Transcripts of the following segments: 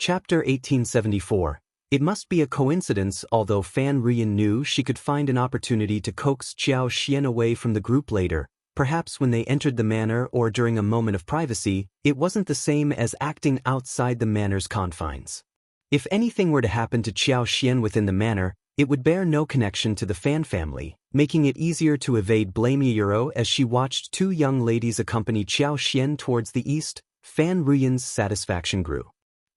Chapter 1874. It must be a coincidence, although Fan Ruyan knew she could find an opportunity to coax Qiao Xian away from the group later, perhaps when they entered the manor or during a moment of privacy. It wasn't the same as acting outside the manor's confines. If anything were to happen to Qiao Xian within the manor, it would bear no connection to the Fan family, making it easier to evade blame. As she watched two young ladies accompany Qiao Xian towards the east, Fan Ruyan's satisfaction grew.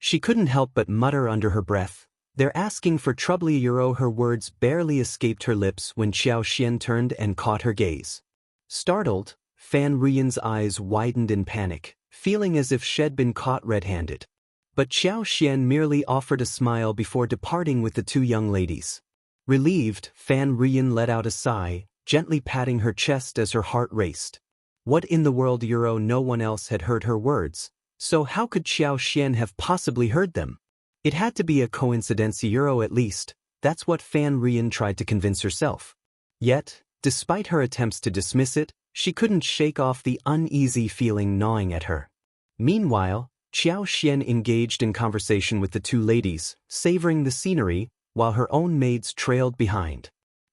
She couldn't help but mutter under her breath, "They're asking for trouble." Her words barely escaped her lips when Qiao Xian turned and caught her gaze. Startled, Fan Ruyan's eyes widened in panic, feeling as if she'd been caught red-handed. But Qiao Xian merely offered a smile before departing with the two young ladies. Relieved, Fan Ruyan let out a sigh, gently patting her chest as her heart raced. What in the world? No one else had heard her words, so how could Qiao Xian have possibly heard them? It had to be a coincidence. At least, that's what Fan Ruyan tried to convince herself. Yet, despite her attempts to dismiss it, she couldn't shake off the uneasy feeling gnawing at her. Meanwhile, Qiao Xian engaged in conversation with the two ladies, savoring the scenery, while her own maids trailed behind.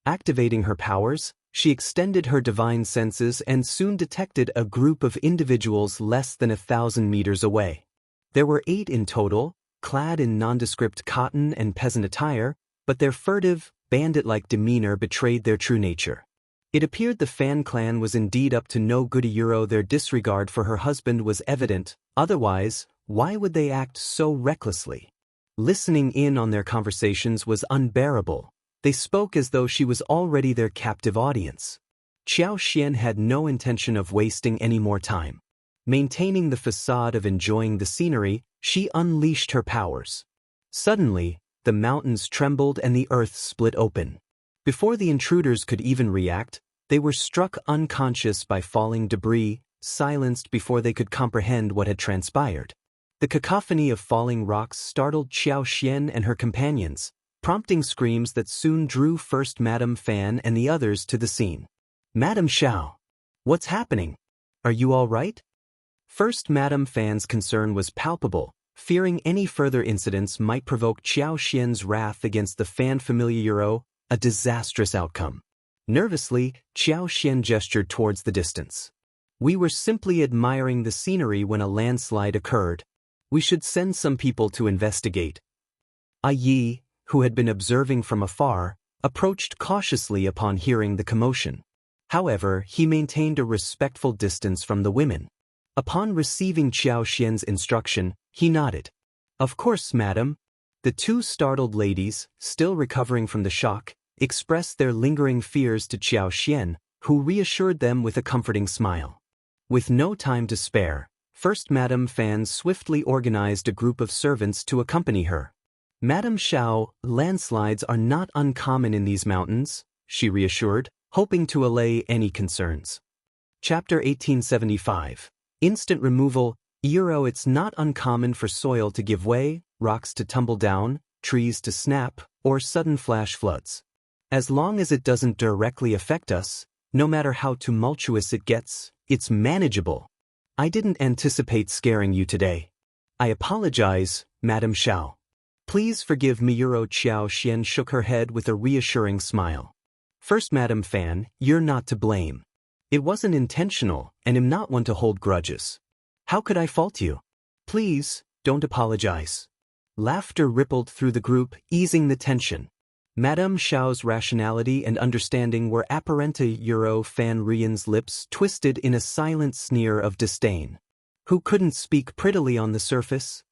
Activating her powers, she extended her divine senses and soon detected a group of individuals less than 1,000 meters away. There were 8 in total, clad in nondescript cotton and peasant attire, but their furtive, bandit-like demeanor betrayed their true nature. It appeared the Fan clan was indeed up to no good. Their disregard for her husband was evident, otherwise, why would they act so recklessly? Listening in on their conversations was unbearable. They spoke as though she was already their captive audience. Qiao Xian had no intention of wasting any more time. Maintaining the facade of enjoying the scenery, she unleashed her powers. Suddenly, the mountains trembled and the earth split open. Before the intruders could even react, they were struck unconscious by falling debris, silenced before they could comprehend what had transpired. The cacophony of falling rocks startled Qiao Xian and her companions, prompting screams that soon drew first Madame Fan and the others to the scene. "Madame Xiao! What's happening? Are you all right?" First Madame Fan's concern was palpable, fearing any further incidents might provoke Qiao Xian's wrath against the Fan family. A disastrous outcome. Nervously, Qiao Xian gestured towards the distance. "We were simply admiring the scenery when a landslide occurred. We should send some people to investigate." Yi, who had been observing from afar, approached cautiously upon hearing the commotion. However, he maintained a respectful distance from the women. Upon receiving Qiao Xian's instruction, he nodded. "Of course, madam." The two startled ladies, still recovering from the shock, expressed their lingering fears to Qiao Xian, who reassured them with a comforting smile. With no time to spare, first Madame Fan swiftly organized a group of servants to accompany her. "Madame Xiao, landslides are not uncommon in these mountains," she reassured, hoping to allay any concerns. Chapter 1875. Instant removal. It's not uncommon for soil to give way, rocks to tumble down, trees to snap, or sudden flash floods. As long as it doesn't directly affect us, no matter how tumultuous it gets, it's manageable. I didn't anticipate scaring you today. I apologize, Madame Xiao. Please forgive me. Qiao Xian shook her head with a reassuring smile. First Madame Fan, you're not to blame. It wasn't intentional, and am not one to hold grudges. How could I fault you? Please, don't apologize. Laughter rippled through the group, easing the tension. Madame Xiao's rationality and understanding were apparent. Fan Ruyan's lips twisted in a silent sneer of disdain. Who couldn't speak prettily on the surface?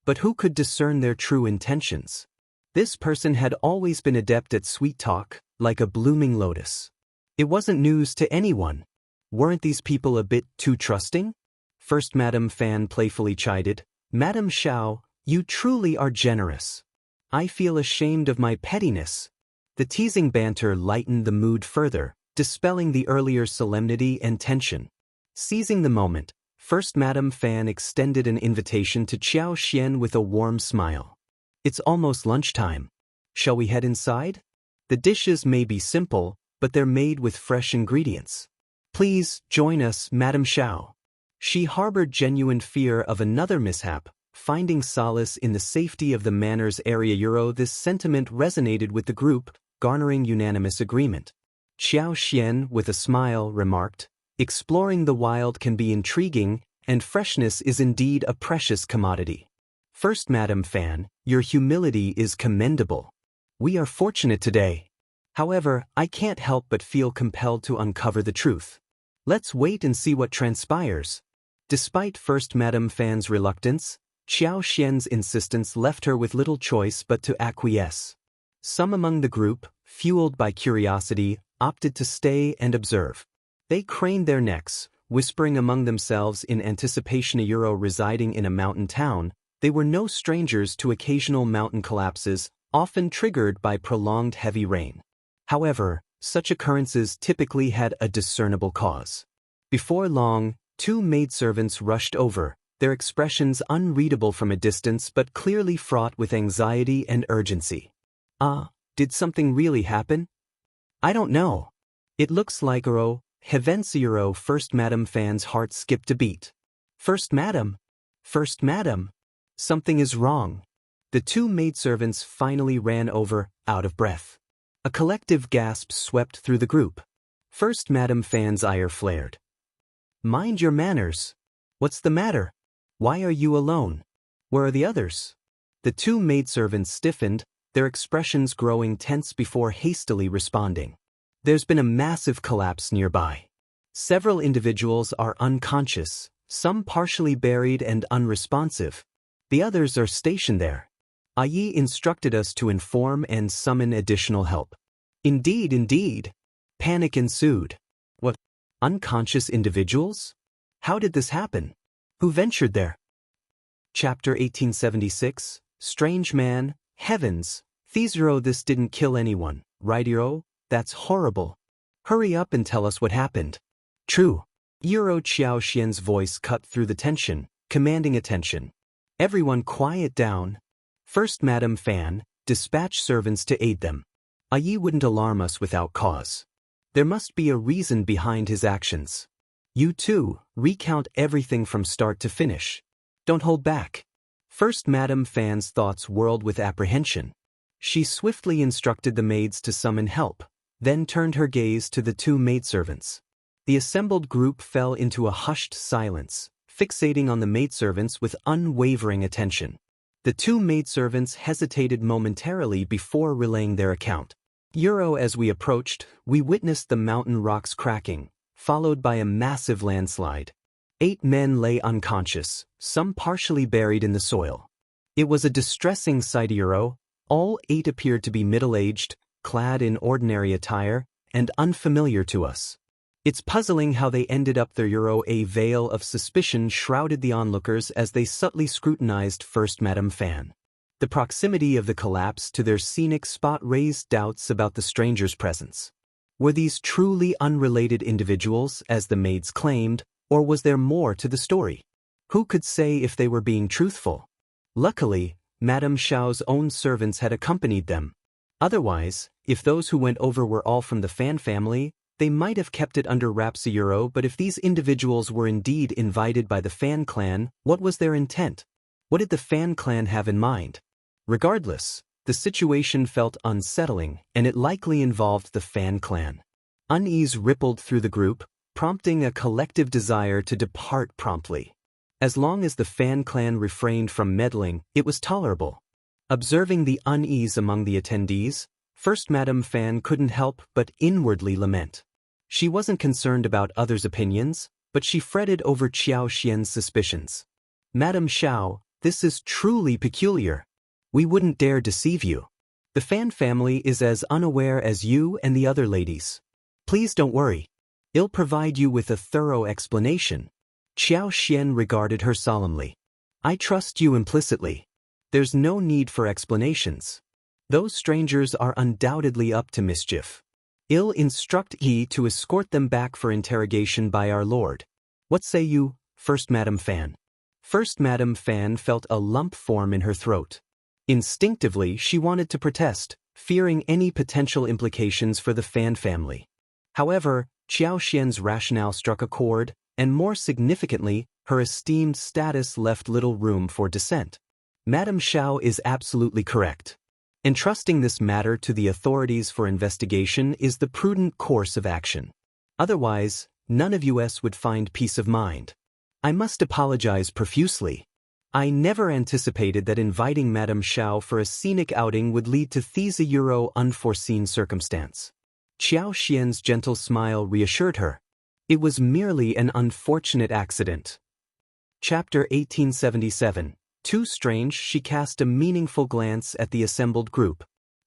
But who could discern their true intentions? This person had always been adept at sweet talk, like a blooming lotus. It wasn't news to anyone. Weren't these people a bit too trusting? First Madame Fan playfully chided, "Madame Xiao, you truly are generous. I feel ashamed of my pettiness." The teasing banter lightened the mood further, dispelling the earlier solemnity and tension. Seizing the moment, First Madame Fan extended an invitation to Qiao Xian with a warm smile. "It's almost lunchtime. Shall we head inside? The dishes may be simple, but they're made with fresh ingredients. Please, join us, Madame Xiao." She harbored genuine fear of another mishap, finding solace in the safety of the manor's area. This sentiment resonated with the group, garnering unanimous agreement. Xiao Xian, with a smile, remarked, "Exploring the wild can be intriguing, and freshness is indeed a precious commodity. First Madam Fan, your humility is commendable. We are fortunate today. However, I can't help but feel compelled to uncover the truth. Let's wait and see what transpires." Despite First Madam Fan's reluctance, Xiao Xian's insistence left her with little choice but to acquiesce. Some among the group, fueled by curiosity, opted to stay and observe. They craned their necks, whispering among themselves in anticipation. Residing in a mountain town, they were no strangers to occasional mountain collapses, often triggered by prolonged heavy rain. However, such occurrences typically had a discernible cause. Before long, two maidservants rushed over, their expressions unreadable from a distance but clearly fraught with anxiety and urgency. Did something really happen? I don't know. It looks like Hevenciero. First Madam Fan's heart skipped a beat. First Madam? First Madam? Something is wrong. The two maidservants finally ran over, out of breath. A collective gasp swept through the group. First Madam Fan's ire flared. Mind your manners. What's the matter? Why are you alone? Where are the others? The two maidservants stiffened, their expressions growing tense before hastily responding. There's been a massive collapse nearby. Several individuals are unconscious, some partially buried and unresponsive. The others are stationed there. Yi instructed us to inform and summon additional help. Indeed. Panic ensued. What? Unconscious individuals? How did this happen? Who ventured there? Chapter 1876, Strange Man, Heavens, Thesero. This didn't kill anyone, right? That's horrible. Hurry up and tell us what happened. True. Xiao Xian's voice cut through the tension, commanding attention. Everyone quiet down. First Madam Fan, dispatch servants to aid them. Yi wouldn't alarm us without cause. There must be a reason behind his actions. You too, recount everything from start to finish. Don't hold back. First Madam Fan's thoughts whirled with apprehension. She swiftly instructed the maids to summon help, then turned her gaze to the two maidservants. The assembled group fell into a hushed silence, fixating on the maidservants with unwavering attention. The two maidservants hesitated momentarily before relaying their account. As we approached, we witnessed the mountain rocks cracking, followed by a massive landslide. 8 men lay unconscious, some partially buried in the soil. It was a distressing sight. All 8 appeared to be middle-aged, clad in ordinary attire, and unfamiliar to us. It's puzzling how they ended up there. A veil of suspicion shrouded the onlookers as they subtly scrutinized First Madam Fan. The proximity of the collapse to their scenic spot raised doubts about the stranger's presence. Were these truly unrelated individuals, as the maids claimed, or was there more to the story? Who could say if they were being truthful? Luckily, Madame Xiao's own servants had accompanied them. Otherwise, if those who went over were all from the Fan family, they might have kept it under wraps. But if these individuals were indeed invited by the Fan clan, what was their intent? What did the Fan clan have in mind? Regardless, the situation felt unsettling, and it likely involved the Fan clan. Unease rippled through the group, prompting a collective desire to depart promptly. As long as the Fan clan refrained from meddling, it was tolerable. Observing the unease among the attendees, First Madam Fan couldn't help but inwardly lament. She wasn't concerned about others' opinions, but she fretted over Xiao Xian's suspicions. Madame Xiao, this is truly peculiar. We wouldn't dare deceive you. The Fan family is as unaware as you and the other ladies. Please don't worry. I'll provide you with a thorough explanation. Xiao Xian regarded her solemnly. I trust you implicitly. There's no need for explanations. Those strangers are undoubtedly up to mischief. I'll instruct Yi to escort them back for interrogation by our lord. What say you, First Madam Fan? First Madam Fan felt a lump form in her throat. Instinctively, she wanted to protest, fearing any potential implications for the Fan family. However, Xiao Xian's rationale struck a chord, and more significantly, her esteemed status left little room for dissent. Madame Xiao is absolutely correct. Entrusting this matter to the authorities for investigation is the prudent course of action. Otherwise, none of us would find peace of mind. I must apologize profusely. I never anticipated that inviting Madame Xiao for a scenic outing would lead to these unforeseen circumstance. Qiao Xian's gentle smile reassured her. It was merely an unfortunate accident. Chapter 1877. Too strange, she cast a meaningful glance at the assembled group.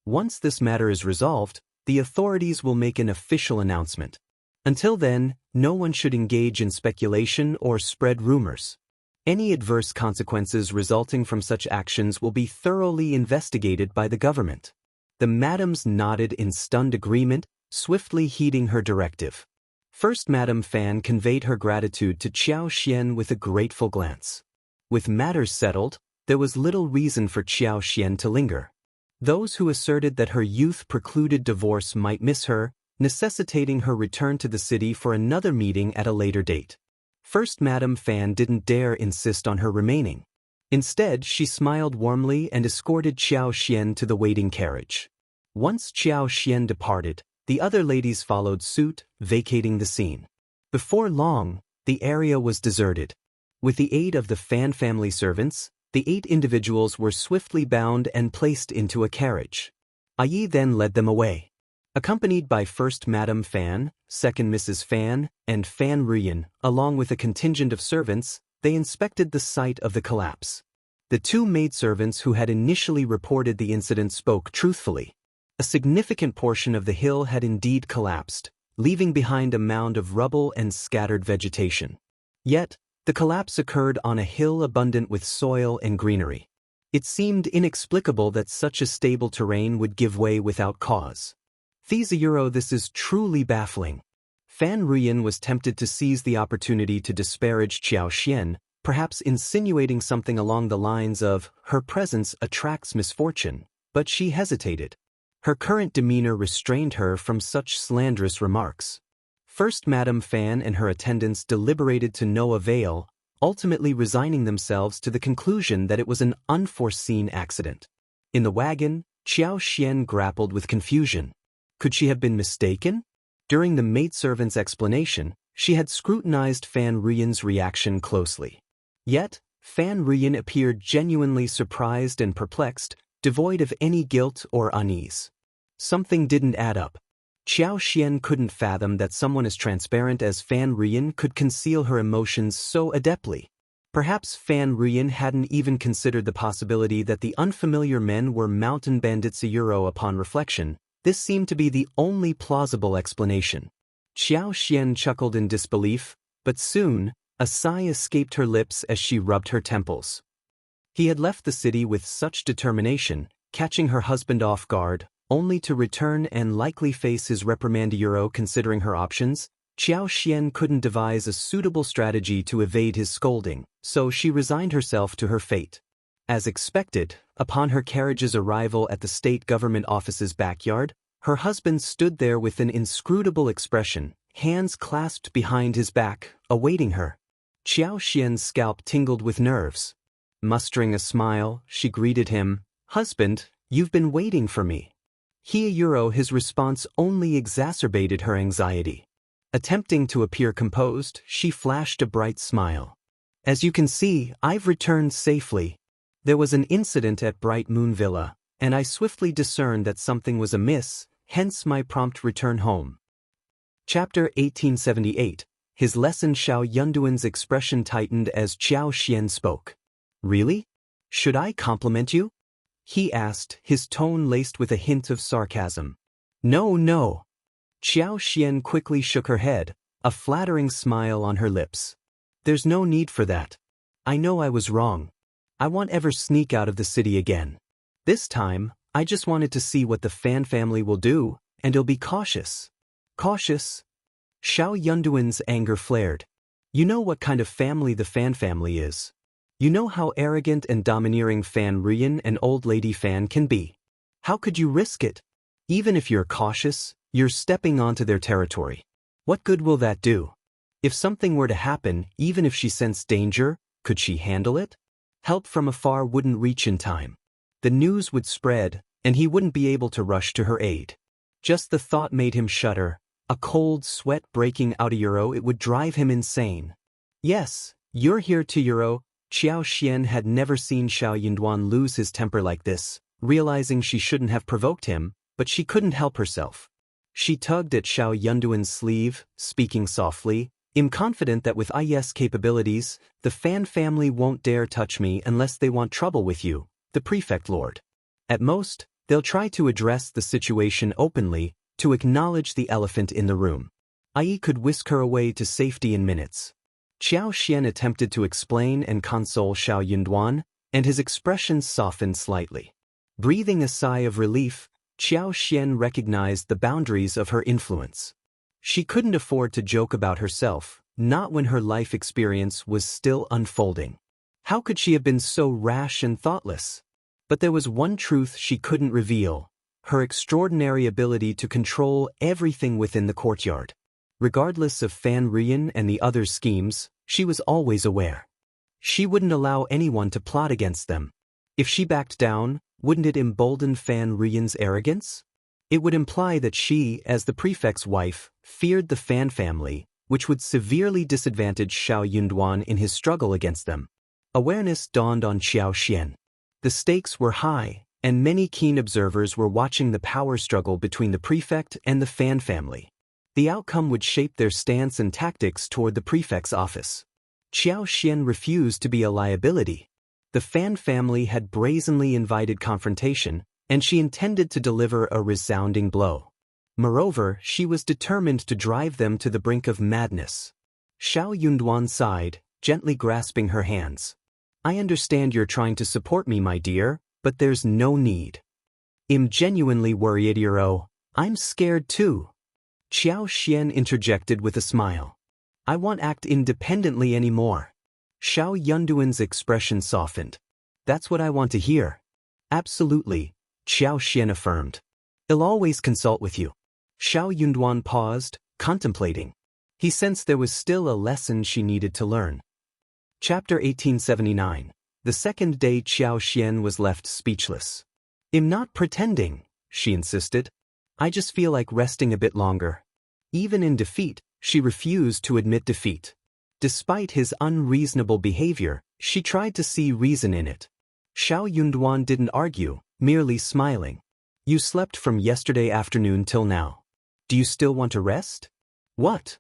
Once this matter is resolved, the authorities will make an official announcement. Until then, no one should engage in speculation or spread rumors. Any adverse consequences resulting from such actions will be thoroughly investigated by the government. The madams nodded in stunned agreement, swiftly heeding her directive. First Madame Fan conveyed her gratitude to Qiao Xian with a grateful glance. With matters settled, there was little reason for Qiao Xian to linger. Those who asserted that her youth precluded divorce might miss her, necessitating her return to the city for another meeting at a later date. First Madame Fan didn't dare insist on her remaining. Instead, she smiled warmly and escorted Qiao Xian to the waiting carriage. Once Qiao Xian departed, the other ladies followed suit, vacating the scene. Before long, the area was deserted. With the aid of the Fan family servants, the 8 individuals were swiftly bound and placed into a carriage. Yi then led them away. Accompanied by First Madame Fan, Second Mrs. Fan, and Fan Ruyan, along with a contingent of servants, they inspected the site of the collapse. The 2 maidservants who had initially reported the incident spoke truthfully. A significant portion of the hill had indeed collapsed, leaving behind a mound of rubble and scattered vegetation. Yet, the collapse occurred on a hill abundant with soil and greenery. It seemed inexplicable that such a stable terrain would give way without cause. This is truly baffling. Fan Ruyan was tempted to seize the opportunity to disparage Qiao Xian, perhaps insinuating something along the lines of, her presence attracts misfortune, but she hesitated. Her current demeanor restrained her from such slanderous remarks. First Madame Fan and her attendants deliberated to no avail, ultimately resigning themselves to the conclusion that it was an unforeseen accident. In the wagon, Qiao Xian grappled with confusion. Could she have been mistaken? During the maidservant's explanation, she had scrutinized Fan Ruyan's reaction closely. Yet, Fan Ruyan appeared genuinely surprised and perplexed, devoid of any guilt or unease. Something didn't add up. Qiao Xian couldn't fathom that someone as transparent as Fan Ruyan could conceal her emotions so adeptly. Perhaps Fan Ruyan hadn't even considered the possibility that the unfamiliar men were mountain bandits. Upon reflection, this seemed to be the only plausible explanation. Qiao Xian chuckled in disbelief, but soon, a sigh escaped her lips as she rubbed her temples. He had left the city with such determination, catching her husband off guard, only to return and likely face his reprimand. Considering her options, Qiao Xian couldn't devise a suitable strategy to evade his scolding, so she resigned herself to her fate. As expected, upon her carriage's arrival at the state government office's backyard, her husband stood there with an inscrutable expression, hands clasped behind his back, awaiting her. Qiao Xian's scalp tingled with nerves. Mustering a smile, she greeted him, "Husband, you've been waiting for me." His response only exacerbated her anxiety. Attempting to appear composed, she flashed a bright smile. "As you can see, I've returned safely. There was an incident at Bright Moon Villa, and I swiftly discerned that something was amiss, hence my prompt return home." Chapter 1878. His lesson. Xiao Yunduan's expression tightened as Qiao Xian spoke. "Really? Should I compliment you?" he asked, his tone laced with a hint of sarcasm. No. Qiao Xian quickly shook her head, a flattering smile on her lips. "There's no need for that. I know I was wrong. I won't ever sneak out of the city again. This time, I just wanted to see what the Fan family will do, and I'll be cautious." "Cautious?" Xiao Yunduan's anger flared. "You know what kind of family the Fan family is. You know how arrogant and domineering Fan Ruyan and Old Lady Fan can be. How could you risk it? Even if you're cautious, you're stepping onto their territory. What good will that do?" If something were to happen, even if she sensed danger, could she handle it? Help from afar wouldn't reach in time. The news would spread, and he wouldn't be able to rush to her aid. Just the thought made him shudder, a cold sweat breaking out. It would drive him insane. Yes, you're here to Euro. Qiao Xian had never seen Xiao Yunduan lose his temper like this, realizing she shouldn't have provoked him, but she couldn't help herself. She tugged at Xiao Yunduan's sleeve, speaking softly, "I'm confident that with IE's capabilities, the Fan family won't dare touch me unless they want trouble with you, the prefect lord. At most, they'll try to address the situation openly, to acknowledge the elephant in the room. IE could whisk her away to safety in minutes." Qiao Xian attempted to explain and console Xiao Yunduan, and his expression softened slightly. Breathing a sigh of relief, Qiao Xian recognized the boundaries of her influence. She couldn't afford to joke about herself, not when her life experience was still unfolding. How could she have been so rash and thoughtless? But there was one truth she couldn't reveal: her extraordinary ability to control everything within the courtyard. Regardless of Fan Rian and the others' schemes, she was always aware. She wouldn't allow anyone to plot against them. If she backed down, wouldn't it embolden Fan Rian's arrogance? It would imply that she, as the prefect's wife, feared the Fan family, which would severely disadvantage Xiao Yunduan in his struggle against them. Awareness dawned on Qiao Xian. The stakes were high, and many keen observers were watching the power struggle between the prefect and the Fan family. The outcome would shape their stance and tactics toward the prefect's office. Qiao Xian refused to be a liability. The Fan family had brazenly invited confrontation, and she intended to deliver a resounding blow. Moreover, she was determined to drive them to the brink of madness. Xiao Yunduan sighed, gently grasping her hands. "I understand you're trying to support me, my dear, but there's no need. I'm genuinely worried, I'm scared too." Qiao Xian interjected with a smile. "I won't act independently anymore." Xiao Yunduan's expression softened. "That's what I want to hear." "Absolutely," Qiao Xian affirmed. "I'll always consult with you." Xiao Yunduan paused, contemplating. He sensed there was still a lesson she needed to learn. Chapter 1879. The second day Qiao Xian was left speechless. "I'm not pretending," she insisted. "I just feel like resting a bit longer." Even in defeat, she refused to admit defeat. Despite his unreasonable behavior, she tried to see reason in it. Xiao Yunduan didn't argue, merely smiling. "You slept from yesterday afternoon till now. Do you still want to rest?" "What?"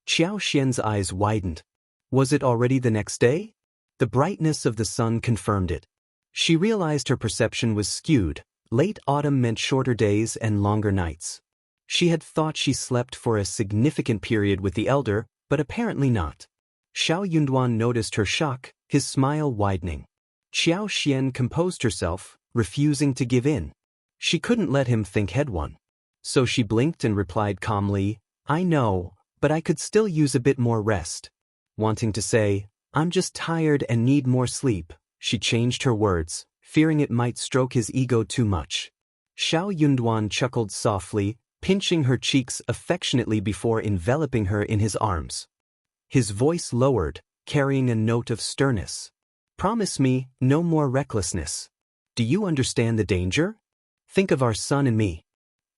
Qiao Xian's eyes widened. Was it already the next day? The brightness of the sun confirmed it. She realized her perception was skewed. Late autumn meant shorter days and longer nights. She had thought she slept for a significant period with the elder, but apparently not. Xiao Yunduan noticed her shock, his smile widening. Qiao Xian composed herself, refusing to give in. She couldn't let him think he'd won. So she blinked and replied calmly, "I know, but I could still use a bit more rest." Wanting to say, "I'm just tired and need more sleep," she changed her words, fearing it might stroke his ego too much. Xiao Yunduan chuckled softly, pinching her cheeks affectionately before enveloping her in his arms. His voice lowered, carrying a note of sternness. "Promise me, no more recklessness. Do you understand the danger? Think of our son and me."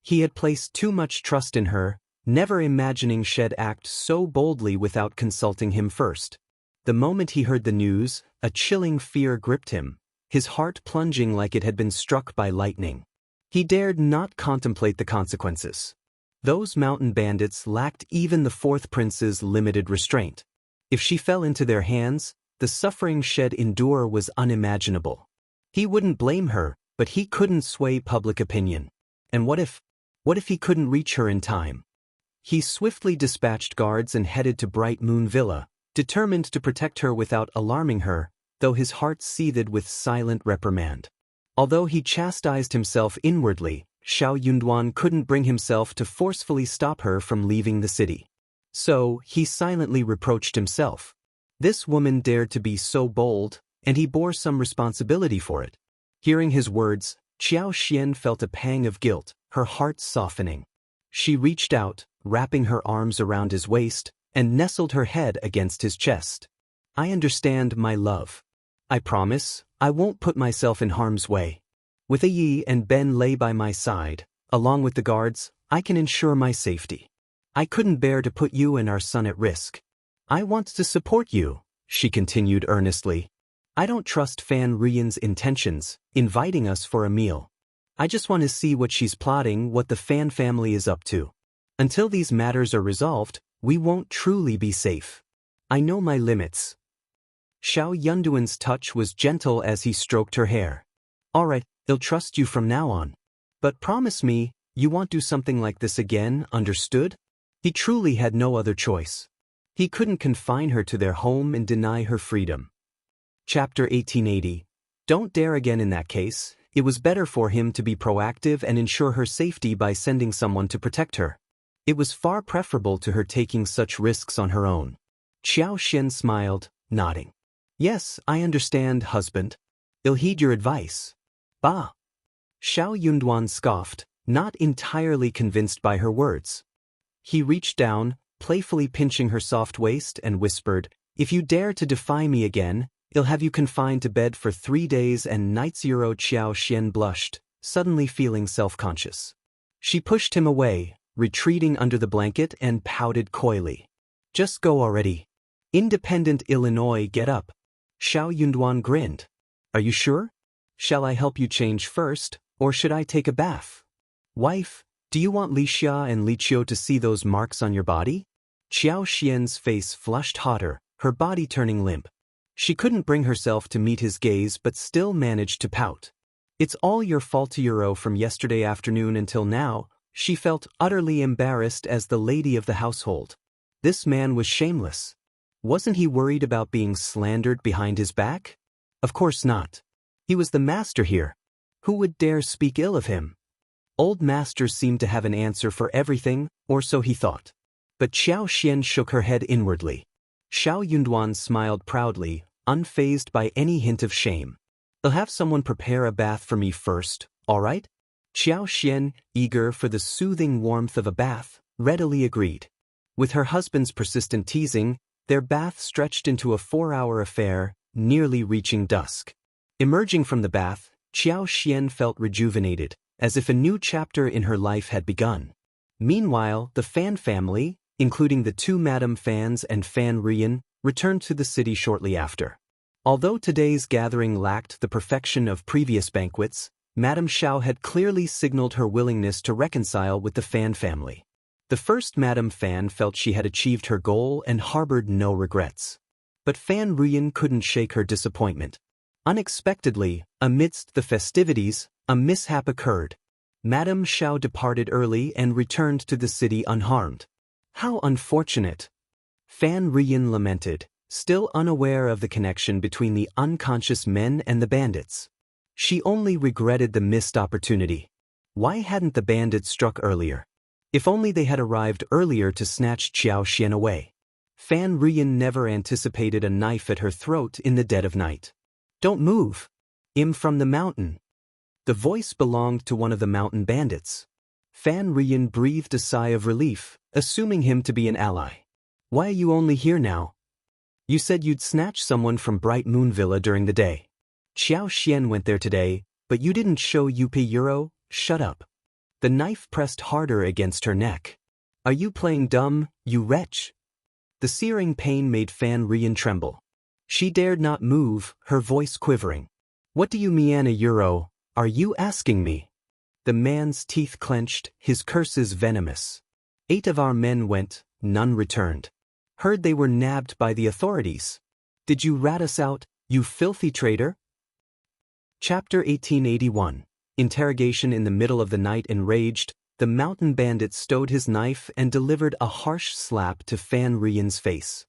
He had placed too much trust in her, never imagining she'd act so boldly without consulting him first. The moment he heard the news, a chilling fear gripped him, his heart plunging like it had been struck by lightning. He dared not contemplate the consequences. Those mountain bandits lacked even the fourth prince's limited restraint. If she fell into their hands, the suffering she'd endure was unimaginable. He wouldn't blame her, but he couldn't sway public opinion. And what if he couldn't reach her in time? He swiftly dispatched guards and headed to Bright Moon Villa, determined to protect her without alarming her, though his heart seethed with silent reprimand. Although he chastised himself inwardly, Xiao Yunduan couldn't bring himself to forcefully stop her from leaving the city. So, he silently reproached himself. This woman dared to be so bold, and he bore some responsibility for it. Hearing his words, Qiao Xian felt a pang of guilt, her heart softening. She reached out, wrapping her arms around his waist, and nestled her head against his chest. I understand, my love. I promise, I won't put myself in harm's way. With a Yi and Ben lay by my side, along with the guards, I can ensure my safety. I couldn't bear to put you and our son at risk. I want to support you, she continued earnestly. I don't trust Fan Rian's intentions, inviting us for a meal. I just want to see what she's plotting, what the Fan family is up to. Until these matters are resolved, we won't truly be safe. I know my limits. Xiao Yunduan's touch was gentle as he stroked her hair. All right, they'll trust you from now on. But promise me, you won't do something like this again, understood? He truly had no other choice. He couldn't confine her to their home and deny her freedom. Chapter 1880. Don't dare again in that case. It was better for him to be proactive and ensure her safety by sending someone to protect her. It was far preferable to her taking such risks on her own. Xiao Xian smiled, nodding. Yes, I understand, husband. I'll heed your advice. Bah! Xiao Yunduan scoffed, not entirely convinced by her words. He reached down, playfully pinching her soft waist, and whispered, If you dare to defy me again, I'll have you confined to bed for 3 days and nights. Xiao Xian blushed, suddenly feeling self-conscious. She pushed him away, retreating under the blanket, and pouted coyly. Just go already. Independent Illinois, get up. Xiao Yunduan grinned. Are you sure? Shall I help you change first, or should I take a bath? Wife, do you want Li Xia and Li Qiu to see those marks on your body? Xiao Xian's face flushed hotter, her body turning limp. She couldn't bring herself to meet his gaze but still managed to pout. It's all your fault. From yesterday afternoon until now, she felt utterly embarrassed as the lady of the household. This man was shameless. Wasn't he worried about being slandered behind his back? Of course not. He was the master here. Who would dare speak ill of him? Old masters seemed to have an answer for everything, or so he thought. But Xiao Xian shook her head inwardly. Xiao Yunduan smiled proudly, unfazed by any hint of shame. I'll have someone prepare a bath for me first, all right? Xiao Xian, eager for the soothing warmth of a bath, readily agreed. With her husband's persistent teasing, their bath stretched into a 4-hour affair, nearly reaching dusk. Emerging from the bath, Xiao Xian felt rejuvenated, as if a new chapter in her life had begun. Meanwhile, the Fan family, including the 2 Madame Fans and Fan Rian, returned to the city shortly after. Although today's gathering lacked the perfection of previous banquets, Madame Xiao had clearly signaled her willingness to reconcile with the Fan family. The first Madame Fan felt she had achieved her goal and harbored no regrets. But Fan Rian couldn't shake her disappointment. Unexpectedly, amidst the festivities, a mishap occurred. Madame Xiao departed early and returned to the city unharmed. How unfortunate! Fan Rian lamented, still unaware of the connection between the unconscious men and the bandits. She only regretted the missed opportunity. Why hadn't the bandits struck earlier? If only they had arrived earlier to snatch Xiao Xian away. Fan Rian never anticipated a knife at her throat in the dead of night. Don't move! I'm from the mountain. The voice belonged to one of the mountain bandits. Fan Rian breathed a sigh of relief, assuming him to be an ally. Why are you only here now? You said you'd snatch someone from Bright Moon Villa during the day. Xiao Xian went there today, but you didn't show Euro? Shut up. The knife pressed harder against her neck. Are you playing dumb, you wretch? The searing pain made Fan Rian tremble. She dared not move, her voice quivering. What do you mean, Euro? Are you asking me? The man's teeth clenched, his curses venomous. 8 of our men went, none returned. Heard they were nabbed by the authorities. Did you rat us out, you filthy traitor? Chapter 1881. Interrogation. In the middle of the night, enraged, the mountain bandit stowed his knife and delivered a harsh slap to Fan Rian's face.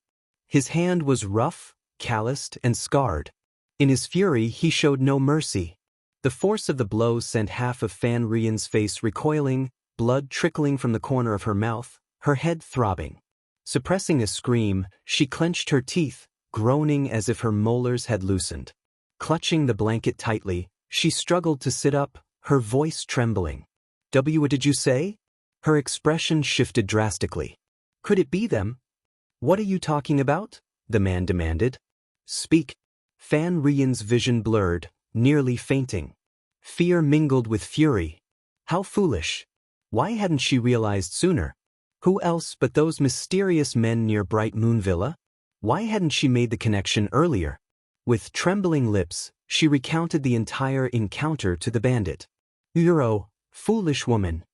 His hand was rough, calloused, and scarred. In his fury, he showed no mercy. The force of the blow sent half of Fan Rian's face recoiling, blood trickling from the corner of her mouth, her head throbbing. Suppressing a scream, she clenched her teeth, groaning as if her molars had loosened. Clutching the blanket tightly, she struggled to sit up, her voice trembling. What did you say? Her expression shifted drastically. Could it be them? What are you talking about? The man demanded. Speak. Fan Rian's vision blurred, nearly fainting. Fear mingled with fury. How foolish. Why hadn't she realized sooner? Who else but those mysterious men near Bright Moon Villa? Why hadn't she made the connection earlier? With trembling lips, she recounted the entire encounter to the bandit. Euro, foolish woman.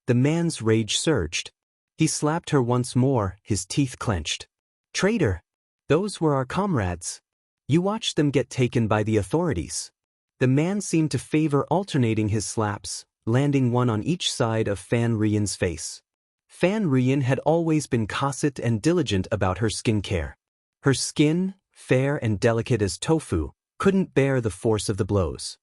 The man's rage surged. He slapped her once more, his teeth clenched. Traitor! Those were our comrades. You watched them get taken by the authorities. The man seemed to favor alternating his slaps, landing one on each side of Fan Rian's face. Fan Rian had always been caustic and diligent about her skincare. Her skin, fair and delicate as tofu, couldn't bear the force of the blows.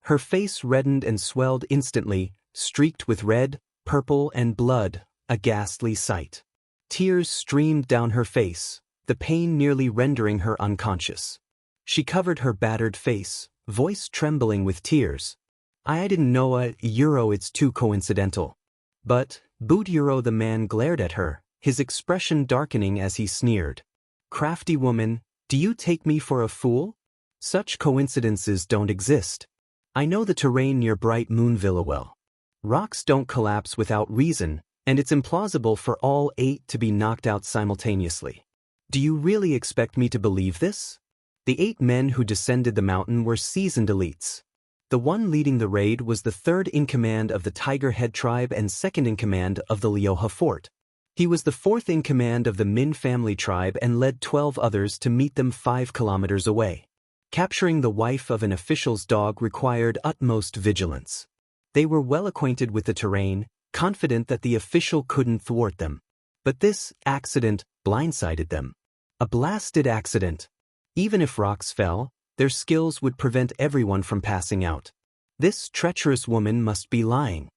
Her face reddened and swelled instantly, streaked with red, purple and blood, a ghastly sight. Tears streamed down her face, the pain nearly rendering her unconscious. She covered her battered face, voice trembling with tears. I didn't know Euro, it's too coincidental. But, Boot Euro, the man glared at her, his expression darkening as he sneered. Crafty woman, do you take me for a fool? Such coincidences don't exist. I know the terrain near Bright Moon Villa well. Rocks don't collapse without reason, and it's implausible for all 8 to be knocked out simultaneously. Do you really expect me to believe this? The 8 men who descended the mountain were seasoned elites. The one leading the raid was the 3rd in command of the Tiger Head tribe and 2nd in command of the Lioha fort. He was the 4th in command of the Min family tribe and led 12 others to meet them 5 kilometers away. Capturing the wife of an official's dog required utmost vigilance. They were well acquainted with the terrain, confident that the official couldn't thwart them. But this accident blindsided them. A blasted accident. Even if rocks fell, their skills would prevent everyone from passing out. This treacherous woman must be lying.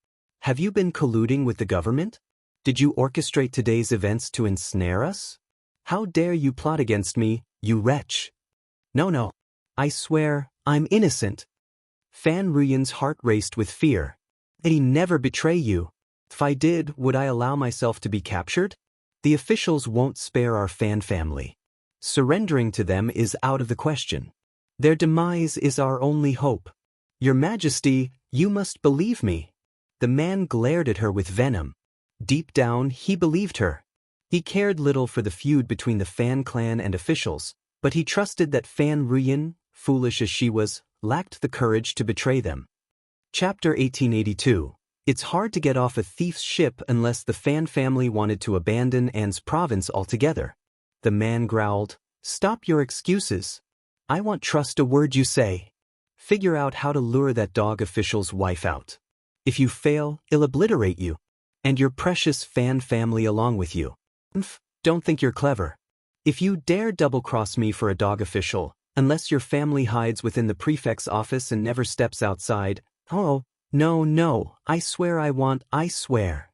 Have you been colluding with the government? Did you orchestrate today's events to ensnare us? How dare you plot against me, you wretch? No. I swear, I'm innocent. Fan Rian's heart raced with fear. I'd never betray you. If I did, would I allow myself to be captured? The officials won't spare our Fan family. Surrendering to them is out of the question. Their demise is our only hope. Your Majesty, you must believe me. The man glared at her with venom. Deep down, he believed her. He cared little for the feud between the Fan clan and officials, but he trusted that Fan Rian, foolish as she was, lacked the courage to betray them. Chapter 1882. It's hard to get off a thief's ship unless the Fan family wanted to abandon Anne's province altogether. The man growled, Stop your excuses. I won't trust a word you say. Figure out how to lure that dog official's wife out. If you fail, he'll obliterate you. And your precious Fan family along with you. Don't think you're clever. If you dare double-cross me for a dog official, unless your family hides within the prefect's office and never steps outside, oh, no, I swear.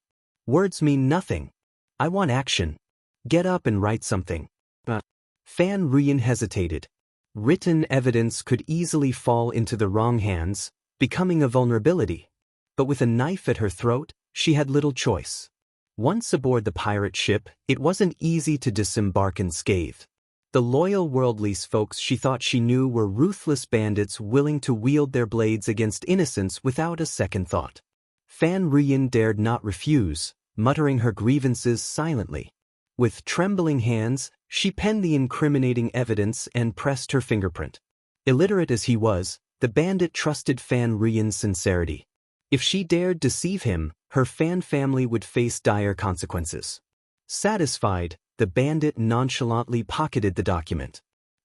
Words mean nothing. I want action. Get up and write something. Fan Rian hesitated. Written evidence could easily fall into the wrong hands, becoming a vulnerability. But with a knife at her throat, she had little choice. Once aboard the pirate ship, it wasn't easy to disembark unscathed. The loyal worldly folks she thought she knew were ruthless bandits willing to wield their blades against innocents without a second thought. Fan Rian dared not refuse, muttering her grievances silently. With trembling hands, she penned the incriminating evidence and pressed her fingerprint. Illiterate as he was, the bandit trusted Fan Rian's sincerity. If she dared deceive him, her Fan family would face dire consequences. Satisfied, the bandit nonchalantly pocketed the document.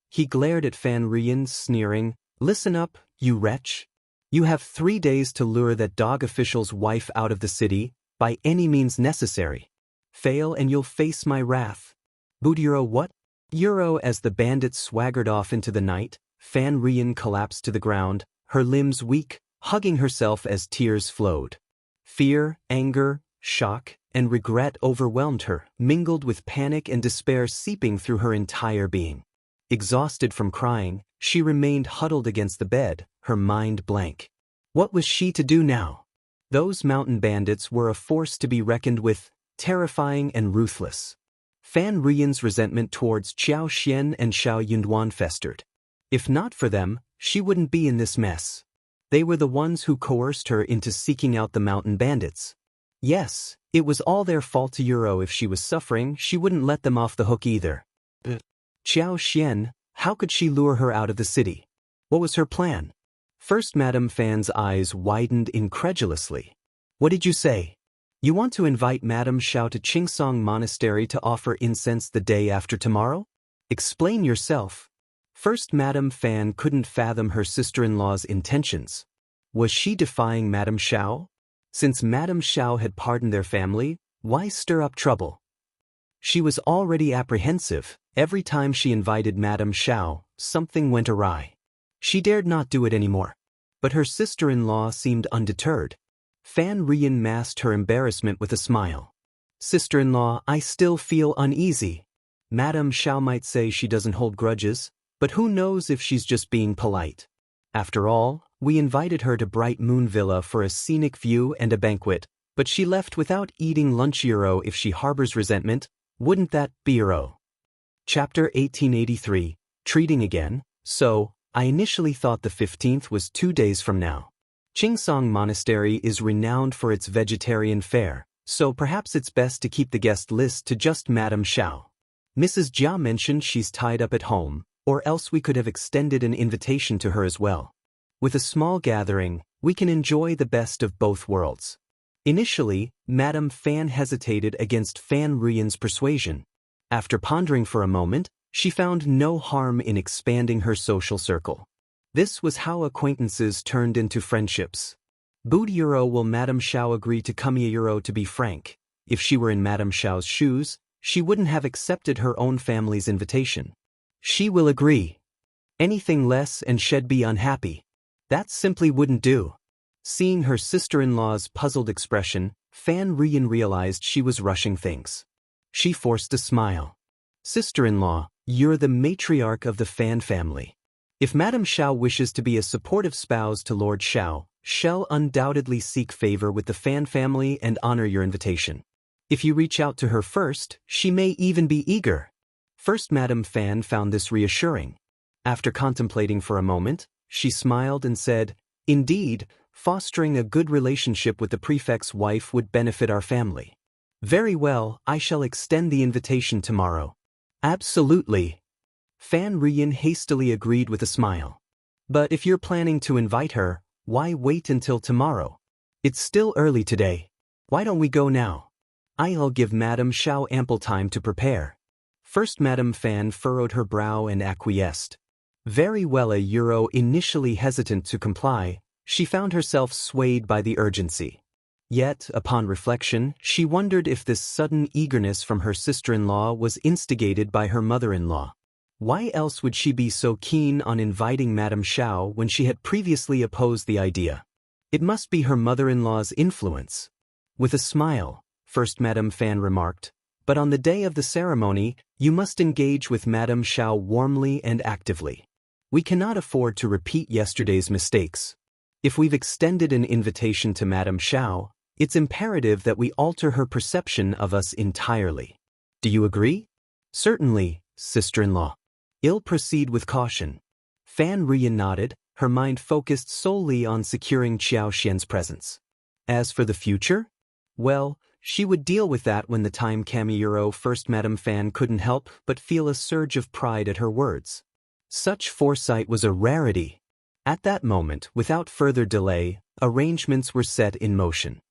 He glared at Fan Rian, sneering, Listen up, you wretch. You have 3 days to lure that dog official's wife out of the city, by any means necessary. Fail and you'll face my wrath. Boot Euro what? Euro. As the bandit swaggered off into the night, Fan Rian collapsed to the ground, her limbs weak, hugging herself as tears flowed. Fear, anger, shock, and regret overwhelmed her, mingled with panic and despair seeping through her entire being. Exhausted from crying, she remained huddled against the bed, her mind blank. What was she to do now? Those mountain bandits were a force to be reckoned with, terrifying and ruthless. Fan Ruyan's resentment towards Qiao Xian and Xiao Yunduan festered. If not for them, she wouldn't be in this mess. They were the ones who coerced her into seeking out the mountain bandits. Yes, it was all their fault to Euro. If she was suffering, she wouldn't let them off the hook either. Qiao Xian, how could she lure her out of the city? What was her plan? First Madame Fan's eyes widened incredulously. What did you say? You want to invite Madame Xiao to Qingsong Monastery to offer incense the day after tomorrow? Explain yourself. First Madame Fan couldn't fathom her sister-in-law's intentions. Was she defying Madame Xiao? Since Madame Xiao had pardoned their family, why stir up trouble? She was already apprehensive. Every time she invited Madame Xiao, something went awry. She dared not do it anymore. But her sister-in-law seemed undeterred. Fan Ruyan masked her embarrassment with a smile. Sister-in-law, I still feel uneasy. Madame Xiao might say she doesn't hold grudges, but who knows if she's just being polite. After all, we invited her to Bright Moon Villa for a scenic view and a banquet, but she left without eating lunch. Euro. If she harbors resentment, wouldn't that be Euro? Chapter 1883, Treating Again. So, I initially thought the 15th was 2 days from now. Qingsong Monastery is renowned for its vegetarian fare, so perhaps it's best to keep the guest list to just Madame Xiao. Mrs. Jia mentioned she's tied up at home, or else we could have extended an invitation to her as well. With a small gathering, we can enjoy the best of both worlds. Initially, Madame Fan hesitated against Fan Ruyan's persuasion. After pondering for a moment, she found no harm in expanding her social circle. This was how acquaintances turned into friendships. Would Euro will Madame Xiao agree to come? Euro. To be frank, if she were in Madame Xiao's shoes, she wouldn't have accepted her own family's invitation. She will agree. Anything less and she'd be unhappy. That simply wouldn't do. Seeing her sister-in-law's puzzled expression, Fan Ruyan realized she was rushing things. She forced a smile. Sister-in-law, you're the matriarch of the Fan family. If Madame Xiao wishes to be a supportive spouse to Lord Xiao, she'll undoubtedly seek favor with the Fan family and honor your invitation. If you reach out to her first, she may even be eager. First Madame Fan found this reassuring. After contemplating for a moment, she smiled and said, Indeed, fostering a good relationship with the prefect's wife would benefit our family. Very well, I shall extend the invitation tomorrow. Absolutely. Fan Ruyan hastily agreed with a smile. But if you're planning to invite her, why wait until tomorrow? It's still early today. Why don't we go now? I'll give Madame Xiao ample time to prepare. First Madame Fan furrowed her brow and acquiesced. Very well. A Euro. Initially hesitant to comply, she found herself swayed by the urgency. Yet, upon reflection, she wondered if this sudden eagerness from her sister-in-law was instigated by her mother-in-law. Why else would she be so keen on inviting Madame Xiao when she had previously opposed the idea? It must be her mother-in-law's influence. With a smile, First Madame Fan remarked, but on the day of the ceremony, you must engage with Madame Xiao warmly and actively. We cannot afford to repeat yesterday's mistakes. If we've extended an invitation to Madame Xiao, it's imperative that we alter her perception of us entirely. Do you agree? Certainly, sister-in-law. I'll proceed with caution. Fan Ruyan nodded, her mind focused solely on securing Qiao Xian's presence. As for the future? Well, she would deal with that when the time came. Euro. First Madame Fan couldn't help but feel a surge of pride at her words. Such foresight was a rarity. At that moment, without further delay, arrangements were set in motion.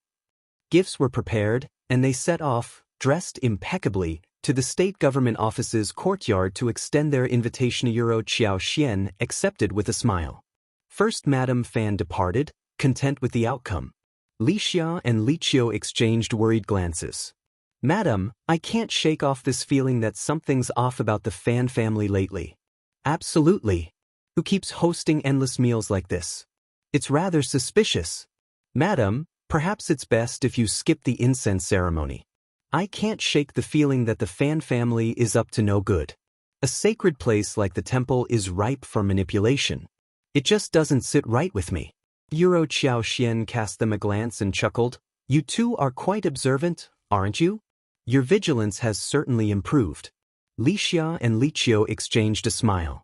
Gifts were prepared, and they set off, dressed impeccably, to the state government office's courtyard to extend their invitation. Euro. Qiao Xian accepted with a smile. First Madame Fan departed, content with the outcome. Li Xia and Li Qiu exchanged worried glances. Madam, I can't shake off this feeling that something's off about the Fan family lately. Absolutely. Who keeps hosting endless meals like this? It's rather suspicious. Madam, perhaps it's best if you skip the incense ceremony. I can't shake the feeling that the Fan family is up to no good. A sacred place like the temple is ripe for manipulation. It just doesn't sit right with me. Euro. Qiao Xian cast them a glance and chuckled. You two are quite observant, aren't you? Your vigilance has certainly improved. Li Xia and Li Qiu exchanged a smile.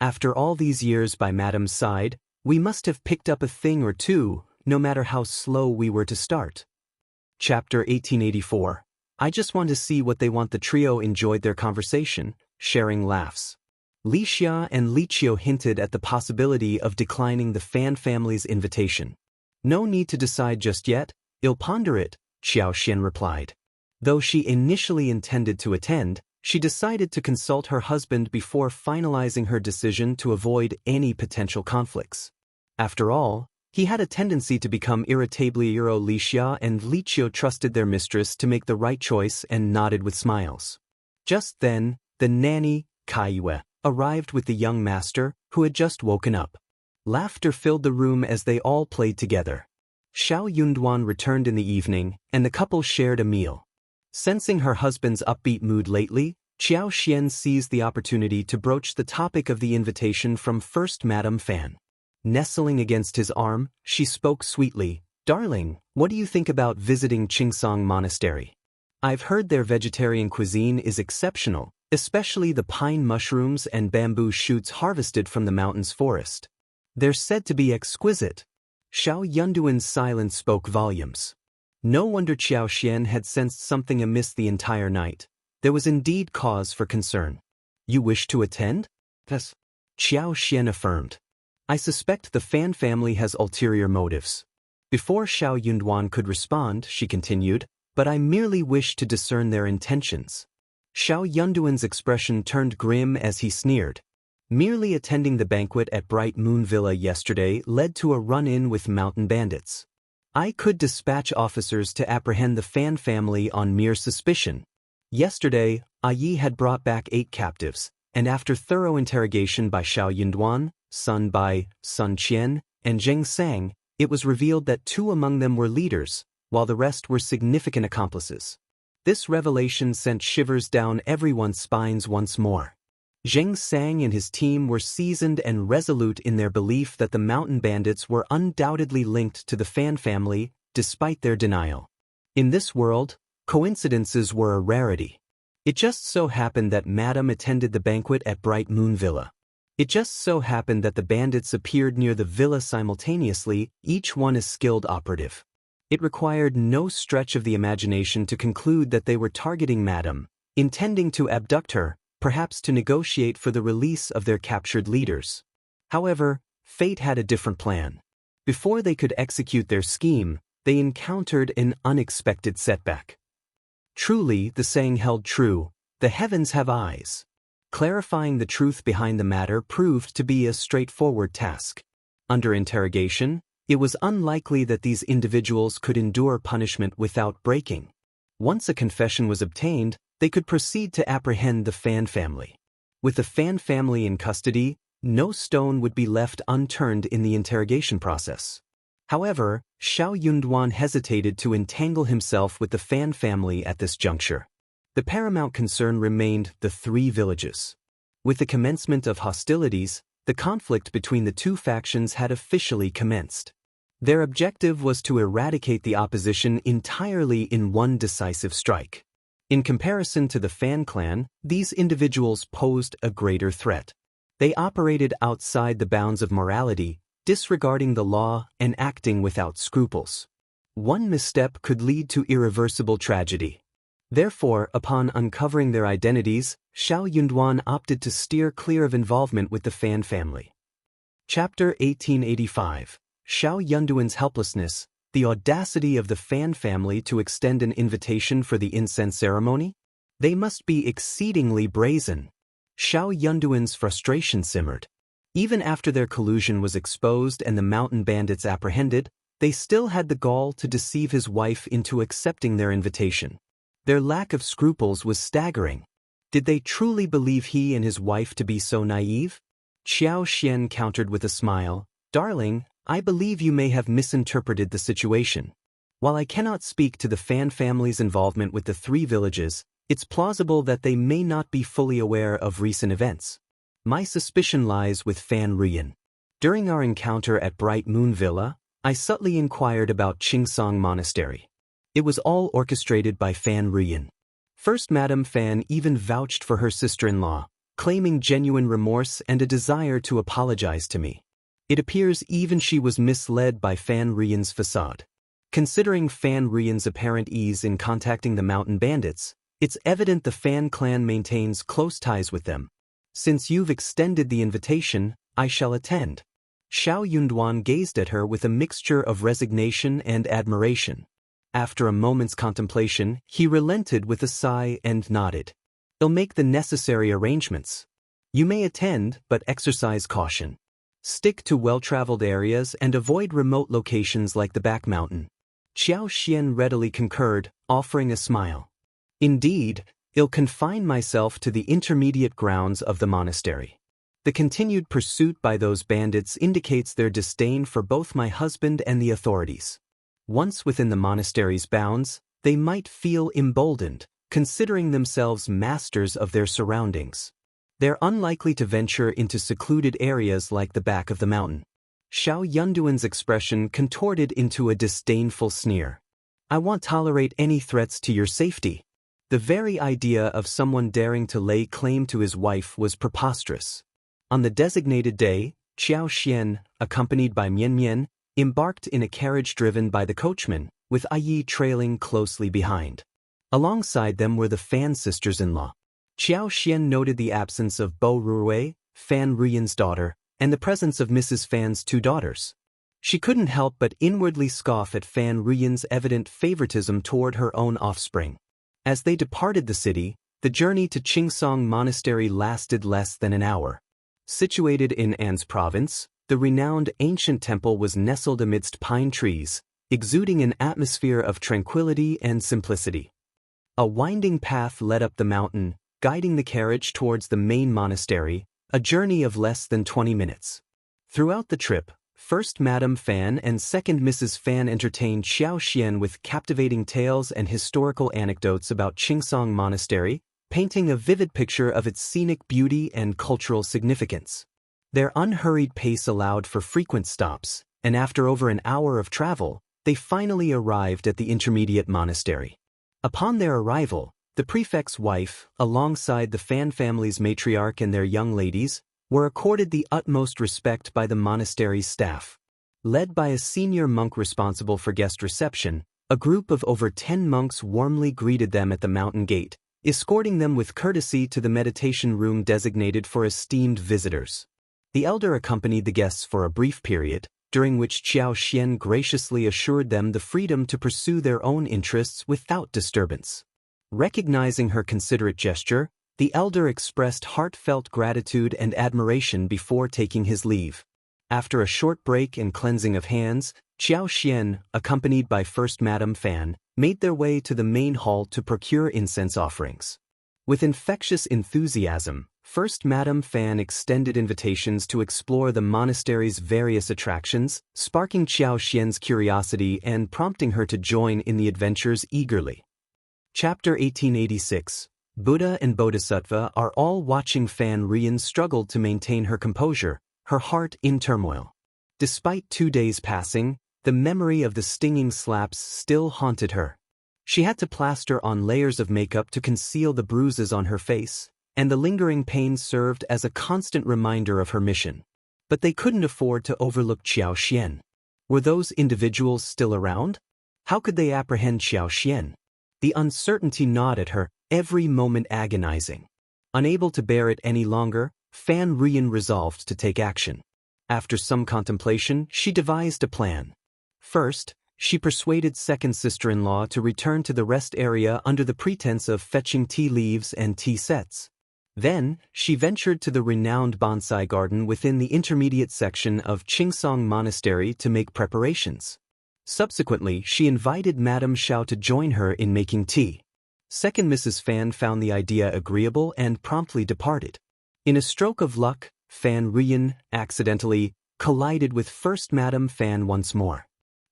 After all these years by Madame's side, we must have picked up a thing or two, no matter how slow we were to start. Chapter 1884. I just want to see what they want. The trio enjoyed their conversation, sharing laughs. Li Xia and Li Qiu hinted at the possibility of declining the Fan family's invitation. No need to decide just yet, I'll ponder it, Xiao Xian replied. Though she initially intended to attend, she decided to consult her husband before finalizing her decision to avoid any potential conflicts. After all, he had a tendency to become irritably Li Xia and Li Qiu trusted their mistress to make the right choice and nodded with smiles. Just then, the nanny, Kaiyue, arrived with the young master, who had just woken up. Laughter filled the room as they all played together. Xiao Yunduan returned in the evening, and the couple shared a meal. Sensing her husband's upbeat mood lately, Xiao Xian seized the opportunity to broach the topic of the invitation from First Madame Fan. Nestling against his arm, she spoke sweetly, "Darling, what do you think about visiting Qingsong Monastery? I've heard their vegetarian cuisine is exceptional, especially the pine mushrooms and bamboo shoots harvested from the mountain's forest. They're said to be exquisite." Xiao Yunduan's silence spoke volumes. No wonder Xiao Xian had sensed something amiss the entire night. There was indeed cause for concern. "You wish to attend?" "Yes," Xiao Xian affirmed. "I suspect the Fan family has ulterior motives." Before Xiao Yunduan could respond, she continued, "But I merely wish to discern their intentions." Xiao Yunduan's expression turned grim as he sneered. Merely attending the banquet at Bright Moon Villa yesterday led to a run-in with mountain bandits. I could dispatch officers to apprehend the Fan family on mere suspicion. Yesterday, Yi had brought back 8 captives, and after thorough interrogation by Xiao Yunduan, Sun Bai, Sun Qian, and Zheng Sang, it was revealed that 2 among them were leaders, while the rest were significant accomplices. This revelation sent shivers down everyone's spines once more. Zheng Sang and his team were seasoned and resolute in their belief that the mountain bandits were undoubtedly linked to the Fan family, despite their denial. In this world, coincidences were a rarity. It just so happened that Madame attended the banquet at Bright Moon Villa. It just so happened that the bandits appeared near the villa simultaneously, each one a skilled operative. It required no stretch of the imagination to conclude that they were targeting Madame, intending to abduct her, perhaps to negotiate for the release of their captured leaders. However, fate had a different plan. Before they could execute their scheme, they encountered an unexpected setback. Truly, the saying held true, "The heavens have eyes." Clarifying the truth behind the matter proved to be a straightforward task. Under interrogation, it was unlikely that these individuals could endure punishment without breaking. Once a confession was obtained, they could proceed to apprehend the Fan family. With the Fan family in custody, no stone would be left unturned in the interrogation process. However, Xiao Yunduan hesitated to entangle himself with the Fan family at this juncture. The paramount concern remained the 3 villages. With the commencement of hostilities, the conflict between the 2 factions had officially commenced. Their objective was to eradicate the opposition entirely in one decisive strike. In comparison to the Fan clan, these individuals posed a greater threat. They operated outside the bounds of morality, disregarding the law and acting without scruples. One misstep could lead to irreversible tragedy. Therefore, upon uncovering their identities, Xiao Yunduan opted to steer clear of involvement with the Fan family. Chapter 1885. Xiao Yunduan's helplessness, the audacity of the Fan family to extend an invitation for the incense ceremony? They must be exceedingly brazen. Xiao Yunduan's frustration simmered. Even after their collusion was exposed and the mountain bandits apprehended, they still had the gall to deceive his wife into accepting their invitation. Their lack of scruples was staggering. Did they truly believe he and his wife to be so naive? Xiao Xian countered with a smile, "Darling, I believe you may have misinterpreted the situation. While I cannot speak to the Fan family's involvement with the 3 villages, it's plausible that they may not be fully aware of recent events. My suspicion lies with Fan Ruyan. During our encounter at Bright Moon Villa, I subtly inquired about Qingsong Monastery. It was all orchestrated by Fan Ruyan. First Madame Fan even vouched for her sister-in-law, claiming genuine remorse and a desire to apologize to me. It appears even she was misled by Fan Rian's facade. Considering Fan Rian's apparent ease in contacting the mountain bandits, it's evident the Fan clan maintains close ties with them. Since you've extended the invitation, I shall attend. Xiao Yunduan gazed at her with a mixture of resignation and admiration. After a moment's contemplation, he relented with a sigh and nodded. I'll make the necessary arrangements. You may attend, but exercise caution. Stick to well-traveled areas and avoid remote locations like the back mountain. Qiao Xian readily concurred, offering a smile. Indeed, I'll confine myself to the intermediate grounds of the monastery. The continued pursuit by those bandits indicates their disdain for both my husband and the authorities. Once within the monastery's bounds, they might feel emboldened, considering themselves masters of their surroundings. They're unlikely to venture into secluded areas like the back of the mountain. Xiao Yunduan's expression contorted into a disdainful sneer. I won't tolerate any threats to your safety. The very idea of someone daring to lay claim to his wife was preposterous. On the designated day, Qiao Xian, accompanied by Mian Mian, embarked in a carriage driven by the coachman, with Yi trailing closely behind. Alongside them were the Fan sisters-in-law. Qiao Xian noted the absence of Bo Ruwei, Fan Ruyan's daughter, and the presence of Mrs. Fan's two daughters. She couldn't help but inwardly scoff at Fan Ruyan's evident favoritism toward her own offspring. As they departed the city, the journey to Qingsong Monastery lasted less than an hour. Situated in An's province, the renowned ancient temple was nestled amidst pine trees, exuding an atmosphere of tranquility and simplicity. A winding path led up the mountain, guiding the carriage towards the main monastery, a journey of less than 20 minutes. Throughout the trip, First Madame Fan and Second Mrs. Fan entertained Xiao Xian with captivating tales and historical anecdotes about Qingsong Monastery, painting a vivid picture of its scenic beauty and cultural significance. Their unhurried pace allowed for frequent stops, and after over an hour of travel, they finally arrived at the intermediate monastery. Upon their arrival, the prefect's wife, alongside the Fan family's matriarch and their young ladies, were accorded the utmost respect by the monastery's staff. Led by a senior monk responsible for guest reception, a group of over 10 monks warmly greeted them at the mountain gate, escorting them with courtesy to the meditation room designated for esteemed visitors. The elder accompanied the guests for a brief period, during which Qiao Xian graciously assured them the freedom to pursue their own interests without disturbance. Recognizing her considerate gesture, the elder expressed heartfelt gratitude and admiration before taking his leave. After a short break and cleansing of hands, Qiao Xian, accompanied by First Madame Fan, made their way to the main hall to procure incense offerings. With infectious enthusiasm, First Madame Fan extended invitations to explore the monastery's various attractions, sparking Qiao Xian's curiosity and prompting her to join in the adventures eagerly. Chapter 1886. Buddha and Bodhisattva are all watching. Fan Rian struggled to maintain her composure, her heart in turmoil. Despite 2 days passing, the memory of the stinging slaps still haunted her. She had to plaster on layers of makeup to conceal the bruises on her face, and the lingering pain served as a constant reminder of her mission. But they couldn't afford to overlook Qiao Xian. Were those individuals still around? How could they apprehend Qiao Xian? The uncertainty gnawed at her, every moment agonizing. Unable to bear it any longer, Fan Rian resolved to take action. After some contemplation, she devised a plan. First, she persuaded second sister-in-law to return to the rest area under the pretense of fetching tea leaves and tea sets. Then, she ventured to the renowned bonsai garden within the intermediate section of Qingsong Monastery to make preparations. Subsequently, she invited Madame Xiao to join her in making tea. Second Mrs. Fan found the idea agreeable and promptly departed. In a stroke of luck, Fan Rian, accidentally, collided with First Madame Fan once more.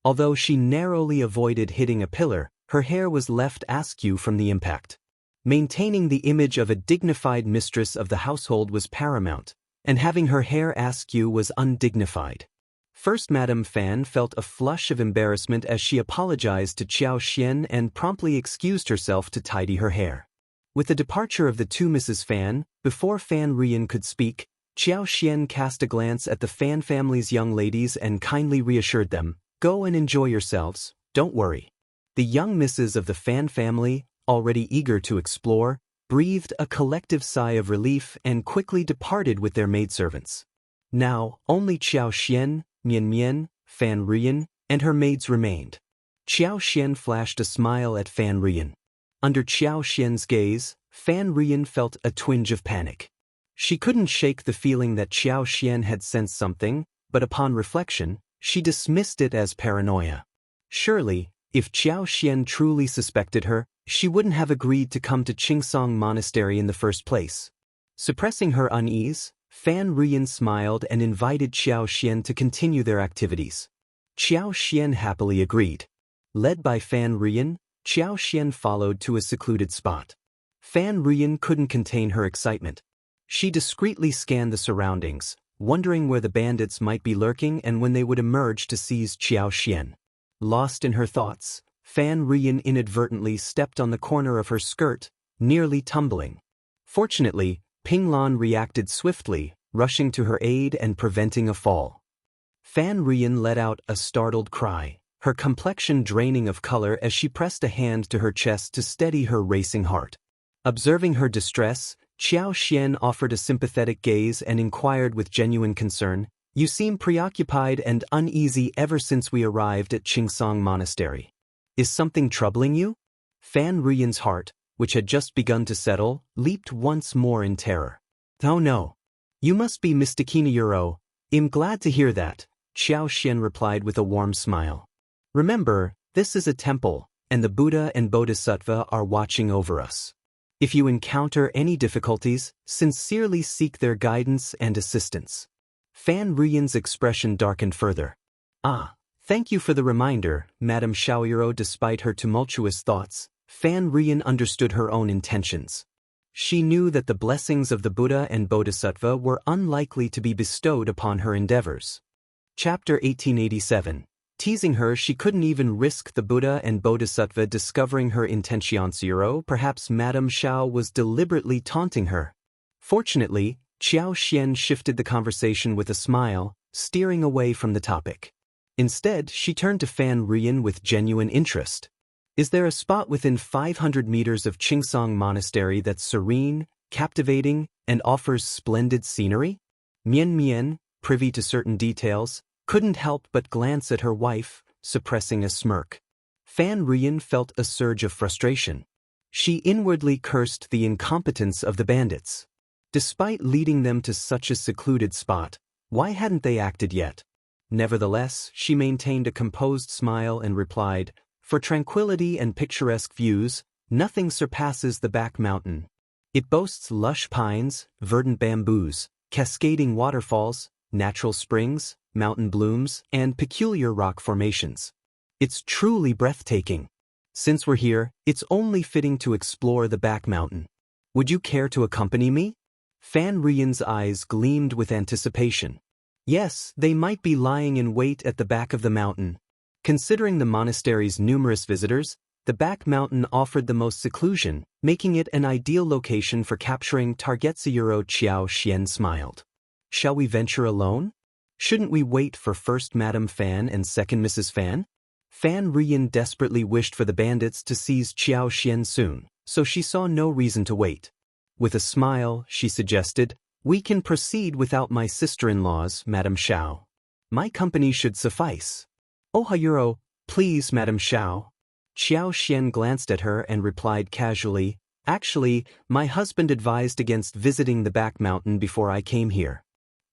Although she narrowly avoided hitting a pillar, her hair was left askew from the impact. Maintaining the image of a dignified mistress of the household was paramount, and having her hair askew was undignified. First Madame Fan felt a flush of embarrassment as she apologized to Qiao Xian and promptly excused herself to tidy her hair. With the departure of the two Mrs. Fan, before Fan Rian could speak, Qiao Xian cast a glance at the Fan family's young ladies and kindly reassured them, "Go and enjoy yourselves, don't worry." The young misses of the Fan family, already eager to explore, breathed a collective sigh of relief and quickly departed with their maidservants. Now, only Qiao Xian, Mian Mian, Fan Rian, and her maids remained. Qiao Xian flashed a smile at Fan Rian. Under Qiao Xian's gaze, Fan Rian felt a twinge of panic. She couldn't shake the feeling that Qiao Xian had sensed something, but upon reflection, she dismissed it as paranoia. Surely, if Qiao Xian truly suspected her, she wouldn't have agreed to come to Qingsong Monastery in the first place. Suppressing her unease, Fan Rian smiled and invited Qiao Xian to continue their activities. Qiao Xian happily agreed. Led by Fan Rian, Qiao Xian followed to a secluded spot. Fan Rian couldn't contain her excitement. She discreetly scanned the surroundings, wondering where the bandits might be lurking and when they would emerge to seize Qiao Xian. Lost in her thoughts, Fan Rian inadvertently stepped on the corner of her skirt, nearly tumbling. Fortunately, Ping Lan reacted swiftly, rushing to her aid and preventing a fall. Fan Rian let out a startled cry, her complexion draining of color as she pressed a hand to her chest to steady her racing heart. Observing her distress, Qiao Xian offered a sympathetic gaze and inquired with genuine concern, "You seem preoccupied and uneasy ever since we arrived at Qingsong Monastery. Is something troubling you?" Fan Rian's heart, which had just begun to settle, leaped once more in terror. "Oh no. You must be mistaken, Euro. I'm glad to hear that," Qiao Xian replied with a warm smile. "Remember, this is a temple, and the Buddha and Bodhisattva are watching over us. If you encounter any difficulties, sincerely seek their guidance and assistance." Fan Rian's expression darkened further. "Ah, thank you for the reminder, Madame Xiaoyuro." Despite her tumultuous thoughts, Fan Rian understood her own intentions. She knew that the blessings of the Buddha and Bodhisattva were unlikely to be bestowed upon her endeavors. Chapter 1887. Teasing her she couldn't even risk the Buddha and Bodhisattva discovering her intencioncero. Perhaps Madame Xiao was deliberately taunting her. Fortunately, Qiao Xian shifted the conversation with a smile, steering away from the topic. Instead, she turned to Fan Rian with genuine interest. "Is there a spot within 500 meters of Qingsong Monastery that's serene, captivating, and offers splendid scenery?" Mian Mian, privy to certain details, couldn't help but glance at her wife, suppressing a smirk. Fan Rian felt a surge of frustration. She inwardly cursed the incompetence of the bandits. Despite leading them to such a secluded spot, why hadn't they acted yet? Nevertheless, she maintained a composed smile and replied, "For tranquility and picturesque views, nothing surpasses the back mountain. It boasts lush pines, verdant bamboos, cascading waterfalls, natural springs, mountain blooms, and peculiar rock formations. It's truly breathtaking. Since we're here, it's only fitting to explore the back mountain. Would you care to accompany me?" Fan Rian's eyes gleamed with anticipation. Yes, they might be lying in wait at the back of the mountain. Considering the monastery's numerous visitors, the back mountain offered the most seclusion, making it an ideal location for capturing targets. Qiao Xian smiled. "Shall we venture alone? Shouldn't we wait for first Madame Fan and second Mrs. Fan?" Fan Rian desperately wished for the bandits to seize Qiao Xian soon, so she saw no reason to wait. With a smile, she suggested, "We can proceed without my sister-in-laws, Madame Xiao. My company should suffice." "Oh Hayuro, please Madame Xiao." Qiao Xian glanced at her and replied casually, "Actually, my husband advised against visiting the back mountain before I came here.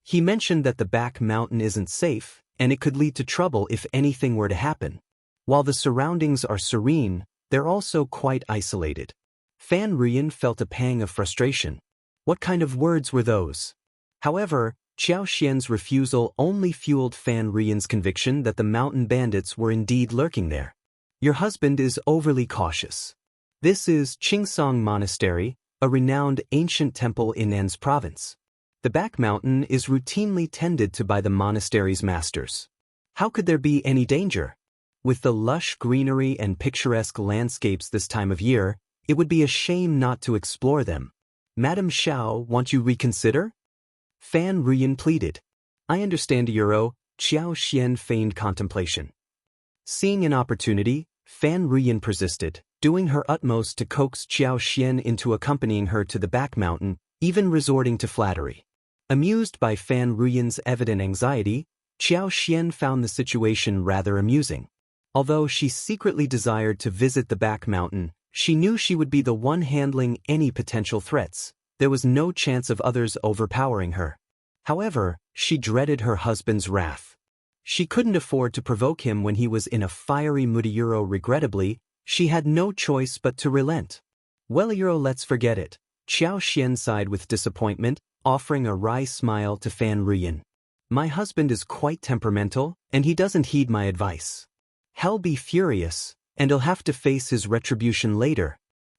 He mentioned that the back mountain isn't safe, and it could lead to trouble if anything were to happen. While the surroundings are serene, they're also quite isolated." Fan Rian felt a pang of frustration. What kind of words were those? However, Qiao Xian's refusal only fueled Fan Rian's conviction that the mountain bandits were indeed lurking there. "Your husband is overly cautious. This is Qingsong Monastery, a renowned ancient temple in An's province. The back mountain is routinely tended to by the monastery's masters. How could there be any danger? With the lush greenery and picturesque landscapes this time of year, It would be a shame not to explore them. Madam Xiao, won't you reconsider? Fan Ruyan pleaded. I understand, Euro. Xiao Xian feigned contemplation. Seeing an opportunity, Fan Ruyan persisted, doing her utmost to coax Xiao Xian into accompanying her to the back mountain, even resorting to flattery. Amused by Fan Ruyan's evident anxiety, Xiao Xian found the situation rather amusing. Although she secretly desired to visit the back mountain, she knew she would be the one handling any potential threats. There was no chance of others overpowering her. However, she dreaded her husband's wrath. She couldn't afford to provoke him when he was in a fiery mood. Regrettably, she had no choice but to relent. Well, let's forget it. Xiao Xian sighed with disappointment, offering a wry smile to Fan Ruyan. My husband is quite temperamental, and he doesn't heed my advice. He'll be furious, and he'll have to face his retribution later.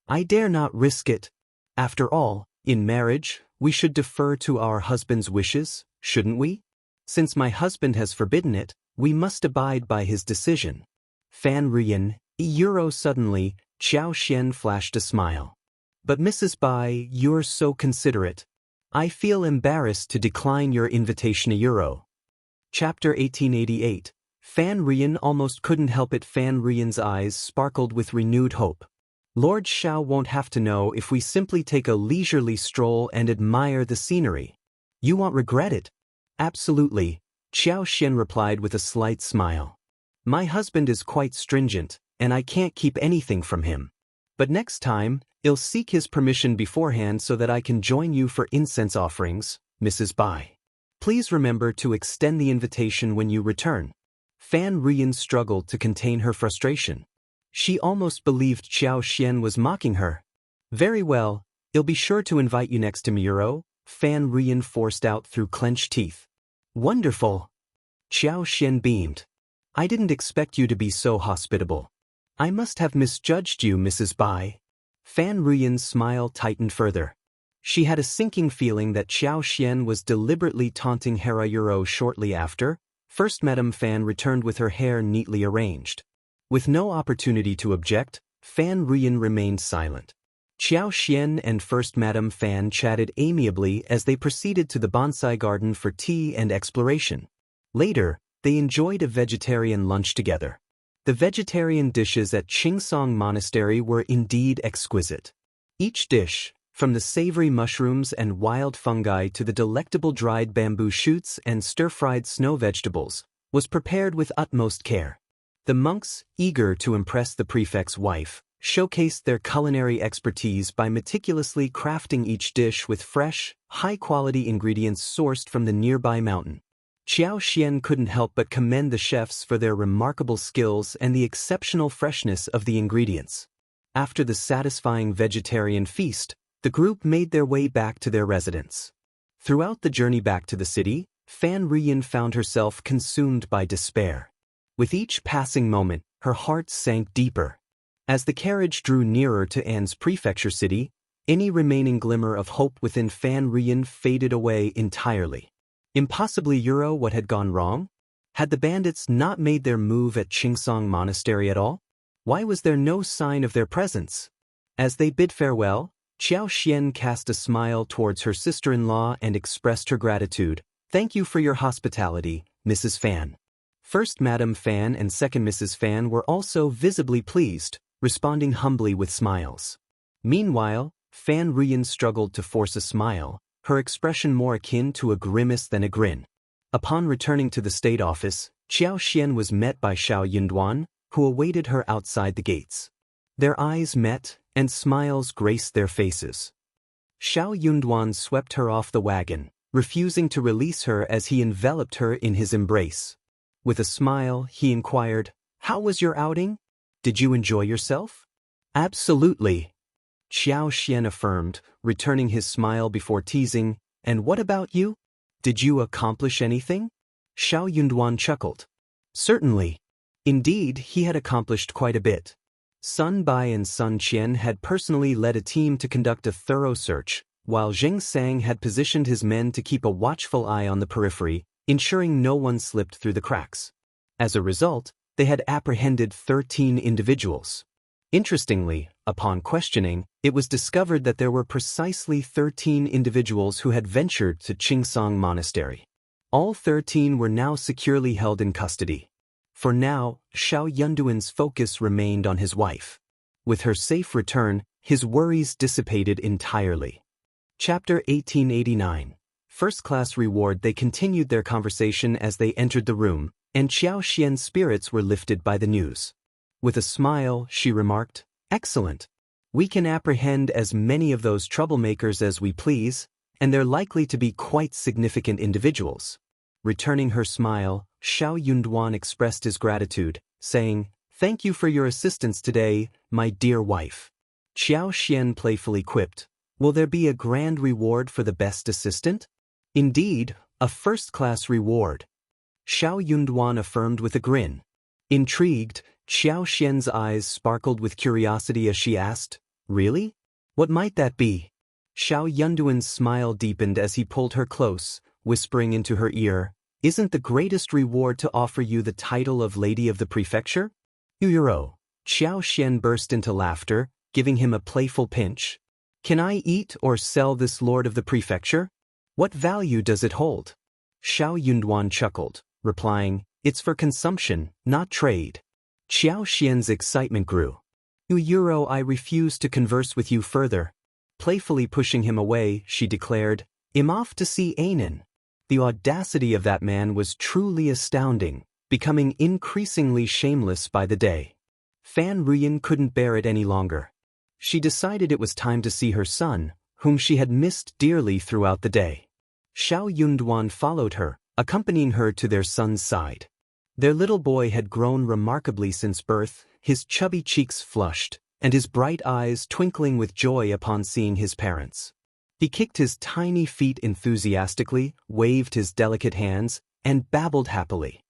I dare not risk it. After all, in marriage, we should defer to our husband's wishes, shouldn't we? Since my husband has forbidden it, we must abide by his decision. Fan Ruyan, Suddenly, Xiao Xian flashed a smile. But Mrs. Bai, you're so considerate. I feel embarrassed to decline your invitation. Chapter 1888. Fan Ruyan almost couldn't help it. Fan Ruyan's eyes sparkled with renewed hope. Lord Xiao won't have to know if we simply take a leisurely stroll and admire the scenery. You won't regret it. Absolutely, Xiao Xian replied with a slight smile. My husband is quite stringent, and I can't keep anything from him. But next time, I'll seek his permission beforehand so that I can join you for incense offerings, Mrs. Bai. Please remember to extend the invitation when you return. Fan Ruyan struggled to contain her frustration. She almost believed Xiao Xian was mocking her. Very well, I'll be sure to invite you next time. Fan Ruyan forced out through clenched teeth. Wonderful. Xiao Xian beamed. I didn't expect you to be so hospitable. I must have misjudged you, Mrs. Bai. Fan Ruyan's smile tightened further. She had a sinking feeling that Xiao Xian was deliberately taunting her. Shortly after, First Madame Fan returned with her hair neatly arranged. With no opportunity to object, Fan Ruyan remained silent. Xiao Xian and First Madame Fan chatted amiably as they proceeded to the bonsai garden for tea and exploration. Later, they enjoyed a vegetarian lunch together. The vegetarian dishes at Qingsong Monastery were indeed exquisite. Each dish, from the savory mushrooms and wild fungi to the delectable dried bamboo shoots and stir-fried snow vegetables, was prepared with utmost care. The monks, eager to impress the prefect's wife, showcased their culinary expertise by meticulously crafting each dish with fresh, high-quality ingredients sourced from the nearby mountain. Xiao Xian couldn't help but commend the chefs for their remarkable skills and the exceptional freshness of the ingredients. After the satisfying vegetarian feast, the group made their way back to their residence. Throughout the journey back to the city, Fan Ruyan found herself consumed by despair. With each passing moment, her heart sank deeper. As the carriage drew nearer to An's prefecture city, any remaining glimmer of hope within Fan Ruyan faded away entirely. Impossibly, what had gone wrong? Had the bandits not made their move at Qingsong Monastery at all? Why was there no sign of their presence? As they bid farewell, Xiao Xian cast a smile towards her sister-in-law and expressed her gratitude. Thank you for your hospitality, Mrs. Fan. First Madame Fan and second Mrs. Fan were also visibly pleased, responding humbly with smiles. Meanwhile, Fan Ruyan struggled to force a smile, her expression more akin to a grimace than a grin. Upon returning to the state office, Xiao Xian was met by Xiao Yunduan, who awaited her outside the gates. Their eyes met, and smiles graced their faces. Xiao Yunduan swept her off the wagon, refusing to release her as he enveloped her in his embrace. With a smile, he inquired, "How was your outing? Did you enjoy yourself?" "Absolutely," Xiao Xian affirmed, returning his smile before teasing, "And what about you? Did you accomplish anything?" Xiao Yunduan chuckled. Certainly. Indeed, he had accomplished quite a bit. Sun Bai and Sun Qian had personally led a team to conduct a thorough search, while Zheng Sang had positioned his men to keep a watchful eye on the periphery, ensuring no one slipped through the cracks. As a result, they had apprehended 13 individuals. Interestingly, upon questioning, it was discovered that there were precisely 13 individuals who had ventured to Qingsong Monastery. All 13 were now securely held in custody. For now, Xiao Yunduan's focus remained on his wife. With her safe return, his worries dissipated entirely. Chapter 1889. First-class reward. They continued their conversation as they entered the room, and Xiao Xian's spirits were lifted by the news. With a smile, she remarked, "Excellent. We can apprehend as many of those troublemakers as we please, and they're likely to be quite significant individuals." Returning her smile, Xiao Yunduan expressed his gratitude, saying, "Thank you for your assistance today, my dear wife." Xiao Xian playfully quipped, "Will there be a grand reward for the best assistant?" "Indeed, a first-class reward," Xiao Yunduan affirmed with a grin. Intrigued, Xiao Xian's eyes sparkled with curiosity as she asked, "Really? What might that be?" Xiao Yunduan's smile deepened as he pulled her close, whispering into her ear, "Isn't the greatest reward to offer you the title of Lady of the Prefecture?" "Euro." Xiao Xian burst into laughter, giving him a playful pinch. "Can I eat or sell this Lord of the Prefecture? What value does it hold?" Xiao Yunduan chuckled, replying, "It's for consumption, not trade." Xiao Xian's excitement grew. "Euro, I refuse to converse with you further." Playfully pushing him away, she declared, "I'm off to see Anan." The audacity of that man was truly astounding, becoming increasingly shameless by the day. Fan Ruyan couldn't bear it any longer. She decided it was time to see her son, whom she had missed dearly throughout the day. Xiao Yunduan followed her, accompanying her to their son's side. Their little boy had grown remarkably since birth, his chubby cheeks flushed, and his bright eyes twinkling with joy upon seeing his parents. He kicked his tiny feet enthusiastically, waved his delicate hands, and babbled happily.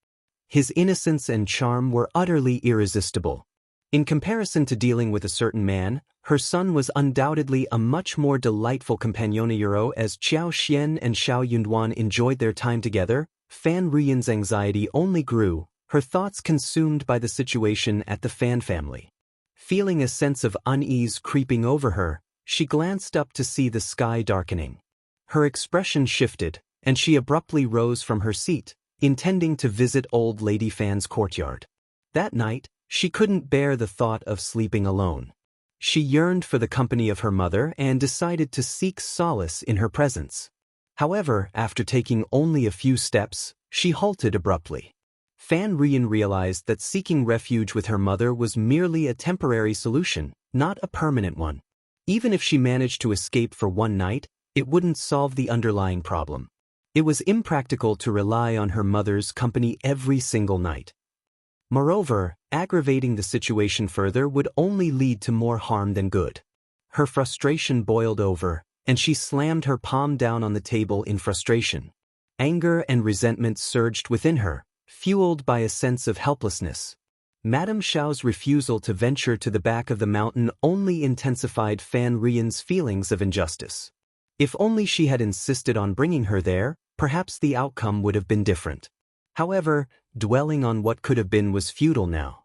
His innocence and charm were utterly irresistible. In comparison to dealing with a certain man, her son was undoubtedly a much more delightful companion. As Xiao Xian and Xiao Yunduan enjoyed their time together, Fan Ruyan's anxiety only grew, her thoughts consumed by the situation at the Fan family. Feeling a sense of unease creeping over her, she glanced up to see the sky darkening. Her expression shifted, and she abruptly rose from her seat, intending to visit old Lady Fan's courtyard. That night, she couldn't bear the thought of sleeping alone. She yearned for the company of her mother and decided to seek solace in her presence. However, after taking only a few steps, she halted abruptly. Fan Ruyan realized that seeking refuge with her mother was merely a temporary solution, not a permanent one. Even if she managed to escape for one night, it wouldn't solve the underlying problem. It was impractical to rely on her mother's company every single night. Moreover, aggravating the situation further would only lead to more harm than good. Her frustration boiled over, and she slammed her palm down on the table in frustration. Anger and resentment surged within her, fueled by a sense of helplessness. Madame Xiao's refusal to venture to the back of the mountain only intensified Fan Ruyan's feelings of injustice. If only she had insisted on bringing her there, perhaps the outcome would have been different. However, dwelling on what could have been was futile now.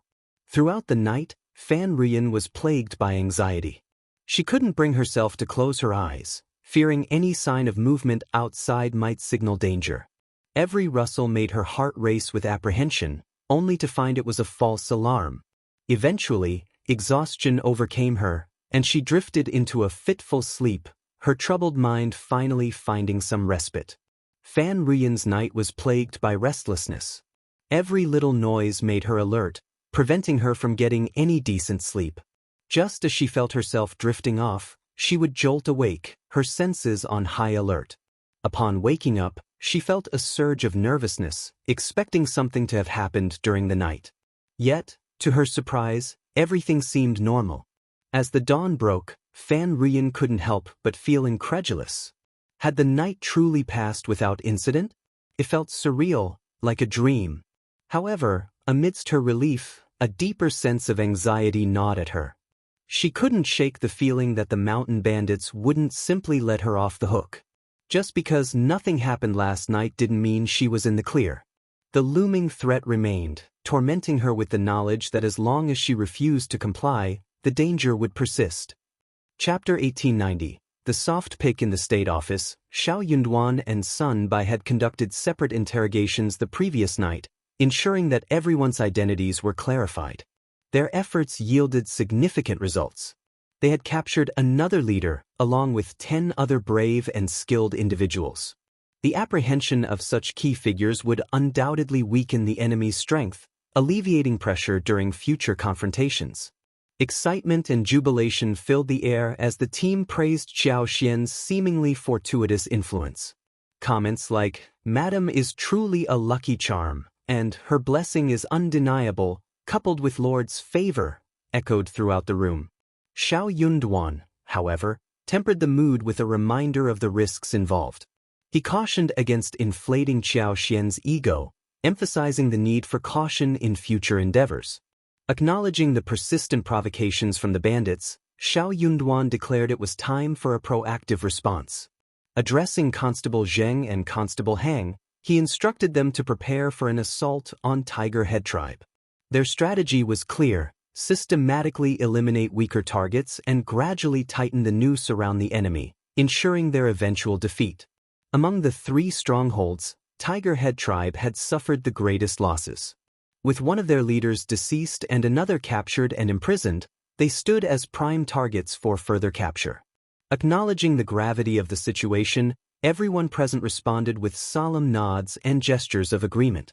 Throughout the night, Fan Ruyan was plagued by anxiety. She couldn't bring herself to close her eyes, fearing any sign of movement outside might signal danger. Every rustle made her heart race with apprehension, only to find it was a false alarm. Eventually, exhaustion overcame her, and she drifted into a fitful sleep, her troubled mind finally finding some respite. Fan Ruyan's night was plagued by restlessness. Every little noise made her alert, preventing her from getting any decent sleep. Just as she felt herself drifting off, she would jolt awake, her senses on high alert. Upon waking up, she felt a surge of nervousness, expecting something to have happened during the night. Yet, to her surprise, everything seemed normal. As the dawn broke, Fan Ruyan couldn't help but feel incredulous. Had the night truly passed without incident? It felt surreal, like a dream. However, amidst her relief, a deeper sense of anxiety gnawed at her. She couldn't shake the feeling that the mountain bandits wouldn't simply let her off the hook. Just because nothing happened last night didn't mean she was in the clear. The looming threat remained, tormenting her with the knowledge that as long as she refused to comply, the danger would persist. Chapter 1890. The soft pick in the state office. Xiao Yunduan and Sun Bai had conducted separate interrogations the previous night, ensuring that everyone's identities were clarified. Their efforts yielded significant results. They had captured another leader, along with 10 other brave and skilled individuals. The apprehension of such key figures would undoubtedly weaken the enemy's strength, alleviating pressure during future confrontations. Excitement and jubilation filled the air as the team praised Xiao Xian's seemingly fortuitous influence. Comments like, "Madam is truly a lucky charm," and "her blessing is undeniable," coupled with Lord's favor, echoed throughout the room. Xiao Yunduan, however, tempered the mood with a reminder of the risks involved. He cautioned against inflating Xiao Xian's ego, emphasizing the need for caution in future endeavors. Acknowledging the persistent provocations from the bandits, Xiao Yunduan declared it was time for a proactive response. Addressing Constable Zheng and Constable Hang, he instructed them to prepare for an assault on Tiger Head Tribe. Their strategy was clear: systematically eliminate weaker targets and gradually tighten the noose around the enemy, ensuring their eventual defeat. Among the 3 strongholds, Tiger Head Tribe had suffered the greatest losses. With one of their leaders deceased and another captured and imprisoned, they stood as prime targets for further capture. Acknowledging the gravity of the situation, everyone present responded with solemn nods and gestures of agreement.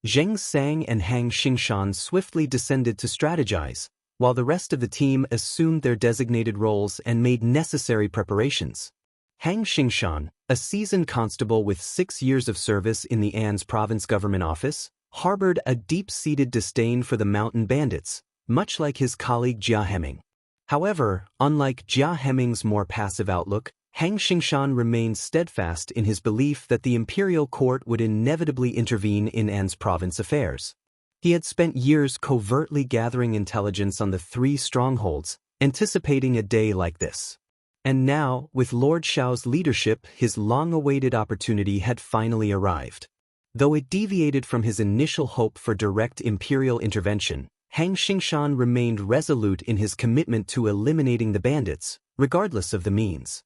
Zheng Sang and Hang Xingshan swiftly descended to strategize, while the rest of the team assumed their designated roles and made necessary preparations. Hang Xingshan, a seasoned constable with 6 years of service in the An's province government office, harbored a deep-seated disdain for the mountain bandits, much like his colleague Jia Heming. However, unlike Jia Heming's more passive outlook, Hang Xingshan remained steadfast in his belief that the imperial court would inevitably intervene in An's province affairs. He had spent years covertly gathering intelligence on the 3 strongholds, anticipating a day like this. And now, with Lord Xiao's leadership, his long-awaited opportunity had finally arrived. Though it deviated from his initial hope for direct imperial intervention, Hang Xingshan remained resolute in his commitment to eliminating the bandits, regardless of the means.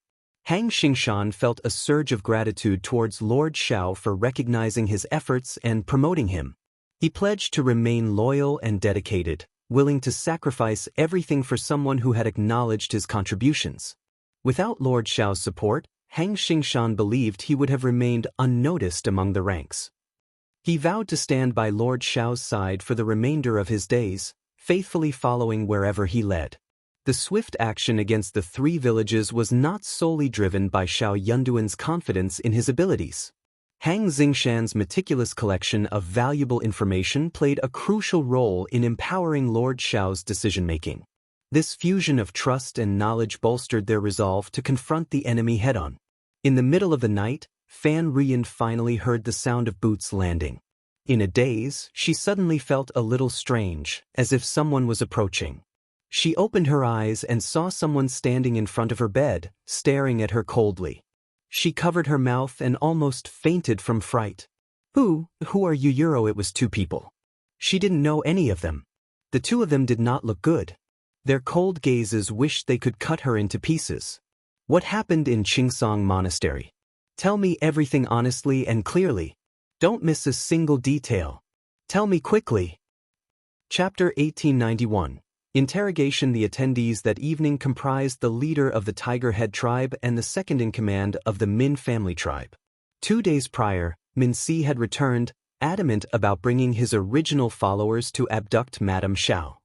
Hang Xingshan felt a surge of gratitude towards Lord Xiao for recognizing his efforts and promoting him. He pledged to remain loyal and dedicated, willing to sacrifice everything for someone who had acknowledged his contributions. Without Lord Xiao's support, Hang Xingshan believed he would have remained unnoticed among the ranks. He vowed to stand by Lord Xiao's side for the remainder of his days, faithfully following wherever he led. The swift action against the 3 villages was not solely driven by Xiao Yunduan's confidence in his abilities. Hang Xingshan's meticulous collection of valuable information played a crucial role in empowering Lord Xiao's decision-making. This fusion of trust and knowledge bolstered their resolve to confront the enemy head-on. In the middle of the night, Fan Rian finally heard the sound of boots landing. In a daze, she suddenly felt a little strange, as if someone was approaching. She opened her eyes and saw someone standing in front of her bed, staring at her coldly. She covered her mouth and almost fainted from fright. Who are you, Euro? It was 2 people. She didn't know any of them. The 2 of them did not look good. Their cold gazes wished they could cut her into pieces. What happened in Qingsong Monastery? Tell me everything honestly and clearly. Don't miss a single detail. Tell me quickly. Chapter 1891. Interrogation. The attendees that evening comprised the leader of the Tiger Head Tribe and the second-in-command of the Min family tribe. 2 days prior, Min Si had returned, adamant about bringing his original followers to abduct Madame Xiao.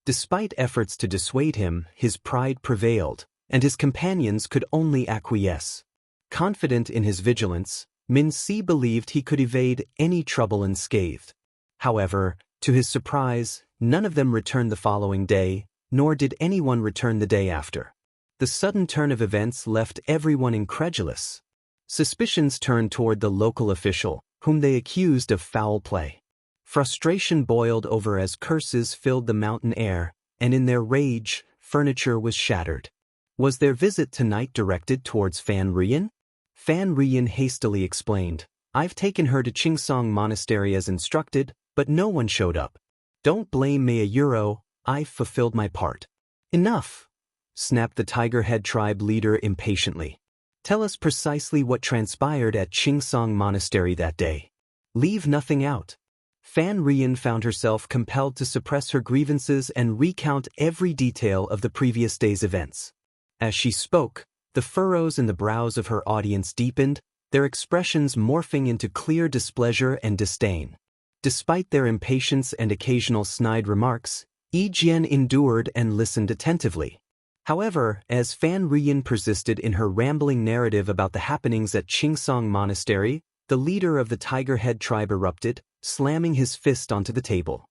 Despite efforts to dissuade him, his pride prevailed, and his companions could only acquiesce. Confident in his vigilance, Min Si believed he could evade any trouble unscathed. However, to his surprise, none of them returned the following day, nor did anyone return the day after. The sudden turn of events left everyone incredulous. Suspicions turned toward the local official, whom they accused of foul play. Frustration boiled over as curses filled the mountain air, and in their rage, furniture was shattered. Was their visit tonight directed towards Fan Rian? Fan Rian hastily explained, "I've taken her to Qingsong Monastery as instructed, but no one showed up. Don't blame me, Euro, I've fulfilled my part." Enough! Snapped the Tiger Head tribe leader impatiently. Tell us precisely what transpired at Chingsong Monastery that day. Leave nothing out. Fan Rian found herself compelled to suppress her grievances and recount every detail of the previous day's events. As she spoke, the furrows in the brows of her audience deepened, their expressions morphing into clear displeasure and disdain. Despite their impatience and occasional snide remarks, Yi Jian endured and listened attentively. However, as Fan Rian persisted in her rambling narrative about the happenings at Chingsong Monastery, the leader of the Tiger Head tribe erupted, slamming his fist onto the table.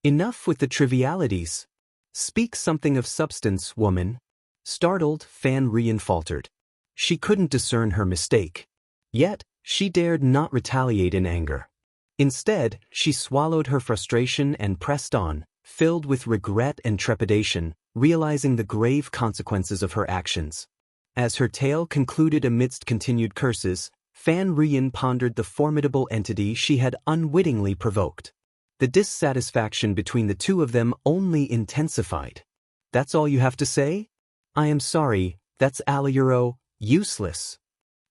Enough with the trivialities. Speak something of substance, woman. Startled, Fan Rian faltered. She couldn't discern her mistake. Yet, she dared not retaliate in anger. Instead, she swallowed her frustration and pressed on, filled with regret and trepidation, realizing the grave consequences of her actions. As her tale concluded amidst continued curses, Fan Rian pondered the formidable entity she had unwittingly provoked. The dissatisfaction between the two of them only intensified. That's all you have to say? I am sorry, that's Aliyuro, useless.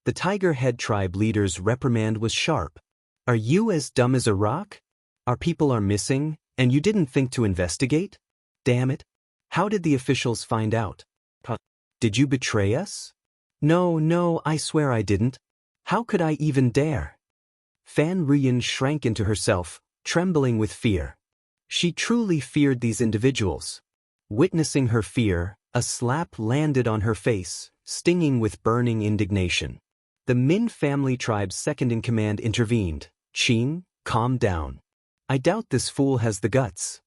The Tiger Head tribe leader's reprimand was sharp. Are you as dumb as a rock? Our people are missing, and you didn't think to investigate? Damn it. How did the officials find out? Did you betray us? No, I swear I didn't. How could I even dare? Fan Rian shrank into herself, trembling with fear. She truly feared these individuals. Witnessing her fear, a slap landed on her face, stinging with burning indignation. The Min family tribe's second-in-command intervened. Qing, calm down. I doubt this fool has the guts.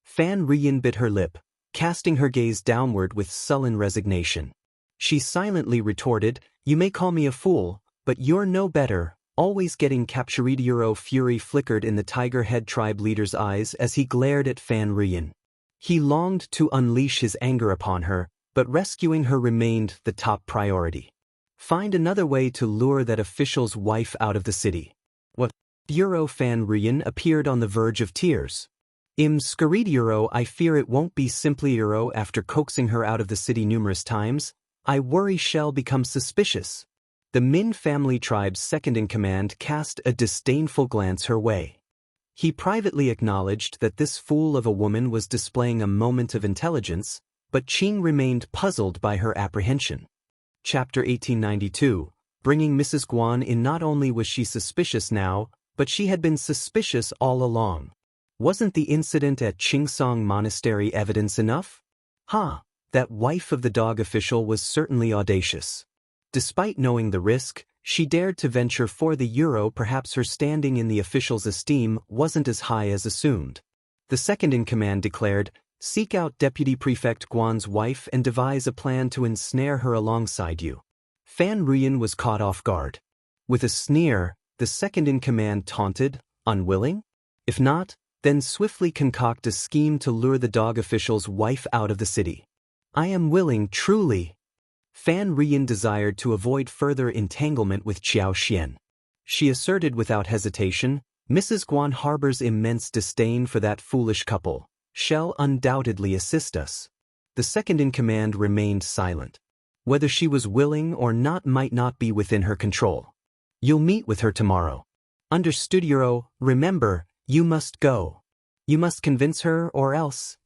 Fan Rian bit her lip, casting her gaze downward with sullen resignation. She silently retorted, You may call me a fool, but you're no better, always getting captured. Fury flickered in the Tiger Head tribe leader's eyes as he glared at Fan Rian. He longed to unleash his anger upon her, but rescuing her remained the top priority. Find another way to lure that official's wife out of the city. What? Fan Rian appeared on the verge of tears. I fear it won't be simply after coaxing her out of the city numerous times. I worry she'll become suspicious. The Min family tribe's second-in-command cast a disdainful glance her way. He privately acknowledged that this fool of a woman was displaying a moment of intelligence, but Qing remained puzzled by her apprehension. Chapter 1892, bringing Mrs. Guan in. Not only was she suspicious now, but she had been suspicious all along. Wasn't the incident at Chingsong Monastery evidence enough? That wife of the dog official was certainly audacious. Despite knowing the risk, she dared to venture for the euro. Perhaps her standing in the official's esteem wasn't as high as assumed. The second-in-command declared, Seek out Deputy Prefect Guan's wife and devise a plan to ensnare her alongside you. Fan Rian was caught off guard. With a sneer, the second-in-command taunted, Unwilling? If not, then swiftly concoct a scheme to lure the dog official's wife out of the city. I am willing, truly. Fan Rian desired to avoid further entanglement with Qiao Xian. She asserted without hesitation, Mrs. Guan harbors immense disdain for that foolish couple. She'll undoubtedly assist us. The second-in-command remained silent. Whether she was willing or not might not be within her control. You'll meet with her tomorrow. Understood. Remember, you must go. You must convince her or else.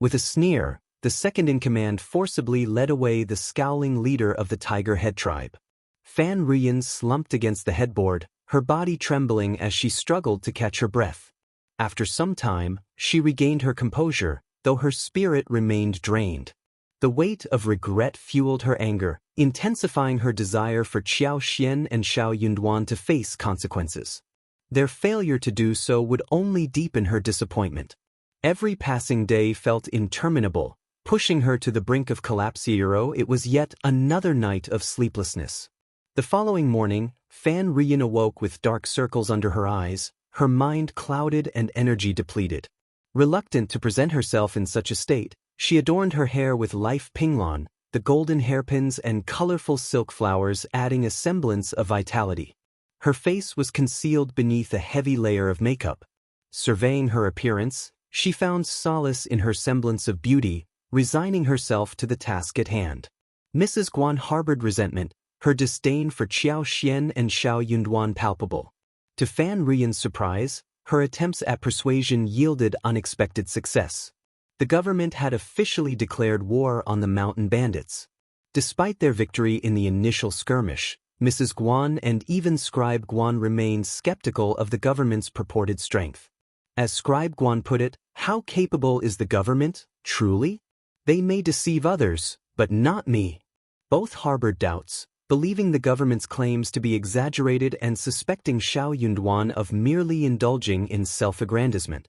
With a sneer, the second-in-command forcibly led away the scowling leader of the Tiger Head tribe. Fan Rian slumped against the headboard, her body trembling as she struggled to catch her breath. After some time, she regained her composure, though her spirit remained drained. The weight of regret fueled her anger, intensifying her desire for Qiao Xian and Xiao Yunduan to face consequences. Their failure to do so would only deepen her disappointment. Every passing day felt interminable, pushing her to the brink of collapse. It was yet another night of sleeplessness. The following morning, Fan Rian awoke with dark circles under her eyes, her mind clouded and energy depleted. Reluctant to present herself in such a state, she adorned her hair with life pinglon, the golden hairpins and colorful silk flowers adding a semblance of vitality. Her face was concealed beneath a heavy layer of makeup. Surveying her appearance, she found solace in her semblance of beauty, resigning herself to the task at hand. Mrs. Guan harbored resentment, her disdain for Qiao Xian and Xiao Yunduan palpable. To Fan Ruyan's surprise, her attempts at persuasion yielded unexpected success. The government had officially declared war on the mountain bandits. Despite their victory in the initial skirmish, Mrs. Guan and even Scribe Guan remained skeptical of the government's purported strength. As Scribe Guan put it, "How capable is the government, truly? They may deceive others, but not me." Both harbored doubts, believing the government's claims to be exaggerated and suspecting Xiao Yunduan of merely indulging in self-aggrandizement.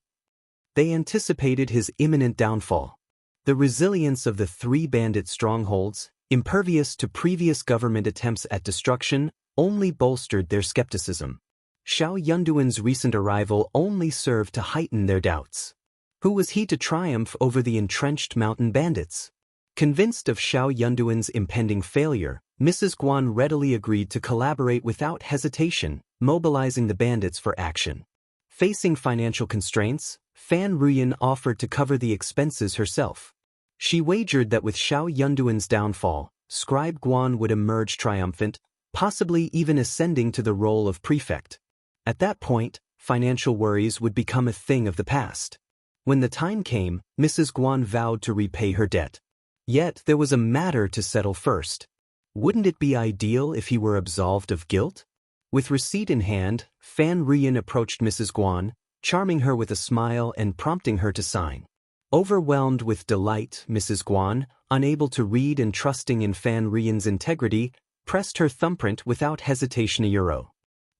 They anticipated his imminent downfall. The resilience of the three bandit strongholds, impervious to previous government attempts at destruction, only bolstered their skepticism. Xiao Yunduan's recent arrival only served to heighten their doubts. Who was he to triumph over the entrenched mountain bandits? Convinced of Xiao Yunduan's impending failure, Mrs. Guan readily agreed to collaborate without hesitation, mobilizing the bandits for action. Facing financial constraints, Fan Ruyan offered to cover the expenses herself. She wagered that with Xiao Yunduan's downfall, Scribe Guan would emerge triumphant, possibly even ascending to the role of prefect. At that point, financial worries would become a thing of the past. When the time came, Mrs. Guan vowed to repay her debt. Yet there was a matter to settle first. Wouldn't it be ideal if he were absolved of guilt? With receipt in hand, Fan Ruyan approached Mrs. Guan, charming her with a smile and prompting her to sign. Overwhelmed with delight, Mrs. Guan, unable to read and trusting in Fan Ruyan's integrity, pressed her thumbprint without hesitation. Euro.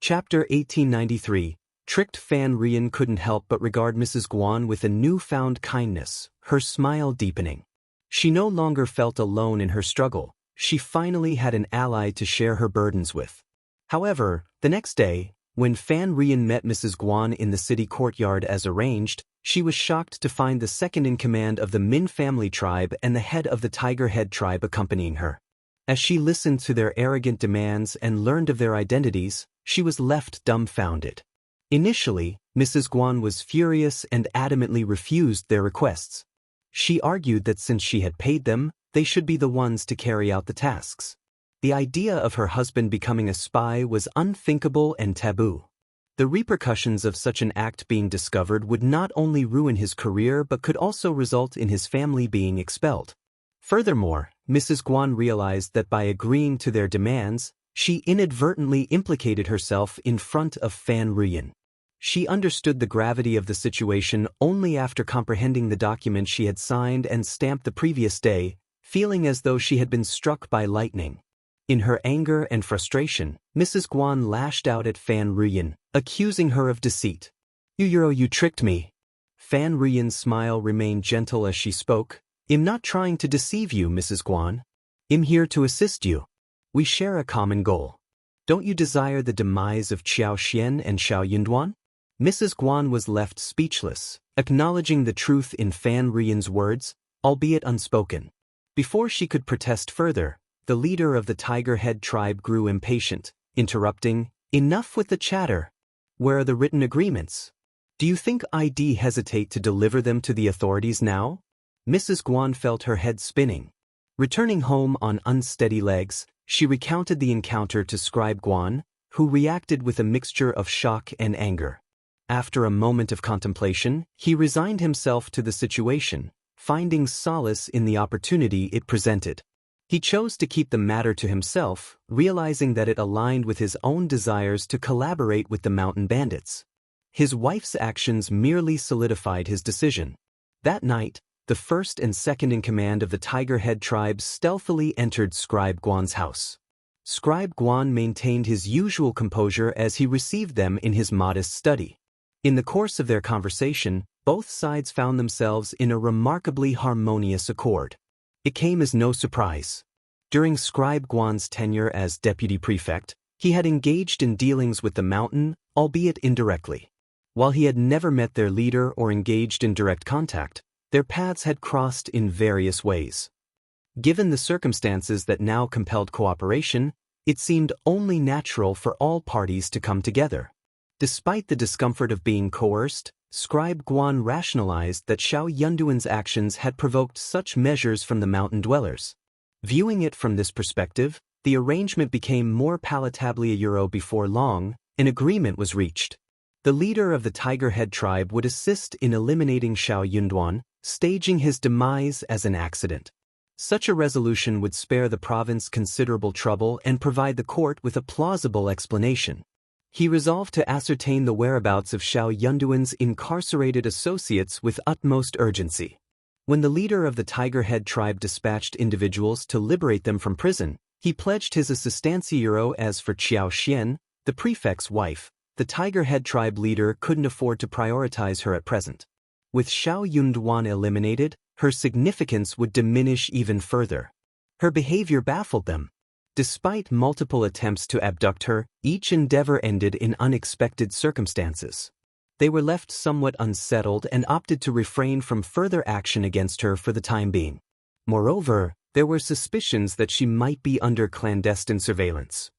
Chapter 1893. Tricked Fan Ruyan couldn't help but regard Mrs. Guan with a newfound kindness, her smile deepening. She no longer felt alone in her struggle. She finally had an ally to share her burdens with. However, the next day, when Fan Ruyan met Mrs. Guan in the city courtyard as arranged, she was shocked to find the second-in-command of the Min family tribe and the head of the Tiger Head tribe accompanying her. As she listened to their arrogant demands and learned of their identities, she was left dumbfounded. Initially, Mrs. Guan was furious and adamantly refused their requests. She argued that since she had paid them, they should be the ones to carry out the tasks. The idea of her husband becoming a spy was unthinkable and taboo. The repercussions of such an act being discovered would not only ruin his career but could also result in his family being expelled. Furthermore, Mrs. Guan realized that by agreeing to their demands, she inadvertently implicated herself in front of Fan Ruyan. She understood the gravity of the situation only after comprehending the document she had signed and stamped the previous day, feeling as though she had been struck by lightning. In her anger and frustration, Mrs. Guan lashed out at Fan Ruyan, accusing her of deceit. You tricked me." Fan Ruyan's smile remained gentle as she spoke. "I'm not trying to deceive you, Mrs. Guan. I'm here to assist you. We share a common goal. Don't you desire the demise of Qiao Xian and Xiao Yunduan?" Mrs. Guan was left speechless, acknowledging the truth in Fan Ruyan's words, albeit unspoken. Before she could protest further, the leader of the Tiger Head tribe grew impatient, interrupting, "Enough with the chatter. Where are the written agreements? Do you think I'd hesitate to deliver them to the authorities now?" Mrs. Guan felt her head spinning. Returning home on unsteady legs, she recounted the encounter to Scribe Guan, who reacted with a mixture of shock and anger. After a moment of contemplation, he resigned himself to the situation, finding solace in the opportunity it presented. He chose to keep the matter to himself, realizing that it aligned with his own desires to collaborate with the mountain bandits. His wife's actions merely solidified his decision. That night, the first and second in command of the Tiger Head tribe stealthily entered Scribe Guan's house. Scribe Guan maintained his usual composure as he received them in his modest study. In the course of their conversation, both sides found themselves in a remarkably harmonious accord. It came as no surprise. During Scribe Guan's tenure as deputy prefect, he had engaged in dealings with the mountain, albeit indirectly. While he had never met their leader or engaged in direct contact, their paths had crossed in various ways. Given the circumstances that now compelled cooperation, it seemed only natural for all parties to come together. Despite the discomfort of being coerced, Scribe Guan rationalized that Xiao Yunduan's actions had provoked such measures from the mountain dwellers. Viewing it from this perspective, the arrangement became more palatably a euro before long, an agreement was reached. The leader of the Tiger Head tribe would assist in eliminating Xiao Yunduan, staging his demise as an accident. Such a resolution would spare the province considerable trouble and provide the court with a plausible explanation. He resolved to ascertain the whereabouts of Xiao Yunduan's incarcerated associates with utmost urgency. When the leader of the Tiger Head tribe dispatched individuals to liberate them from prison, he pledged his assistancia. As for Qiao Xian, the prefect's wife, the Tiger Head tribe leader couldn't afford to prioritize her at present. With Xiao Yunduan eliminated, her significance would diminish even further. Her behavior baffled them. Despite multiple attempts to abduct her, each endeavor ended in unexpected circumstances. They were left somewhat unsettled and opted to refrain from further action against her for the time being. Moreover, there were suspicions that she might be under clandestine surveillance.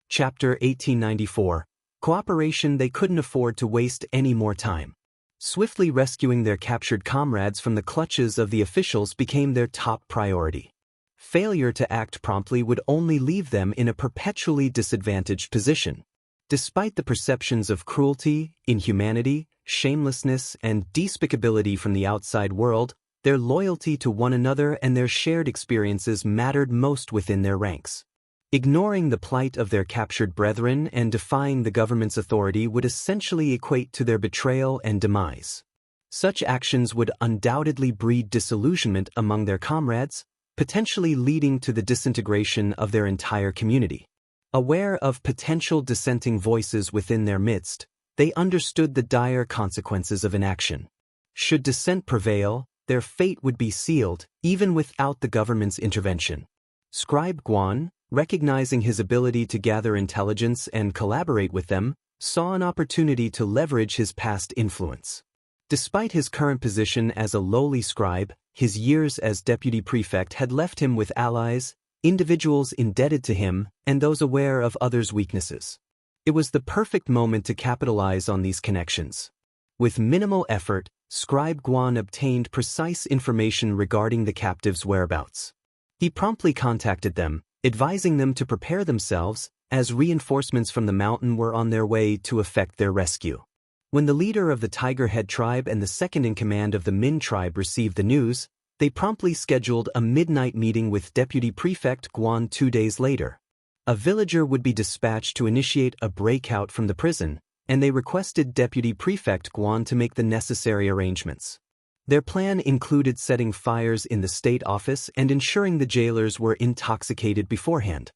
Chapter 1894. Cooperation. They couldn't afford to waste any more time. Swiftly rescuing their captured comrades from the clutches of the officials became their top priority. Failure to act promptly would only leave them in a perpetually disadvantaged position. Despite the perceptions of cruelty, inhumanity, shamelessness, and despicability from the outside world, their loyalty to one another and their shared experiences mattered most within their ranks. Ignoring the plight of their captured brethren and defying the government's authority would essentially equate to their betrayal and demise. Such actions would undoubtedly breed disillusionment among their comrades, potentially leading to the disintegration of their entire community. Aware of potential dissenting voices within their midst, they understood the dire consequences of inaction. Should dissent prevail, their fate would be sealed, even without the government's intervention. Scribe Guan, recognizing his ability to gather intelligence and collaborate with them, saw an opportunity to leverage his past influence. Despite his current position as a lowly scribe, his years as deputy prefect had left him with allies, individuals indebted to him, and those aware of others' weaknesses. It was the perfect moment to capitalize on these connections. With minimal effort, Scribe Guan obtained precise information regarding the captives' whereabouts. He promptly contacted them, advising them to prepare themselves, as reinforcements from the mountain were on their way to effect their rescue. When the leader of the Tiger Head tribe and the second-in-command of the Min tribe received the news, they promptly scheduled a midnight meeting with Deputy Prefect Guan 2 days later. A villager would be dispatched to initiate a breakout from the prison, and they requested Deputy Prefect Guan to make the necessary arrangements. Their plan included setting fires in the state office and ensuring the jailers were intoxicated beforehand.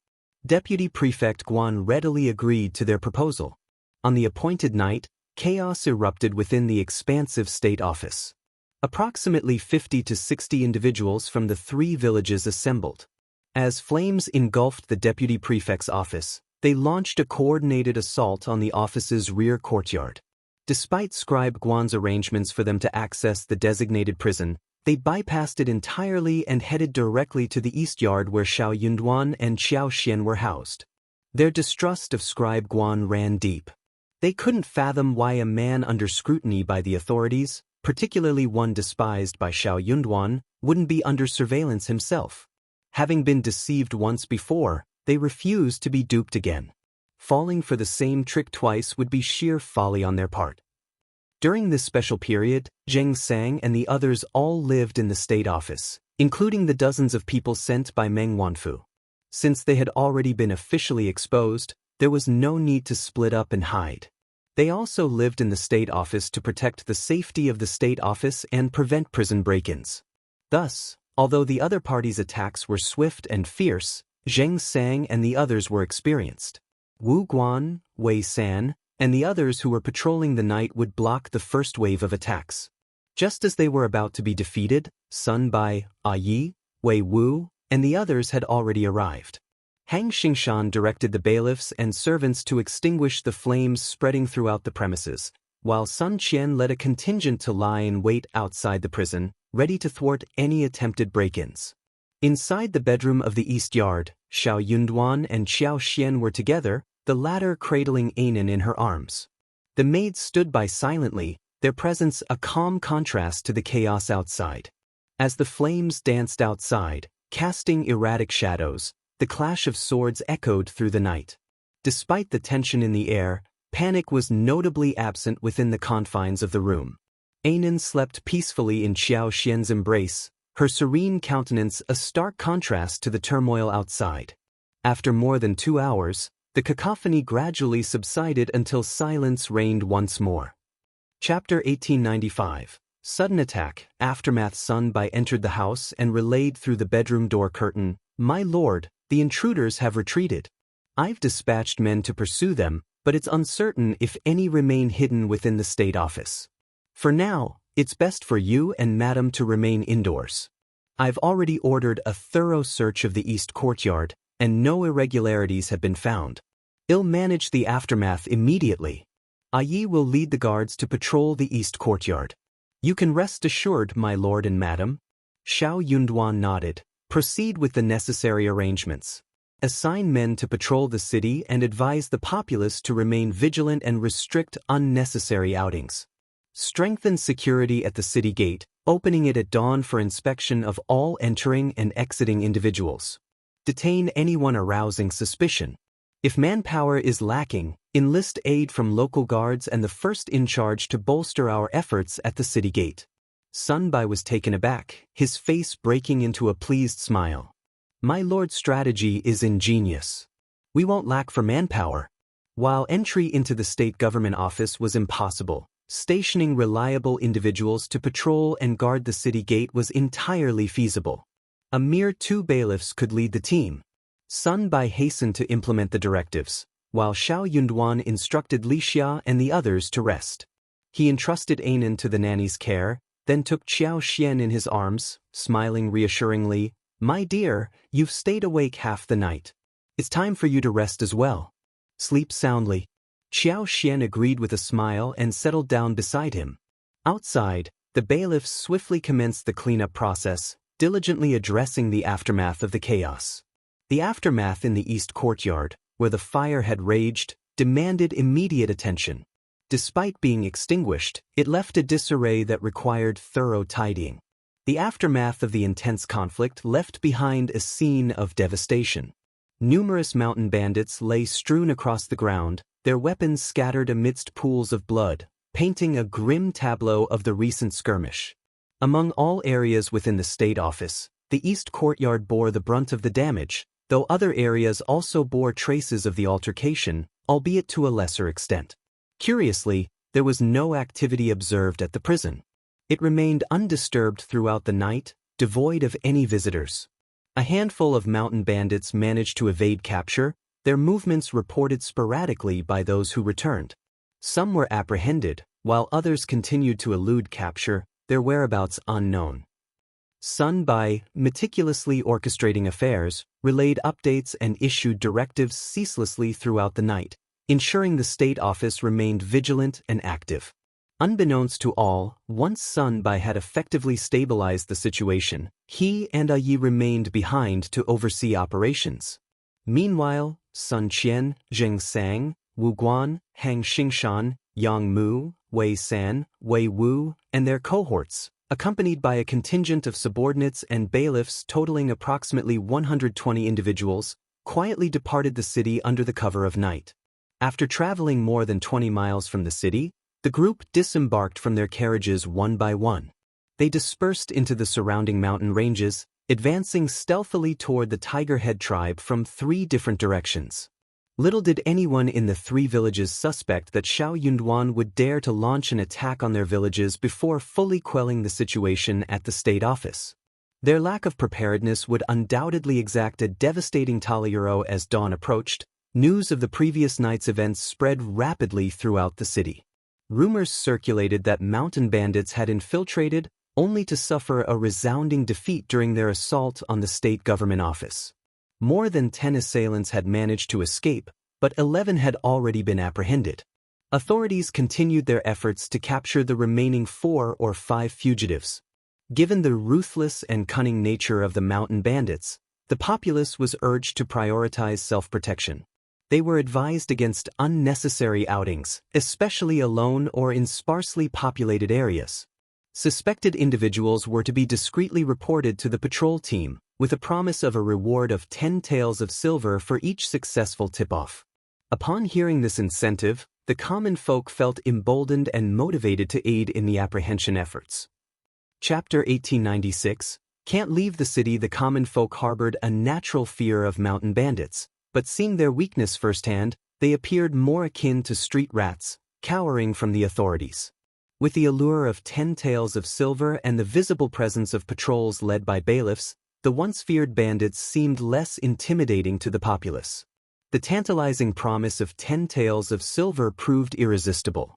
Deputy Prefect Guan readily agreed to their proposal. On the appointed night, chaos erupted within the expansive state office. Approximately 50 to 60 individuals from the 3 villages assembled. As flames engulfed the deputy prefect's office, they launched a coordinated assault on the office's rear courtyard. Despite Scribe Guan's arrangements for them to access the designated prison, they bypassed it entirely and headed directly to the east yard where Xiao Yunduan and Qiao Xian were housed. Their distrust of Scribe Guan ran deep. They couldn't fathom why a man under scrutiny by the authorities, particularly one despised by Xiao Yunduan, wouldn't be under surveillance himself. Having been deceived once before, they refused to be duped again. Falling for the same trick twice would be sheer folly on their part. During this special period, Zheng Sang and the others all lived in the state office, including the dozens of people sent by Meng Wanfu. Since they had already been officially exposed, there was no need to split up and hide. They also lived in the state office to protect the safety of the state office and prevent prison break-ins. Thus, although the other party's attacks were swift and fierce, Zheng Sang and the others were experienced. Wu Guan, Wei San, and the others who were patrolling the night would block the first wave of attacks. Just as they were about to be defeated, Sun Bai, Yi, Wei Wu, and the others had already arrived. Hang Xingshan directed the bailiffs and servants to extinguish the flames spreading throughout the premises, while Sun Qian led a contingent to lie in wait outside the prison, ready to thwart any attempted break-ins. Inside the bedroom of the east yard, Xiao Yunduan and Qiao Xian were together, the latter cradling Anan in her arms. The maids stood by silently, their presence a calm contrast to the chaos outside. As the flames danced outside, casting erratic shadows, the clash of swords echoed through the night. Despite the tension in the air, panic was notably absent within the confines of the room. Anan slept peacefully in Xiao Xian's embrace, her serene countenance a stark contrast to the turmoil outside. After more than 2 hours, the cacophony gradually subsided until silence reigned once more. Chapter 1895. Sudden attack. Aftermath. Sun Bai entered the house and relayed through the bedroom door curtain, "My lord, the intruders have retreated. I've dispatched men to pursue them, but it's uncertain if any remain hidden within the state office. For now, it's best for you and madam to remain indoors. I've already ordered a thorough search of the east courtyard, and no irregularities have been found. I'll manage the aftermath immediately. Yi will lead the guards to patrol the east courtyard. You can rest assured, my lord and madam." Xiao Yunduan nodded. "Proceed with the necessary arrangements. Assign men to patrol the city and advise the populace to remain vigilant and restrict unnecessary outings. Strengthen security at the city gate, opening it at dawn for inspection of all entering and exiting individuals. Detain anyone arousing suspicion. If manpower is lacking, enlist aid from local guards and the first in charge to bolster our efforts at the city gate." Sun Bai was taken aback, his face breaking into a pleased smile. "My lord's strategy is ingenious. We won't lack for manpower." While entry into the state government office was impossible, stationing reliable individuals to patrol and guard the city gate was entirely feasible. A mere 2 bailiffs could lead the team. Sun Bai hastened to implement the directives, while Xiao Yunduan instructed Li Xia and the others to rest. He entrusted Anan to the nanny's care, then took Xiao Xian in his arms, smiling reassuringly, "My dear, you've stayed awake half the night. It's time for you to rest as well. Sleep soundly." Xiao Xian agreed with a smile and settled down beside him. Outside, the bailiffs swiftly commenced the cleanup process, diligently addressing the aftermath of the chaos. The aftermath in the east courtyard, where the fire had raged, demanded immediate attention. Despite being extinguished, it left a disarray that required thorough tidying. The aftermath of the intense conflict left behind a scene of devastation. Numerous mountain bandits lay strewn across the ground, their weapons scattered amidst pools of blood, painting a grim tableau of the recent skirmish. Among all areas within the state office, the east courtyard bore the brunt of the damage, though other areas also bore traces of the altercation, albeit to a lesser extent. Curiously, there was no activity observed at the prison. It remained undisturbed throughout the night, devoid of any visitors. A handful of mountain bandits managed to evade capture, their movements reported sporadically by those who returned. Some were apprehended, while others continued to elude capture, their whereabouts unknown. Sun Bai, meticulously orchestrating affairs, relayed updates and issued directives ceaselessly throughout the night, ensuring the state office remained vigilant and active. Unbeknownst to all, once Sun Bai had effectively stabilized the situation, he and Yi remained behind to oversee operations. Meanwhile, Sun Qian, Zheng Sang, Wu Guan, Hang Xingshan, Yang Mu, Wei San, Wei Wu, and their cohorts, accompanied by a contingent of subordinates and bailiffs totaling approximately 120 individuals, quietly departed the city under the cover of night. After traveling more than 20 miles from the city, the group disembarked from their carriages one by one. They dispersed into the surrounding mountain ranges, advancing stealthily toward the Tiger Head tribe from 3 different directions. Little did anyone in the 3 villages suspect that Xiao Yunduan would dare to launch an attack on their villages before fully quelling the situation at the state office. Their lack of preparedness would undoubtedly exact a devastating toll as dawn approached. News of the previous night's events spread rapidly throughout the city. Rumors circulated that mountain bandits had infiltrated, only to suffer a resounding defeat during their assault on the state government office. More than 10 assailants had managed to escape, but 11 had already been apprehended. Authorities continued their efforts to capture the remaining 4 or 5 fugitives. Given the ruthless and cunning nature of the mountain bandits, the populace was urged to prioritize self-protection. They were advised against unnecessary outings, especially alone or in sparsely populated areas. Suspected individuals were to be discreetly reported to the patrol team, with a promise of a reward of 10 taels of silver for each successful tip-off. Upon hearing this incentive, the common folk felt emboldened and motivated to aid in the apprehension efforts. Chapter 1896. Can't leave the city. The common folk harbored a natural fear of mountain bandits, but seeing their weakness firsthand, they appeared more akin to street rats, cowering from the authorities. With the allure of 10 taels of silver and the visible presence of patrols led by bailiffs, the once feared bandits seemed less intimidating to the populace. The tantalizing promise of 10 taels of silver proved irresistible.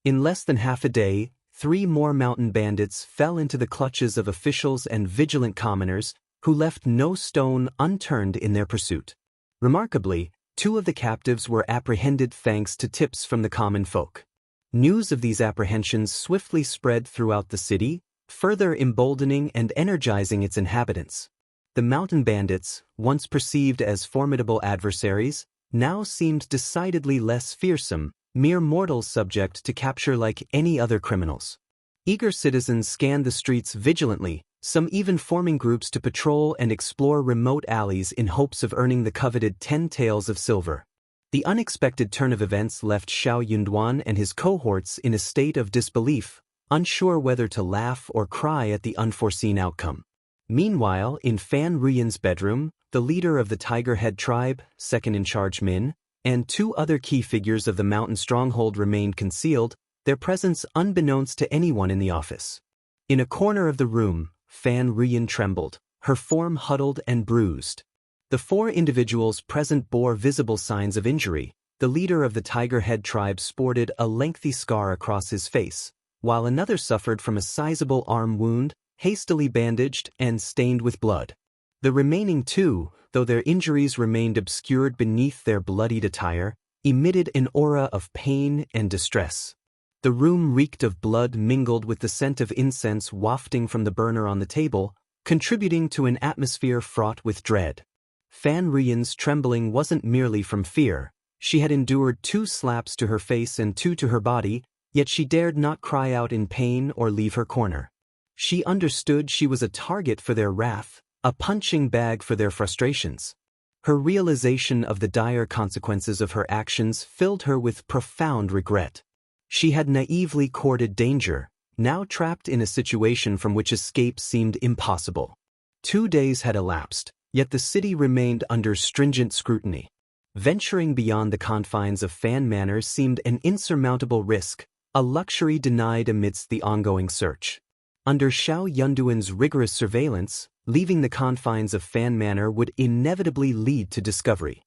In less than half a day, 3 more mountain bandits fell into the clutches of officials and vigilant commoners, who left no stone unturned in their pursuit. Remarkably, 2 of the captives were apprehended thanks to tips from the common folk. News of these apprehensions swiftly spread throughout the city, further emboldening and energizing its inhabitants. The mountain bandits, once perceived as formidable adversaries, now seemed decidedly less fearsome, mere mortals subject to capture like any other criminals. Eager citizens scanned the streets vigilantly, some even forming groups to patrol and explore remote alleys in hopes of earning the coveted 10 taels of silver. The unexpected turn of events left Xiao Yunduan and his cohorts in a state of disbelief, unsure whether to laugh or cry at the unforeseen outcome. Meanwhile, in Fan Ruyan's bedroom, the leader of the Tiger Head tribe, second-in-charge Min, and 2 other key figures of the mountain stronghold remained concealed, their presence unbeknownst to anyone in the office. In a corner of the room, Fan Ruyan trembled, her form huddled and bruised. The 4 individuals present bore visible signs of injury. The leader of the Tiger Head tribe sported a lengthy scar across his face, while another suffered from a sizable arm wound, hastily bandaged and stained with blood. The remaining 2, though their injuries remained obscured beneath their bloodied attire, emitted an aura of pain and distress. The room reeked of blood mingled with the scent of incense wafting from the burner on the table, contributing to an atmosphere fraught with dread. Fan Ruyan's trembling wasn't merely from fear. She had endured 2 slaps to her face and 2 to her body, yet she dared not cry out in pain or leave her corner. She understood she was a target for their wrath, a punching bag for their frustrations. Her realization of the dire consequences of her actions filled her with profound regret. She had naively courted danger, now trapped in a situation from which escape seemed impossible. 2 days had elapsed, yet the city remained under stringent scrutiny. Venturing beyond the confines of Fan Manor seemed an insurmountable risk, a luxury denied amidst the ongoing search. Under Xiao Yunduan's rigorous surveillance, leaving the confines of Fan Manor would inevitably lead to discovery.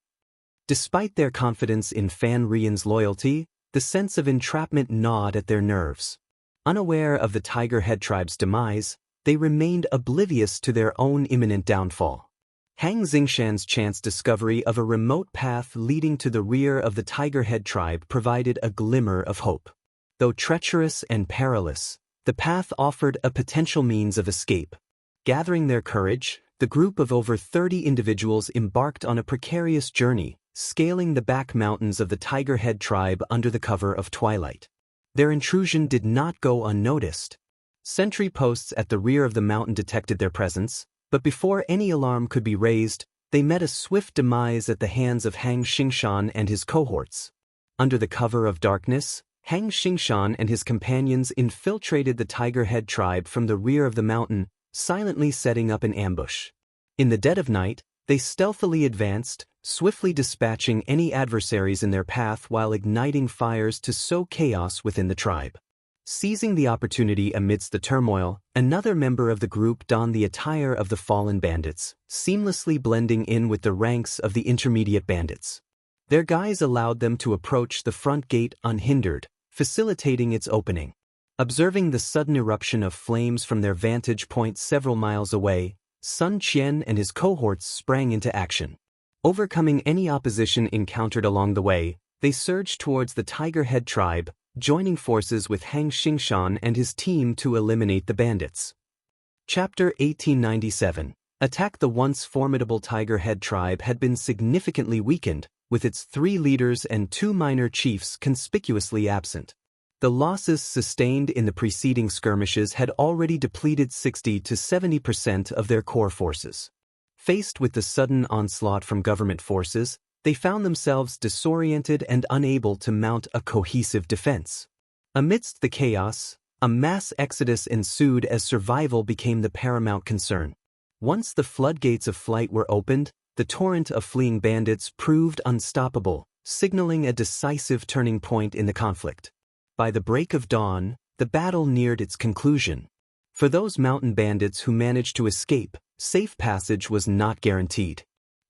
Despite their confidence in Fan Ruyan's loyalty, the sense of entrapment gnawed at their nerves. Unaware of the Tiger Head tribe's demise, they remained oblivious to their own imminent downfall. Hang Xingshan's chance discovery of a remote path leading to the rear of the Tiger Head tribe provided a glimmer of hope. Though treacherous and perilous, the path offered a potential means of escape. Gathering their courage, the group of over 30 individuals embarked on a precarious journey, scaling the back mountains of the Tiger Head tribe under the cover of twilight. Their intrusion did not go unnoticed. Sentry posts at the rear of the mountain detected their presence, but before any alarm could be raised, they met a swift demise at the hands of Hang Xingshan and his cohorts. Under the cover of darkness, Hang Xingshan and his companions infiltrated the Tiger Head tribe from the rear of the mountain, silently setting up an ambush. In the dead of night, they stealthily advanced, swiftly dispatching any adversaries in their path while igniting fires to sow chaos within the tribe. Seizing the opportunity amidst the turmoil, another member of the group donned the attire of the fallen bandits, seamlessly blending in with the ranks of the intermediate bandits. Their guise allowed them to approach the front gate unhindered, facilitating its opening. Observing the sudden eruption of flames from their vantage point several miles away, Sun Qian and his cohorts sprang into action. Overcoming any opposition encountered along the way, they surged towards the Tiger Head tribe, joining forces with Hang Xingshan and his team to eliminate the bandits. Chapter 1897. Attack. The once formidable Tiger Head tribe had been significantly weakened, with its 3 leaders and 2 minor chiefs conspicuously absent. The losses sustained in the preceding skirmishes had already depleted 60 to 70% of their core forces. Faced with the sudden onslaught from government forces, they found themselves disoriented and unable to mount a cohesive defense. Amidst the chaos, a mass exodus ensued as survival became the paramount concern. Once the floodgates of flight were opened, the torrent of fleeing bandits proved unstoppable, signaling a decisive turning point in the conflict. By the break of dawn, the battle neared its conclusion. For those mountain bandits who managed to escape, safe passage was not guaranteed.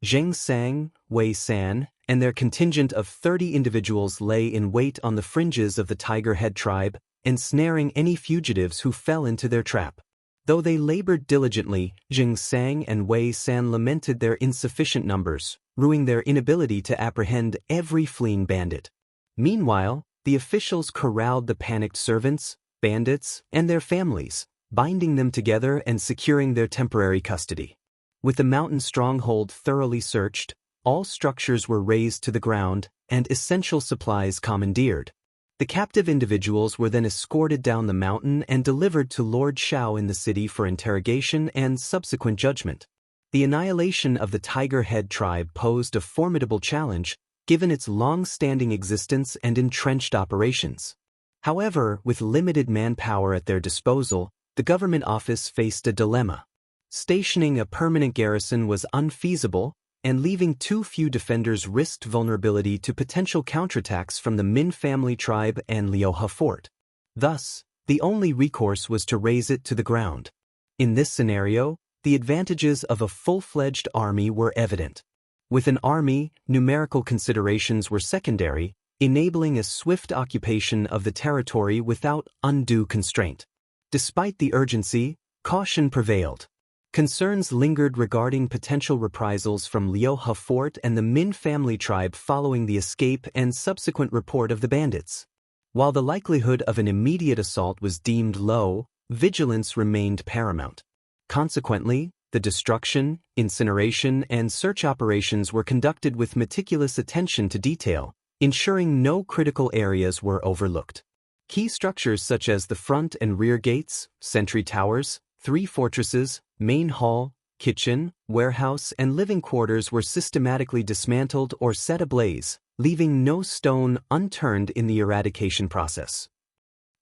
Zheng Sang, Wei San, and their contingent of 30 individuals lay in wait on the fringes of the Tiger Head tribe, ensnaring any fugitives who fell into their trap. Though they labored diligently, Zheng Sang and Wei San lamented their insufficient numbers, ruining their inability to apprehend every fleeing bandit. Meanwhile, the officials corralled the panicked servants, bandits, and their families, binding them together and securing their temporary custody. With the mountain stronghold thoroughly searched, all structures were razed to the ground, and essential supplies commandeered. The captive individuals were then escorted down the mountain and delivered to Lord Shao in the city for interrogation and subsequent judgment. The annihilation of the Tiger Head tribe posed a formidable challenge, given its long-standing existence and entrenched operations. However, with limited manpower at their disposal, the government office faced a dilemma. Stationing a permanent garrison was unfeasible, and leaving too few defenders risked vulnerability to potential counterattacks from the Min family tribe and Liuhe Fort. Thus, the only recourse was to raze it to the ground. In this scenario, the advantages of a full-fledged army were evident. With an army, numerical considerations were secondary, enabling a swift occupation of the territory without undue constraint. Despite the urgency, caution prevailed. Concerns lingered regarding potential reprisals from Liuhe Fort and the Min family tribe following the escape and subsequent report of the bandits. While the likelihood of an immediate assault was deemed low, vigilance remained paramount. Consequently, the destruction, incineration, and search operations were conducted with meticulous attention to detail, ensuring no critical areas were overlooked. Key structures such as the front and rear gates, sentry towers, 3 fortresses, main hall, kitchen, warehouse, and living quarters were systematically dismantled or set ablaze, leaving no stone unturned in the eradication process.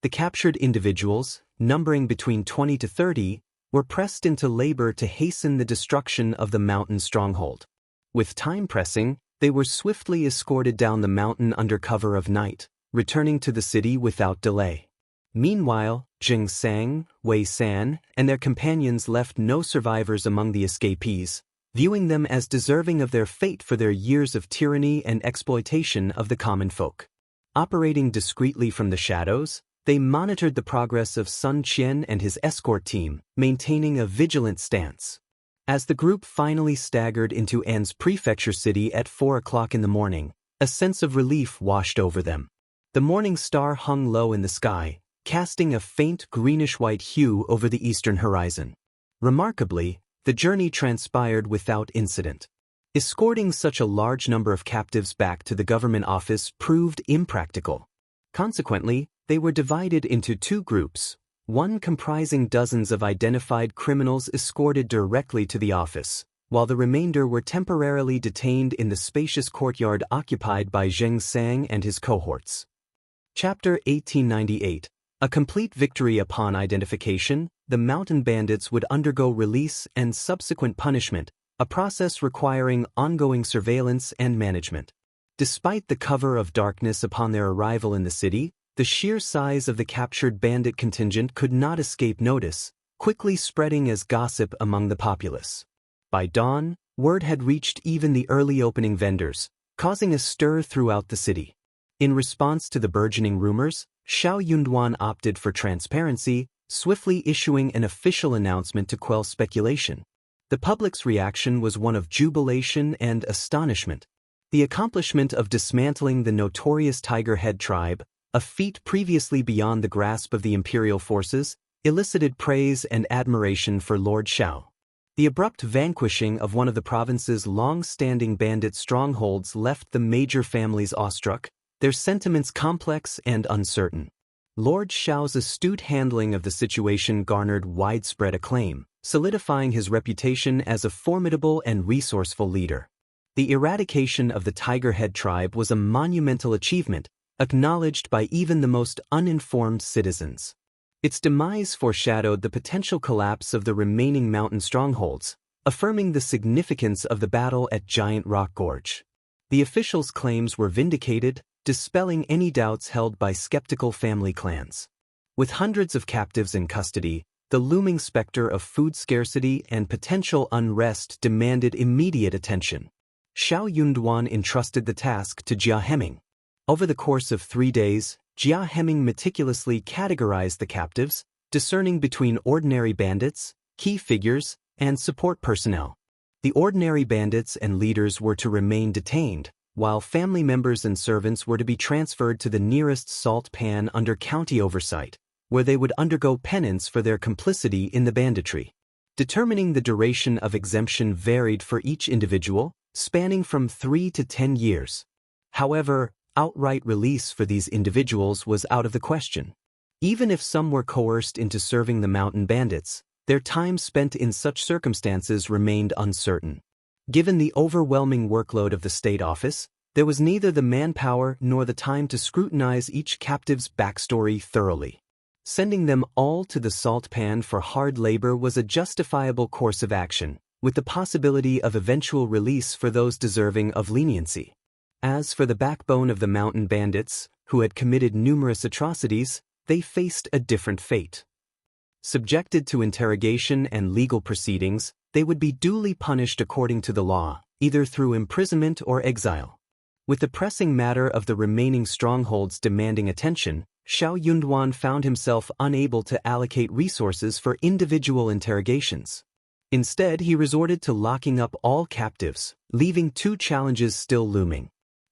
The captured individuals, numbering between 20 to 30, were pressed into labor to hasten the destruction of the mountain stronghold. With time pressing, they were swiftly escorted down the mountain under cover of night, returning to the city without delay. Meanwhile, Zheng Sang, Wei San, and their companions left no survivors among the escapees, viewing them as deserving of their fate for their years of tyranny and exploitation of the common folk. Operating discreetly from the shadows, they monitored the progress of Sun Qian and his escort team, maintaining a vigilant stance. As the group finally staggered into An's prefecture city at 4 o'clock in the morning, a sense of relief washed over them. The morning star hung low in the sky, casting a faint greenish-white hue over the eastern horizon. Remarkably, the journey transpired without incident. Escorting such a large number of captives back to the government office proved impractical. Consequently, they were divided into 2 groups, one comprising dozens of identified criminals escorted directly to the office, while the remainder were temporarily detained in the spacious courtyard occupied by Zheng Sang and his cohorts. Chapter 1898. A complete victory upon identification, the mountain bandits would undergo release and subsequent punishment, a process requiring ongoing surveillance and management. Despite the cover of darkness upon their arrival in the city, the sheer size of the captured bandit contingent could not escape notice, quickly spreading as gossip among the populace. By dawn, word had reached even the early opening vendors, causing a stir throughout the city. In response to the burgeoning rumors, Xiao Yunduan opted for transparency, swiftly issuing an official announcement to quell speculation. The public's reaction was one of jubilation and astonishment. The accomplishment of dismantling the notorious Tiger Head tribe, a feat previously beyond the grasp of the imperial forces, elicited praise and admiration for Lord Shao. The abrupt vanquishing of one of the province's long-standing bandit strongholds left the major families awestruck, their sentiments complex and uncertain. Lord Xiao's astute handling of the situation garnered widespread acclaim, solidifying his reputation as a formidable and resourceful leader. The eradication of the Tiger Head tribe was a monumental achievement, acknowledged by even the most uninformed citizens. Its demise foreshadowed the potential collapse of the remaining mountain strongholds, affirming the significance of the battle at Giant Rock Gorge. The officials' claims were vindicated, dispelling any doubts held by skeptical family clans. With hundreds of captives in custody, the looming specter of food scarcity and potential unrest demanded immediate attention. Xiao Yunduan entrusted the task to Jia Heming. Over the course of 3 days, Jia Heming meticulously categorized the captives, discerning between ordinary bandits, key figures, and support personnel. The ordinary bandits and leaders were to remain detained, while family members and servants were to be transferred to the nearest salt pan under county oversight, where they would undergo penance for their complicity in the banditry. Determining the duration of exemption varied for each individual, spanning from 3 to 10 years. However, outright release for these individuals was out of the question. Even if some were coerced into serving the mountain bandits, their time spent in such circumstances remained uncertain. Given the overwhelming workload of the state office, there was neither the manpower nor the time to scrutinize each captive's backstory thoroughly. Sending them all to the salt pan for hard labor was a justifiable course of action, with the possibility of eventual release for those deserving of leniency. As for the backbone of the mountain bandits, who had committed numerous atrocities, they faced a different fate. Subjected to interrogation and legal proceedings, they would be duly punished according to the law, either through imprisonment or exile. With the pressing matter of the remaining strongholds demanding attention, Xiao Yunduan found himself unable to allocate resources for individual interrogations. Instead, he resorted to locking up all captives, leaving 2 challenges still looming.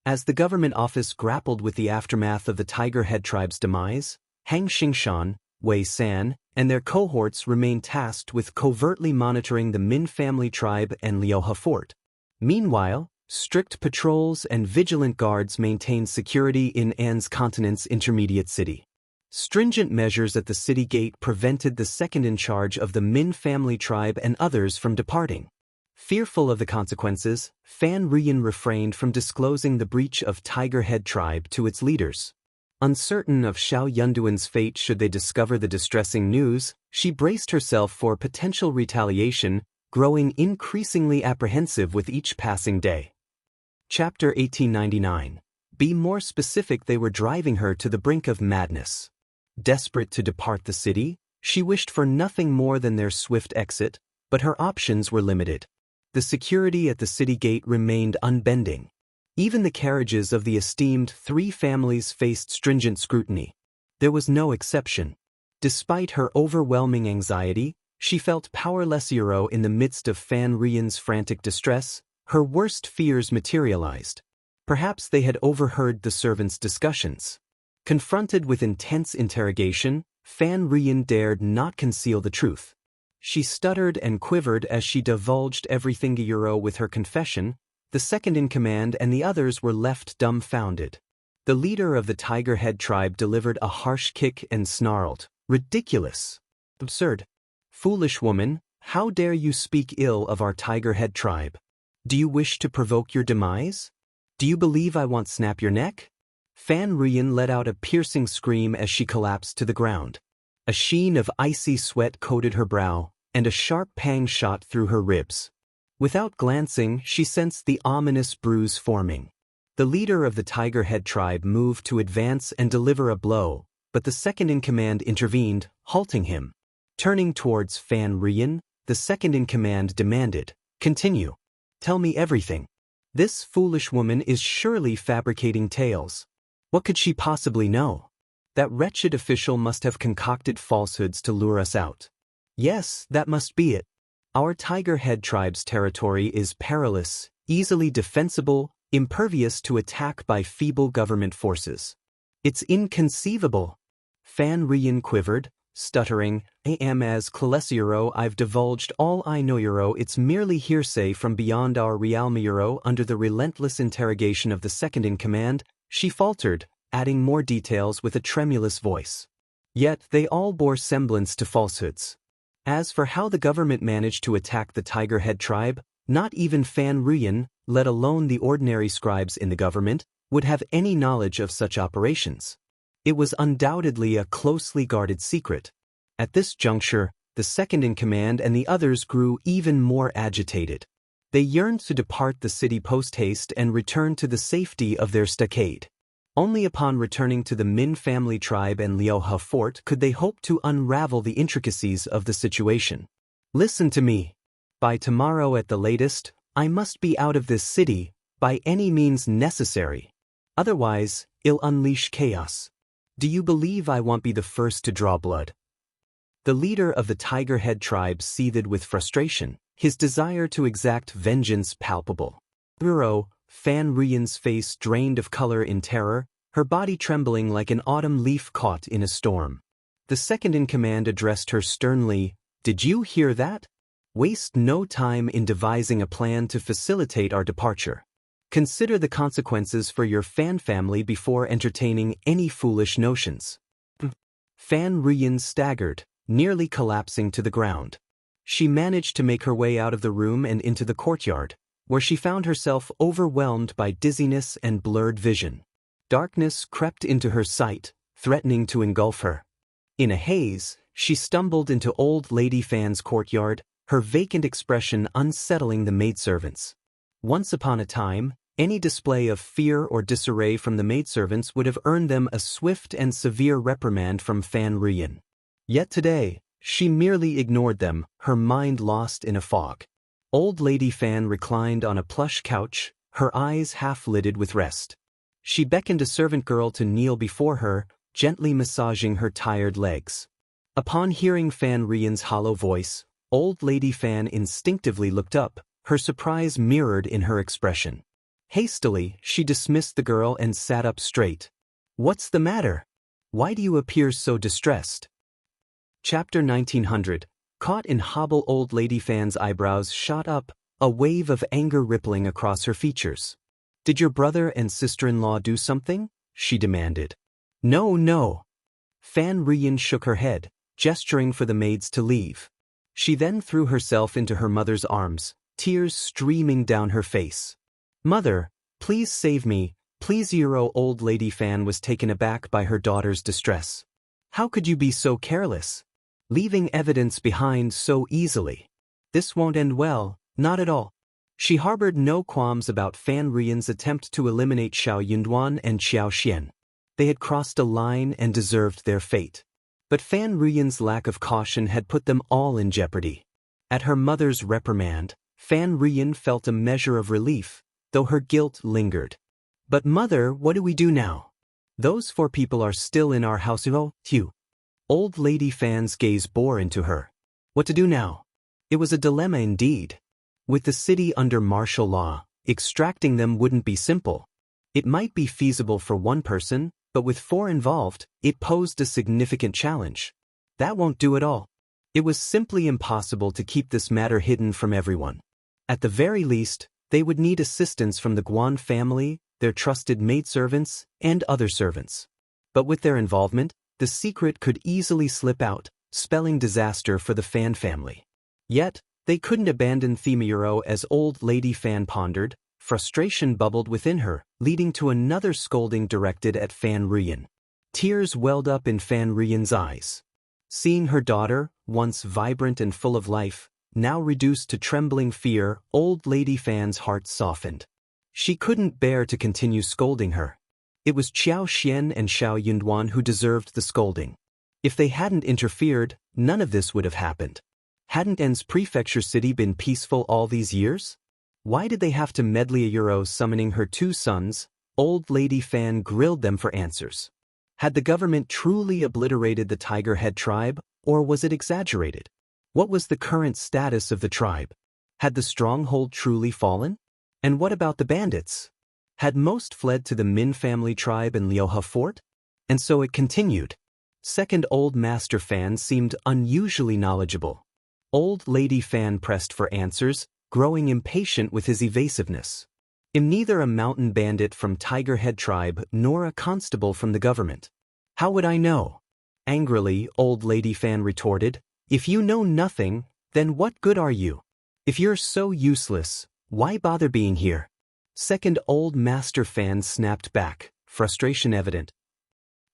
As the government office grappled with the aftermath of the Tiger Head tribe's demise, Hang Xingshan, Wei San, and their cohorts remained tasked with covertly monitoring the Min family tribe and Liuhe Fort. Meanwhile, strict patrols and vigilant guards maintained security in An's continent's intermediate city. Stringent measures at the city gate prevented the second-in-charge of the Min family tribe and others from departing. Fearful of the consequences, Fan Ruyan refrained from disclosing the breach of Tiger Head tribe to its leaders. Uncertain of Xiao Yunduan's fate should they discover the distressing news, she braced herself for potential retaliation, growing increasingly apprehensive with each passing day. Chapter 1899. Be more specific. They were driving her to the brink of madness. Desperate to depart the city, she wished for nothing more than their swift exit, but her options were limited. The security at the city gate remained unbending. Even the carriages of the esteemed 3 families faced stringent scrutiny. There was no exception. Despite her overwhelming anxiety, she felt powerless. In the midst of Fan Ruyan's frantic distress, her worst fears materialized. Perhaps they had overheard the servants' discussions. Confronted with intense interrogation, Fan Ruyan dared not conceal the truth. She stuttered and quivered as she divulged everything. With her confession, the second-in-command and the others were left dumbfounded. The leader of the Tiger Head tribe delivered a harsh kick and snarled, "Ridiculous! Absurd! Foolish woman, how dare you speak ill of our Tiger Head tribe? Do you wish to provoke your demise? Do you believe I want snap your neck?" Fan Ruyan let out a piercing scream as she collapsed to the ground. A sheen of icy sweat coated her brow, and a sharp pang shot through her ribs. Without glancing, she sensed the ominous bruise forming. The leader of the Tiger Head tribe moved to advance and deliver a blow, but the second-in-command intervened, halting him. Turning towards Fan Ruyan, the second-in-command demanded, "Continue. Tell me everything. This foolish woman is surely fabricating tales. What could she possibly know? That wretched official must have concocted falsehoods to lure us out. Yes, that must be it. Our Tiger Head tribe's territory is perilous, easily defensible, impervious to attack by feeble government forces. It's inconceivable." Fan Ruyan quivered, stuttering, "I am as Clesiero, I've divulged all I know, Euro. It's merely hearsay from beyond our realm, Euro." Under the relentless interrogation of the second-in-command, she faltered, adding more details with a tremulous voice. Yet they all bore semblance to falsehoods. As for how the government managed to attack the Tiger Head tribe, not even Fan Ruyan, let alone the ordinary scribes in the government, would have any knowledge of such operations. It was undoubtedly a closely guarded secret. At this juncture, the second-in-command and the others grew even more agitated. They yearned to depart the city post-haste and return to the safety of their stockade. Only upon returning to the Min family tribe and Liuhe fort could they hope to unravel the intricacies of the situation. "Listen to me. By tomorrow at the latest, I must be out of this city, by any means necessary. Otherwise, it'll unleash chaos. Do you believe I won't be the first to draw blood?" The leader of the Tiger Head tribe seethed with frustration, his desire to exact vengeance palpable. Bureau, Fan Ruyan's face drained of color in terror, her body trembling like an autumn leaf caught in a storm. The second-in-command addressed her sternly, "Did you hear that? Waste no time in devising a plan to facilitate our departure. Consider the consequences for your Fan family before entertaining any foolish notions." Fan Ruyan staggered, nearly collapsing to the ground. She managed to make her way out of the room and into the courtyard, where she found herself overwhelmed by dizziness and blurred vision. Darkness crept into her sight, threatening to engulf her. In a haze, she stumbled into Old Lady Fan's courtyard, her vacant expression unsettling the maidservants. Once upon a time, any display of fear or disarray from the maidservants would have earned them a swift and severe reprimand from Fan Ruyan. Yet today, she merely ignored them, her mind lost in a fog. Old Lady Fan reclined on a plush couch, her eyes half-lidded with rest. She beckoned a servant girl to kneel before her, gently massaging her tired legs. Upon hearing Fan Ruyan's hollow voice, Old Lady Fan instinctively looked up, her surprise mirrored in her expression. Hastily, she dismissed the girl and sat up straight. "What's the matter? Why do you appear so distressed?" Chapter 1900. Caught in hobble, Old Lady Fan's eyebrows shot up, a wave of anger rippling across her features. "Did your brother and sister-in-law do something?" she demanded. "No, no." Fan Ruyan shook her head, gesturing for the maids to leave. She then threw herself into her mother's arms, tears streaming down her face. "Mother, please save me, please." Old Lady Fan was taken aback by her daughter's distress. "How could you be so careless? Leaving evidence behind so easily. This won't end well, not at all." She harbored no qualms about Fan Ruyan's attempt to eliminate Xiao Yunduan and Xiao Xian. They had crossed a line and deserved their fate. But Fan Ruyan's lack of caution had put them all in jeopardy. At her mother's reprimand, Fan Ruyan felt a measure of relief, though her guilt lingered. "But mother, what do we do now? Those 4 people are still in our house." Old Lady Fan's gaze bore into her. What to do now? It was a dilemma indeed. With the city under martial law, extracting them wouldn't be simple. It might be feasible for one person, but with 4 involved, it posed a significant challenge. That won't do at all. It was simply impossible to keep this matter hidden from everyone. At the very least, they would need assistance from the Guan family, their trusted maidservants, and other servants. But with their involvement, the secret could easily slip out, spelling disaster for the Fan family. Yet, they couldn't abandon Themuro. As Old Lady Fan pondered, frustration bubbled within her, leading to another scolding directed at Fan Ruyan. Tears welled up in Fan Ruyan's eyes. Seeing her daughter, once vibrant and full of life, now reduced to trembling fear, Old Lady Fan's heart softened. She couldn't bear to continue scolding her. It was Xiao Xian and Xiao Yunduan who deserved the scolding. If they hadn't interfered, none of this would have happened. Hadn't En's prefecture city been peaceful all these years? Why did they have to meddle? Summoning her 2 sons, Old Lady Fan grilled them for answers. Had the government truly obliterated the Tiger Head tribe, or was it exaggerated? What was the current status of the tribe? Had the stronghold truly fallen? And what about the bandits? Had most fled to the Min family tribe in Liuhe fort? And so it continued. Second Old Master Fan seemed unusually knowledgeable. Old Lady Fan pressed for answers, growing impatient with his evasiveness. I'm neither a mountain bandit from Tiger Head Tribe nor a constable from the government. How would I know? Angrily, Old Lady Fan retorted. If you know nothing, then what good are you? If you're so useless, why bother being here? Second Old Master Fan snapped back, frustration evident.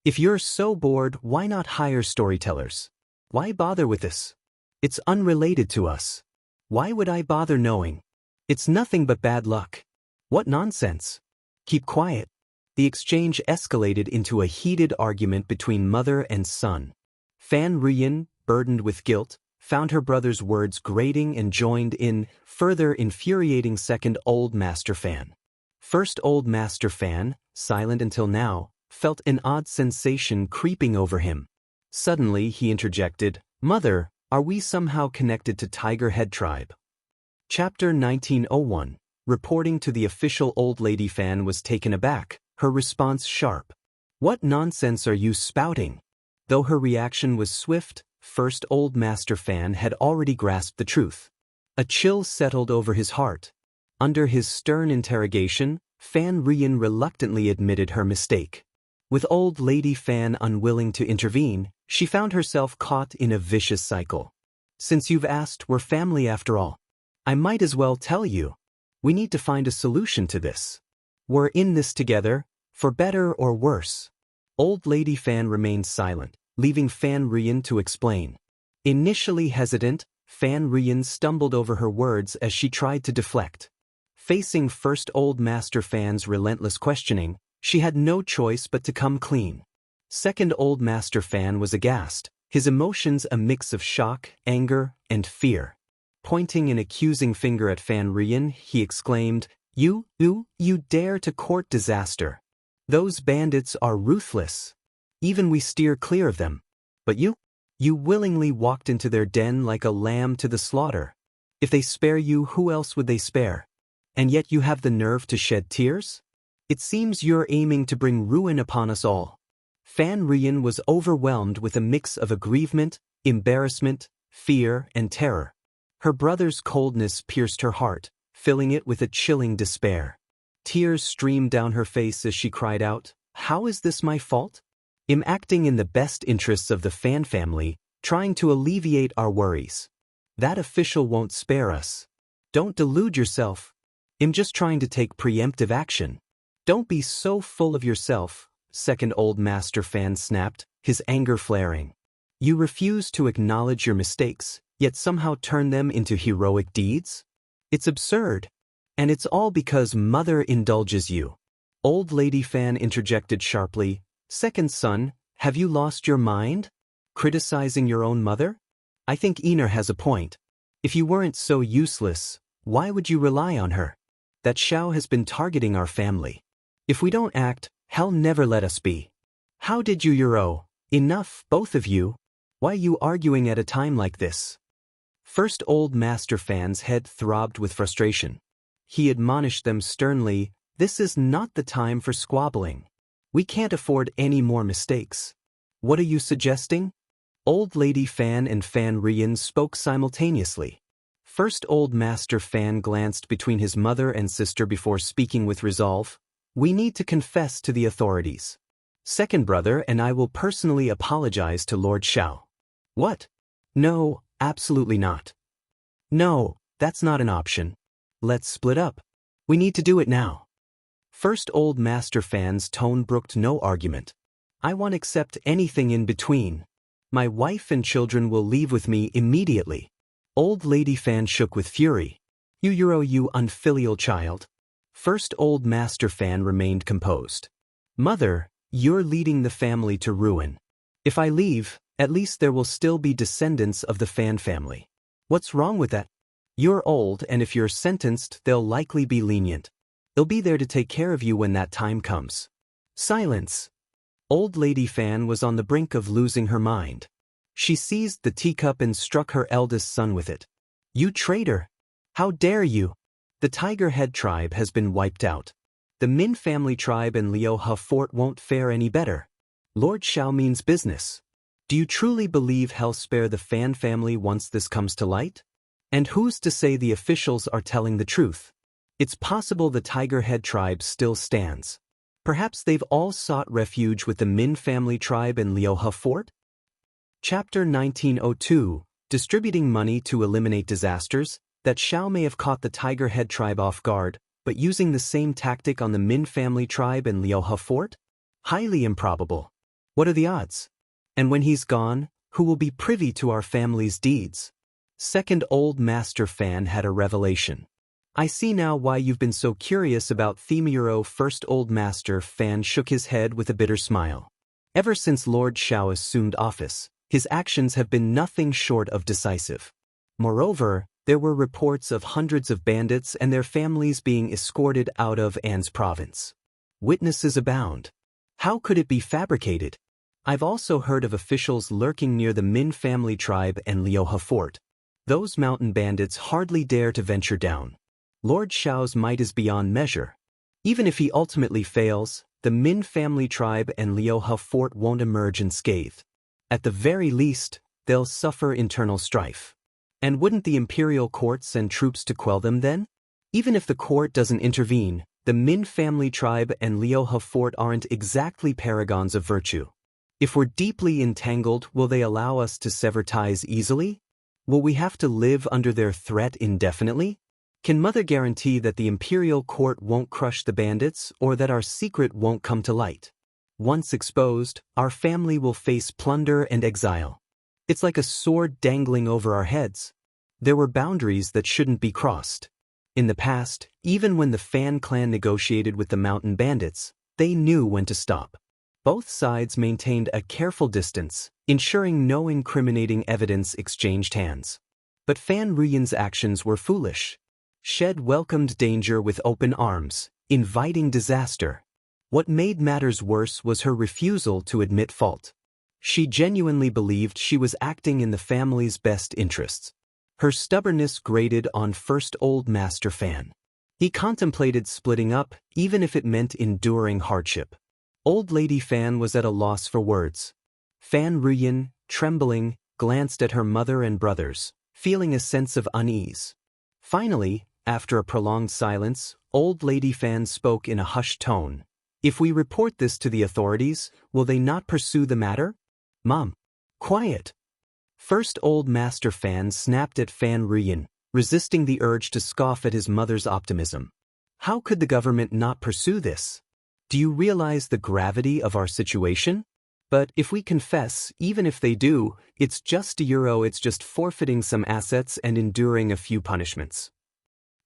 If you're so bored, why not hire storytellers? Why bother with this? It's unrelated to us. Why would I bother knowing? It's nothing but bad luck. What nonsense. Keep quiet. The exchange escalated into a heated argument between mother and son. Fan Ruyin, burdened with guilt, found her brother's words grating and joined in, further infuriating Second Old Master Fan. First Old Master Fan, silent until now, felt an odd sensation creeping over him. Suddenly he interjected, Mother, are we somehow connected to Tiger Head Tribe? Chapter 1901. Reporting to the official Old Lady Fan was taken aback, her response sharp. What nonsense are you spouting? Though her reaction was swift, First Old Master Fan had already grasped the truth. A chill settled over his heart. Under his stern interrogation, Fan Ruyin reluctantly admitted her mistake. With Old Lady Fan unwilling to intervene, she found herself caught in a vicious cycle. Since you've asked, we're family after all. I might as well tell you. We need to find a solution to this. We're in this together, for better or worse. Old Lady Fan remained silent, leaving Fan Ruyin to explain. Initially hesitant, Fan Ruyin stumbled over her words as she tried to deflect. Facing First Old Master Fan's relentless questioning, she had no choice but to come clean. Second Old Master Fan was aghast, his emotions a mix of shock, anger, and fear. Pointing an accusing finger at Fan Ruyin, he exclaimed, You dare to court disaster. Those bandits are ruthless. Even we steer clear of them. But you willingly walked into their den like a lamb to the slaughter. If they spare you, who else would they spare? And yet you have the nerve to shed tears? It seems you're aiming to bring ruin upon us all. Fan Ruyin was overwhelmed with a mix of aggrievement, embarrassment, fear, and terror. Her brother's coldness pierced her heart, filling it with a chilling despair. Tears streamed down her face as she cried out, How is this my fault? I'm acting in the best interests of the Fan family, trying to alleviate our worries. That official won't spare us. Don't delude yourself. I'm just trying to take preemptive action. Don't be so full of yourself, Second Old Master Fan snapped, his anger flaring. You refuse to acknowledge your mistakes, yet somehow turn them into heroic deeds? It's absurd. And it's all because Mother indulges you. Old Lady Fan interjected sharply, Second son, have you lost your mind? Criticizing your own mother? I think Ener has a point. If you weren't so useless, why would you rely on her? That Xiao has been targeting our family. If we don't act, hell never let us be. How did you Euro? Enough, both of you. Why are you arguing at a time like this? First Old Master Fan's head throbbed with frustration. He admonished them sternly, This is not the time for squabbling. We can't afford any more mistakes. What are you suggesting? Old Lady Fan and Fan Ruyin spoke simultaneously. First Old Master Fan glanced between his mother and sister before speaking with resolve. We need to confess to the authorities. Second brother and I will personally apologize to Lord Xiao. What? No, absolutely not. No, that's not an option. Let's split up. We need to do it now. First Old Master Fan's tone brooked no argument. I won't accept anything in between. My wife and children will leave with me immediately. Old Lady Fan shook with fury. You unfilial child. First Old Master Fan remained composed. Mother, you're leading the family to ruin. If I leave, at least there will still be descendants of the Fan family. What's wrong with that? You're old, and if you're sentenced, they'll likely be lenient. They'll be there to take care of you when that time comes. Silence. Old Lady Fan was on the brink of losing her mind. She seized the teacup and struck her eldest son with it. You traitor! How dare you! The Tiger Head tribe has been wiped out. The Min family tribe and Liu Ha fort won't fare any better. Lord Xiao means business. Do you truly believe he'll spare the Fan family once this comes to light? And who's to say the officials are telling the truth? It's possible the Tiger Head tribe still stands. Perhaps they've all sought refuge with the Min family tribe in Liuhe Fort? Chapter 1902, Distributing Money to Eliminate Disasters. That Xiao may have caught the Tiger Head tribe off guard, but using the same tactic on the Min family tribe in Liuhe Fort? Highly improbable. What are the odds? And when he's gone, who will be privy to our family's deeds? Second Old Master Fan had a revelation. I see now why you've been so curious about Themuro. First Old Master Fan shook his head with a bitter smile. Ever since Lord Xiao assumed office, his actions have been nothing short of decisive. Moreover, there were reports of hundreds of bandits and their families being escorted out of An's province. Witnesses abound. How could it be fabricated? I've also heard of officials lurking near the Min family tribe and Liuhe Fort. Those mountain bandits hardly dare to venture down. Lord Xiao's might is beyond measure. Even if he ultimately fails, the Min family tribe and Liuhe Fort won't emerge unscathed. At the very least, they'll suffer internal strife. And wouldn't the imperial court send troops to quell them then? Even if the court doesn't intervene, the Min family tribe and Liuhe Fort aren't exactly paragons of virtue. If we're deeply entangled, will they allow us to sever ties easily? Will we have to live under their threat indefinitely? Can Mother guarantee that the imperial court won't crush the bandits or that our secret won't come to light? Once exposed, our family will face plunder and exile. It's like a sword dangling over our heads. There were boundaries that shouldn't be crossed. In the past, even when the Fan clan negotiated with the mountain bandits, they knew when to stop. Both sides maintained a careful distance, ensuring no incriminating evidence exchanged hands. But Fan Ruyan's actions were foolish. Shed welcomed danger with open arms, inviting disaster. What made matters worse was her refusal to admit fault. She genuinely believed she was acting in the family's best interests. Her stubbornness grated on First Old Master Fan. He contemplated splitting up, even if it meant enduring hardship. Old Lady Fan was at a loss for words. Fan Ruyan, trembling, glanced at her mother and brothers, feeling a sense of unease. Finally, after a prolonged silence, Old Lady Fan spoke in a hushed tone. If we report this to the authorities, will they not pursue the matter? Mom. Quiet. First Old Master Fan snapped at Fan Ruyan, resisting the urge to scoff at his mother's optimism. How could the government not pursue this? Do you realize the gravity of our situation? But if we confess, even if they do, it's just it's just forfeiting some assets and enduring a few punishments.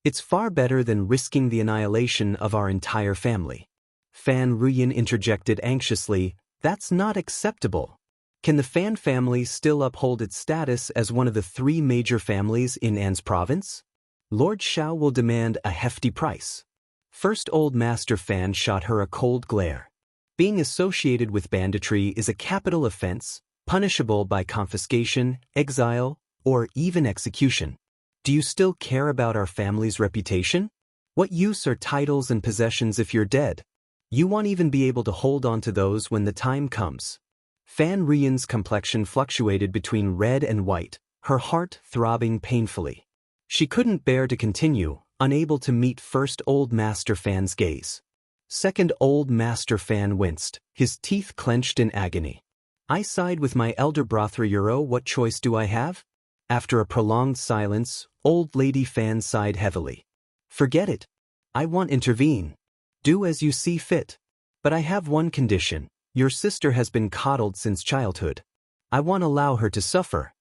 It's far better than risking the annihilation of our entire family. Fan Ruyan interjected anxiously, that's not acceptable. Can the Fan family still uphold its status as one of the 3 major families in An's province? Lord Xiao will demand a hefty price. First Old Master Fan shot her a cold glare. Being associated with banditry is a capital offense, punishable by confiscation, exile, or even execution. Do you still care about our family's reputation? What use are titles and possessions if you're dead? You won't even be able to hold on to those when the time comes. Fan Ruyan's complexion fluctuated between red and white, her heart throbbing painfully. She couldn't bear to continue, unable to meet First Old Master Fan's gaze. Second Old Master Fan winced, his teeth clenched in agony. I side with my elder brother Euro. What choice do I have? After a prolonged silence, Old Lady Fan sighed heavily. Forget it. I won't intervene. Do as you see fit. But I have one condition. Your sister has been coddled since childhood. I won't allow her to suffer.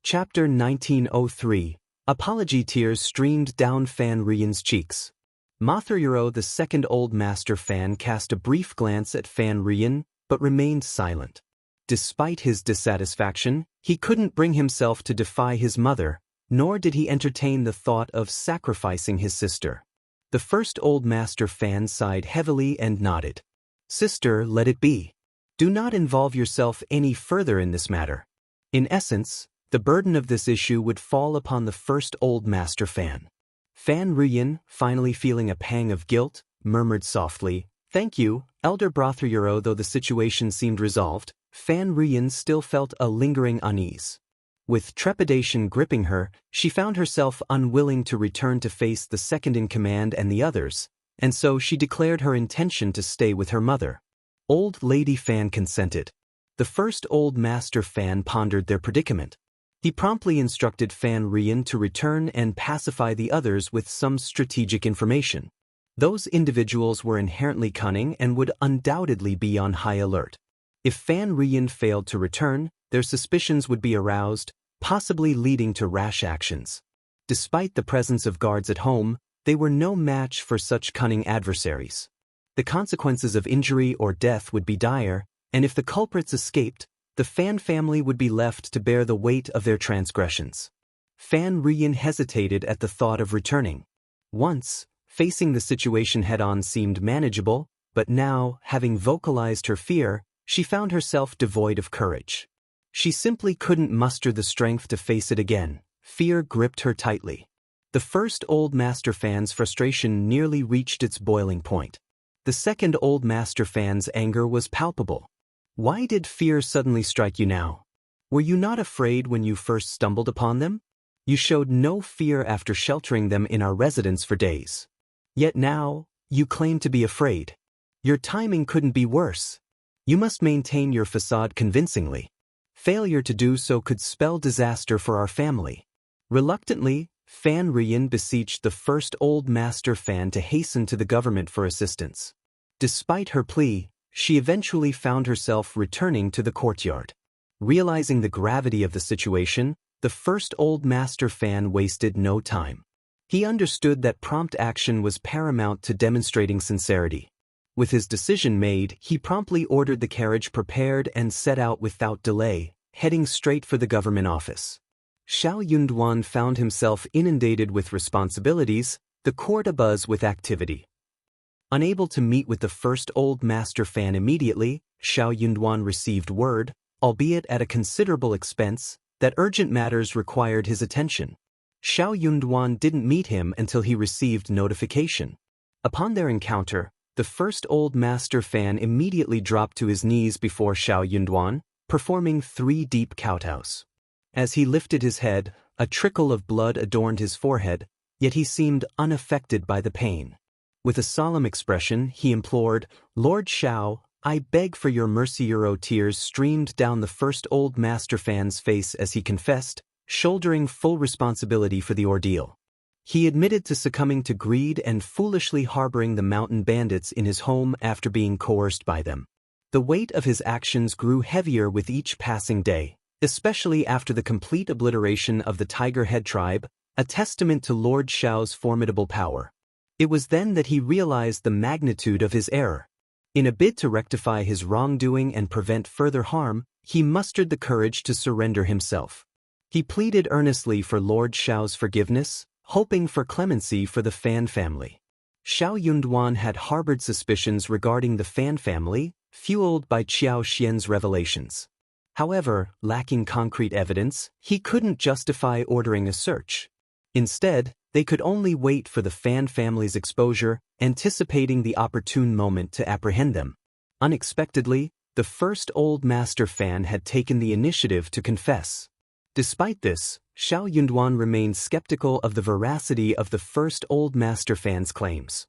Chapter 1903. Apology. Tears streamed down Fan Ruyan's cheeks. Mothururo, the second Old Master Fan, cast a brief glance at Fan Ruyan, but remained silent. Despite his dissatisfaction, he couldn't bring himself to defy his mother, nor did he entertain the thought of sacrificing his sister. The first Old Master Fan sighed heavily and nodded. Sister, let it be. Do not involve yourself any further in this matter. In essence, the burden of this issue would fall upon the first Old Master Fan. Fan Ruyan, finally feeling a pang of guilt, murmured softly, Thank you, Elder Brothero. Though the situation seemed resolved, Fan Ruyin still felt a lingering unease. With trepidation gripping her, she found herself unwilling to return to face the second-in-command and the others, and so she declared her intention to stay with her mother. Old Lady Fan consented. The first Old Master Fan pondered their predicament. He promptly instructed Fan Ruyin to return and pacify the others with some strategic information. Those individuals were inherently cunning and would undoubtedly be on high alert. If Fan Ruyin failed to return, their suspicions would be aroused, possibly leading to rash actions. Despite the presence of guards at home, they were no match for such cunning adversaries. The consequences of injury or death would be dire, and if the culprits escaped, the Fan family would be left to bear the weight of their transgressions. Fan Ruyin hesitated at the thought of returning. Once, facing the situation head-on seemed manageable, but now, having vocalized her fear, she found herself devoid of courage. She simply couldn't muster the strength to face it again. Fear gripped her tightly. The first Old Master Fan's frustration nearly reached its boiling point. The second Old Master Fan's anger was palpable. Why did fear suddenly strike you now? Were you not afraid when you first stumbled upon them? You showed no fear after sheltering them in our residence for days. Yet now, you claim to be afraid. Your timing couldn't be worse. You must maintain your facade convincingly. Failure to do so could spell disaster for our family. Reluctantly, Fan Ruyin beseeched the first Old Master Fan to hasten to the government for assistance. Despite her plea, she eventually found herself returning to the courtyard. Realizing the gravity of the situation, the first Old Master Fan wasted no time. He understood that prompt action was paramount to demonstrating sincerity. With his decision made, he promptly ordered the carriage prepared and set out without delay, heading straight for the government office. Xiao Yunduan found himself inundated with responsibilities, the court abuzz with activity. Unable to meet with the first Old Master Fan immediately, Xiao Yunduan received word, albeit at a considerable expense, that urgent matters required his attention. Xiao Yunduan didn't meet him until he received notification. Upon their encounter, the first Old Master Fan immediately dropped to his knees before Xiao Yunduan, performing 3 deep kowtows. As he lifted his head, a trickle of blood adorned his forehead, yet he seemed unaffected by the pain. With a solemn expression, he implored, "Lord Xiao, I beg for your mercy." Tears streamed down the first Old Master Fan's face as he confessed, shouldering full responsibility for the ordeal. He admitted to succumbing to greed and foolishly harboring the mountain bandits in his home after being coerced by them. The weight of his actions grew heavier with each passing day, especially after the complete obliteration of the Tiger Head tribe, a testament to Lord Xiao's formidable power. It was then that he realized the magnitude of his error. In a bid to rectify his wrongdoing and prevent further harm, he mustered the courage to surrender himself. He pleaded earnestly for Lord Xiao's forgiveness, hoping for clemency for the Fan family. Xiao Yunduan had harbored suspicions regarding the Fan family, fueled by Qiao Xian's revelations. However, lacking concrete evidence, he couldn't justify ordering a search. Instead, they could only wait for the Fan family's exposure, anticipating the opportune moment to apprehend them. Unexpectedly, the first Old Master Fan had taken the initiative to confess. Despite this, Xiao Yunduan remained skeptical of the veracity of the first Old Master Fan's claims.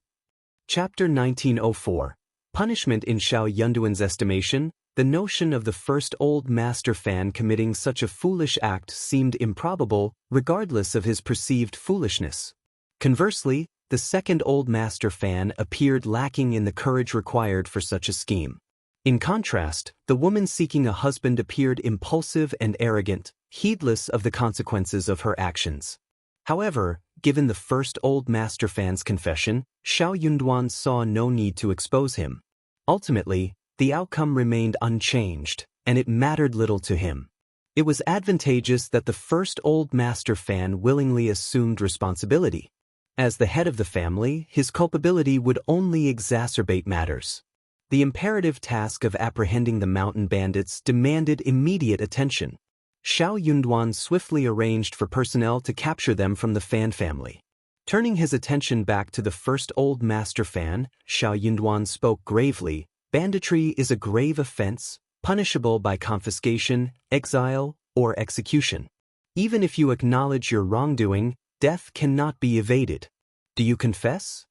Chapter 1904. Punishment. In Xiao Yunduan's estimation, the notion of the first Old Master Fan committing such a foolish act seemed improbable, regardless of his perceived foolishness. Conversely, the second Old Master Fan appeared lacking in the courage required for such a scheme. In contrast, the woman seeking a husband appeared impulsive and arrogant, heedless of the consequences of her actions. However, given the first Old Master Fan's confession, Xiao Yunduan saw no need to expose him. Ultimately, the outcome remained unchanged, and it mattered little to him. It was advantageous that the first Old Master Fan willingly assumed responsibility. As the head of the family, his culpability would only exacerbate matters. The imperative task of apprehending the mountain bandits demanded immediate attention. Xiao Yunduan swiftly arranged for personnel to capture them from the Fan family. Turning his attention back to the first Old Master Fan, Xiao Yunduan spoke gravely, Banditry is a grave offense, punishable by confiscation, exile, or execution. Even if you acknowledge your wrongdoing, death cannot be evaded. Do you confess?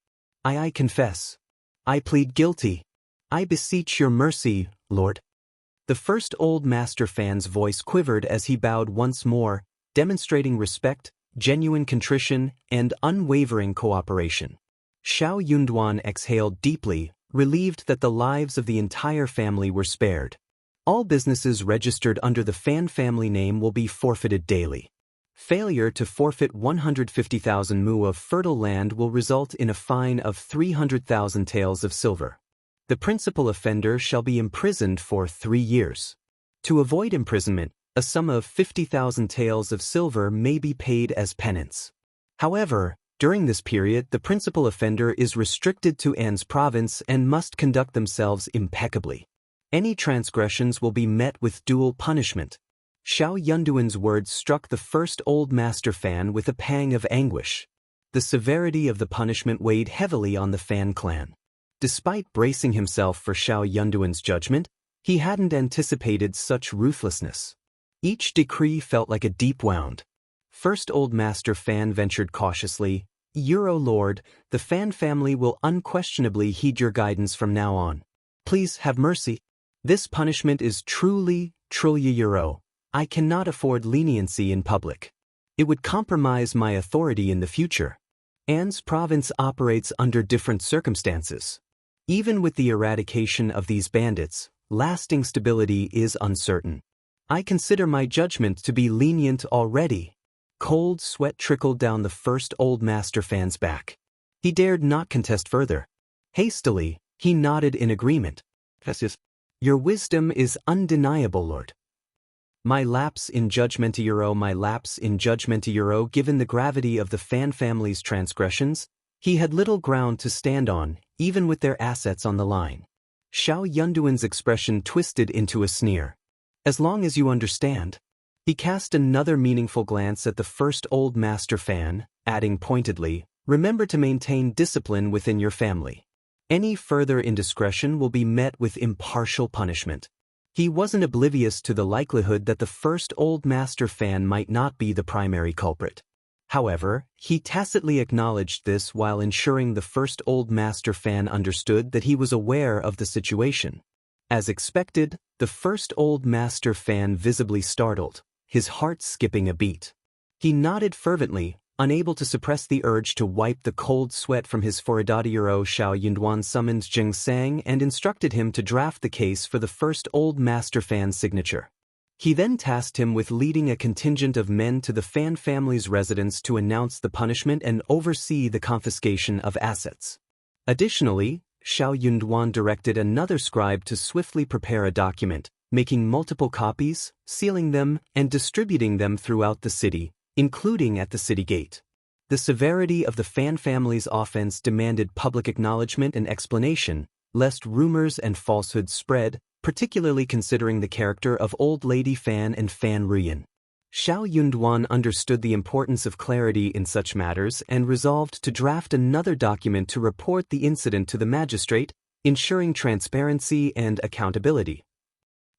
I confess. I plead guilty. I beseech your mercy, Lord. The first Old Master Fan's voice quivered as he bowed once more, demonstrating respect, genuine contrition, and unwavering cooperation. Xiao Yunduan exhaled deeply, relieved that the lives of the entire family were spared. All businesses registered under the Fan family name will be forfeited daily. Failure to forfeit 150,000 mu of fertile land will result in a fine of 300,000 taels of silver. The principal offender shall be imprisoned for 3 years. To avoid imprisonment, a sum of 50,000 taels of silver may be paid as penance. However, during this period the principal offender is restricted to An's province and must conduct themselves impeccably. Any transgressions will be met with dual punishment. Xiao Yunduan's words struck the first Old Master Fan with a pang of anguish. The severity of the punishment weighed heavily on the Fan clan. Despite bracing himself for Xiao Yunduan's judgment, he hadn't anticipated such ruthlessness. Each decree felt like a deep wound. First Old Master Fan ventured cautiously, "Euro Lord, the Fan family will unquestionably heed your guidance from now on. Please have mercy. This punishment is truly euro. I cannot afford leniency in public. It would compromise my authority in the future. An's province operates under different circumstances. Even with the eradication of these bandits, lasting stability is uncertain. I consider my judgment to be lenient already." Cold sweat trickled down the first Old Master Fan's back. He dared not contest further. Hastily, he nodded in agreement. "Your wisdom is undeniable, Lord. My lapse in judgment euro. Given the gravity of the Fan family's transgressions, he had little ground to stand on, even with their assets on the line." Xiao Yunduan's expression twisted into a sneer. "As long as you understand." He cast another meaningful glance at the first Old Master Fan, adding pointedly, "Remember to maintain discipline within your family. Any further indiscretion will be met with impartial punishment." He wasn't oblivious to the likelihood that the first Old Master Fan might not be the primary culprit. However, he tacitly acknowledged this while ensuring the first Old Master Fan understood that he was aware of the situation. As expected, the first Old Master Fan visibly startled, his heart skipping a beat. He nodded fervently, unable to suppress the urge to wipe the cold sweat from his forehead. Xiao Yunduan summoned Jing Sang and instructed him to draft the case for the first Old Master Fan's signature. He then tasked him with leading a contingent of men to the Fan family's residence to announce the punishment and oversee the confiscation of assets. Additionally, Xiao Yunduan directed another scribe to swiftly prepare a document, making multiple copies, sealing them, and distributing them throughout the city, including at the city gate. The severity of the Fan family's offense demanded public acknowledgement and explanation, lest rumors and falsehoods spread, particularly considering the character of Old Lady Fan and Fan Ruyan. Xiao Yunduan understood the importance of clarity in such matters and resolved to draft another document to report the incident to the magistrate, ensuring transparency and accountability.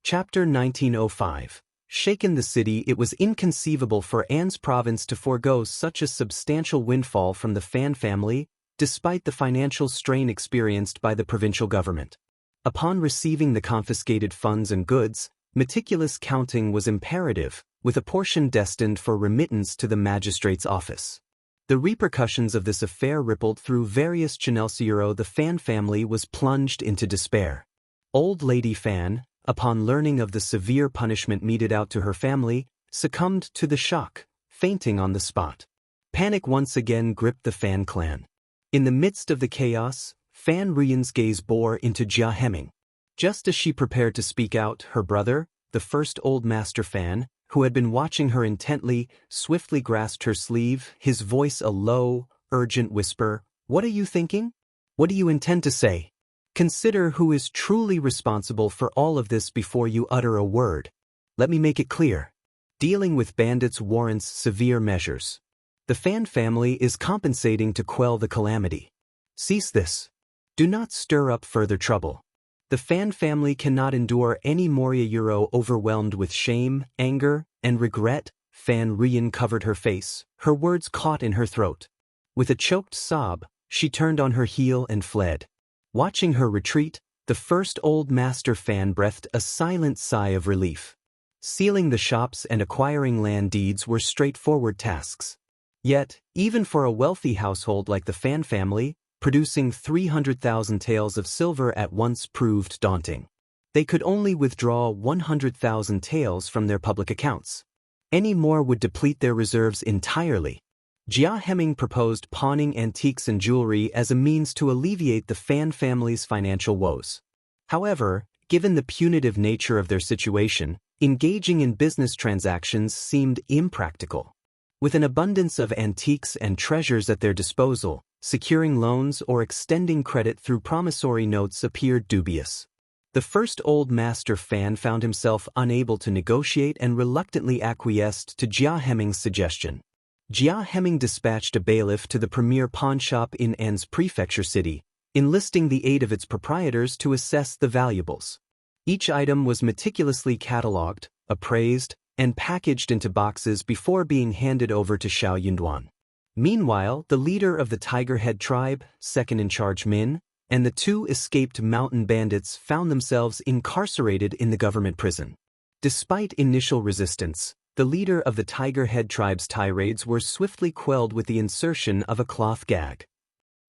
Chapter 1905. Shaken the city. It was inconceivable for An's province to forego such a substantial windfall from the Fan family, despite the financial strain experienced by the provincial government. Upon receiving the confiscated funds and goods, meticulous counting was imperative, with a portion destined for remittance to the magistrate's office. The repercussions of this affair rippled through various channels. The Fan family was plunged into despair. Old Lady Fan, upon learning of the severe punishment meted out to her family, succumbed to the shock, fainting on the spot. Panic once again gripped the Fan clan. In the midst of the chaos, Fan Ruyan's gaze bore into Jia Hemming. Just as she prepared to speak out, her brother, the first Old Master Fan, who had been watching her intently, swiftly grasped her sleeve, his voice a low, urgent whisper. "What are you thinking? What do you intend to say? Consider who is truly responsible for all of this before you utter a word. Let me make it clear. Dealing with bandits warrants severe measures. The Fan family is compensating to quell the calamity. Cease this. Do not stir up further trouble. The Fan family cannot endure any more. Overwhelmed with shame, anger, and regret, Fan Ruyin covered her face, her words caught in her throat. With a choked sob, she turned on her heel and fled. Watching her retreat, the first old master Fan breathed a silent sigh of relief. Sealing the shops and acquiring land deeds were straightforward tasks. Yet, even for a wealthy household like the Fan family, producing 300,000 taels of silver at once proved daunting. They could only withdraw 100,000 taels from their public accounts. Any more would deplete their reserves entirely. Jia Heming proposed pawning antiques and jewelry as a means to alleviate the Fan family's financial woes. However, given the punitive nature of their situation, engaging in business transactions seemed impractical. With an abundance of antiques and treasures at their disposal, securing loans or extending credit through promissory notes appeared dubious. The first old master Fan found himself unable to negotiate and reluctantly acquiesced to Jia Heming's suggestion. Jia Heming dispatched a bailiff to the premier pawnshop in An's prefecture city, enlisting the aid of its proprietors to assess the valuables. Each item was meticulously catalogued, appraised, and packaged into boxes before being handed over to Xiao Yunduan. Meanwhile, the leader of the Tiger Head tribe, second-in-charge Min, and the two escaped mountain bandits found themselves incarcerated in the government prison. Despite initial resistance, the leader of the Tiger Head tribe's tirades were swiftly quelled with the insertion of a cloth gag.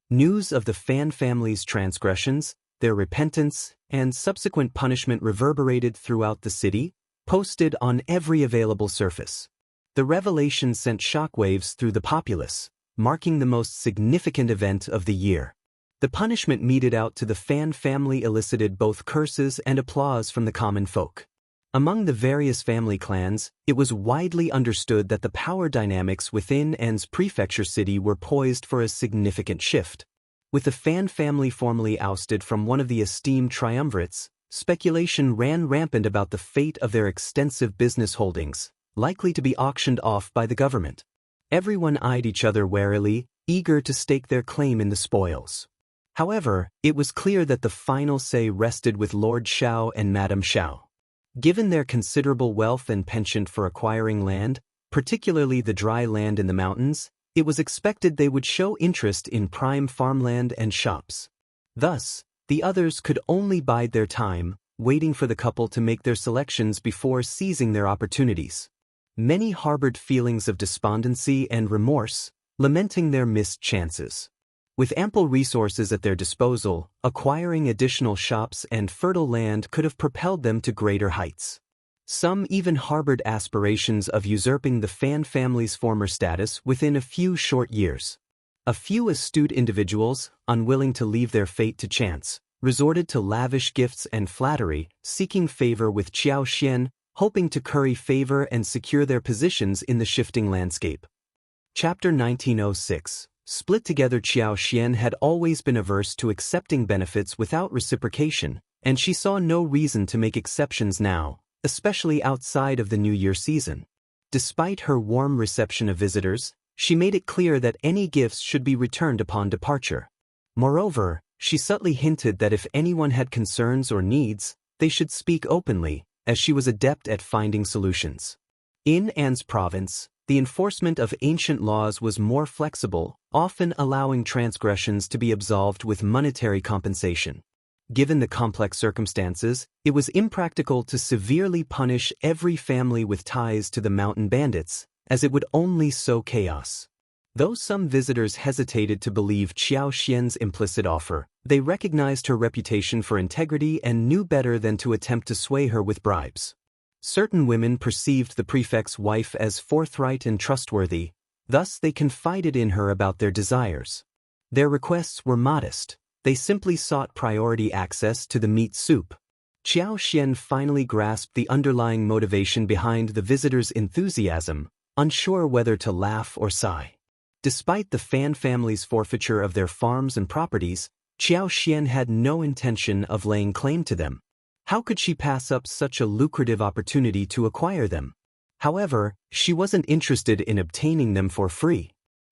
News of the Fan family's transgressions, their repentance, and subsequent punishment reverberated throughout the city, posted on every available surface. The revelation sent shockwaves through the populace, marking the most significant event of the year. The punishment meted out to the Fan family elicited both curses and applause from the common folk. Among the various family clans, it was widely understood that the power dynamics within An's prefecture city were poised for a significant shift. With the Fan family formally ousted from one of the esteemed triumvirates, speculation ran rampant about the fate of their extensive business holdings, likely to be auctioned off by the government. Everyone eyed each other warily, eager to stake their claim in the spoils. However, it was clear that the final say rested with Lord Xiao and Madame Xiao. Given their considerable wealth and penchant for acquiring land, particularly the dry land in the mountains, it was expected they would show interest in prime farmland and shops. Thus, the others could only bide their time, waiting for the couple to make their selections before seizing their opportunities. Many harbored feelings of despondency and remorse, lamenting their missed chances. With ample resources at their disposal, acquiring additional shops and fertile land could have propelled them to greater heights. Some even harbored aspirations of usurping the Fan family's former status within a few short years. A few astute individuals, unwilling to leave their fate to chance, resorted to lavish gifts and flattery, seeking favor with Qiao Xian, hoping to curry favor and secure their positions in the shifting landscape. Chapter 1906. Split together. Qiao Xian had always been averse to accepting benefits without reciprocation, and she saw no reason to make exceptions now, especially outside of the New Year season. Despite her warm reception of visitors, she made it clear that any gifts should be returned upon departure. Moreover, she subtly hinted that if anyone had concerns or needs, they should speak openly, as she was adept at finding solutions. In An's province, the enforcement of ancient laws was more flexible, often allowing transgressions to be absolved with monetary compensation. Given the complex circumstances, it was impractical to severely punish every family with ties to the mountain bandits, as it would only sow chaos. Though some visitors hesitated to believe Qiao Xian's implicit offer, they recognized her reputation for integrity and knew better than to attempt to sway her with bribes. Certain women perceived the prefect's wife as forthright and trustworthy, thus they confided in her about their desires. Their requests were modest. They simply sought priority access to the meat soup. Qiao Xian finally grasped the underlying motivation behind the visitor's enthusiasm, unsure whether to laugh or sigh. Despite the Fan family's forfeiture of their farms and properties, Qiao Xian had no intention of laying claim to them. How could she pass up such a lucrative opportunity to acquire them? However, she wasn't interested in obtaining them for free.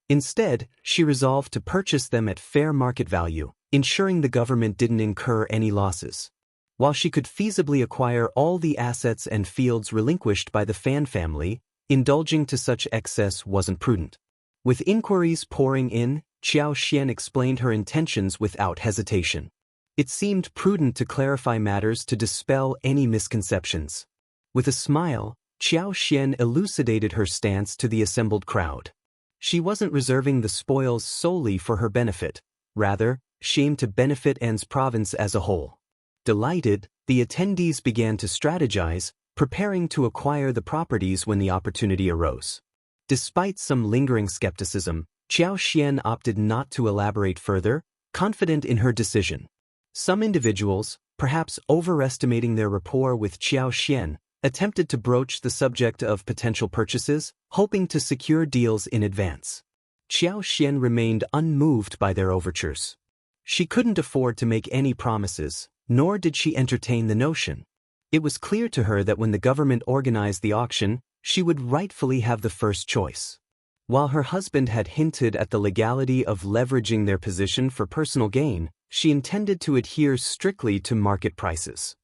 Instead, she resolved to purchase them at fair market value, ensuring the government didn't incur any losses. While she could feasibly acquire all the assets and fields relinquished by the Fan family, indulging to such excess wasn't prudent. With inquiries pouring in, Qiao Xian explained her intentions without hesitation. It seemed prudent to clarify matters to dispel any misconceptions. With a smile, Qiao Xian elucidated her stance to the assembled crowd. She wasn't reserving the spoils solely for her benefit. Rather, she aimed to benefit An's province as a whole. Delighted, the attendees began to strategize, preparing to acquire the properties when the opportunity arose. Despite some lingering skepticism, Qiao Xian opted not to elaborate further, confident in her decision. Some individuals, perhaps overestimating their rapport with Qiao Xian, attempted to broach the subject of potential purchases, hoping to secure deals in advance. Qiao Xian remained unmoved by their overtures. She couldn't afford to make any promises, nor did she entertain the notion. It was clear to her that when the government organized the auction, she would rightfully have the first choice. While her husband had hinted at the legality of leveraging their position for personal gain, she intended to adhere strictly to market prices.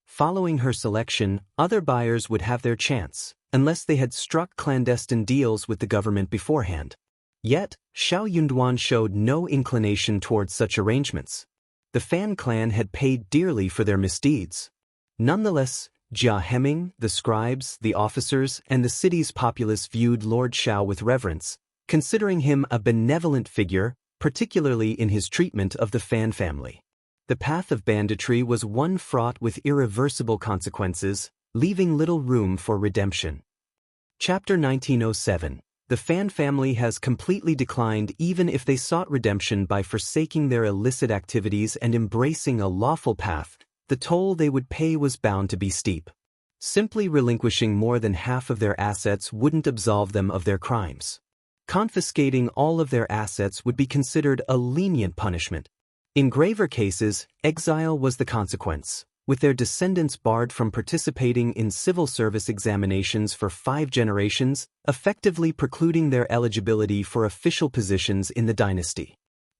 Following her selection, other buyers would have their chance, unless they had struck clandestine deals with the government beforehand. Yet, Xiao Yunduan showed no inclination towards such arrangements. The Fan clan had paid dearly for their misdeeds. Nonetheless, Jia Hemming, the scribes, the officers, and the city's populace viewed Lord Xiao with reverence, considering him a benevolent figure, particularly in his treatment of the Fan family. The path of banditry was one fraught with irreversible consequences, leaving little room for redemption. Chapter 1907. The Fan family has completely declined even if they sought redemption by forsaking their illicit activities and embracing a lawful path. The toll they would pay was bound to be steep. Simply relinquishing more than half of their assets wouldn't absolve them of their crimes. Confiscating all of their assets would be considered a lenient punishment. In graver cases, exile was the consequence, with their descendants barred from participating in civil service examinations for 5 generations, effectively precluding their eligibility for official positions in the dynasty.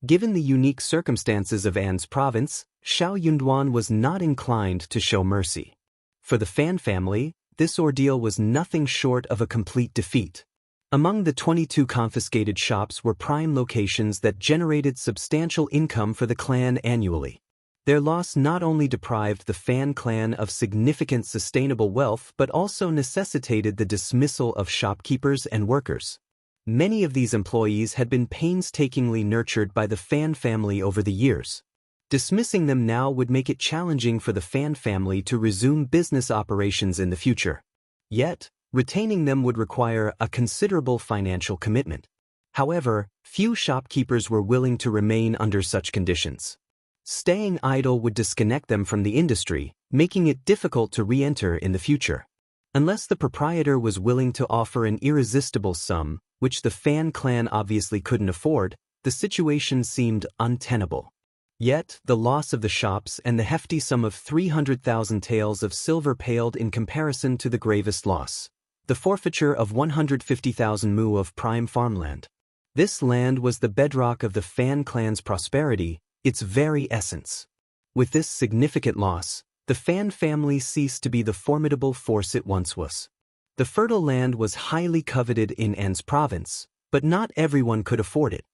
Given the unique circumstances of An's province, Xiao Yunduan was not inclined to show mercy. For the Fan family, this ordeal was nothing short of a complete defeat. Among the 22 confiscated shops were prime locations that generated substantial income for the clan annually. Their loss not only deprived the Fan clan of significant sustainable wealth but also necessitated the dismissal of shopkeepers and workers. Many of these employees had been painstakingly nurtured by the Fan family over the years. Dismissing them now would make it challenging for the Fan family to resume business operations in the future. Yet, retaining them would require a considerable financial commitment. However, few shopkeepers were willing to remain under such conditions. Staying idle would disconnect them from the industry, making it difficult to re-enter in the future. Unless the proprietor was willing to offer an irresistible sum, which the Fan clan obviously couldn't afford, the situation seemed untenable. Yet, the loss of the shops and the hefty sum of 300,000 taels of silver paled in comparison to the gravest loss: the forfeiture of 150,000 mu of prime farmland. This land was the bedrock of the Fan clan's prosperity, its very essence. With this significant loss, the Fan family ceased to be the formidable force it once was. The fertile land was highly coveted in An's province, but not everyone could afford it.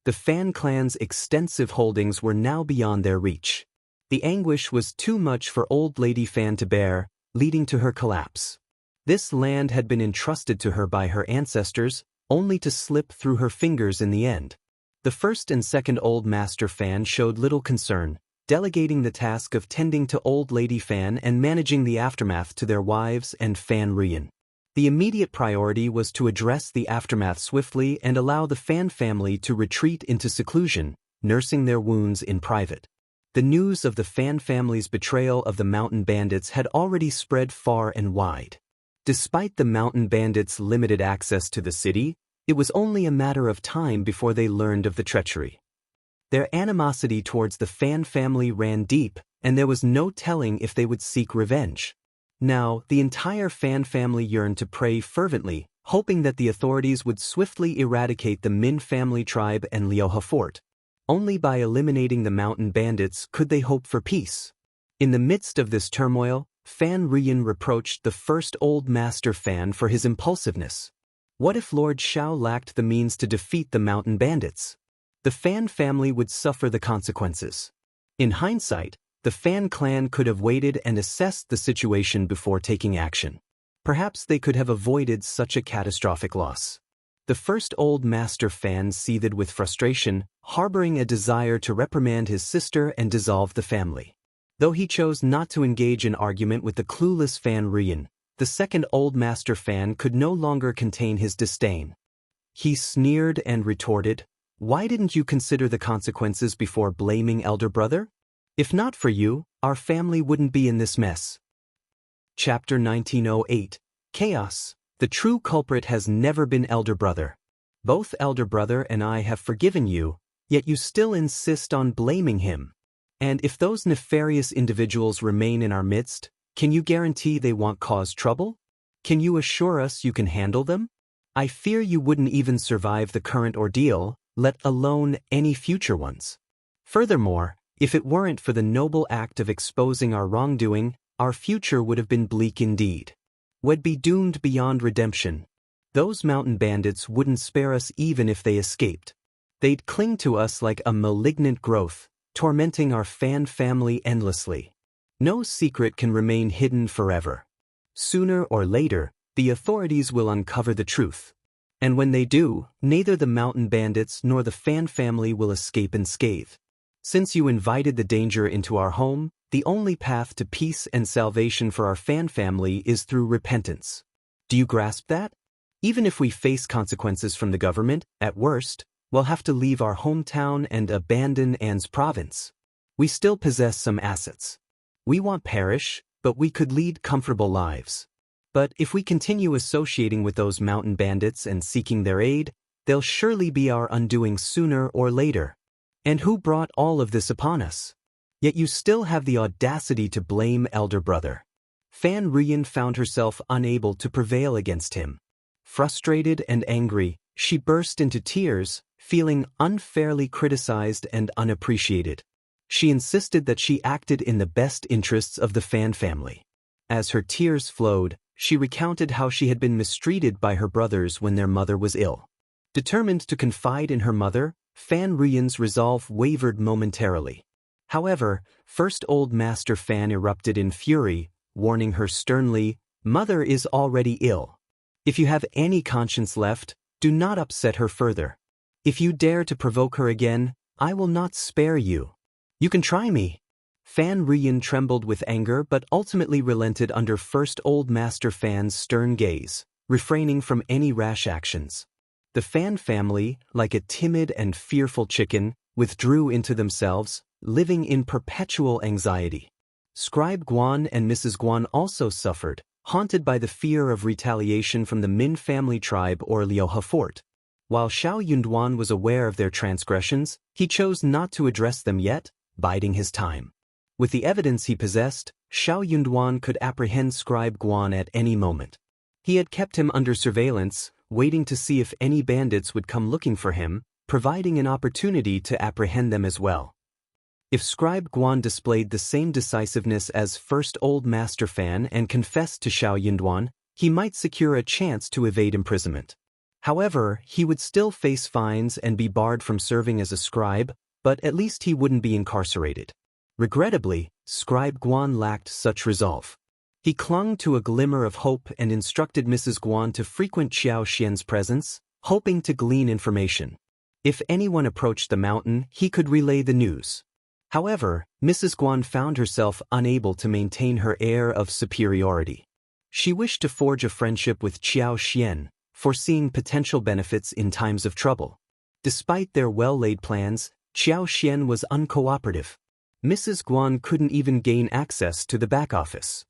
The Fan clan's extensive holdings were now beyond their reach. The anguish was too much for old Lady Fan to bear, leading to her collapse. This land had been entrusted to her by her ancestors, only to slip through her fingers in the end. The first and second Old Master Fan showed little concern, delegating the task of tending to old Lady Fan and managing the aftermath to their wives and Fan Rian. The immediate priority was to address the aftermath swiftly and allow the Fan family to retreat into seclusion, nursing their wounds in private. The news of the Fan family's betrayal of the mountain bandits had already spread far and wide. Despite the mountain bandits' limited access to the city, it was only a matter of time before they learned of the treachery. Their animosity towards the Fan family ran deep, and there was no telling if they would seek revenge. Now, the entire Fan family yearned to pray fervently, hoping that the authorities would swiftly eradicate the Min family tribe and Liuhe fort. Only by eliminating the mountain bandits could they hope for peace. In the midst of this turmoil, Fan Rian reproached the first Old Master Fan for his impulsiveness. What if Lord Xiao lacked the means to defeat the mountain bandits? The Fan family would suffer the consequences. In hindsight, the Fan clan could have waited and assessed the situation before taking action. Perhaps they could have avoided such a catastrophic loss. The first Old Master Fan seethed with frustration, harboring a desire to reprimand his sister and dissolve the family. Though he chose not to engage in argument with the clueless Fan Rian, the second Old Master Fan could no longer contain his disdain. He sneered and retorted, "Why didn't you consider the consequences before blaming elder brother? If not for you, our family wouldn't be in this mess." Chapter 1908. Chaos. The true culprit has never been elder brother. Both elder brother and I have forgiven you, yet you still insist on blaming him. And if those nefarious individuals remain in our midst, can you guarantee they won't cause trouble? Can you assure us you can handle them? I fear you wouldn't even survive the current ordeal, let alone any future ones. Furthermore, if it weren't for the noble act of exposing our wrongdoing, our future would have been bleak indeed. We'd be doomed beyond redemption. Those mountain bandits wouldn't spare us even if they escaped. They'd cling to us like a malignant growth, tormenting our Fan family endlessly. No secret can remain hidden forever. Sooner or later, the authorities will uncover the truth. And when they do, neither the mountain bandits nor the Fan family will escape unscathed. Since you invited the danger into our home, the only path to peace and salvation for our Fan family is through repentance. Do you grasp that? Even if we face consequences from the government, at worst, we'll have to leave our hometown and abandon An's province. We still possess some assets. We won't perish, but we could lead comfortable lives. But if we continue associating with those mountain bandits and seeking their aid, they'll surely be our undoing sooner or later. And who brought all of this upon us? Yet you still have the audacity to blame elder brother. Fan Rian found herself unable to prevail against him. Frustrated and angry, she burst into tears, feeling unfairly criticized and unappreciated. She insisted that she acted in the best interests of the Fan family. As her tears flowed, she recounted how she had been mistreated by her brothers when their mother was ill. Determined to confide in her mother, Fan Rian's resolve wavered momentarily. However, first Old Master Fan erupted in fury, warning her sternly, "Mother is already ill. If you have any conscience left, do not upset her further. If you dare to provoke her again, I will not spare you. You can try me." Fan Rian trembled with anger but ultimately relented under first Old Master Fan's stern gaze, refraining from any rash actions. The Fan family, like a timid and fearful chicken, withdrew into themselves, living in perpetual anxiety. Scribe Guan and Mrs. Guan also suffered, haunted by the fear of retaliation from the Min family tribe or Liuhe fort. While Xiao Yunduan was aware of their transgressions, he chose not to address them yet, biding his time. With the evidence he possessed, Xiao Yunduan could apprehend Scribe Guan at any moment. He had kept him under surveillance, waiting to see if any bandits would come looking for him, providing an opportunity to apprehend them as well. If Scribe Guan displayed the same decisiveness as first Old Master Fan and confessed to Xiao Yunduan, he might secure a chance to evade imprisonment. However, he would still face fines and be barred from serving as a scribe, but at least he wouldn't be incarcerated. Regrettably, Scribe Guan lacked such resolve. He clung to a glimmer of hope and instructed Mrs. Guan to frequent Xiao Xian's presence, hoping to glean information. If anyone approached the mountain, he could relay the news. However, Mrs. Guan found herself unable to maintain her air of superiority. She wished to forge a friendship with Xiao Xian, foreseeing potential benefits in times of trouble. Despite their well-laid plans, Xiao Xian was uncooperative. Mrs. Guan couldn't even gain access to the back office.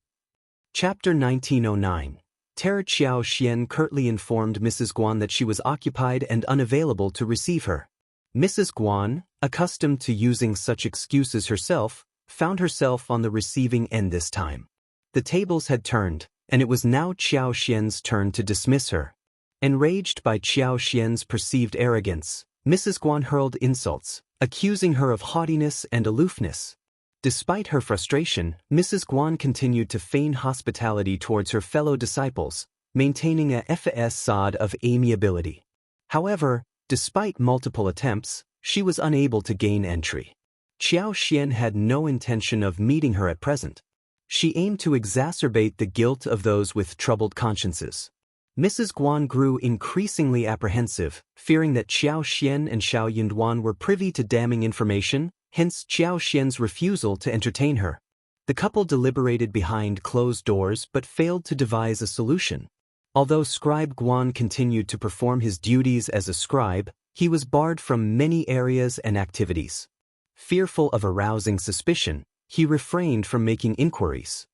Chapter 1909. Terror Xiao Xian curtly informed Mrs. Guan that she was occupied and unavailable to receive her. Mrs. Guan, accustomed to using such excuses herself, found herself on the receiving end this time. The tables had turned, and it was now Xiao Xian's turn to dismiss her. Enraged by Xiao Xian's perceived arrogance, Mrs. Guan hurled insults, accusing her of haughtiness and aloofness. Despite her frustration, Mrs. Guan continued to feign hospitality towards her fellow disciples, maintaining a facade of amiability. However, despite multiple attempts, she was unable to gain entry. Xiao Xian had no intention of meeting her at present. She aimed to exacerbate the guilt of those with troubled consciences. Mrs. Guan grew increasingly apprehensive, fearing that Xiao Xian and Xiao Yunduan were privy to damning information, hence Xiao Xian's refusal to entertain her. The couple deliberated behind closed doors but failed to devise a solution. Although Scribe Guan continued to perform his duties as a scribe, he was barred from many areas and activities. Fearful of arousing suspicion, he refrained from making inquiries.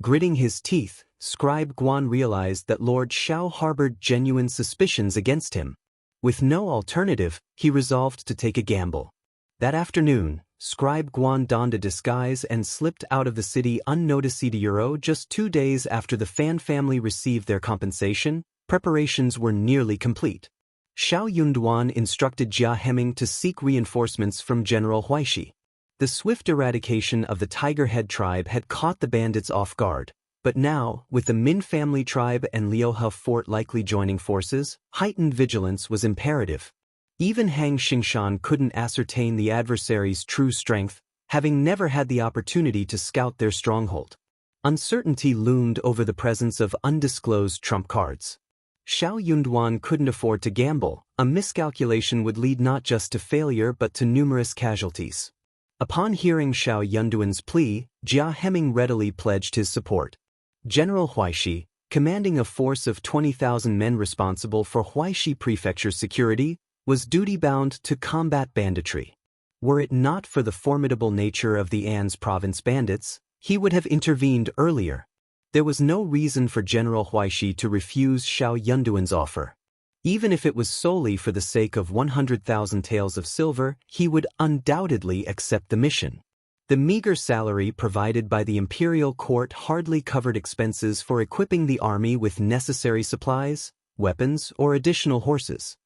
Gritting his teeth, Scribe Guan realized that Lord Xiao harbored genuine suspicions against him. With no alternative, he resolved to take a gamble. That afternoon, Scribe Guan donned a disguise and slipped out of the city unnoticed. Just 2 days after the Fan family received their compensation, preparations were nearly complete. Xiao Yunduan instructed Jia Heming to seek reinforcements from General Huaishi. The swift eradication of the Tiger Head tribe had caught the bandits off guard, but now, with the Min family tribe and Liuhe fort likely joining forces, heightened vigilance was imperative. Even Hang Xingshan couldn't ascertain the adversary's true strength, having never had the opportunity to scout their stronghold. Uncertainty loomed over the presence of undisclosed trump cards. Xiao Yunduan couldn't afford to gamble. A miscalculation would lead not just to failure but to numerous casualties. Upon hearing Xiao Yunduan's plea, Jia Heming readily pledged his support. General Huaishi, commanding a force of 20,000 men responsible for Huaishi Prefecture's security, was duty-bound to combat banditry. Were it not for the formidable nature of the An's province bandits, he would have intervened earlier. There was no reason for General Huaishi to refuse Xiao Yunduan's offer. Even if it was solely for the sake of 100,000 taels of silver, he would undoubtedly accept the mission. The meager salary provided by the imperial court hardly covered expenses for equipping the army with necessary supplies, weapons, or additional horses.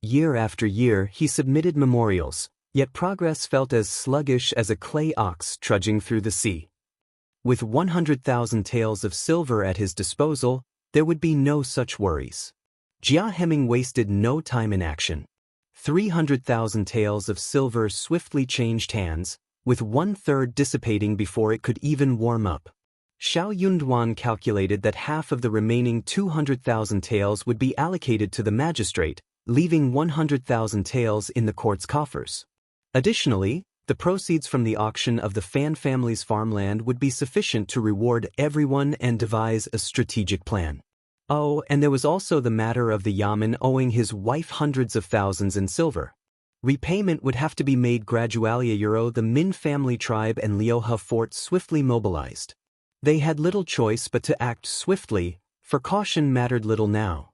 Year after year he submitted memorials, yet progress felt as sluggish as a clay ox trudging through the sea. With 100,000 taels of silver at his disposal, there would be no such worries. Jia Heming wasted no time in action. 300,000 taels of silver swiftly changed hands, with 1/3 dissipating before it could even warm up. Xiao Yunduan calculated that half of the remaining 200,000 taels would be allocated to the magistrate, leaving 100,000 taels in the court's coffers. Additionally, the proceeds from the auction of the Fan family's farmland would be sufficient to reward everyone and devise a strategic plan. Oh, and there was also the matter of the Yamen owing his wife hundreds of thousands in silver. Repayment would have to be made gradually. The Min family tribe and Liuhe fort swiftly mobilized. They had little choice but to act swiftly, for caution mattered little now.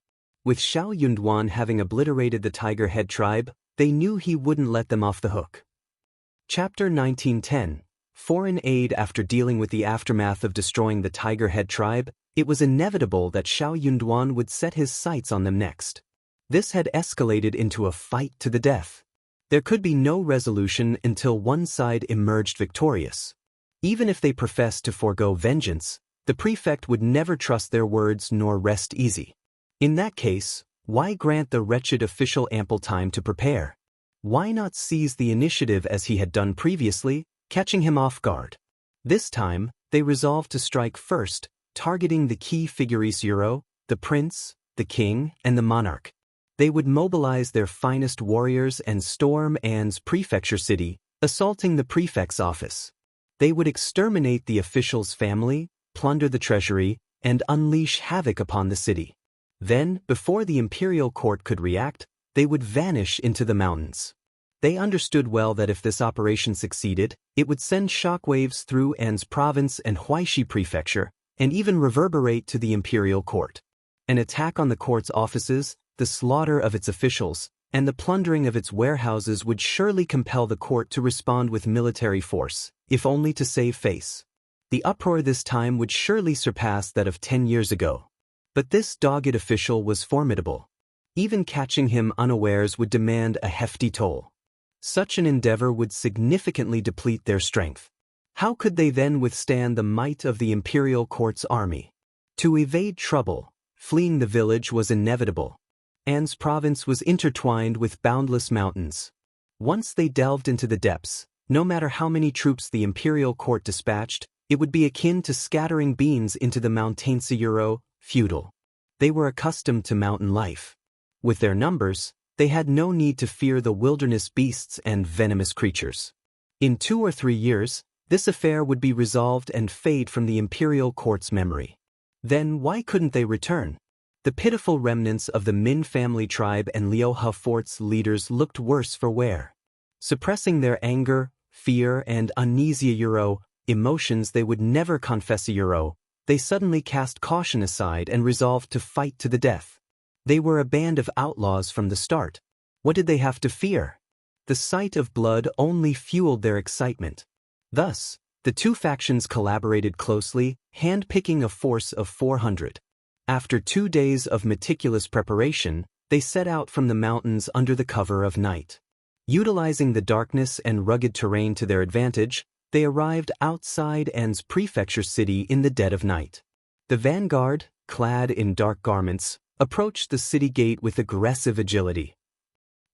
With Xiao Yunduan having obliterated the Tiger Head tribe, they knew he wouldn't let them off the hook. Chapter 1910. Foreign aid. After dealing with the aftermath of destroying the Tiger Head tribe, it was inevitable that Xiao Yunduan would set his sights on them next. This had escalated into a fight to the death. There could be no resolution until one side emerged victorious. Even if they professed to forego vengeance, the prefect would never trust their words nor rest easy. In that case, why grant the wretched official ample time to prepare? Why not seize the initiative as he had done previously, catching him off guard? This time, they resolved to strike first, targeting the key figures: the prince, the king, and the monarch. They would mobilize their finest warriors and storm An's prefecture city, assaulting the prefect's office. They would exterminate the official's family, plunder the treasury, and unleash havoc upon the city. Then, before the imperial court could react, they would vanish into the mountains. They understood well that if this operation succeeded, it would send shockwaves through An's province and Huaishi prefecture, and even reverberate to the imperial court. An attack on the court's offices, the slaughter of its officials, and the plundering of its warehouses would surely compel the court to respond with military force, if only to save face. The uproar this time would surely surpass that of 10 years ago. But this dogged official was formidable. Even catching him unawares would demand a hefty toll. Such an endeavor would significantly deplete their strength. How could they then withstand the might of the imperial court's army? To evade trouble, fleeing the village was inevitable. An's province was intertwined with boundless mountains. Once they delved into the depths, no matter how many troops the imperial court dispatched, it would be akin to scattering beans into the Montaigne feudal. They were accustomed to mountain life. With their numbers, they had no need to fear the wilderness beasts and venomous creatures. In 2 or 3 years, this affair would be resolved and fade from the imperial court's memory. Then why couldn't they return? The pitiful remnants of the Min family tribe and Liu Fort's leaders looked worse for wear. Suppressing their anger, fear, and uneasy emotions they would never confess they suddenly cast caution aside and resolved to fight to the death. They were a band of outlaws from the start. What did they have to fear? The sight of blood only fueled their excitement. Thus, the two factions collaborated closely, hand-picking a force of 400. After 2 days of meticulous preparation, they set out from the mountains under the cover of night. Utilizing the darkness and rugged terrain to their advantage, they arrived outside An's prefecture city in the dead of night. The vanguard, clad in dark garments, approached the city gate with aggressive agility.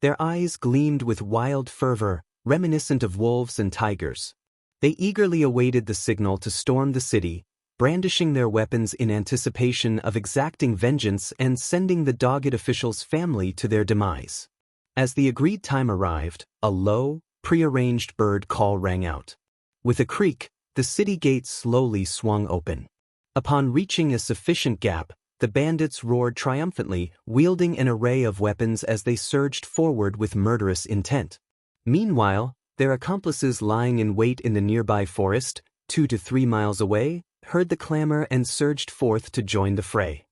Their eyes gleamed with wild fervor, reminiscent of wolves and tigers. They eagerly awaited the signal to storm the city, brandishing their weapons in anticipation of exacting vengeance and sending the dogged official's family to their demise. As the agreed time arrived, a low, prearranged bird call rang out. With a creak, the city gate slowly swung open. Upon reaching a sufficient gap, the bandits roared triumphantly, wielding an array of weapons as they surged forward with murderous intent. Meanwhile, their accomplices lying in wait in the nearby forest, 2 to 3 miles away, heard the clamor and surged forth to join the fray.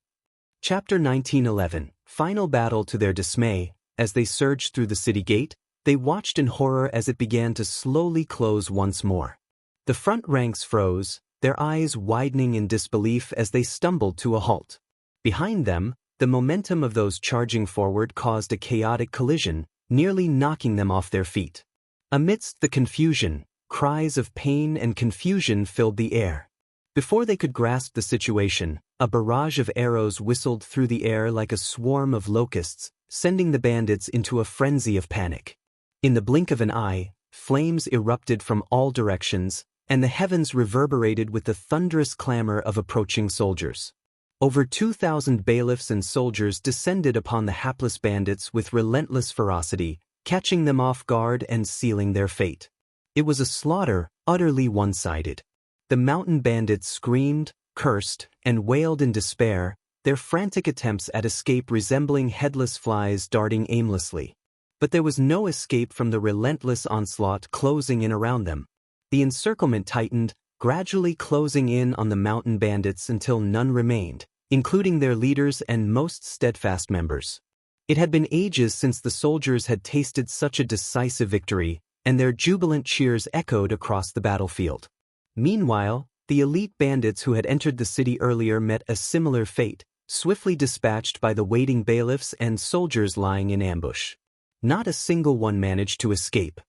Chapter 1911. Final battle. To their dismay, as they surged through the city gate, they watched in horror as it began to slowly close once more. The front ranks froze, their eyes widening in disbelief as they stumbled to a halt. Behind them, the momentum of those charging forward caused a chaotic collision, nearly knocking them off their feet. Amidst the confusion, cries of pain and confusion filled the air. Before they could grasp the situation, a barrage of arrows whistled through the air like a swarm of locusts, sending the bandits into a frenzy of panic. In the blink of an eye, flames erupted from all directions, and the heavens reverberated with the thunderous clamor of approaching soldiers. Over 2,000 bailiffs and soldiers descended upon the hapless bandits with relentless ferocity, catching them off guard and sealing their fate. It was a slaughter, utterly one-sided. The mountain bandits screamed, cursed, and wailed in despair, their frantic attempts at escape resembling headless flies darting aimlessly. But there was no escape from the relentless onslaught closing in around them. The encirclement tightened, gradually closing in on the mountain bandits until none remained, including their leaders and most steadfast members. It had been ages since the soldiers had tasted such a decisive victory, and their jubilant cheers echoed across the battlefield. Meanwhile, the elite bandits who had entered the city earlier met a similar fate, swiftly dispatched by the waiting bailiffs and soldiers lying in ambush. Not a single one managed to escape.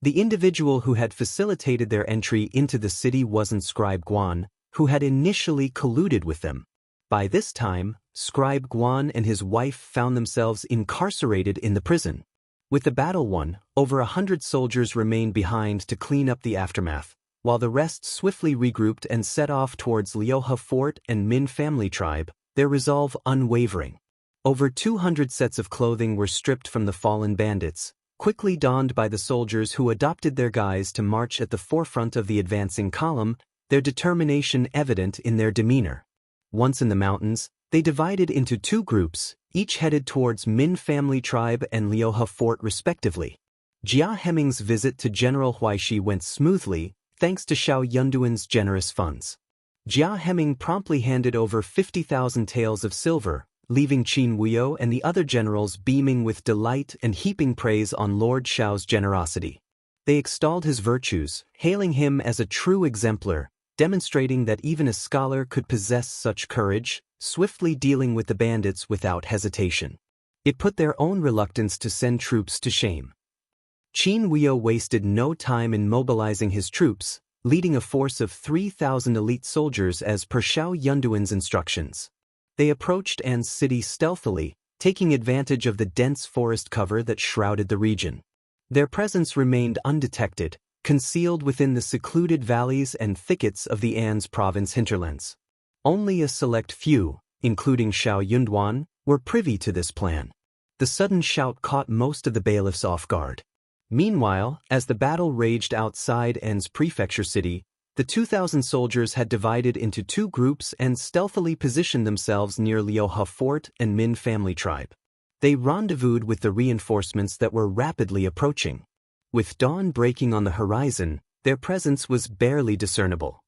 The individual who had facilitated their entry into the city wasn't Scribe Guan, who had initially colluded with them. By this time, Scribe Guan and his wife found themselves incarcerated in the prison. With the battle won, over 100 soldiers remained behind to clean up the aftermath, while the rest swiftly regrouped and set off towards Liu Fort and Min family tribe, their resolve unwavering. Over 200 sets of clothing were stripped from the fallen bandits, quickly donned by the soldiers who adopted their guise to march at the forefront of the advancing column, their determination evident in their demeanor. Once in the mountains, they divided into 2 groups, each headed towards Min family tribe and Liu Fort respectively. Jia Hemming's visit to General Huaishi went smoothly, thanks to Xiao Yunduan's generous funds. Jia Hemming promptly handed over 50,000 taels of silver, leaving Qin Wuyo and the other generals beaming with delight and heaping praise on Lord Xiao's generosity. They extolled his virtues, hailing him as a true exemplar, demonstrating that even a scholar could possess such courage, swiftly dealing with the bandits without hesitation. It put their own reluctance to send troops to shame. Qin Wuyo wasted no time in mobilizing his troops, leading a force of 3,000 elite soldiers as per Xiao Yunduan's instructions. They approached An's city stealthily, taking advantage of the dense forest cover that shrouded the region. Their presence remained undetected, concealed within the secluded valleys and thickets of the An's province hinterlands. Only a select few, including Xiao Yunduan, were privy to this plan. The sudden shout caught most of the bailiffs off guard. Meanwhile, as the battle raged outside An's prefecture city, the 2,000 soldiers had divided into two groups and stealthily positioned themselves near Liuhe Fort and Min family tribe. They rendezvoused with the reinforcements that were rapidly approaching. With dawn breaking on the horizon, their presence was barely discernible.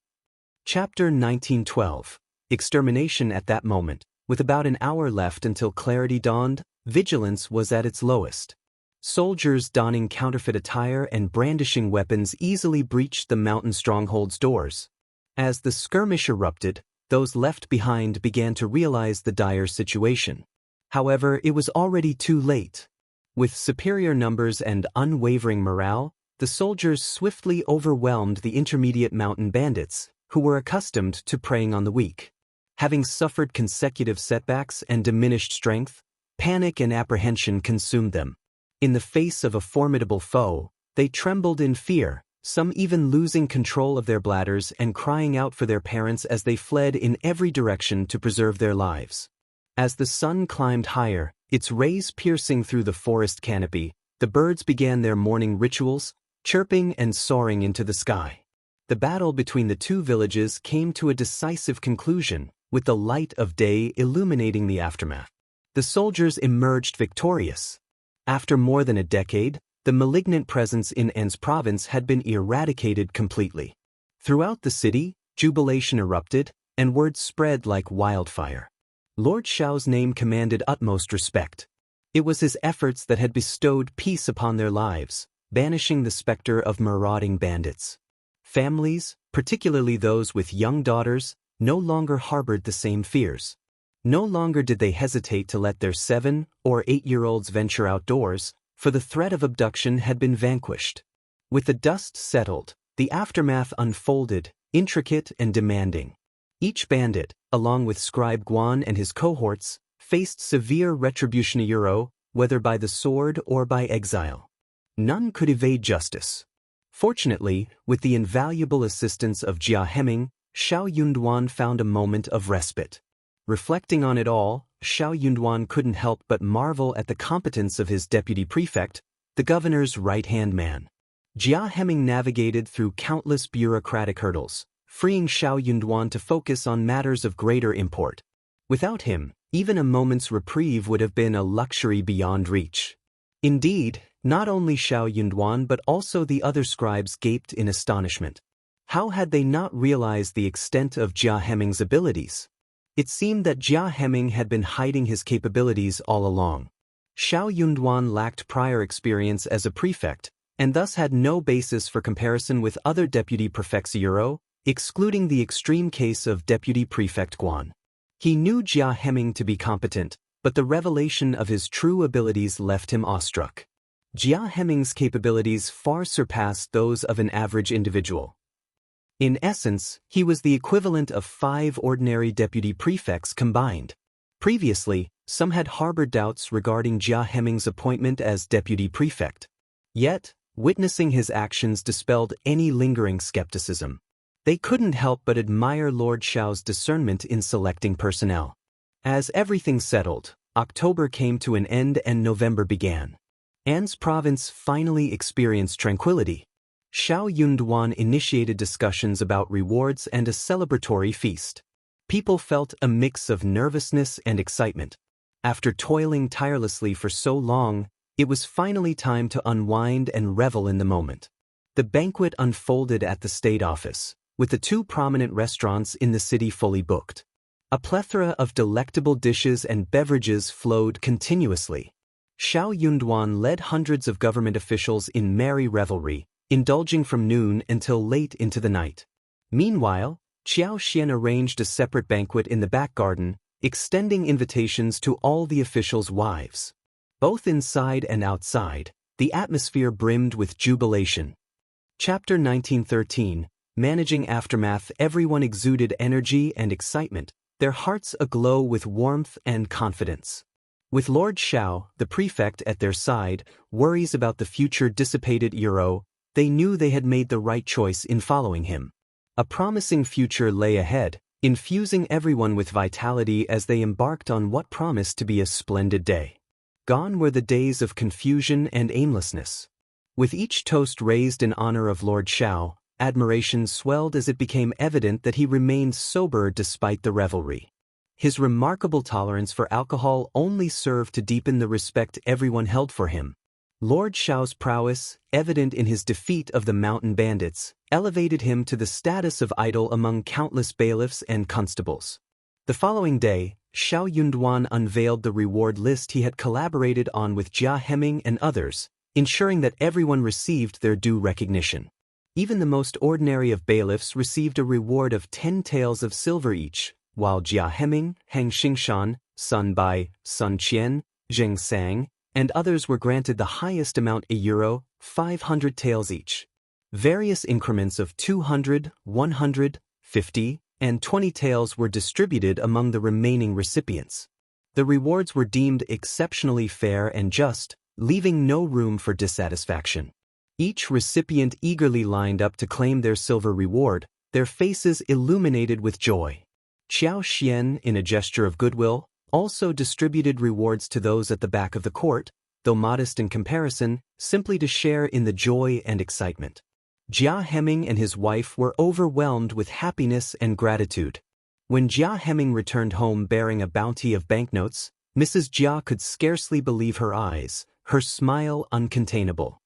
Chapter 1912. Extermination. At that moment, with about an hour left until clarity dawned, vigilance was at its lowest. Soldiers donning counterfeit attire and brandishing weapons easily breached the mountain stronghold's doors. As the skirmish erupted, those left behind began to realize the dire situation. However, it was already too late. With superior numbers and unwavering morale, the soldiers swiftly overwhelmed the intermediate mountain bandits, who were accustomed to preying on the weak. Having suffered consecutive setbacks and diminished strength, panic and apprehension consumed them. In the face of a formidable foe, they trembled in fear, some even losing control of their bladders and crying out for their parents as they fled in every direction to preserve their lives. As the sun climbed higher, its rays piercing through the forest canopy, the birds began their morning rituals, chirping and soaring into the sky. The battle between the two villages came to a decisive conclusion, with the light of day illuminating the aftermath. The soldiers emerged victorious. After more than a decade, the malignant presence in An's province had been eradicated completely. Throughout the city, jubilation erupted, and word spread like wildfire. Lord Xiao's name commanded utmost respect. It was his efforts that had bestowed peace upon their lives, banishing the specter of marauding bandits. Families, particularly those with young daughters, no longer harbored the same fears. No longer did they hesitate to let their 7- or 8-year-olds venture outdoors, for the threat of abduction had been vanquished. With the dust settled, the aftermath unfolded, intricate and demanding. Each bandit, along with Scribe Guan and his cohorts, faced severe retribution, whether by the sword or by exile. None could evade justice. Fortunately, with the invaluable assistance of Jia Heming, Xiao Yunduan found a moment of respite. Reflecting on it all, Xiao Yunduan couldn't help but marvel at the competence of his deputy prefect, the governor's right-hand man. Jia Heming navigated through countless bureaucratic hurdles, freeing Xiao Yunduan to focus on matters of greater import. Without him, even a moment's reprieve would have been a luxury beyond reach. Indeed, not only Xiao Yunduan but also the other scribes gaped in astonishment. How had they not realized the extent of Jia Heming's abilities? It seemed that Jia Heming had been hiding his capabilities all along. Xiao Yunduan lacked prior experience as a prefect, and thus had no basis for comparison with other deputy prefects, excluding the extreme case of deputy prefect Guan. He knew Jia Heming to be competent, but the revelation of his true abilities left him awestruck. Jia Heming's capabilities far surpassed those of an average individual. In essence, he was the equivalent of 5 ordinary deputy prefects combined. Previously, some had harbored doubts regarding Jia Heming's appointment as deputy prefect. Yet, witnessing his actions dispelled any lingering skepticism. They couldn't help but admire Lord Xiao's discernment in selecting personnel. As everything settled, October came to an end and November began. An's province finally experienced tranquility. Xiao Yunduan initiated discussions about rewards and a celebratory feast. People felt a mix of nervousness and excitement. After toiling tirelessly for so long, it was finally time to unwind and revel in the moment. The banquet unfolded at the state office, with the 2 prominent restaurants in the city fully booked. A plethora of delectable dishes and beverages flowed continuously. Xiao Yunduan led hundreds of government officials in merry revelry, indulging from noon until late into the night. Meanwhile, Qiao Xian arranged a separate banquet in the back garden, extending invitations to all the officials' wives. Both inside and outside, the atmosphere brimmed with jubilation. Chapter 1913. Managing aftermath, everyone exuded energy and excitement, their hearts aglow with warmth and confidence. With Lord Xiao, the prefect, at their side, worries about the future dissipated. They knew they had made the right choice in following him. A promising future lay ahead, infusing everyone with vitality as they embarked on what promised to be a splendid day. Gone were the days of confusion and aimlessness. With each toast raised in honor of Lord Xiao, admiration swelled as it became evident that he remained sober despite the revelry. His remarkable tolerance for alcohol only served to deepen the respect everyone held for him. Lord Xiao's prowess, evident in his defeat of the mountain bandits, elevated him to the status of idol among countless bailiffs and constables. The following day, Xiao Yunduan unveiled the reward list he had collaborated on with Jia Heming and others, ensuring that everyone received their due recognition. Even the most ordinary of bailiffs received a reward of 10 taels of silver each, while Jia Heming, Heng Xingshan, Sun Bai, Sun Qian, Zheng Sang, and others were granted the highest amount, euro 500 taels each. Various increments of 200, 100, 50, and 20 taels were distributed among the remaining recipients. The rewards were deemed exceptionally fair and just, leaving no room for dissatisfaction. Each recipient eagerly lined up to claim their silver reward, their faces illuminated with joy. Qiao Xian, in a gesture of goodwill, also distributed rewards to those at the back of the court, though modest in comparison, simply to share in the joy and excitement. Jia Heming and his wife were overwhelmed with happiness and gratitude. When Jia Heming returned home bearing a bounty of banknotes, Mrs. Jia could scarcely believe her eyes, her smile uncontainable.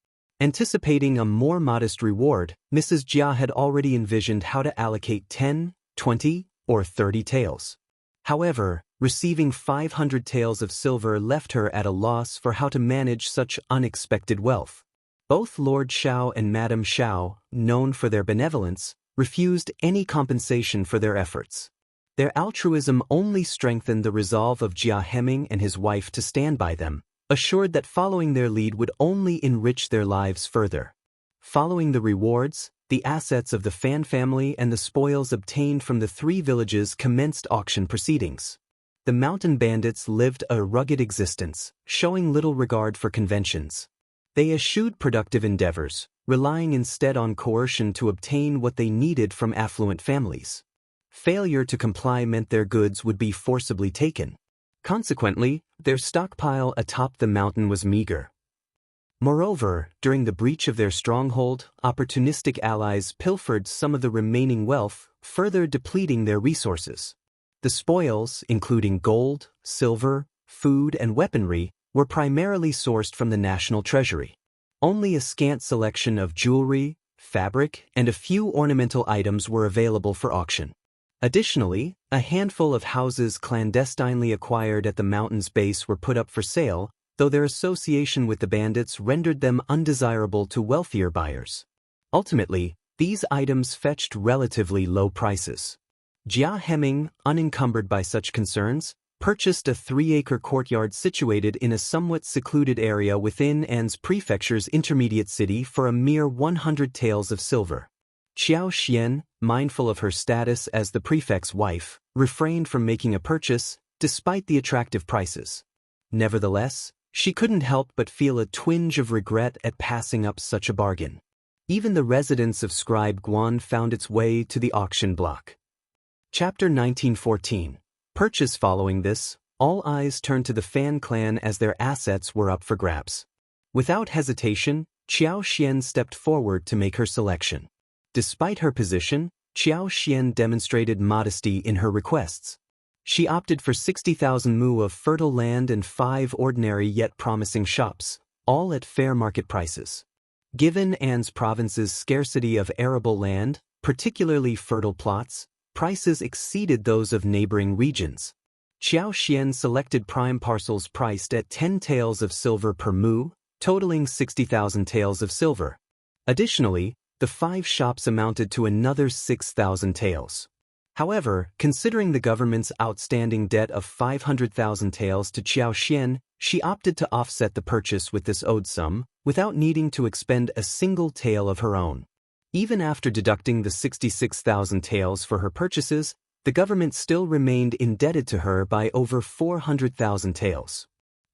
Anticipating a more modest reward, Mrs. Jia had already envisioned how to allocate 10, 20, or 30 taels. However, receiving 500 taels of silver left her at a loss for how to manage such unexpected wealth. Both Lord Xiao and Madame Xiao, known for their benevolence, refused any compensation for their efforts. Their altruism only strengthened the resolve of Jia Heming and his wife to stand by them, assured that following their lead would only enrich their lives further. Following the rewards, the assets of the Fan family and the spoils obtained from the 3 villages commenced auction proceedings. The mountain bandits lived a rugged existence, showing little regard for conventions. They eschewed productive endeavors, relying instead on coercion to obtain what they needed from affluent families. Failure to comply meant their goods would be forcibly taken. Consequently, their stockpile atop the mountain was meager. Moreover, during the breach of their stronghold, opportunistic allies pilfered some of the remaining wealth, further depleting their resources. The spoils, including gold, silver, food, and weaponry, were primarily sourced from the national treasury. Only a scant selection of jewelry, fabric, and a few ornamental items were available for auction. Additionally, a handful of houses clandestinely acquired at the mountain's base were put up for sale, though their association with the bandits rendered them undesirable to wealthier buyers. Ultimately, these items fetched relatively low prices. Jia Heming, unencumbered by such concerns, purchased a 3-acre courtyard situated in a somewhat secluded area within An's prefecture's intermediate city for a mere 100 taels of silver. Qiao Xian, mindful of her status as the prefect's wife, refrained from making a purchase, despite the attractive prices. Nevertheless, she couldn't help but feel a twinge of regret at passing up such a bargain. Even the residence of Scribe Guan found its way to the auction block. Chapter 1914. Purchase. Following this, all eyes turned to the Fan clan as their assets were up for grabs. Without hesitation, Qiao Xian stepped forward to make her selection. Despite her position, Qiao Xian demonstrated modesty in her requests. She opted for 60,000 mu of fertile land and 5 ordinary yet promising shops, all at fair market prices. Given An's province's scarcity of arable land, particularly fertile plots, prices exceeded those of neighboring regions. Qiao Xian selected prime parcels priced at 10 taels of silver per mu, totaling 60,000 taels of silver. Additionally, the 5 shops amounted to another 6,000 taels. However, considering the government's outstanding debt of 500,000 taels to Qiao Xian, she opted to offset the purchase with this owed sum, without needing to expend a single tael of her own. Even after deducting the 66,000 taels for her purchases, the government still remained indebted to her by over 400,000 taels.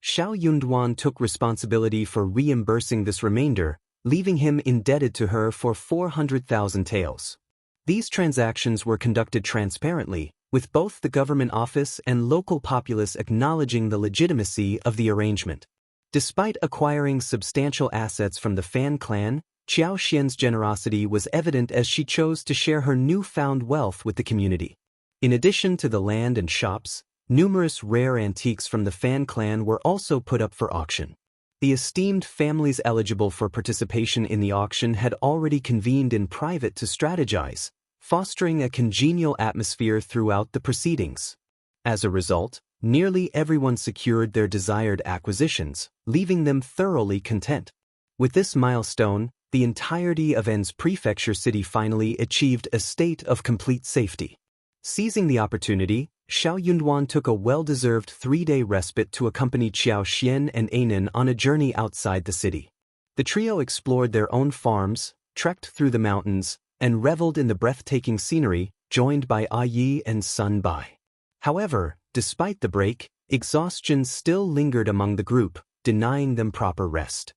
Xiao Yunduan took responsibility for reimbursing this remainder, leaving him indebted to her for 400,000 taels. These transactions were conducted transparently, with both the government office and local populace acknowledging the legitimacy of the arrangement. Despite acquiring substantial assets from the Fan clan, Qiao Xian's generosity was evident as she chose to share her newfound wealth with the community. In addition to the land and shops, numerous rare antiques from the Fan clan were also put up for auction. The esteemed families eligible for participation in the auction had already convened in private to strategize, fostering a congenial atmosphere throughout the proceedings. As a result, nearly everyone secured their desired acquisitions, leaving them thoroughly content. With this milestone, the entirety of An's prefecture city finally achieved a state of complete safety. Seizing the opportunity, Xiao Yunduan took a well-deserved 3-day respite to accompany Qiao Xian and Anan on a journey outside the city. The trio explored their own farms, trekked through the mountains, and reveled in the breathtaking scenery, joined by Yi and Sun Bai. However, despite the break, exhaustion still lingered among the group, denying them proper rest.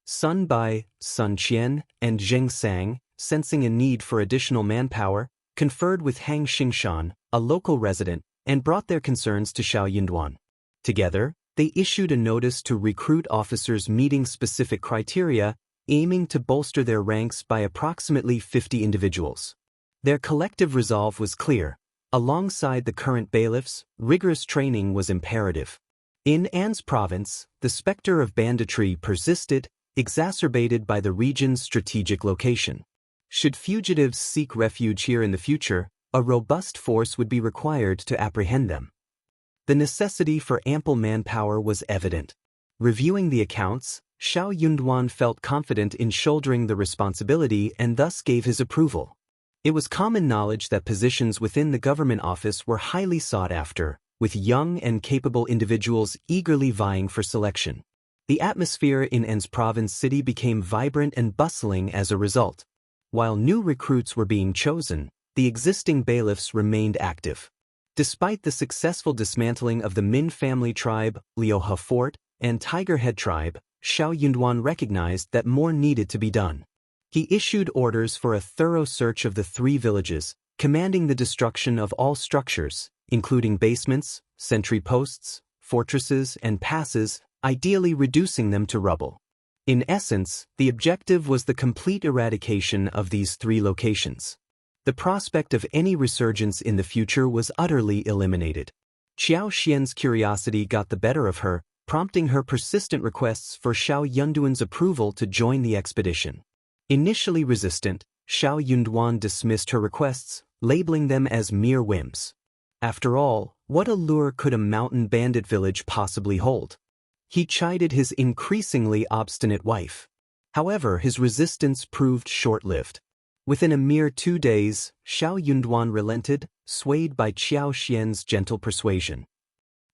Sun Bai, Sun Qian, and Zheng Sang, sensing a need for additional manpower, conferred with Hang Xingshan, a local resident, and brought their concerns to Xiao Yunduan. Together, they issued a notice to recruit officers meeting specific criteria, aiming to bolster their ranks by approximately 50 individuals. Their collective resolve was clear. Alongside the current bailiffs, rigorous training was imperative. In An's province, the specter of banditry persisted, exacerbated by the region's strategic location. Should fugitives seek refuge here in the future, a robust force would be required to apprehend them. The necessity for ample manpower was evident. Reviewing the accounts, Xiao Yunduan felt confident in shouldering the responsibility and thus gave his approval. It was common knowledge that positions within the government office were highly sought after, with young and capable individuals eagerly vying for selection. The atmosphere in An's province city became vibrant and bustling as a result. While new recruits were being chosen, the existing bailiffs remained active. Despite the successful dismantling of the Min family tribe, Liuhe Fort, and Tiger Head tribe, Xiao Yunduan recognized that more needed to be done. He issued orders for a thorough search of the 3 villages, commanding the destruction of all structures, including basements, sentry posts, fortresses, and passes, ideally reducing them to rubble. In essence, the objective was the complete eradication of these 3 locations. The prospect of any resurgence in the future was utterly eliminated. Qiao Xian's curiosity got the better of her, prompting her persistent requests for Xiao Yunduan's approval to join the expedition. Initially resistant, Xiao Yunduan dismissed her requests, labeling them as mere whims. After all, what allure could a mountain bandit village possibly hold? He chided his increasingly obstinate wife. However, his resistance proved short-lived. Within a mere 2 days, Xiao Yunduan relented, swayed by Qiao Xian's gentle persuasion.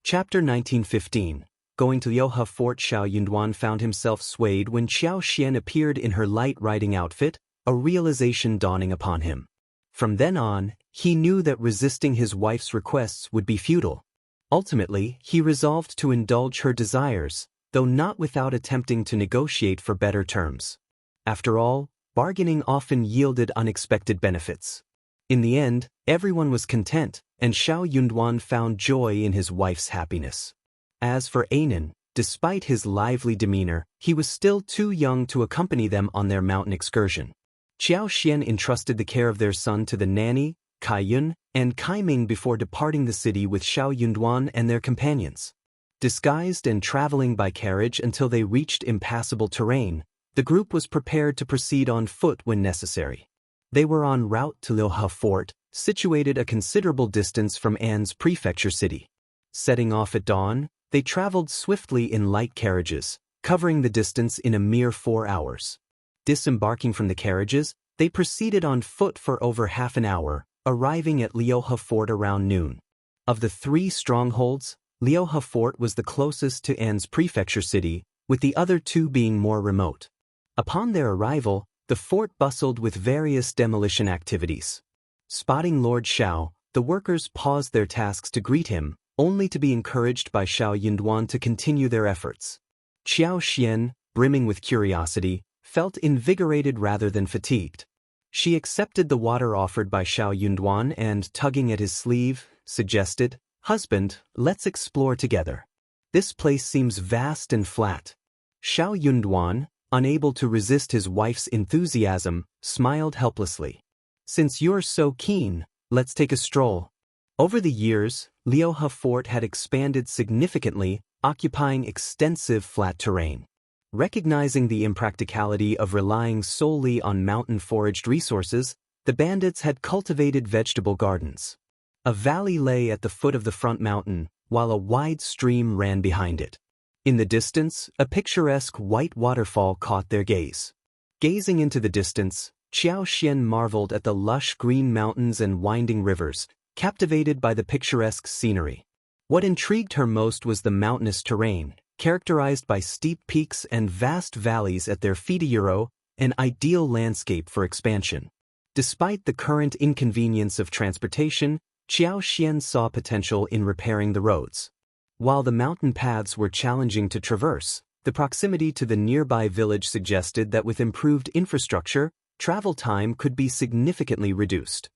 Chapter 1915. Going to Liuhe Fort, Xiao Yunduan found himself swayed when Qiao Xian appeared in her light riding outfit, a realization dawning upon him. From then on, he knew that resisting his wife's requests would be futile. Ultimately, he resolved to indulge her desires, though not without attempting to negotiate for better terms. After all, bargaining often yielded unexpected benefits. In the end, everyone was content, and Xiao Yunduan found joy in his wife's happiness. As for Anan, despite his lively demeanor, he was still too young to accompany them on their mountain excursion. Qiao Xian entrusted the care of their son to the nanny, Kai Yun, and Kai Ming before departing the city with Xiao Yunduan and their companions. Disguised and traveling by carriage until they reached impassable terrain, the group was prepared to proceed on foot when necessary. They were en route to Liuhe Fort, situated a considerable distance from An's prefecture city. Setting off at dawn, they traveled swiftly in light carriages, covering the distance in a mere 4 hours. Disembarking from the carriages, they proceeded on foot for over half an hour, arriving at Liuhe Fort around noon. Of the 3 strongholds, Liuhe Fort was the closest to An's prefecture city, with the other 2 being more remote. Upon their arrival, the The fort bustled with various demolition activities. Spotting Lord Xiao, the workers paused their tasks to greet him, only to be encouraged by Xiao Yunduan to continue their efforts. Xiao Xian, brimming with curiosity, felt invigorated rather than fatigued. She accepted the water offered by Xiao Yunduan and, tugging at his sleeve, suggested, "Husband, let's explore together. This place seems vast and flat." Xiao Yunduan, unable to resist his wife's enthusiasm, smiled helplessly. "Since you're so keen, let's take a stroll." Over the years, Liuhe Fort had expanded significantly, occupying extensive flat terrain. Recognizing the impracticality of relying solely on mountain-foraged resources, the bandits had cultivated vegetable gardens. A valley lay at the foot of the front mountain, while a wide stream ran behind it. In the distance, a picturesque white waterfall caught their gaze. Gazing into the distance, Xiao Xian marveled at the lush green mountains and winding rivers, captivated by the picturesque scenery. What intrigued her most was the mountainous terrain, characterized by steep peaks and vast valleys at their feet, an ideal landscape for expansion. Despite the current inconvenience of transportation, Xiao Xian saw potential in repairing the roads. While the mountain paths were challenging to traverse, the proximity to the nearby village suggested that with improved infrastructure, travel time could be significantly reduced.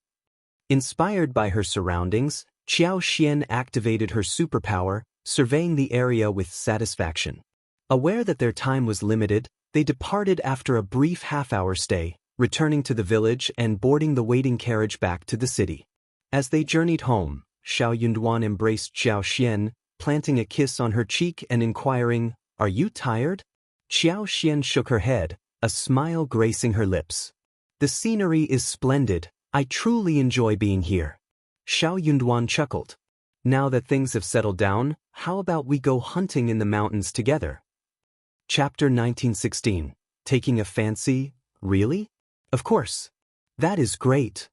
Inspired by her surroundings, Xiao Xian activated her superpower, surveying the area with satisfaction. Aware that their time was limited, they departed after a brief half-hour stay, returning to the village and boarding the waiting carriage back to the city. As they journeyed home, Xiao Yunduan embraced Xiao Xian, planting a kiss on her cheek and inquiring, "Are you tired?" Xiao Xian shook her head, a smile gracing her lips. "The scenery is splendid. I truly enjoy being here." Xiao Yunduan chuckled. "Now that things have settled down, how about we go hunting in the mountains together?" Chapter 1916. Taking a fancy? Really? Of course. That is great.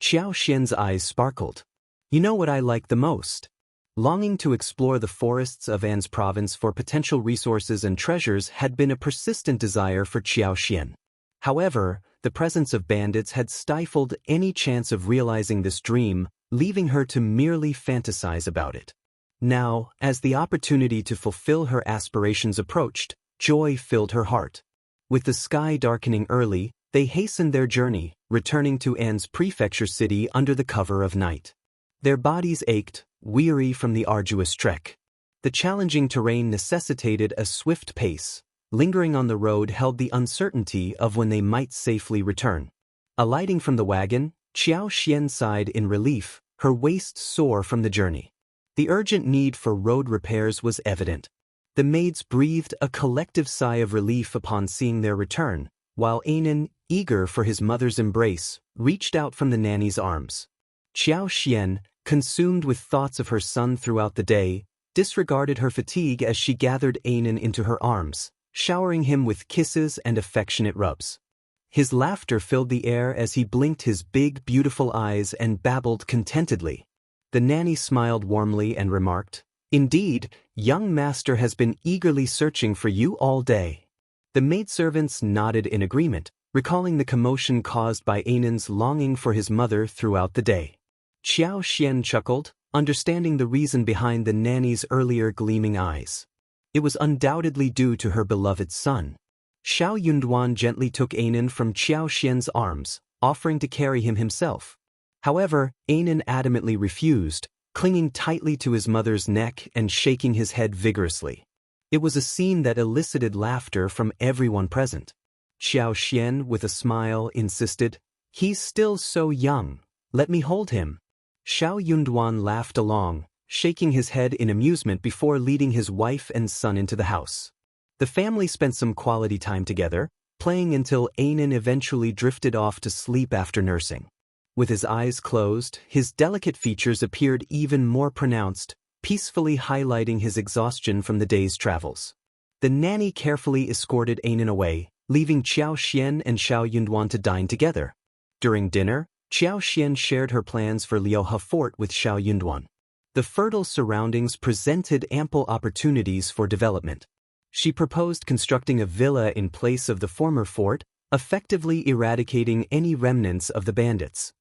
Xiao Xian's eyes sparkled. "You know what I like the most?" Longing to explore the forests of An's province for potential resources and treasures had been a persistent desire for Xiao Xian. However, the presence of bandits had stifled any chance of realizing this dream, leaving her to merely fantasize about it. Now, as the opportunity to fulfill her aspirations approached, joy filled her heart. With the sky darkening early, they hastened their journey, returning to An's prefecture city under the cover of night. Their bodies ached, weary from the arduous trek. The challenging terrain necessitated a swift pace. Lingering on the road held the uncertainty of when they might safely return. Alighting from the wagon, Xiao Xian sighed in relief, her waist sore from the journey. The urgent need for road repairs was evident. The maids breathed a collective sigh of relief upon seeing their return, while Anan, eager for his mother's embrace, reached out from the nanny's arms. Xiao Xian, consumed with thoughts of her son throughout the day, disregarded her fatigue as she gathered Anan into her arms, showering him with kisses and affectionate rubs. His laughter filled the air as he blinked his big, beautiful eyes and babbled contentedly. The nanny smiled warmly and remarked, "Indeed, young master has been eagerly searching for you all day." The maidservants nodded in agreement, recalling the commotion caused by Anan's longing for his mother throughout the day. Xiao Xian chuckled, understanding the reason behind the nanny's earlier gleaming eyes. It was undoubtedly due to her beloved son. Xiao Yunduan gently took Anan from Xiao Xian's arms, offering to carry him himself. However, Anan adamantly refused, clinging tightly to his mother's neck and shaking his head vigorously. It was a scene that elicited laughter from everyone present. Xiao Xian, with a smile, insisted, "He's still so young. Let me hold him." Xiao Yunduan laughed along, shaking his head in amusement before leading his wife and son into the house. The family spent some quality time together, playing until Anan eventually drifted off to sleep after nursing. With his eyes closed, his delicate features appeared even more pronounced, peacefully highlighting his exhaustion from the day's travels. The nanny carefully escorted Anan away, leaving Xiao Xian and Xiao Yunduan to dine together. During dinner, Xiao Xian shared her plans for Liuhe Fort with Xiao Yunduan. The fertile surroundings presented ample opportunities for development. She proposed constructing a villa in place of the former fort, effectively eradicating any remnants of the bandits.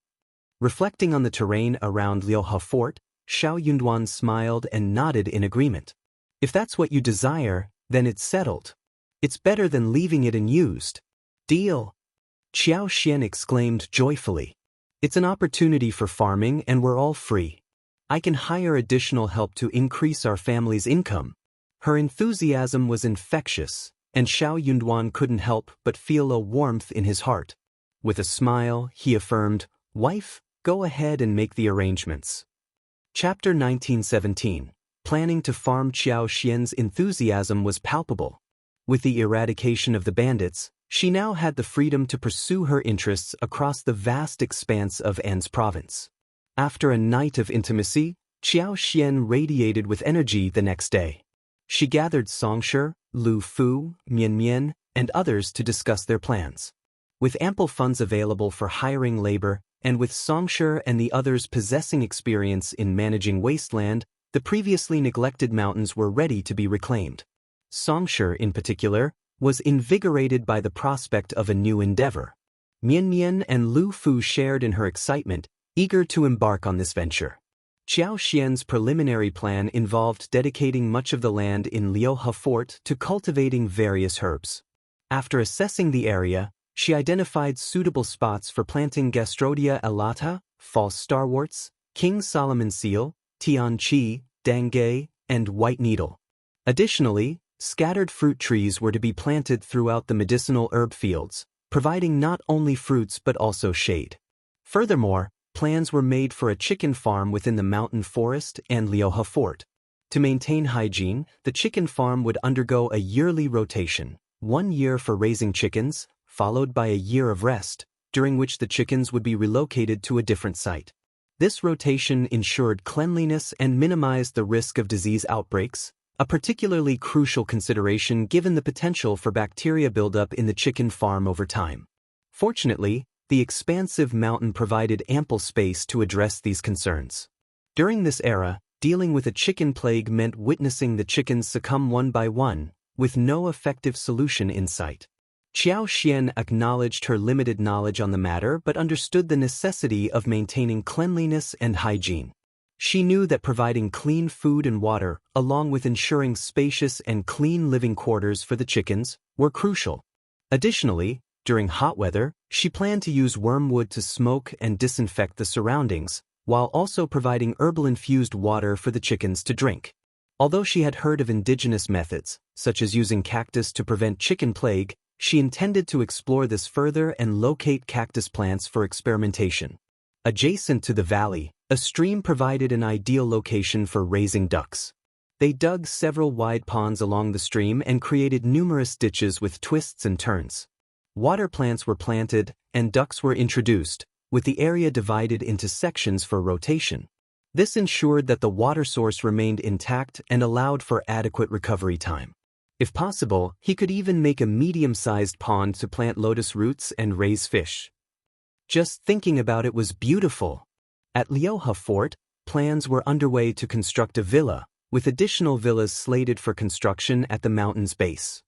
Reflecting on the terrain around Liuhe Fort, Xiao Yunduan smiled and nodded in agreement. If that's what you desire, then it's settled. It's better than leaving it unused. Deal! Qiao Xian exclaimed joyfully. It's an opportunity for farming and we're all free. I can hire additional help to increase our family's income. Her enthusiasm was infectious, and Xiao Yunduan couldn't help but feel a warmth in his heart. With a smile, he affirmed, "Wife, go ahead and make the arrangements." Chapter 1917. Planning to farm. Qiao Xian's enthusiasm was palpable. With the eradication of the bandits, she now had the freedom to pursue her interests across the vast expanse of An's province. After a night of intimacy, Qiao Xian radiated with energy the next day. She gathered Songshi, Lu Fu, Mian Mian, and others to discuss their plans. With ample funds available for hiring labor, and with Songshi and the others possessing experience in managing wasteland, the previously neglected mountains were ready to be reclaimed. Songshi, in particular, was invigorated by the prospect of a new endeavor. Mian Mian and Lu Fu shared in her excitement, eager to embark on this venture. Qiao Xian's preliminary plan involved dedicating much of the land in Liuhe Fort to cultivating various herbs. After assessing the area, she identified suitable spots for planting Gastrodia elata, false starworts, King Solomon seal, Tian Qi, Dangay, and white needle. Additionally, scattered fruit trees were to be planted throughout the medicinal herb fields, providing not only fruits but also shade. Furthermore, plans were made for a chicken farm within the mountain forest and Liuhe Fort. To maintain hygiene, the chicken farm would undergo a yearly rotation, 1 year for raising chickens, followed by a year of rest, during which the chickens would be relocated to a different site. This rotation ensured cleanliness and minimized the risk of disease outbreaks, a particularly crucial consideration given the potential for bacteria buildup in the chicken farm over time. Fortunately, the expansive mountain provided ample space to address these concerns. During this era, dealing with a chicken plague meant witnessing the chickens succumb one by one, with no effective solution in sight. Qiao Xian acknowledged her limited knowledge on the matter but understood the necessity of maintaining cleanliness and hygiene. She knew that providing clean food and water, along with ensuring spacious and clean living quarters for the chickens, were crucial. Additionally, during hot weather, she planned to use wormwood to smoke and disinfect the surroundings, while also providing herbal-infused water for the chickens to drink. Although she had heard of indigenous methods, such as using cactus to prevent chicken plague, she intended to explore this further and locate cactus plants for experimentation. Adjacent to the valley, a stream provided an ideal location for raising ducks. They dug several wide ponds along the stream and created numerous ditches with twists and turns. Water plants were planted, and ducks were introduced, with the area divided into sections for rotation. This ensured that the water source remained intact and allowed for adequate recovery time. If possible, he could even make a medium-sized pond to plant lotus roots and raise fish. Just thinking about it was beautiful. At Liuhe Fort, plans were underway to construct a villa, with additional villas slated for construction at the mountain's base.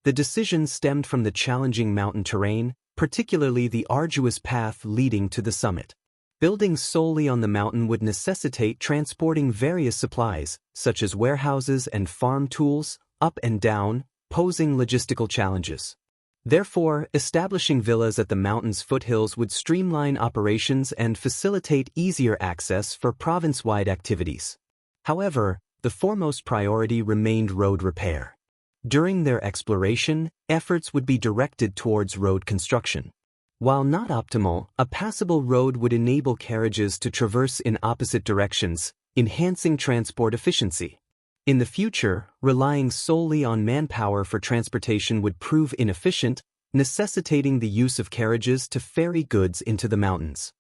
The decision stemmed from the challenging mountain terrain, particularly the arduous path leading to the summit. Building solely on the mountain would necessitate transporting various supplies, such as warehouses and farm tools, up and down, posing logistical challenges. Therefore, establishing villas at the mountain's foothills would streamline operations and facilitate easier access for province-wide activities. However, the foremost priority remained road repair. During their exploration, efforts would be directed towards road construction. While not optimal, a passable road would enable carriages to traverse in opposite directions, enhancing transport efficiency. In the future, relying solely on manpower for transportation would prove inefficient, necessitating the use of carriages to ferry goods into the mountains.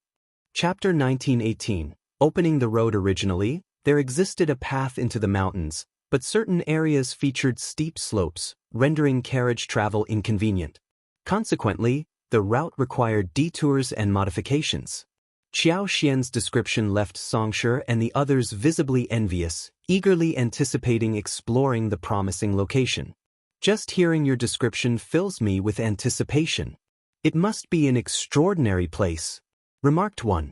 Chapter 1918. Opening the road. Originally, there existed a path into the mountains, but certain areas featured steep slopes, rendering carriage travel inconvenient. Consequently, the route required detours and modifications. Qiao Xian's description left Songshi and the others visibly envious, eagerly anticipating exploring the promising location. Just hearing your description fills me with anticipation. It must be an extraordinary place, remarked one.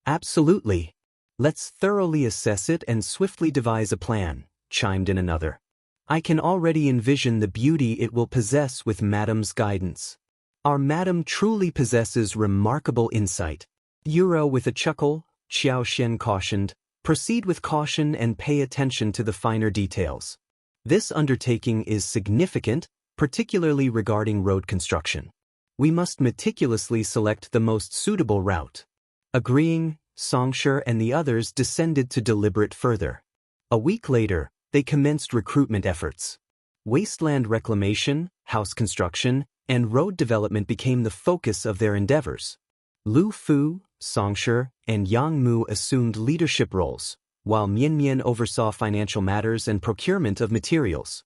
Absolutely. Let's thoroughly assess it and swiftly devise a plan, chimed in another. I can already envision the beauty it will possess with Madame's guidance. Our Madame truly possesses remarkable insight. Euro with a chuckle, Xiao Xian cautioned, proceed with caution and pay attention to the finer details. This undertaking is significant, particularly regarding road construction. We must meticulously select the most suitable route. Agreeing, Songsher and the others descended to deliberate further. A week later, they commenced recruitment efforts. Wasteland reclamation, house construction, and road development became the focus of their endeavors. Lu Fu, Songsher, and Yang Mu assumed leadership roles, while Mian Mian oversaw financial matters and procurement of materials.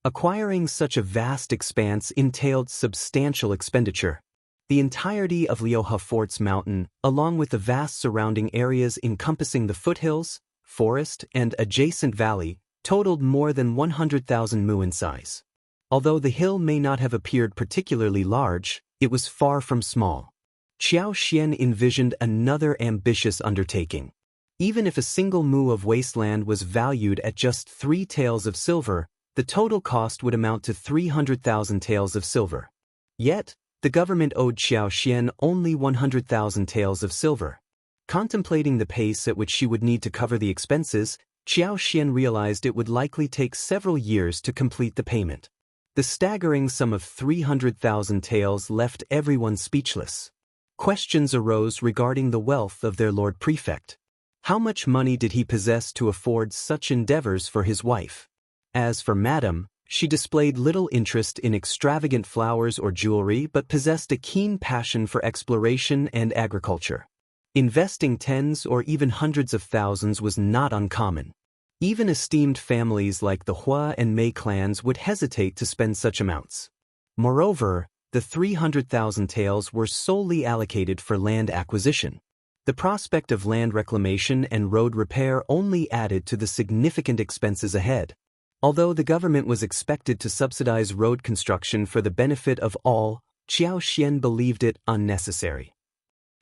Acquiring such a vast expanse entailed substantial expenditure. The entirety of Liuhe Fort's mountain, along with the vast surrounding areas encompassing the foothills, forest, and adjacent valley, totaled more than 100,000 mu in size. Although the hill may not have appeared particularly large, it was far from small. Xiao Xian envisioned another ambitious undertaking. Even if a single mu of wasteland was valued at just 3 taels of silver, the total cost would amount to 300,000 taels of silver. Yet, the government owed Xiao Xian only 100,000 taels of silver. Contemplating the pace at which she would need to cover the expenses, Xiao Xian realized it would likely take several years to complete the payment. The staggering sum of 300,000 taels left everyone speechless. Questions arose regarding the wealth of their Lord Prefect. How much money did he possess to afford such endeavors for his wife? As for Madame, she displayed little interest in extravagant flowers or jewelry but possessed a keen passion for exploration and agriculture. Investing tens or even hundreds of thousands was not uncommon. Even esteemed families like the Hua and Mei clans would hesitate to spend such amounts. Moreover, the 300,000 taels were solely allocated for land acquisition. The prospect of land reclamation and road repair only added to the significant expenses ahead. Although the government was expected to subsidize road construction for the benefit of all, Xiao Xian believed it unnecessary.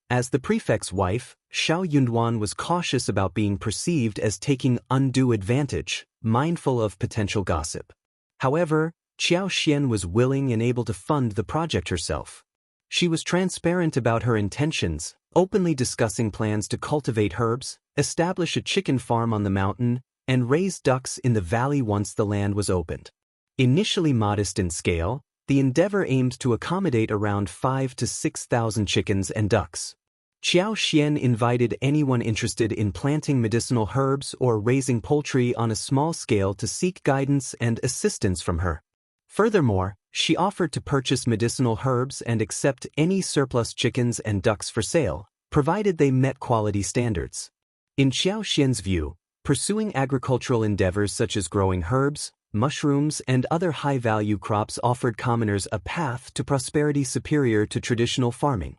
As the prefect's wife, Xiao Yunduan was cautious about being perceived as taking undue advantage, mindful of potential gossip. However, Xiao Xian was willing and able to fund the project herself. She was transparent about her intentions, openly discussing plans to cultivate herbs, establish a chicken farm on the mountain, and raise ducks in the valley once the land was opened. Initially modest in scale, the endeavor aimed to accommodate around 5,000 to 6,000 chickens and ducks. Xiao Xian invited anyone interested in planting medicinal herbs or raising poultry on a small scale to seek guidance and assistance from her. Furthermore, she offered to purchase medicinal herbs and accept any surplus chickens and ducks for sale, provided they met quality standards. In Xiao Xian's view, pursuing agricultural endeavors such as growing herbs, mushrooms, and other high-value crops offered commoners a path to prosperity superior to traditional farming.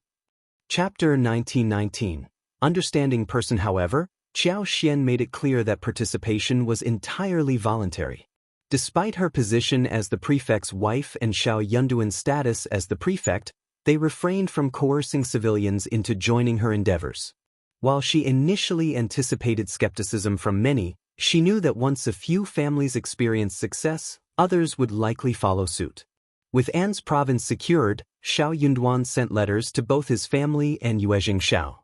Chapter 1919. Understanding person. However, Xiao Xian made it clear that participation was entirely voluntary. Despite her position as the prefect's wife and Xiao Yunduan's status as the prefect, they refrained from coercing civilians into joining her endeavors. While she initially anticipated skepticism from many, she knew that once a few families experienced success, others would likely follow suit. With An's province secured, Xiao Yunduan sent letters to both his family and Yuezhing Xiao.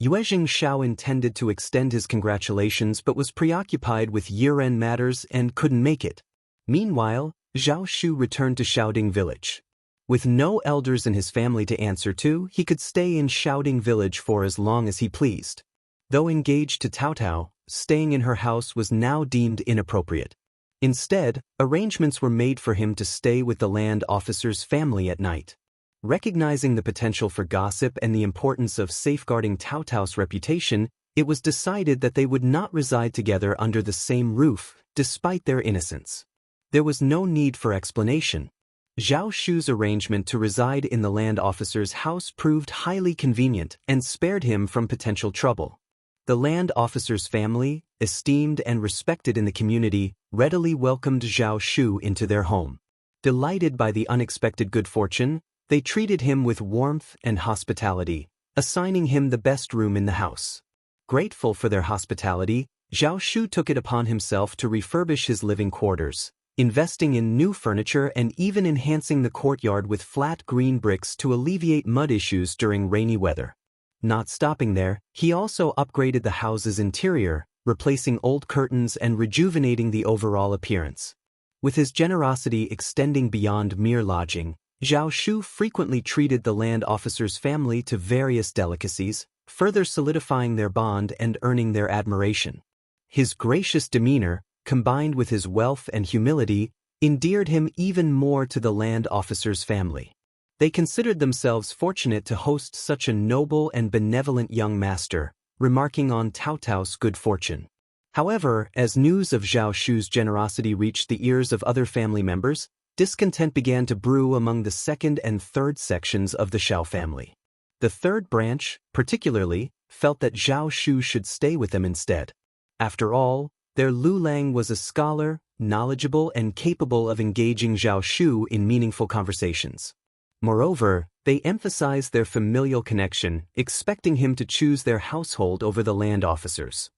Yuezhing Xiao intended to extend his congratulations but was preoccupied with year-end matters and couldn't make it. Meanwhile, Zhao Shu returned to Xiaoding village. With no elders in his family to answer to, he could stay in Xiaoding village for as long as he pleased. Though engaged to Tao Tao, staying in her house was now deemed inappropriate. Instead, arrangements were made for him to stay with the land officer's family at night. Recognizing the potential for gossip and the importance of safeguarding Tao Tao's reputation, it was decided that they would not reside together under the same roof, despite their innocence. There was no need for explanation. Zhao Shu's arrangement to reside in the land officer's house proved highly convenient and spared him from potential trouble. The land officer's family, esteemed and respected in the community, readily welcomed Zhao Shu into their home. Delighted by the unexpected good fortune, They treated him with warmth and hospitality, assigning him the best room in the house. Grateful for their hospitality, Zhao Shu took it upon himself to refurbish his living quarters, investing in new furniture and even enhancing the courtyard with flat green bricks to alleviate mud issues during rainy weather. Not stopping there, he also upgraded the house's interior, replacing old curtains and rejuvenating the overall appearance. With his generosity extending beyond mere lodging, Zhao Shu frequently treated the land officer's family to various delicacies, further solidifying their bond and earning their admiration. His gracious demeanor, combined with his wealth and humility, endeared him even more to the land officer's family. They considered themselves fortunate to host such a noble and benevolent young master, remarking on Cao Cao's good fortune. However, as news of Zhao Shu's generosity reached the ears of other family members, discontent began to brew among the second and third sections of the Xiao family. The third branch, particularly, felt that Zhao Shu should stay with them instead. After all, their Lu Lang was a scholar, knowledgeable and capable of engaging Zhao Shu in meaningful conversations. Moreover, they emphasized their familial connection, expecting him to choose their household over the land officers.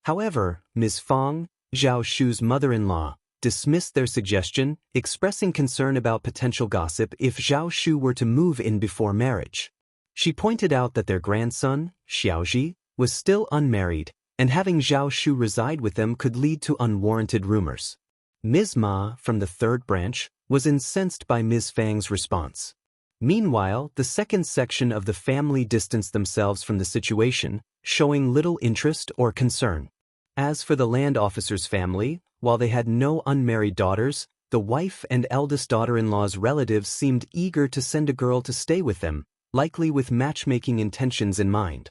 However, Ms. Fang, Zhao Shu's mother-in-law, dismissed their suggestion, expressing concern about potential gossip if Zhao Shu were to move in before marriage. She pointed out that their grandson, Xiaozhi, was still unmarried, and having Zhao Shu reside with them could lead to unwarranted rumors. Ms. Ma, from the third branch, was incensed by Ms. Fang's response. Meanwhile, the second section of the family distanced themselves from the situation, showing little interest or concern. As for the land officer's family, while they had no unmarried daughters, the wife and eldest daughter-in-law's relatives seemed eager to send a girl to stay with them, likely with matchmaking intentions in mind.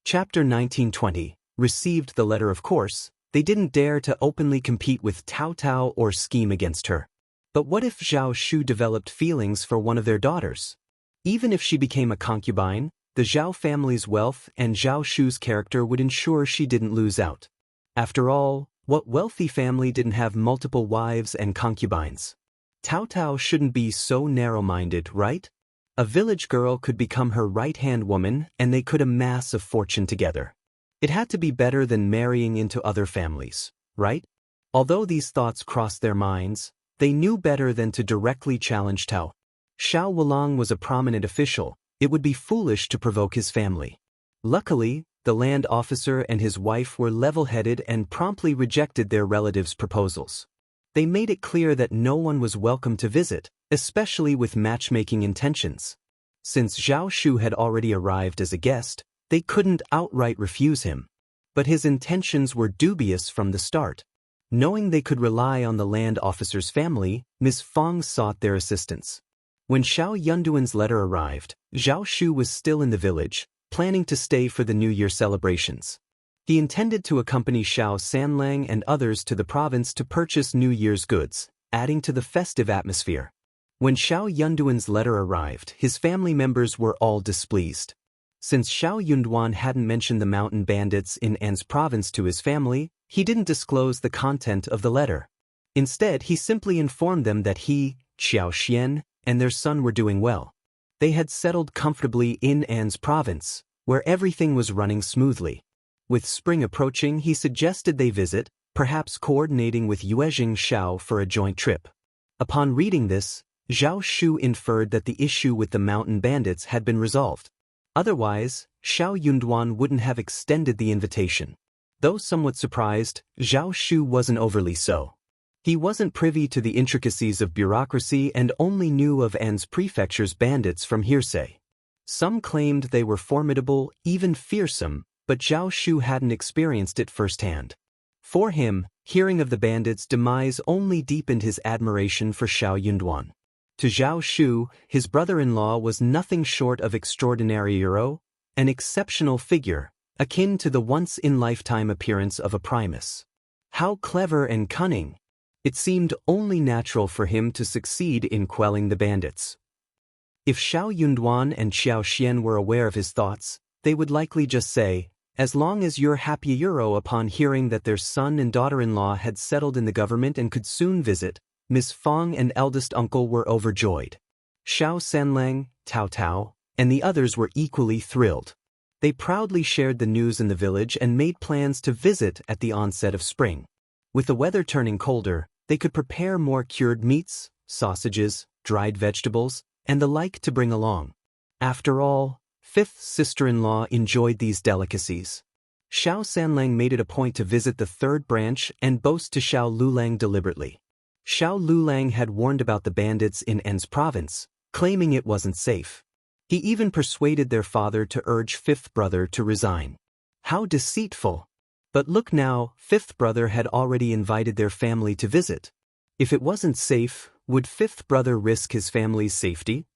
Chapter 1920. Received the letter. Of course, they didn't dare to openly compete with Cao Cao or scheme against her. But what if Zhao Shu developed feelings for one of their daughters? Even if she became a concubine, the Zhao family's wealth and Zhao Shu's character would ensure she didn't lose out. After all, what wealthy family didn't have multiple wives and concubines? Cao Cao shouldn't be so narrow-minded, right? A village girl could become her right-hand woman and they could amass a fortune together. It had to be better than marrying into other families, right? Although these thoughts crossed their minds, they knew better than to directly challenge Tao. Xiao Wulang was a prominent official. It would be foolish to provoke his family. Luckily, the land officer and his wife were level-headed and promptly rejected their relatives' proposals. They made it clear that no one was welcome to visit, especially with matchmaking intentions. Since Zhao Shu had already arrived as a guest, they couldn't outright refuse him. But his intentions were dubious from the start. Knowing they could rely on the land officer's family, Ms. Fang sought their assistance. When Xiao Yunduan's letter arrived, Zhao Shu was still in the village, planning to stay for the New Year celebrations. He intended to accompany Xiao Sanlang and others to the province to purchase New Year's goods, adding to the festive atmosphere. When Xiao Yunduan's letter arrived, his family members were all displeased. Since Xiao Yunduan hadn't mentioned the mountain bandits in An's province to his family, he didn't disclose the content of the letter. Instead, he simply informed them that he, Xiao Xian, and their son were doing well. They had settled comfortably in An's province, where everything was running smoothly. With spring approaching, he suggested they visit, perhaps coordinating with Yuezhing Xiao for a joint trip. Upon reading this, Zhao Shu inferred that the issue with the mountain bandits had been resolved. Otherwise, Xiao Yunduan wouldn't have extended the invitation. Though somewhat surprised, Zhao Shu wasn't overly so. He wasn't privy to the intricacies of bureaucracy and only knew of An's prefecture's bandits from hearsay. Some claimed they were formidable, even fearsome, but Zhao Shu hadn't experienced it firsthand. For him, hearing of the bandits' demise only deepened his admiration for Xiao Yunduan. To Zhao Shu, his brother-in-law was nothing short of extraordinary hero, an exceptional figure, akin to the once-in-lifetime appearance of a primus. How clever and cunning! It seemed only natural for him to succeed in quelling the bandits. If Xiao Yunduan and Xiao Xian were aware of his thoughts, they would likely just say, "As long as you're happy Euro." Upon hearing that their son and daughter-in-law had settled in the government and could soon visit, Miss Fang and eldest uncle were overjoyed. Xiao Sanlang, Tao Tao, and the others were equally thrilled. They proudly shared the news in the village and made plans to visit at the onset of spring. With the weather turning colder, they could prepare more cured meats, sausages, dried vegetables, and the like to bring along. After all, fifth sister-in-law enjoyed these delicacies. Xiao Sanlang made it a point to visit the third branch and boast to Xiao Lulang deliberately. Xiao Lulang had warned about the bandits in En's province, claiming it wasn't safe. He even persuaded their father to urge fifth brother to resign. How deceitful! But look now, fifth brother had already invited their family to visit. If it wasn't safe, would fifth brother risk his family's safety?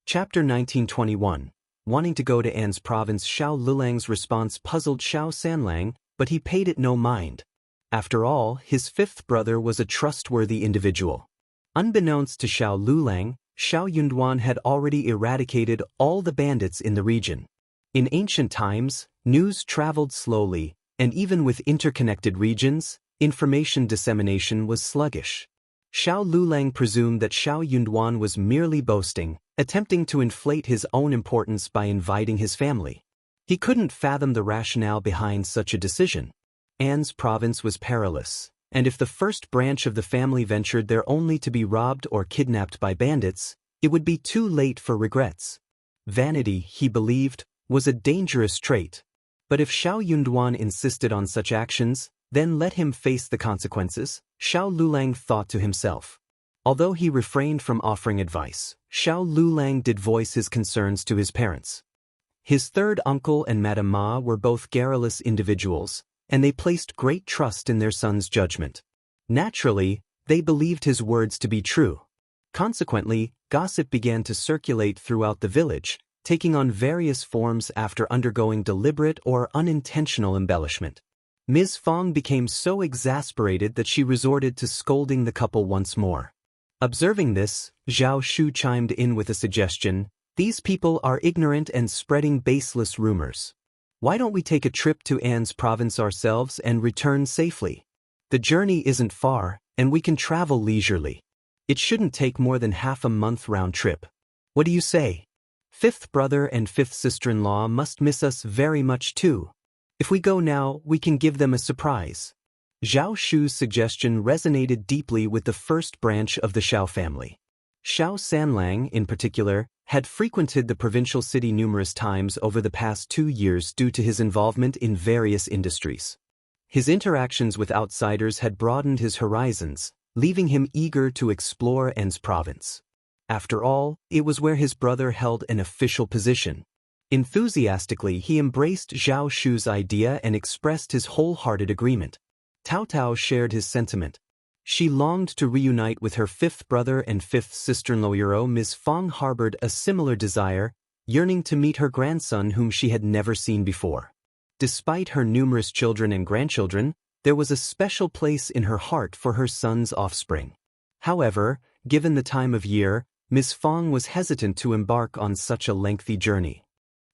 Chapter 1921. Wanting to go to An's province, Xiao Lulang's response puzzled Xiao Sanlang, but he paid it no mind. After all, his fifth brother was a trustworthy individual. Unbeknownst to Xiao Lulang, Xiao Yunduan had already eradicated all the bandits in the region. In ancient times, news traveled slowly, and even with interconnected regions, information dissemination was sluggish. Xiao Lulang presumed that Xiao Yunduan was merely boasting, attempting to inflate his own importance by inviting his family. He couldn't fathom the rationale behind such a decision. An's province was perilous, and if the first branch of the family ventured there only to be robbed or kidnapped by bandits, it would be too late for regrets. Vanity, he believed, was a dangerous trait. But if Xiao Yunduan insisted on such actions, then let him face the consequences, Xiao Lulang thought to himself. Although he refrained from offering advice, Xiao Lulang did voice his concerns to his parents. His third uncle and Madame Ma were both garrulous individuals, and they placed great trust in their son's judgment. Naturally, they believed his words to be true. Consequently, gossip began to circulate throughout the village, taking on various forms after undergoing deliberate or unintentional embellishment. Ms. Fong became so exasperated that she resorted to scolding the couple once more. Observing this, Zhao Shu chimed in with a suggestion: "These people are ignorant and spreading baseless rumors. Why don't we take a trip to An's province ourselves and return safely? The journey isn't far, and we can travel leisurely. It shouldn't take more than half a month round trip. What do you say? Fifth brother and fifth sister-in-law must miss us very much too. If we go now, we can give them a surprise." Zhao Shu's suggestion resonated deeply with the first branch of the Xiao family. Xiao Sanlang, in particular, had frequented the provincial city numerous times over the past 2 years due to his involvement in various industries. His interactions with outsiders had broadened his horizons, leaving him eager to explore En's province. After all, it was where his brother held an official position. Enthusiastically, he embraced Zhao Shu's idea and expressed his wholehearted agreement. Tao Tao shared his sentiment. She longed to reunite with her fifth brother and fifth sister-in-law. Ms. Fong harbored a similar desire, yearning to meet her grandson whom she had never seen before. Despite her numerous children and grandchildren, there was a special place in her heart for her son's offspring. However, given the time of year, Ms. Fong was hesitant to embark on such a lengthy journey.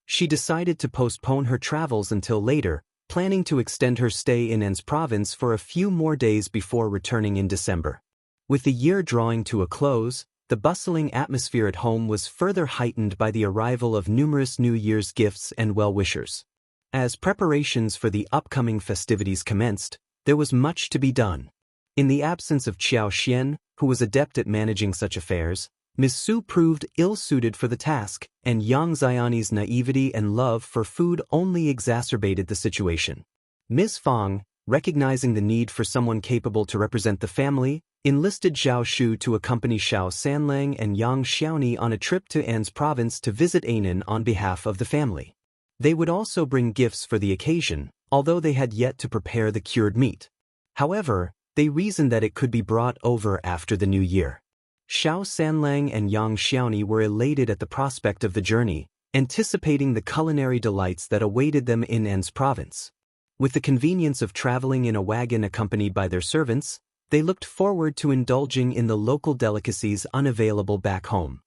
She decided to postpone her travels until later, planning to extend her stay in En's province for a few more days before returning in December. With the year drawing to a close, the bustling atmosphere at home was further heightened by the arrival of numerous New Year's gifts and well-wishers. As preparations for the upcoming festivities commenced, there was much to be done. In the absence of Qiao Xian, who was adept at managing such affairs, Ms. Su proved ill-suited for the task, and Yang Xiani's naivety and love for food only exacerbated the situation. Ms. Fong, recognizing the need for someone capable to represent the family, enlisted Zhao Shu to accompany Xiao Sanlang and Yang Xiaoni on a trip to An's province to visit Anan on behalf of the family. They would also bring gifts for the occasion, although they had yet to prepare the cured meat. However, they reasoned that it could be brought over after the new year. Xiao Sanlang and Yang Xiaoni were elated at the prospect of the journey, anticipating the culinary delights that awaited them in En's province. With the convenience of traveling in a wagon accompanied by their servants, they looked forward to indulging in the local delicacies unavailable back home.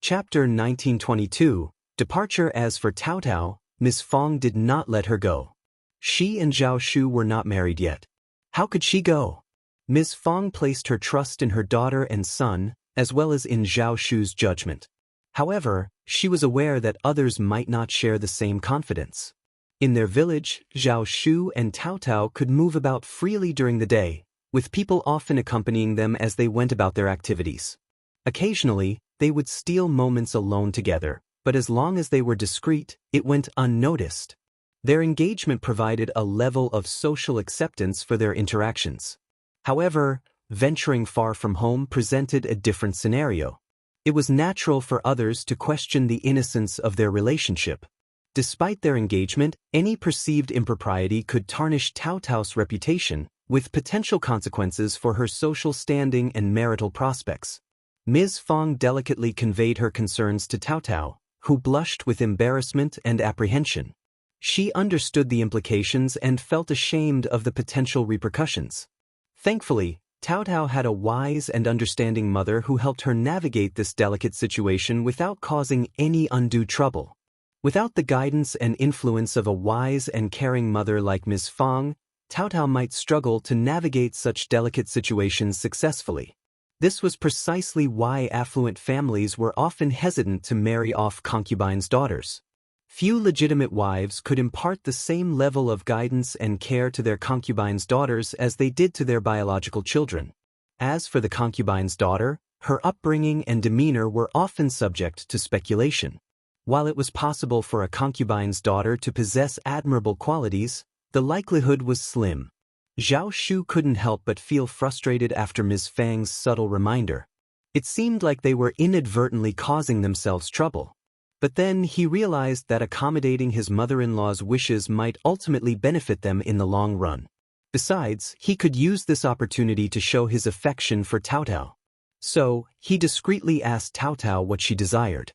Chapter 1922. Departure. As for Tao Tao, Ms. Fong did not let her go. She and Zhao Shu were not married yet. How could she go? Ms. Fong placed her trust in her daughter and son, as well as in Zhao Shu's judgment. However, she was aware that others might not share the same confidence. In their village, Zhao Shu and Tao Tao could move about freely during the day, with people often accompanying them as they went about their activities. Occasionally, they would steal moments alone together, but as long as they were discreet, it went unnoticed. Their engagement provided a level of social acceptance for their interactions. However, venturing far from home presented a different scenario. It was natural for others to question the innocence of their relationship. Despite their engagement, any perceived impropriety could tarnish Tao Tao's reputation, with potential consequences for her social standing and marital prospects. Ms. Fong delicately conveyed her concerns to Tao Tao, who blushed with embarrassment and apprehension. She understood the implications and felt ashamed of the potential repercussions. Thankfully, Tao Tao had a wise and understanding mother who helped her navigate this delicate situation without causing any undue trouble. Without the guidance and influence of a wise and caring mother like Ms. Fong, Tao Tao might struggle to navigate such delicate situations successfully. This was precisely why affluent families were often hesitant to marry off concubines' daughters. Few legitimate wives could impart the same level of guidance and care to their concubines' daughters as they did to their biological children. As for the concubine's daughter, her upbringing and demeanor were often subject to speculation. While it was possible for a concubine's daughter to possess admirable qualities, the likelihood was slim. Zhao Shu couldn't help but feel frustrated after Ms. Fang's subtle reminder. It seemed like they were inadvertently causing themselves trouble. But then he realized that accommodating his mother-in-law's wishes might ultimately benefit them in the long run. Besides, he could use this opportunity to show his affection for Tao Tao. So, he discreetly asked Tao Tao what she desired.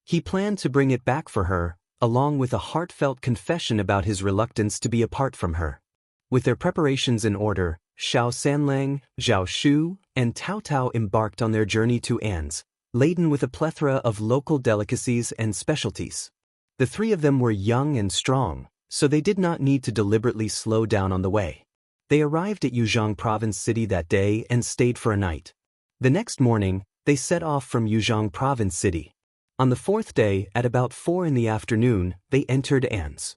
He planned to bring it back for her, along with a heartfelt confession about his reluctance to be apart from her. With their preparations in order, Xiao Sanlang, Zhao Shu, and Tao Tao embarked on their journey to An's, laden with a plethora of local delicacies and specialties. The three of them were young and strong, so they did not need to deliberately slow down on the way. They arrived at Yuzhong Province City that day and stayed for a night. The next morning, they set off from Yuzhong Province City. On the fourth day, at about 4 in the afternoon, they entered An's.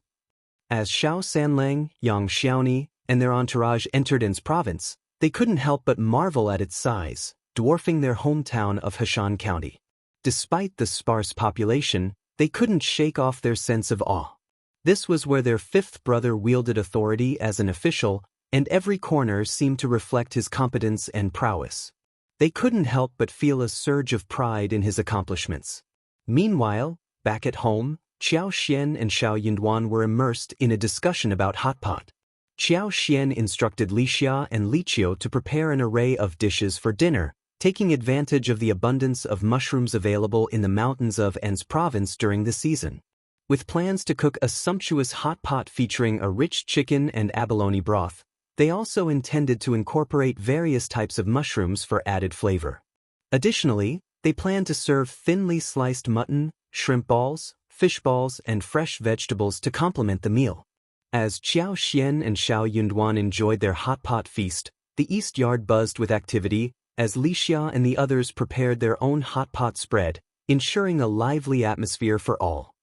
As Xiao Sanlang, Yang Xiaoni, and their entourage entered An's province, they couldn't help but marvel at its size, dwarfing their hometown of Heshan County. Despite the sparse population, they couldn't shake off their sense of awe. This was where their fifth brother wielded authority as an official, and every corner seemed to reflect his competence and prowess. They couldn't help but feel a surge of pride in his accomplishments. Meanwhile, back at home, Qiao Xian and Xiao Yinduan were immersed in a discussion about hot pot. Qiao Xian instructed Li Xia and Li Qiu to prepare an array of dishes for dinner, taking advantage of the abundance of mushrooms available in the mountains of An's province during the season. With plans to cook a sumptuous hot pot featuring a rich chicken and abalone broth, they also intended to incorporate various types of mushrooms for added flavor. Additionally, they planned to serve thinly sliced mutton, shrimp balls, fish balls, and fresh vegetables to complement the meal. As Qiao Xian and Xiao Yunduan enjoyed their hot pot feast, the east yard buzzed with activity as Li Xia and the others prepared their own hot pot spread, ensuring a lively atmosphere for all.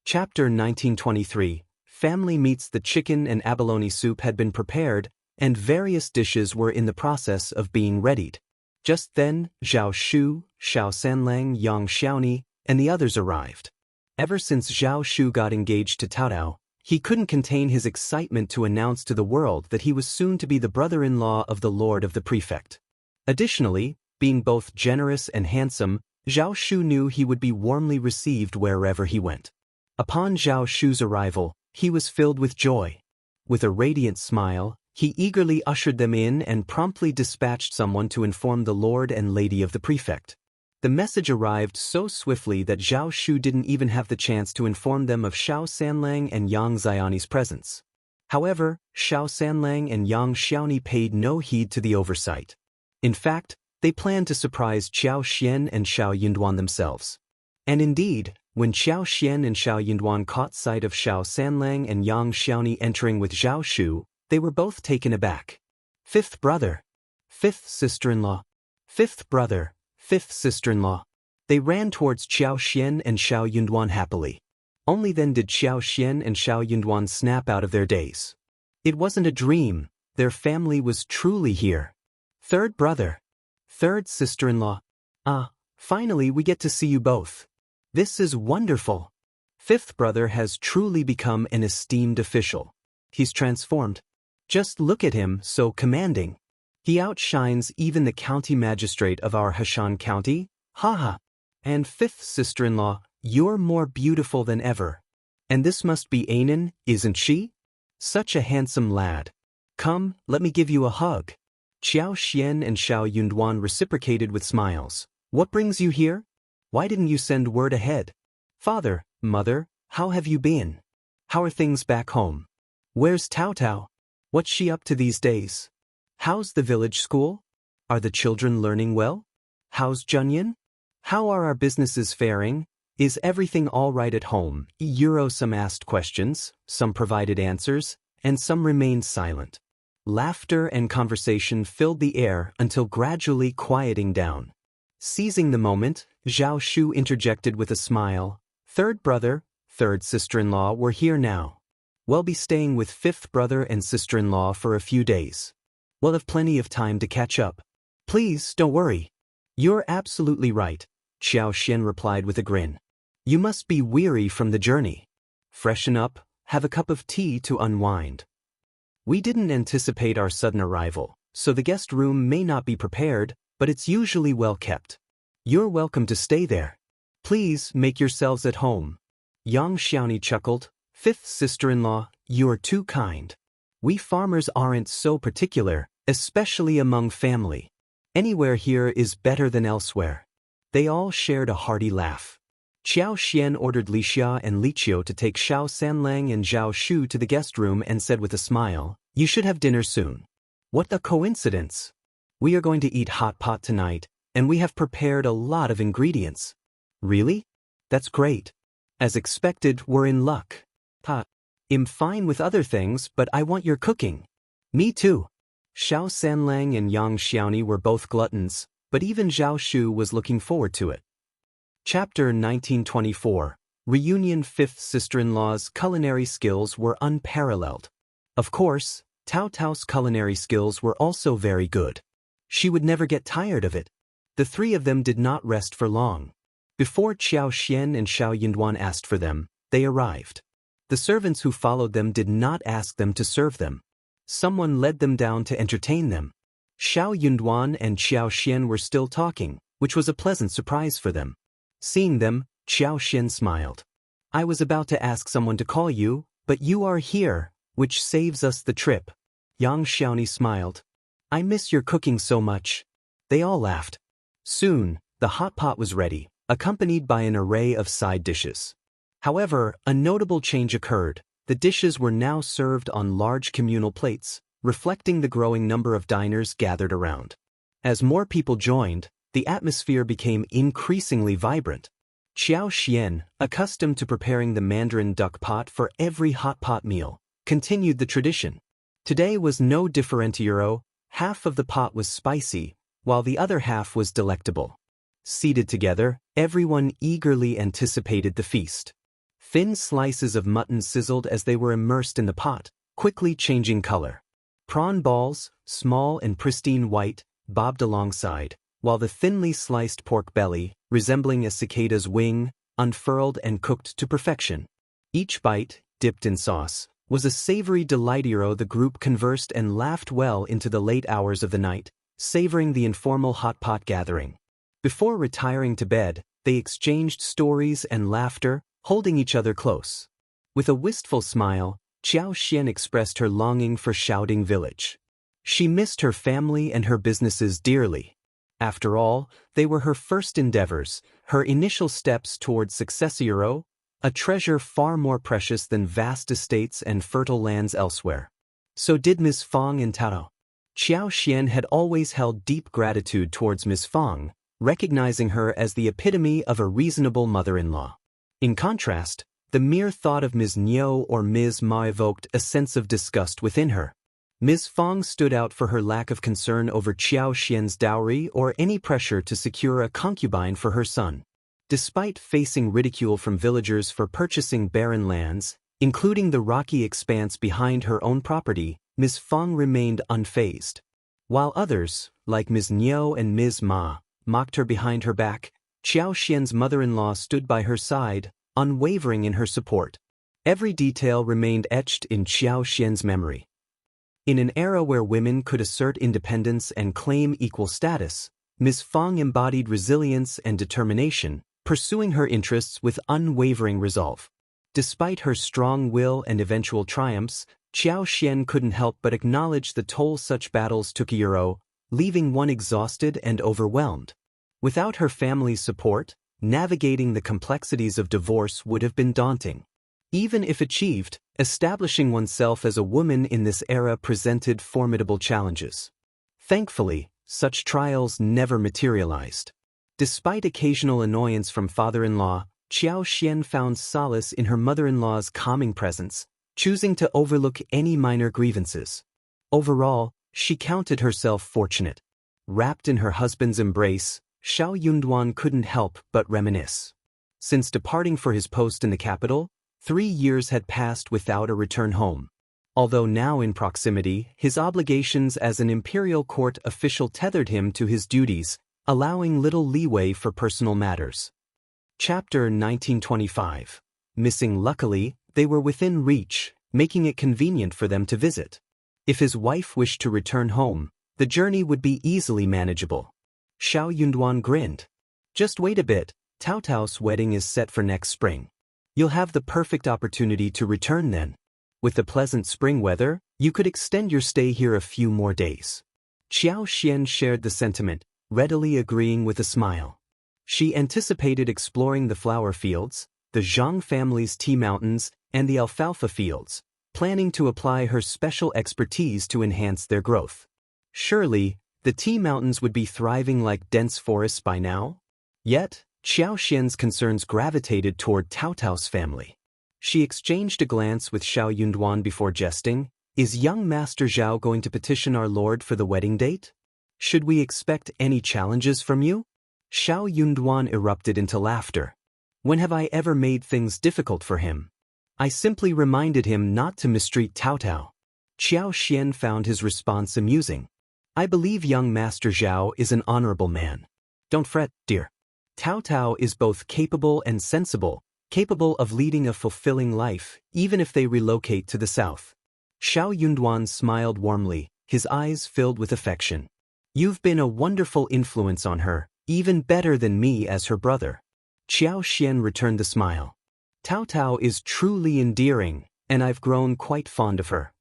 Chapter 1923, Family Meets. The chicken and abalone soup had been prepared, and various dishes were in the process of being readied. Just then, Zhao Shu, Xiao Sanlang, Yang Xiaoni, and the others arrived. Ever since Zhao Shu got engaged to Tao Tao, he couldn't contain his excitement to announce to the world that he was soon to be the brother-in-law of the Lord of the Prefect. Additionally, being both generous and handsome, Zhao Shu knew he would be warmly received wherever he went. Upon Zhao Shu's arrival, he was filled with joy. With a radiant smile, he eagerly ushered them in and promptly dispatched someone to inform the Lord and Lady of the Prefect. The message arrived so swiftly that Zhao Shu didn't even have the chance to inform them of Xiao Sanlang and Yang Xiaoni's presence. However, Xiao Sanlang and Yang Xiaoni paid no heed to the oversight. In fact, they planned to surprise Qiao Xian and Xiao Yinduan themselves. And indeed, when Qiao Xian and Xiao Yinduan caught sight of Xiao Sanlang and Yang Xiaoni entering with Zhao Shu, they were both taken aback. Fifth brother. Fifth sister-in-law. Fifth brother. fifth sister-in-law. They ran towards Xiao Xian and Xiao Yunduan happily. Only then did Xiao Xian and Xiao Yunduan snap out of their daze. It wasn't a dream, their family was truly here. Third brother. Third sister-in-law. Finally we get to see you both. This is wonderful. Fifth brother has truly become an esteemed official. He's transformed. Just look at him, so commanding. He outshines even the county magistrate of our Hashan County. Haha. And fifth sister-in-law, you're more beautiful than ever. And this must be Anan, isn't she? Such a handsome lad. Come, let me give you a hug. Xiao Xian and Xiao Yunduan reciprocated with smiles. What brings you here? Why didn't you send word ahead? Father, mother, how have you been? How are things back home? Where's Tao Tao? What's she up to these days? How's the village school? Are the children learning well? How's Junyan? How are our businesses faring? Is everything all right at home? Some asked questions, some provided answers, and some remained silent. Laughter and conversation filled the air until gradually quieting down. Seizing the moment, Zhao Shu interjected with a smile. Third brother, third sister-in-law were here now. We'll be staying with fifth brother and sister-in-law for a few days. We'll have plenty of time to catch up. Please, don't worry. You're absolutely right, Xiao Xian replied with a grin. You must be weary from the journey. Freshen up, have a cup of tea to unwind. We didn't anticipate our sudden arrival, so the guest room may not be prepared, but it's usually well kept. You're welcome to stay there. Please make yourselves at home. Yang Xiaoni chuckled. Fifth sister-in-law, you're too kind. We farmers aren't so particular, especially among family. Anywhere here is better than elsewhere. They all shared a hearty laugh. Xiao Xian ordered Li Xia and Li Qiu to take Xiao Sanlang and Zhao Shu to the guest room and said with a smile, You should have dinner soon. What a coincidence. We are going to eat hot pot tonight, and we have prepared a lot of ingredients. Really? That's great. As expected, we're in luck. I'm fine with other things, but I want your cooking. Me too. Xiao Sanlang and Yang Xiaoni were both gluttons, but even Zhao Shu was looking forward to it. Chapter 1924. Reunion. Fifth sister-in-law's culinary skills were unparalleled. Of course, Tao Tao's culinary skills were also very good. She would never get tired of it. The three of them did not rest for long. Before Xiao Xian and Xiao Yunduan asked for them, they arrived. The servants who followed them did not ask them to serve them. Someone led them down to entertain them. Xiao Yunduan and Xiao Xian were still talking, which was a pleasant surprise for them. Seeing them, Xiao Xian smiled. I was about to ask someone to call you, but you are here, which saves us the trip. Yang Xiaoni smiled. I miss your cooking so much. They all laughed. Soon, the hot pot was ready, accompanied by an array of side dishes. However, a notable change occurred. The dishes were now served on large communal plates, reflecting the growing number of diners gathered around. As more people joined, the atmosphere became increasingly vibrant. Xiao Xian, accustomed to preparing the Mandarin duck pot for every hot pot meal, continued the tradition. Today was no differentiero. Half of the pot was spicy, while the other half was delectable. Seated together, everyone eagerly anticipated the feast. Thin slices of mutton sizzled as they were immersed in the pot, quickly changing color. Prawn balls, small and pristine white, bobbed alongside, while the thinly sliced pork belly, resembling a cicada's wing, unfurled and cooked to perfection. Each bite, dipped in sauce, was a savory delightero. The group conversed and laughed well into the late hours of the night, savoring the informal hot pot gathering. Before retiring to bed, they exchanged stories and laughter, holding each other close. With a wistful smile, Xiao Xian expressed her longing for Xiaoding village. She missed her family and her businesses dearly. After all, they were her first endeavors, her initial steps toward successero, a treasure far more precious than vast estates and fertile lands elsewhere. So did Ms. Fong and Tao. Xiao Xian had always held deep gratitude towards Ms. Fong, recognizing her as the epitome of a reasonable mother-in-law. In contrast, the mere thought of Ms. Niu or Ms. Ma evoked a sense of disgust within her. Ms. Fong stood out for her lack of concern over Qiao Xian's dowry or any pressure to secure a concubine for her son. Despite facing ridicule from villagers for purchasing barren lands, including the rocky expanse behind her own property, Ms. Fong remained unfazed. While others, like Ms. Niu and Ms. Ma, mocked her behind her back, Qiao Xian's mother-in-law stood by her side, unwavering in her support. Every detail remained etched in Qiao Xian's memory. In an era where women could assert independence and claim equal status, Ms. Fong embodied resilience and determination, pursuing her interests with unwavering resolve. Despite her strong will and eventual triumphs, Qiao Xian couldn't help but acknowledge the toll such battles took leaving one exhausted and overwhelmed. Without her family's support, navigating the complexities of divorce would have been daunting. Even if achieved, establishing oneself as a woman in this era presented formidable challenges. Thankfully, such trials never materialized. Despite occasional annoyance from father-in-law, Qiao Xian found solace in her mother-in-law's calming presence, choosing to overlook any minor grievances. Overall, she counted herself fortunate. Wrapped in her husband's embrace, Xiao Yunduan couldn't help but reminisce. Since departing for his post in the capital, 3 years had passed without a return home. Although now in proximity, his obligations as an imperial court official tethered him to his duties, allowing little leeway for personal matters. Chapter 1925. Missing. Luckily, they were within reach, making it convenient for them to visit. If his wife wished to return home, the journey would be easily manageable. Xiao Yunduan grinned. Just wait a bit, Tao Tao's wedding is set for next spring. You'll have the perfect opportunity to return then. With the pleasant spring weather, you could extend your stay here a few more days. Qiao Xian shared the sentiment, readily agreeing with a smile. She anticipated exploring the flower fields, the Zhang family's tea mountains, and the alfalfa fields, planning to apply her special expertise to enhance their growth. Surely, the tea mountains would be thriving like dense forests by now? Yet, Qiao Xian's concerns gravitated toward Tao Tao's family. She exchanged a glance with Xiao Yunduan before jesting. Is young Master Zhao going to petition our lord for the wedding date? Should we expect any challenges from you? Xiao Yunduan erupted into laughter. When have I ever made things difficult for him? I simply reminded him not to mistreat Tao Tao. Qiao Xian found his response amusing. I believe young Master Zhao is an honorable man. Don't fret, dear. Tao Tao is both capable and sensible, capable of leading a fulfilling life, even if they relocate to the south. Xiao Yunduan smiled warmly, his eyes filled with affection. You've been a wonderful influence on her, even better than me as her brother. Qiao Xian returned the smile. Tao Tao is truly endearing, and I've grown quite fond of her.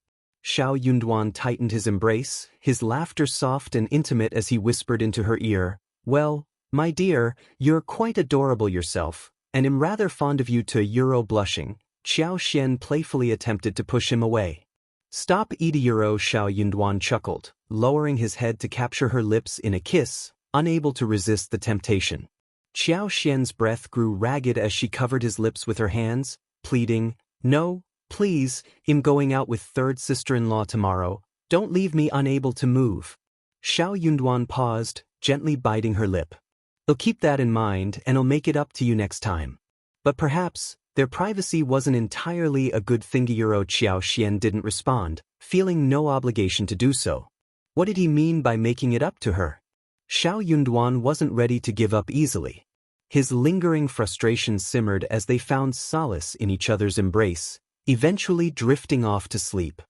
Xiao Yunduan tightened his embrace, his laughter soft and intimate as he whispered into her ear, Well, my dear, you're quite adorable yourself, and am rather fond of you too. Blushing, Qiao Xian playfully attempted to push him away. Stop eating. Xiao Yunduan chuckled, lowering his head to capture her lips in a kiss, unable to resist the temptation. Qiao Xian's breath grew ragged as she covered his lips with her hands, pleading, No, please, I'm going out with third sister-in-law tomorrow, don't leave me unable to move. Xiao Yunduan paused, gently biting her lip. I'll keep that in mind and I'll make it up to you next time. But perhaps, their privacy wasn't entirely a good thing. Qiao Xian didn't respond, feeling no obligation to do so. What did he mean by making it up to her? Xiao Yunduan wasn't ready to give up easily. His lingering frustration simmered as they found solace in each other's embrace, eventually drifting off to sleep.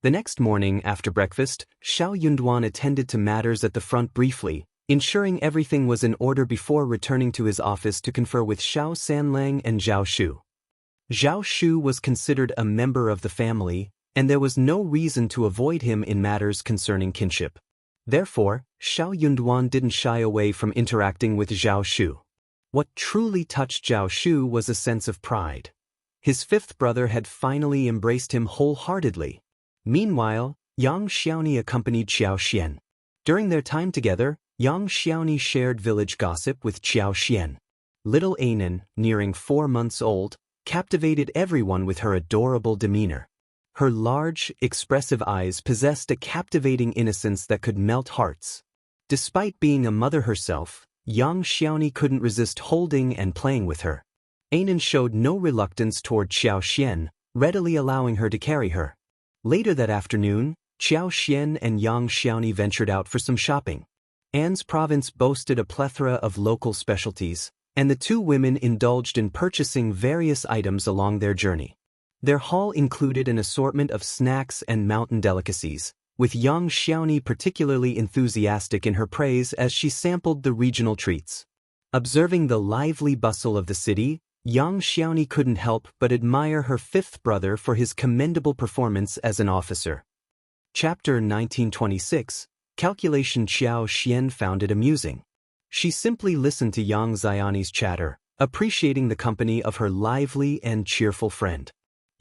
The next morning after breakfast, Xiao Yunduan attended to matters at the front briefly, ensuring everything was in order before returning to his office to confer with Xiao Sanlang and Zhao Shu. Zhao Shu was considered a member of the family, and there was no reason to avoid him in matters concerning kinship. Therefore, Xiao Yunduan didn't shy away from interacting with Zhao Shu. What truly touched Zhao Shu was a sense of pride. His fifth brother had finally embraced him wholeheartedly. Meanwhile, Yang Xiaoni accompanied Qiao Xian. During their time together, Yang Xiaoni shared village gossip with Qiao Xian. Little Anan, nearing 4 months old, captivated everyone with her adorable demeanor. Her large, expressive eyes possessed a captivating innocence that could melt hearts. Despite being a mother herself, young Xiaoni couldn't resist holding and playing with her. Anan showed no reluctance toward Xiao Xian, readily allowing her to carry her. Later that afternoon, Xiao Xian and Yang Xiaoni ventured out for some shopping. An's province boasted a plethora of local specialties, and the two women indulged in purchasing various items along their journey. Their haul included an assortment of snacks and mountain delicacies, with Yang Xiaoni particularly enthusiastic in her praise as she sampled the regional treats. Observing the lively bustle of the city, Yang Xiaoni couldn't help but admire her fifth brother for his commendable performance as an officer. Chapter 1926, Calculation. Xiao Xian found it amusing. She simply listened to Yang Xiaoni's chatter, appreciating the company of her lively and cheerful friend.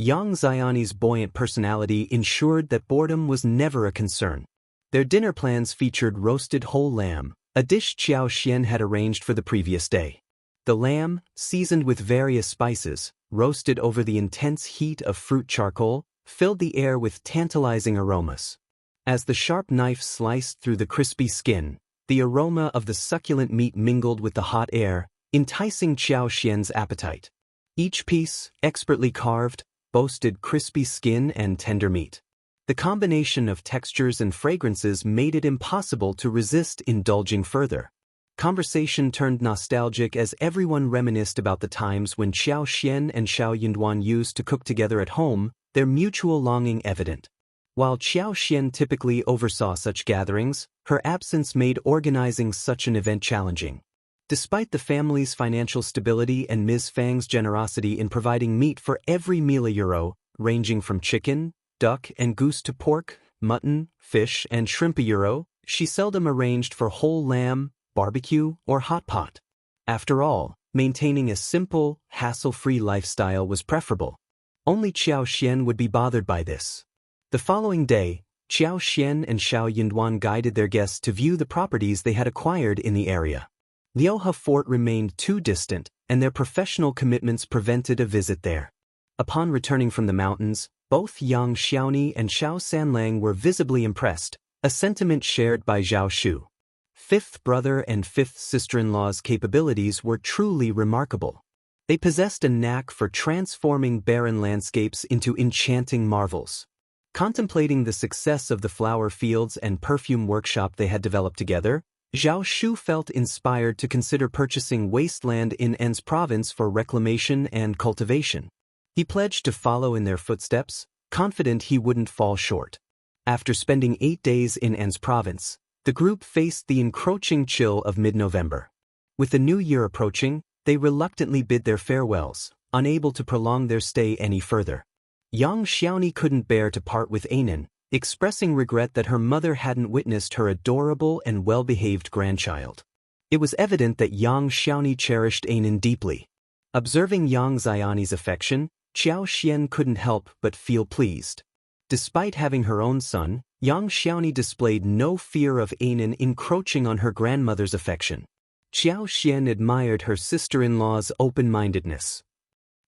Yang Xiaoni's buoyant personality ensured that boredom was never a concern. Their dinner plans featured roasted whole lamb, a dish Xiao Xian had arranged for the previous day. The lamb, seasoned with various spices, roasted over the intense heat of fruit charcoal, filled the air with tantalizing aromas. As the sharp knife sliced through the crispy skin, the aroma of the succulent meat mingled with the hot air, enticing Xiao Xian's appetite. Each piece, expertly carved, boasted crispy skin and tender meat. The combination of textures and fragrances made it impossible to resist indulging further. Conversation turned nostalgic as everyone reminisced about the times when Xiao Xian and Xiao Yunduan used to cook together at home, their mutual longing evident. While Xiao Xian typically oversaw such gatherings, her absence made organizing such an event challenging. Despite the family's financial stability and Ms. Fang's generosity in providing meat for every meal €1, ranging from chicken, duck and goose to pork, mutton, fish and shrimp €1, she seldom arranged for whole lamb, barbecue, or hot pot. After all, maintaining a simple, hassle-free lifestyle was preferable. Only Xiao Xian would be bothered by this. The following day, Xiao Xian and Xiao Yunduan guided their guests to view the properties they had acquired in the area. Liuhe Fort remained too distant, and their professional commitments prevented a visit there. Upon returning from the mountains, both Yang Xiaoni and Xiao Sanlang were visibly impressed, a sentiment shared by Zhao Shu. Fifth brother and fifth sister-in-law's capabilities were truly remarkable. They possessed a knack for transforming barren landscapes into enchanting marvels. Contemplating the success of the flower fields and perfume workshop they had developed together, Zhao Shu felt inspired to consider purchasing wasteland in An's province for reclamation and cultivation. He pledged to follow in their footsteps, confident he wouldn't fall short. After spending 8 days in An's province, the group faced the encroaching chill of mid-November. With the new year approaching, they reluctantly bid their farewells, unable to prolong their stay any further. Yang Xiaoni couldn't bear to part with Anan, expressing regret that her mother hadn't witnessed her adorable and well-behaved grandchild. It was evident that Yang Xiaoni cherished Anan deeply. Observing Yang Xiaoni's affection, Xiao Xian couldn't help but feel pleased. Despite having her own son, Yang Xiaoni displayed no fear of Anan encroaching on her grandmother's affection. Xiao Xian admired her sister-in-law's open-mindedness.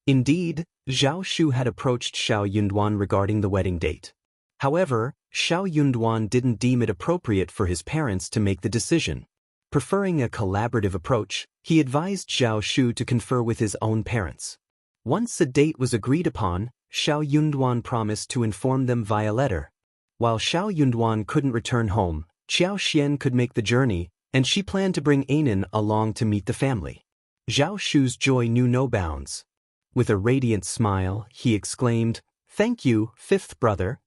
Indeed, Zhao Shu had approached Xiao Yunduan regarding the wedding date. However, Xiao Yunduan didn't deem it appropriate for his parents to make the decision. Preferring a collaborative approach, he advised Zhao Shu to confer with his own parents. Once a date was agreed upon, Xiao Yunduan promised to inform them via letter. While Xiao Yunduan couldn't return home, Xiao Xian could make the journey, and she planned to bring Anan along to meet the family. Zhao Shu's joy knew no bounds. With a radiant smile, he exclaimed, "Thank you, fifth brother."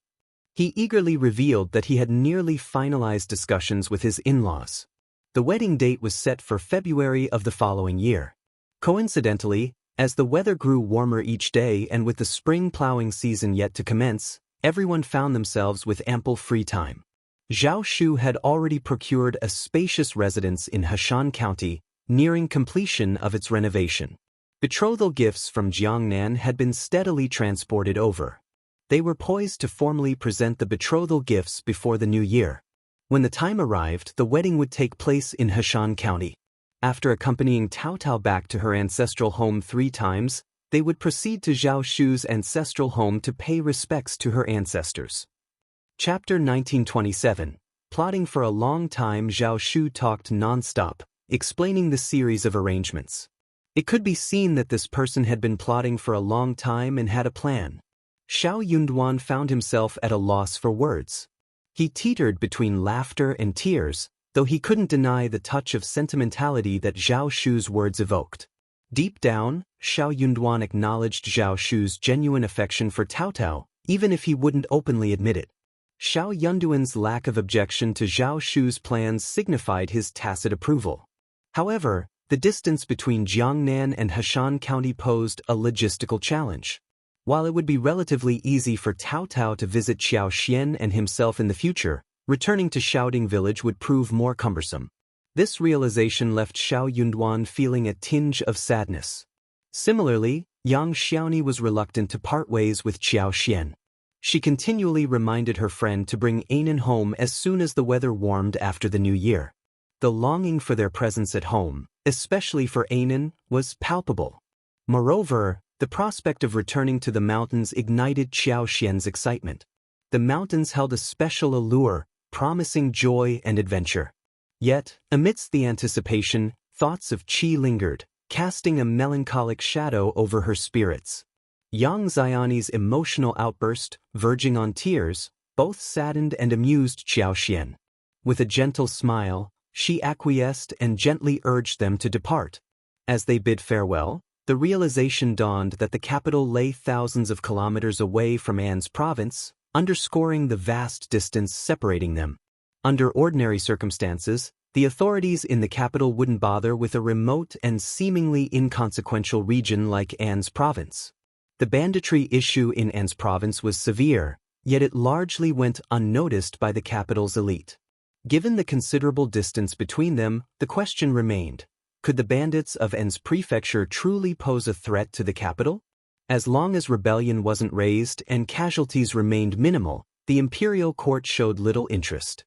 He eagerly revealed that he had nearly finalized discussions with his in-laws. The wedding date was set for February of the following year. Coincidentally, as the weather grew warmer each day and with the spring plowing season yet to commence, everyone found themselves with ample free time. Zhao Shu had already procured a spacious residence in Heshan County, nearing completion of its renovation. Betrothal gifts from Jiangnan had been steadily transported over. They were poised to formally present the betrothal gifts before the new year. When the time arrived, the wedding would take place in Heshan County. After accompanying Tao Tao back to her ancestral home 3 times, they would proceed to Zhao Shu's ancestral home to pay respects to her ancestors. Chapter 1927. Plotting for a long time, Zhao Shu talked non-stop, explaining the series of arrangements. It could be seen that this person had been plotting for a long time and had a plan. Xiao Yunduan found himself at a loss for words. He teetered between laughter and tears, though he couldn't deny the touch of sentimentality that Zhao Shu's words evoked. Deep down, Xiao Yunduan acknowledged Zhao Shu's genuine affection for Tao Tao, even if he wouldn't openly admit it. Xiao Yunduan's lack of objection to Zhao Shu's plans signified his tacit approval. However, the distance between Jiangnan and Heshan County posed a logistical challenge. While it would be relatively easy for Tao Tao to visit Xiao Xian and himself in the future, returning to Xiaoding village would prove more cumbersome. This realization left Xiao Yunduan feeling a tinge of sadness. Similarly, Yang Xiaoni was reluctant to part ways with Xiao Xian. She continually reminded her friend to bring Anan home as soon as the weather warmed after the new year. The longing for their presence at home, especially for Anan, was palpable. Moreover, the prospect of returning to the mountains ignited Xiao Xian's excitement. The mountains held a special allure, promising joy and adventure. Yet, amidst the anticipation, thoughts of Qi lingered, casting a melancholic shadow over her spirits. Yang Xiaoni's emotional outburst, verging on tears, both saddened and amused Xiao Xian. With a gentle smile, she acquiesced and gently urged them to depart. As they bid farewell, the realization dawned that the capital lay thousands of kilometers away from An's province, underscoring the vast distance separating them. Under ordinary circumstances, the authorities in the capital wouldn't bother with a remote and seemingly inconsequential region like An's province. The banditry issue in An's province was severe, yet it largely went unnoticed by the capital's elite. Given the considerable distance between them, the question remained, could the bandits of An's prefecture truly pose a threat to the capital? As long as rebellion wasn't raised and casualties remained minimal, the imperial court showed little interest.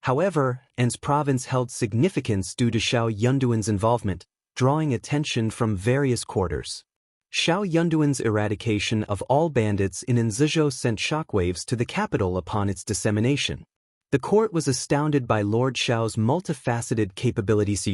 However, An's province held significance due to Xiao Yunduan's involvement, drawing attention from various quarters. Xiao Yunduan's eradication of all bandits in Anzizhou sent shockwaves to the capital upon its dissemination. The court was astounded by Lord Xiao's multifaceted capabilities.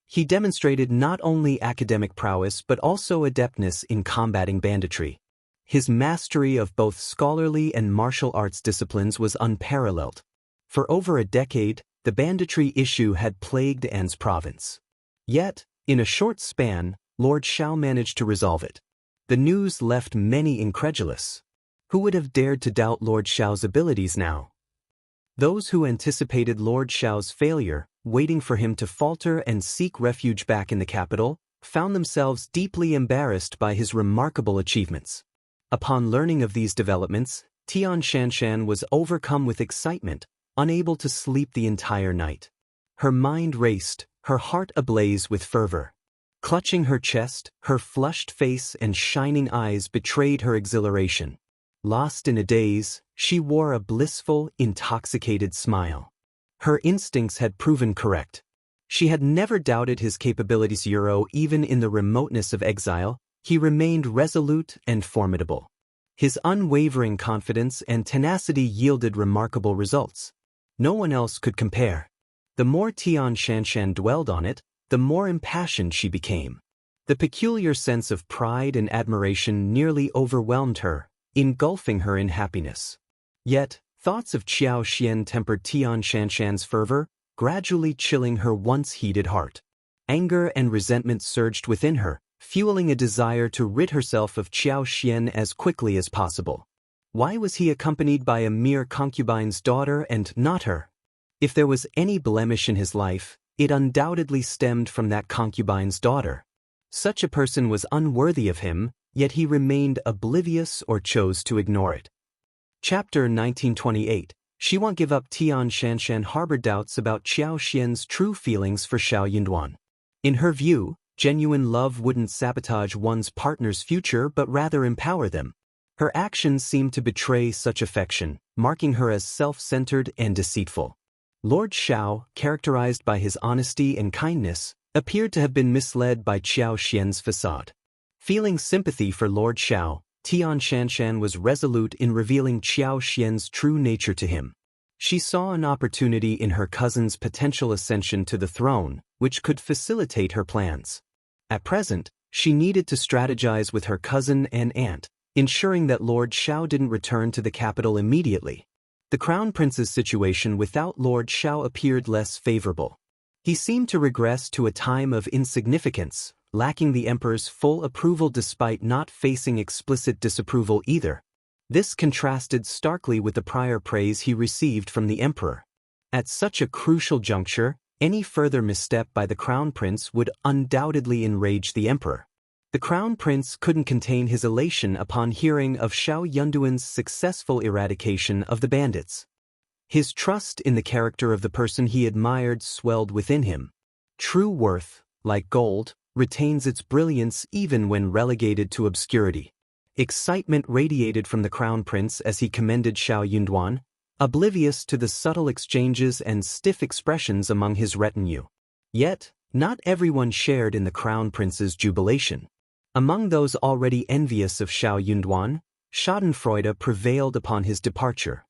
He demonstrated not only academic prowess but also adeptness in combating banditry. His mastery of both scholarly and martial arts disciplines was unparalleled. For over a decade, the banditry issue had plagued An's province. Yet, in a short span, Lord Xiao managed to resolve it. The news left many incredulous. Who would have dared to doubt Lord Xiao's abilities now? Those who anticipated Lord Xiao's failure, waiting for him to falter and seek refuge back in the capital, found themselves deeply embarrassed by his remarkable achievements. Upon learning of these developments, Tian Shanshan was overcome with excitement, unable to sleep the entire night. Her mind raced, her heart ablaze with fervor. Clutching her chest, her flushed face and shining eyes betrayed her exhilaration. Lost in a daze, she wore a blissful, intoxicated smile. Her instincts had proven correct. She had never doubted his capabilities. Even in the remoteness of exile, he remained resolute and formidable. His unwavering confidence and tenacity yielded remarkable results. No one else could compare. The more Tian Shanshan dwelled on it, the more impassioned she became. The peculiar sense of pride and admiration nearly overwhelmed her, engulfing her in happiness. Yet, thoughts of Xiao Xian tempered Tian Shanshan's fervor, gradually chilling her once heated heart. Anger and resentment surged within her, fueling a desire to rid herself of Xiao Xian as quickly as possible. Why was he accompanied by a mere concubine's daughter and not her? If there was any blemish in his life, it undoubtedly stemmed from that concubine's daughter. Such a person was unworthy of him, yet he remained oblivious or chose to ignore it. Chapter 1928. She won't give up. Tian Shanshan harbored doubts about Xiao Xian's true feelings for Xiao Yunduan. In her view, genuine love wouldn't sabotage one's partner's future but rather empower them. Her actions seemed to betray such affection, marking her as self-centered and deceitful. Lord Xiao, characterized by his honesty and kindness, appeared to have been misled by Xiao Xian's facade. Feeling sympathy for Lord Xiao, Tian Shanshan was resolute in revealing Qiao Xian's true nature to him. She saw an opportunity in her cousin's potential ascension to the throne, which could facilitate her plans. At present, she needed to strategize with her cousin and aunt, ensuring that Lord Xiao didn't return to the capital immediately. The Crown Prince's situation without Lord Xiao appeared less favorable. He seemed to regress to a time of insignificance, lacking the Emperor's full approval despite not facing explicit disapproval either. This contrasted starkly with the prior praise he received from the Emperor. At such a crucial juncture, any further misstep by the Crown Prince would undoubtedly enrage the Emperor. The Crown Prince couldn't contain his elation upon hearing of Xiao Yunduan's successful eradication of the bandits. His trust in the character of the person he admired swelled within him. True worth, like gold, retains its brilliance even when relegated to obscurity. Excitement radiated from the Crown Prince as he commended Xiao Yunduan, oblivious to the subtle exchanges and stiff expressions among his retinue. Yet, not everyone shared in the Crown Prince's jubilation. Among those already envious of Xiao Yunduan, schadenfreude prevailed upon his departure.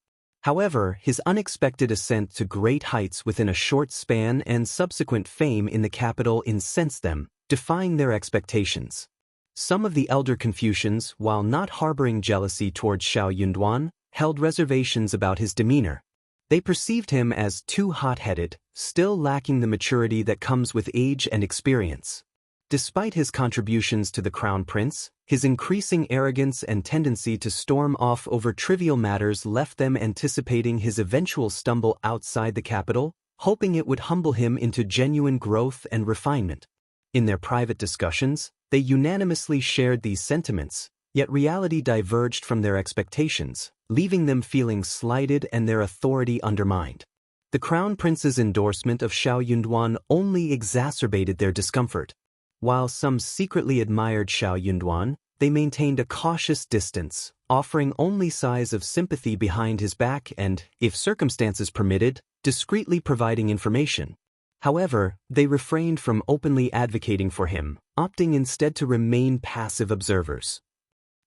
However, his unexpected ascent to great heights within a short span and subsequent fame in the capital incensed them, defying their expectations. Some of the elder Confucians, while not harboring jealousy towards Xiao Yunduan, held reservations about his demeanor. They perceived him as too hot-headed, still lacking the maturity that comes with age and experience. Despite his contributions to the Crown Prince, his increasing arrogance and tendency to storm off over trivial matters left them anticipating his eventual stumble outside the capital, hoping it would humble him into genuine growth and refinement. In their private discussions, they unanimously shared these sentiments, yet reality diverged from their expectations, leaving them feeling slighted and their authority undermined. The Crown Prince's endorsement of Xiao Yunduan only exacerbated their discomfort. While some secretly admired Xiao Yunduan, they maintained a cautious distance, offering only sighs of sympathy behind his back and, if circumstances permitted, discreetly providing information. However, they refrained from openly advocating for him, opting instead to remain passive observers.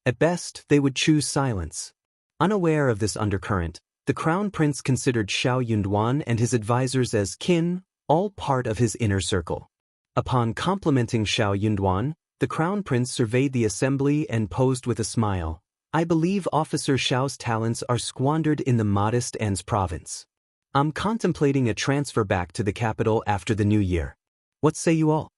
At best, they would choose silence. Unaware of this undercurrent, the Crown Prince considered Xiao Yunduan and his advisors as kin, all part of his inner circle. Upon complimenting Xiao Yunduan, the Crown Prince surveyed the assembly and posed with a smile. "I believe Officer Xiao's talents are squandered in the modest An's province. I'm contemplating a transfer back to the capital after the new year. What say you all?"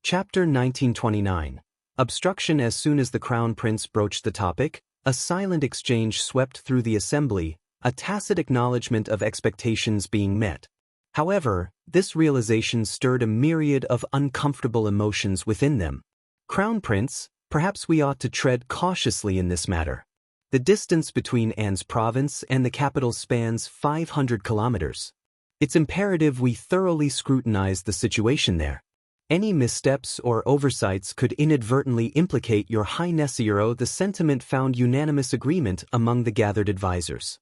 Chapter 1929. Obstruction. As soon as the Crown Prince broached the topic, a silent exchange swept through the assembly, a tacit acknowledgement of expectations being met. However, this realization stirred a myriad of uncomfortable emotions within them. "Crown Prince, perhaps we ought to tread cautiously in this matter. The distance between An's province and the capital spans 500 kilometers. It's imperative we thoroughly scrutinize the situation there. Any missteps or oversights could inadvertently implicate your Highness." The sentiment found unanimous agreement among the gathered advisors.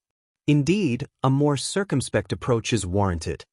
Indeed, a more circumspect approach is warranted.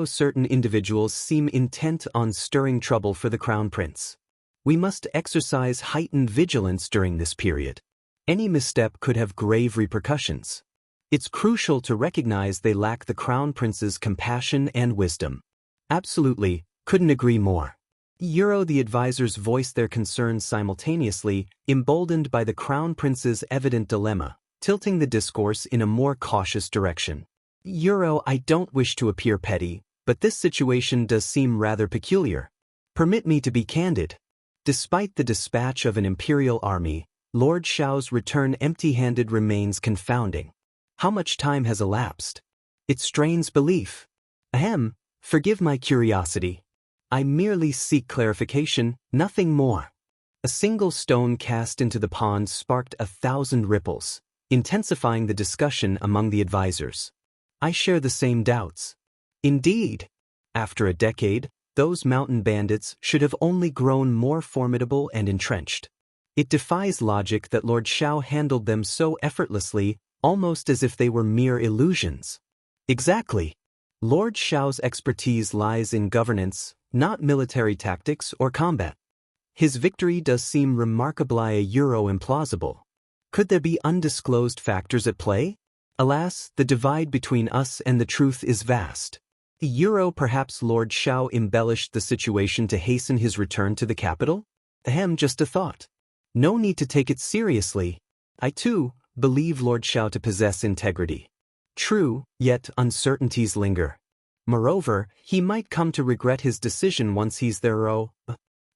Certain individuals seem intent on stirring trouble for the Crown Prince. We must exercise heightened vigilance during this period. Any misstep could have grave repercussions. It's crucial to recognize they lack the Crown Prince's compassion and wisdom. Absolutely, couldn't agree more. The advisors voiced their concerns simultaneously, emboldened by the Crown Prince's evident dilemma, tilting the discourse in a more cautious direction. I don't wish to appear petty, but this situation does seem rather peculiar. Permit me to be candid. Despite the dispatch of an imperial army, Lord Xiao's return empty-handed remains confounding. How much time has elapsed? It strains belief. Forgive my curiosity. I merely seek clarification, nothing more. A single stone cast into the pond sparked 1,000 ripples, intensifying the discussion among the advisors. I share the same doubts. Indeed, after a decade, those mountain bandits should have only grown more formidable and entrenched. It defies logic that Lord Xiao handled them so effortlessly, almost as if they were mere illusions. Exactly. Lord Xiao's expertise lies in governance, not military tactics or combat. His victory does seem remarkably implausible. Could there be undisclosed factors at play? Alas, the divide between us and the truth is vast. Perhaps Lord Xiao embellished the situation to hasten his return to the capital? Just a thought. No need to take it seriously. I too believe Lord Xiao to possess integrity. True, yet uncertainties linger. Moreover, he might come to regret his decision once he's there.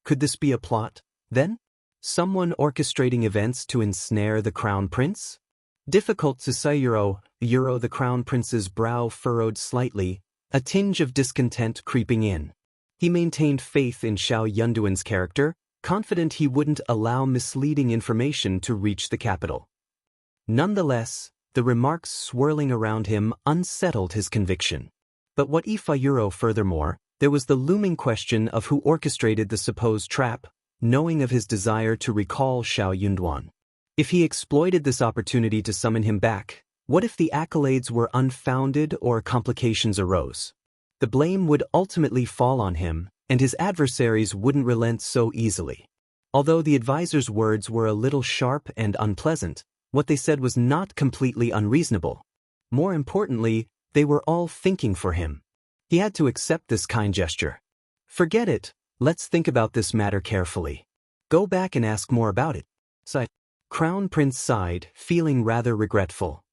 Could this be a plot, then? Someone orchestrating events to ensnare the Crown Prince? Difficult to say. The Crown Prince's brow furrowed slightly, a tinge of discontent creeping in. He maintained faith in Xiao Yunduan's character, confident he wouldn't allow misleading information to reach the capital. Nonetheless, the remarks swirling around him unsettled his conviction. But what if furthermore, there was the looming question of who orchestrated the supposed trap, knowing of his desire to recall Xiao Yunduan. If he exploited this opportunity to summon him back, what if the accolades were unfounded or complications arose? The blame would ultimately fall on him, and his adversaries wouldn't relent so easily. Although the advisor's words were a little sharp and unpleasant, what they said was not completely unreasonable. More importantly, they were all thinking for him. He had to accept this kind gesture. Forget it, let's think about this matter carefully. Go back and ask more about it. Crown Prince sighed, feeling rather regretful.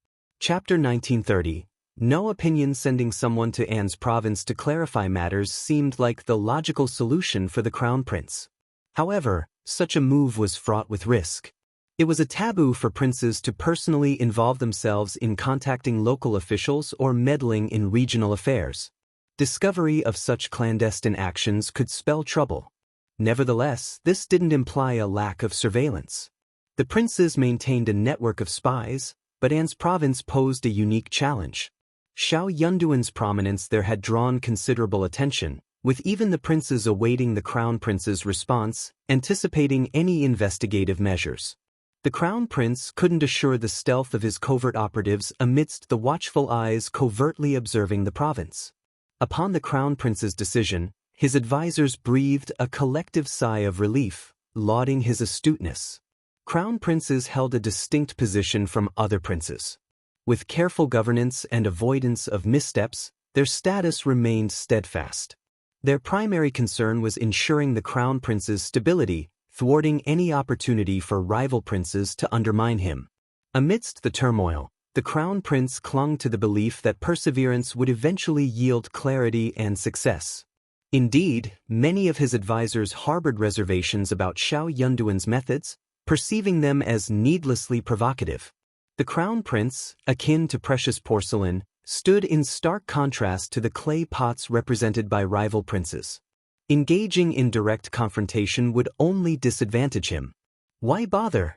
Chapter 1930. No opinion. Sending someone to An's province to clarify matters seemed like the logical solution for the Crown Prince. However, such a move was fraught with risk. It was a taboo for princes to personally involve themselves in contacting local officials or meddling in regional affairs. Discovery of such clandestine actions could spell trouble. Nevertheless, this didn't imply a lack of surveillance. The princes maintained a network of spies, but An's province posed a unique challenge. Xiao Yunduan's prominence there had drawn considerable attention, with even the princes awaiting the Crown Prince's response, anticipating any investigative measures. The Crown Prince couldn't assure the stealth of his covert operatives amidst the watchful eyes covertly observing the province. Upon the Crown Prince's decision, his advisors breathed a collective sigh of relief, lauding his astuteness. Crown princes held a distinct position from other princes. With careful governance and avoidance of missteps, their status remained steadfast. Their primary concern was ensuring the Crown Prince's stability, thwarting any opportunity for rival princes to undermine him. Amidst the turmoil, the Crown Prince clung to the belief that perseverance would eventually yield clarity and success. Indeed, many of his advisors harbored reservations about Xiao Yunduan's methods, perceiving them as needlessly provocative. The Crown Prince, akin to precious porcelain, stood in stark contrast to the clay pots represented by rival princes. Engaging in direct confrontation would only disadvantage him. Why bother?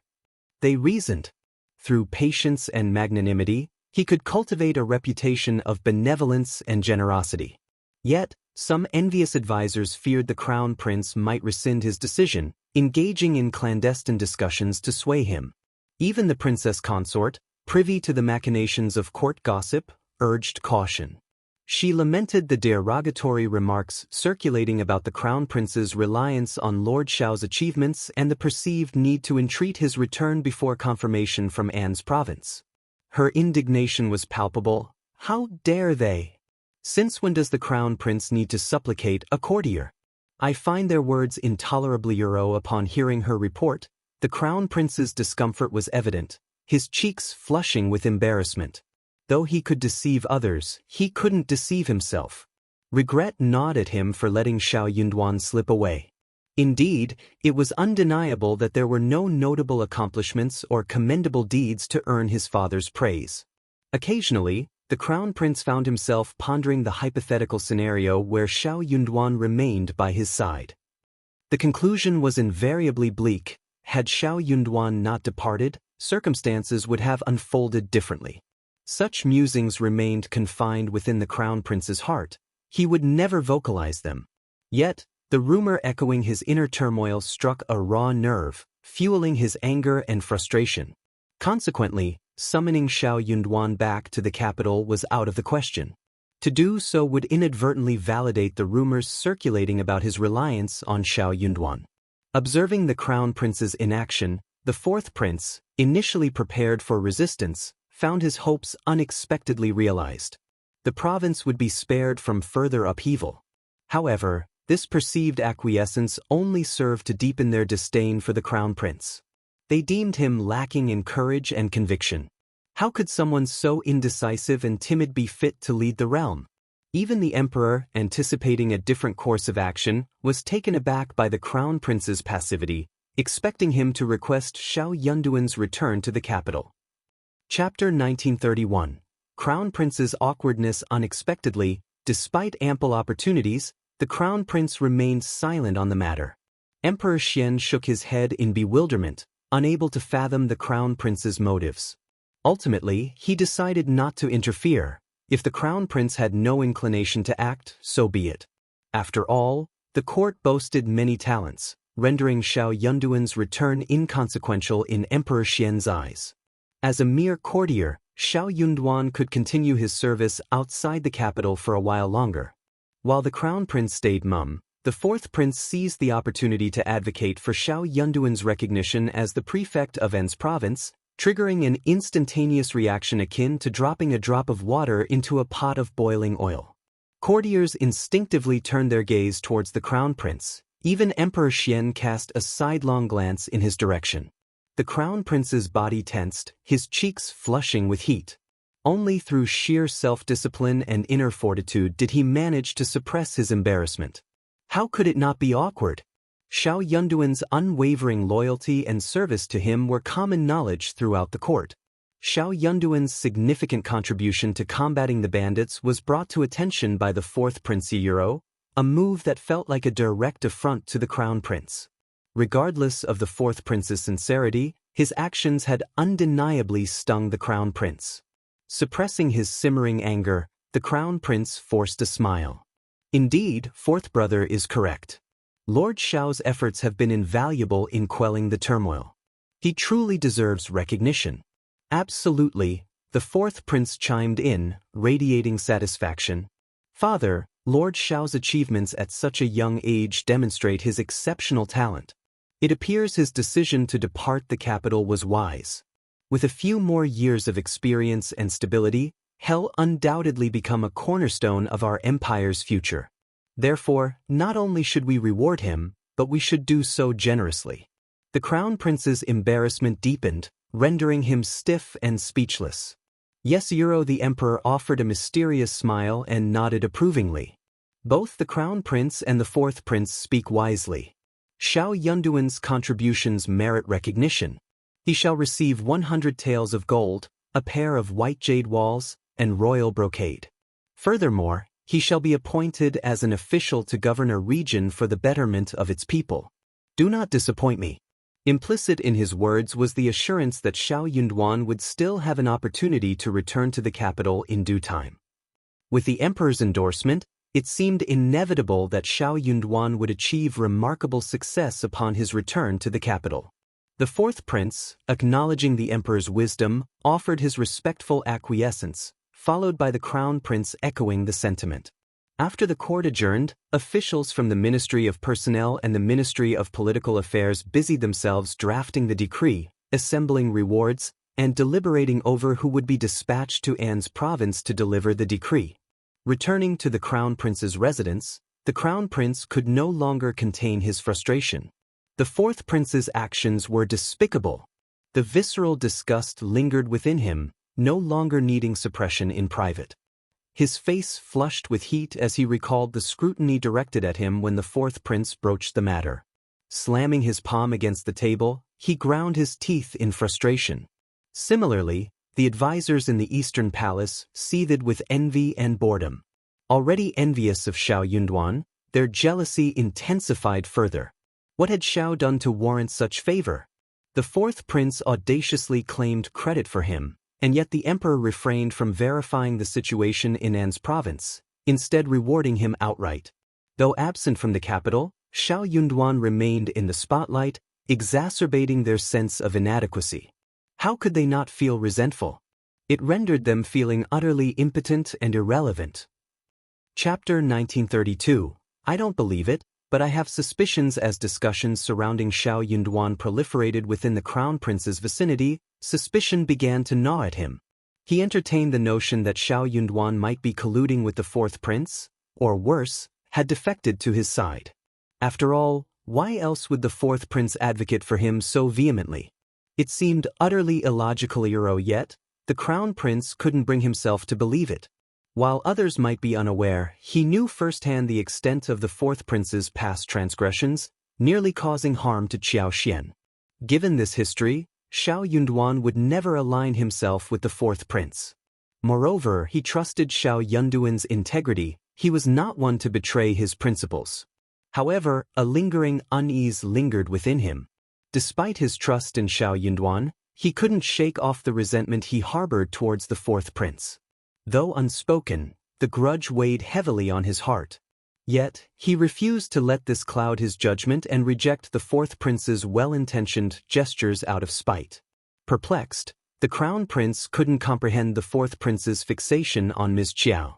They reasoned. Through patience and magnanimity, he could cultivate a reputation of benevolence and generosity. Yet, some envious advisors feared the Crown Prince might rescind his decision, engaging in clandestine discussions to sway him. Even the princess consort, privy to the machinations of court gossip, urged caution. She lamented the derogatory remarks circulating about the Crown Prince's reliance on Lord Xiao's achievements and the perceived need to entreat his return before confirmation from An's province. Her indignation was palpable. How dare they? Since when does the Crown Prince need to supplicate a courtier? I find their words intolerably upon hearing her report. The Crown Prince's discomfort was evident, his cheeks flushing with embarrassment. Though he could deceive others, he couldn't deceive himself. Regret gnawed at him for letting Xiao Yunduan slip away. Indeed, it was undeniable that there were no notable accomplishments or commendable deeds to earn his father's praise. Occasionally, the Crown Prince found himself pondering the hypothetical scenario where Xiao Yunduan remained by his side. The conclusion was invariably bleak. Had Xiao Yunduan not departed, circumstances would have unfolded differently. Such musings remained confined within the Crown Prince's heart. He would never vocalize them. Yet, the rumor echoing his inner turmoil struck a raw nerve, fueling his anger and frustration. Consequently, summoning Xiao Yunduan back to the capital was out of the question. To do so would inadvertently validate the rumors circulating about his reliance on Xiao Yunduan. Observing the crown prince's inaction, the fourth prince, initially prepared for resistance, found his hopes unexpectedly realized. The province would be spared from further upheaval. However, this perceived acquiescence only served to deepen their disdain for the crown prince. They deemed him lacking in courage and conviction. How could someone so indecisive and timid be fit to lead the realm? Even the emperor, anticipating a different course of action, was taken aback by the crown prince's passivity, expecting him to request Xiao Yunduan's return to the capital. Chapter 1931. Crown Prince's awkwardness. Unexpectedly, despite ample opportunities, the crown prince remained silent on the matter. Emperor Xian shook his head in bewilderment, unable to fathom the crown prince's motives. Ultimately, he decided not to interfere. If the crown prince had no inclination to act, so be it. After all, the court boasted many talents, rendering Xiao Yunduan's return inconsequential in Emperor Xian's eyes. As a mere courtier, Xiao Yunduan could continue his service outside the capital for a while longer. While the crown prince stayed mum, the fourth prince seized the opportunity to advocate for Xiao Yunduan's recognition as the prefect of An's province, triggering an instantaneous reaction akin to dropping a drop of water into a pot of boiling oil. Courtiers instinctively turned their gaze towards the crown prince. Even Emperor Xian cast a sidelong glance in his direction. The crown prince's body tensed, his cheeks flushing with heat. Only through sheer self-discipline and inner fortitude did he manage to suppress his embarrassment. How could it not be awkward? Xiao Yunduan's unwavering loyalty and service to him were common knowledge throughout the court. Xiao Yunduan's significant contribution to combating the bandits was brought to attention by the fourth Prince Euro, a move that felt like a direct affront to the crown prince. Regardless of the fourth prince's sincerity, his actions had undeniably stung the crown prince. Suppressing his simmering anger, the crown prince forced a smile. Indeed, fourth brother is correct. Lord Xiao's efforts have been invaluable in quelling the turmoil. He truly deserves recognition. Absolutely, the fourth prince chimed in, radiating satisfaction. Father, Lord Xiao's achievements at such a young age demonstrate his exceptional talent. It appears his decision to depart the capital was wise. With a few more years of experience and stability, he'll undoubtedly become a cornerstone of our empire's future. Therefore, not only should we reward him, but we should do so generously. The crown prince's embarrassment deepened, rendering him stiff and speechless. Yes, Euro, the emperor offered a mysterious smile and nodded approvingly. Both the crown prince and the fourth prince speak wisely. Xiao Yunduan's contributions merit recognition. He shall receive 100 taels of gold, a pair of white jade walls, and royal brocade. Furthermore, he shall be appointed as an official to govern a region for the betterment of its people. Do not disappoint me. Implicit in his words was the assurance that Xiao Yunduan would still have an opportunity to return to the capital in due time. With the emperor's endorsement, it seemed inevitable that Xiao Yunduan would achieve remarkable success upon his return to the capital. The fourth prince, acknowledging the emperor's wisdom, offered his respectful acquiescence, followed by the crown prince echoing the sentiment. After the court adjourned, officials from the Ministry of Personnel and the Ministry of Political Affairs busied themselves drafting the decree, assembling rewards, and deliberating over who would be dispatched to An's province to deliver the decree. Returning to the crown prince's residence, the crown prince could no longer contain his frustration. The fourth prince's actions were despicable. The visceral disgust lingered within him, no longer needing suppression in private. His face flushed with heat as he recalled the scrutiny directed at him when the fourth prince broached the matter. Slamming his palm against the table, he ground his teeth in frustration. Similarly, the advisors in the Eastern Palace seethed with envy and boredom. Already envious of Xiao Yunduan, their jealousy intensified further. What had Xiao done to warrant such favor? The fourth prince audaciously claimed credit for him, and yet the emperor refrained from verifying the situation in An's province, instead rewarding him outright. Though absent from the capital, Xiao Yunduan remained in the spotlight, exacerbating their sense of inadequacy. How could they not feel resentful? It rendered them feeling utterly impotent and irrelevant. Chapter 1932. I don't believe it. but I have suspicions. As discussions surrounding Xiao Yunduan proliferated within the crown prince's vicinity, suspicion began to gnaw at him. He entertained the notion that Xiao Yunduan might be colluding with the fourth prince, or worse, had defected to his side. After all, why else would the fourth prince advocate for him so vehemently? It seemed utterly illogical, yet the crown prince couldn't bring himself to believe it. While others might be unaware, he knew firsthand the extent of the fourth prince's past transgressions, nearly causing harm to Qiao Xian. Given this history, Xiao Yunduan would never align himself with the fourth prince. Moreover, he trusted Xiao Yunduan's integrity. He was not one to betray his principles. However, a lingering unease lingered within him. Despite his trust in Xiao Yunduan, he couldn't shake off the resentment he harbored towards the fourth prince. Though unspoken, the grudge weighed heavily on his heart. Yet, he refused to let this cloud his judgment and reject the fourth prince's well-intentioned gestures out of spite. Perplexed, the crown prince couldn't comprehend the fourth prince's fixation on Ms. Qiao.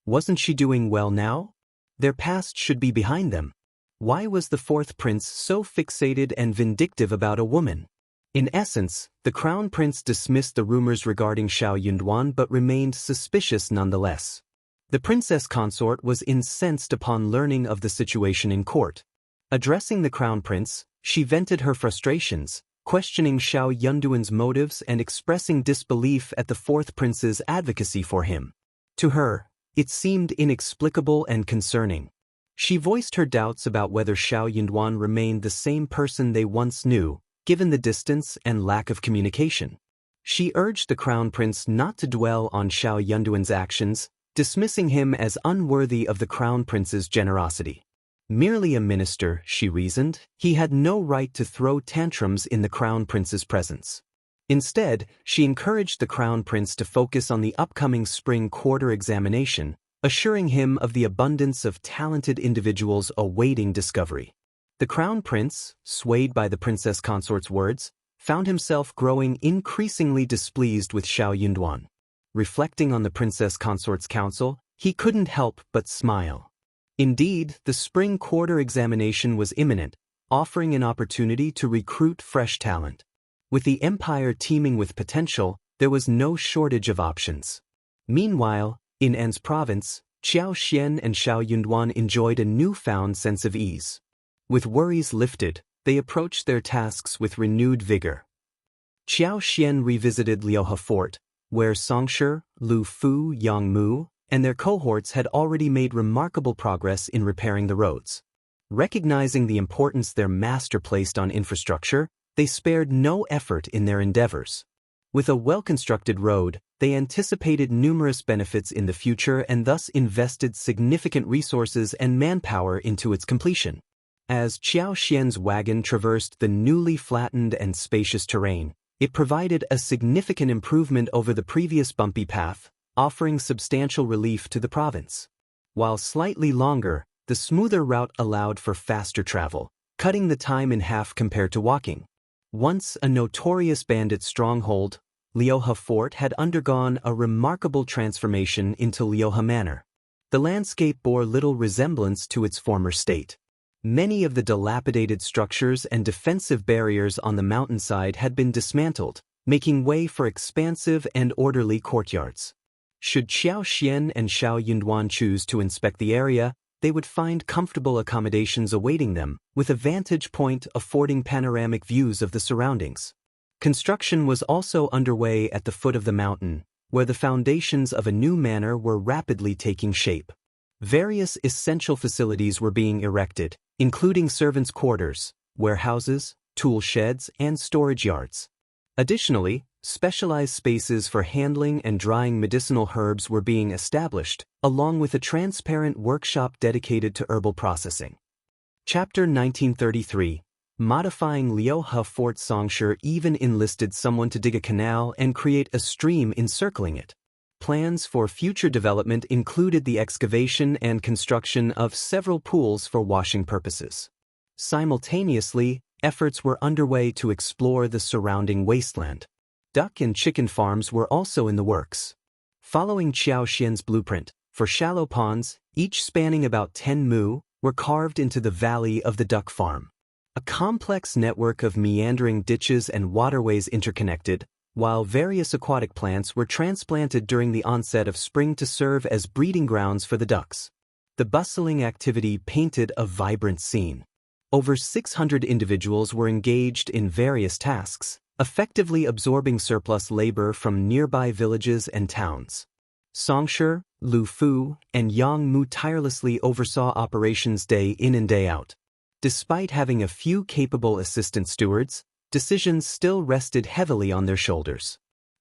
Wasn't she doing well now? Their past should be behind them. Why was the fourth prince so fixated and vindictive about a woman? In essence, the crown prince dismissed the rumors regarding Xiao Yunduan but remained suspicious nonetheless. The princess consort was incensed upon learning of the situation in court. Addressing the crown prince, she vented her frustrations, questioning Xiao Yunduan's motives and expressing disbelief at the fourth prince's advocacy for him. To her, it seemed inexplicable and concerning. She voiced her doubts about whether Xiao Yunduan remained the same person they once knew, given the distance and lack of communication. She urged the crown prince not to dwell on Xiao Yunduan's actions, dismissing him as unworthy of the crown prince's generosity. Merely a minister, she reasoned, he had no right to throw tantrums in the crown prince's presence. Instead, she encouraged the crown prince to focus on the upcoming spring quarter examination, assuring him of the abundance of talented individuals awaiting discovery. The crown prince, swayed by the princess consort's words, found himself growing increasingly displeased with Xiao Yunduan. Reflecting on the princess consort's counsel, he couldn't help but smile. Indeed, the spring quarter examination was imminent, offering an opportunity to recruit fresh talent. With the empire teeming with potential, there was no shortage of options. Meanwhile, in An's province, Qiao Xian and Xiao Yunduan enjoyed a newfound sense of ease. With worries lifted, they approached their tasks with renewed vigor. Qiao Xian revisited Liuhe Fort, where Songshi, Lu Fu, Yang Mu, and their cohorts had already made remarkable progress in repairing the roads. Recognizing the importance their master placed on infrastructure, they spared no effort in their endeavors. With a well-constructed road, they anticipated numerous benefits in the future and thus invested significant resources and manpower into its completion. As Qiao Xian's wagon traversed the newly flattened and spacious terrain, it provided a significant improvement over the previous bumpy path, offering substantial relief to the province. While slightly longer, the smoother route allowed for faster travel, cutting the time in half compared to walking. Once a notorious bandit stronghold, Liuhe Fort had undergone a remarkable transformation into Liuhe Manor. The landscape bore little resemblance to its former state. Many of the dilapidated structures and defensive barriers on the mountainside had been dismantled, making way for expansive and orderly courtyards. Should Qiao Xian and Xiao Yunduan choose to inspect the area, they would find comfortable accommodations awaiting them, with a vantage point affording panoramic views of the surroundings. Construction was also underway at the foot of the mountain, where the foundations of a new manor were rapidly taking shape. Various essential facilities were being erected, including servants' quarters, warehouses, tool sheds, and storage yards. Additionally, specialized spaces for handling and drying medicinal herbs were being established, along with a transparent workshop dedicated to herbal processing. Chapter 1933. Modifying Liuhe Fort. Songshi even enlisted someone to dig a canal and create a stream encircling it. Plans for future development included the excavation and construction of several pools for washing purposes. Simultaneously, efforts were underway to explore the surrounding wasteland. Duck and chicken farms were also in the works. Following Qiao Xian's blueprint, for shallow ponds, each spanning about 10 mu, were carved into the valley of the duck farm. A complex network of meandering ditches and waterways interconnected, while various aquatic plants were transplanted during the onset of spring to serve as breeding grounds for the ducks. The bustling activity painted a vibrant scene. Over 600 individuals were engaged in various tasks, effectively absorbing surplus labor from nearby villages and towns. Songshi, Lu Fu, and Yang Mu tirelessly oversaw operations day in and day out. Despite having a few capable assistant stewards, decisions still rested heavily on their shoulders.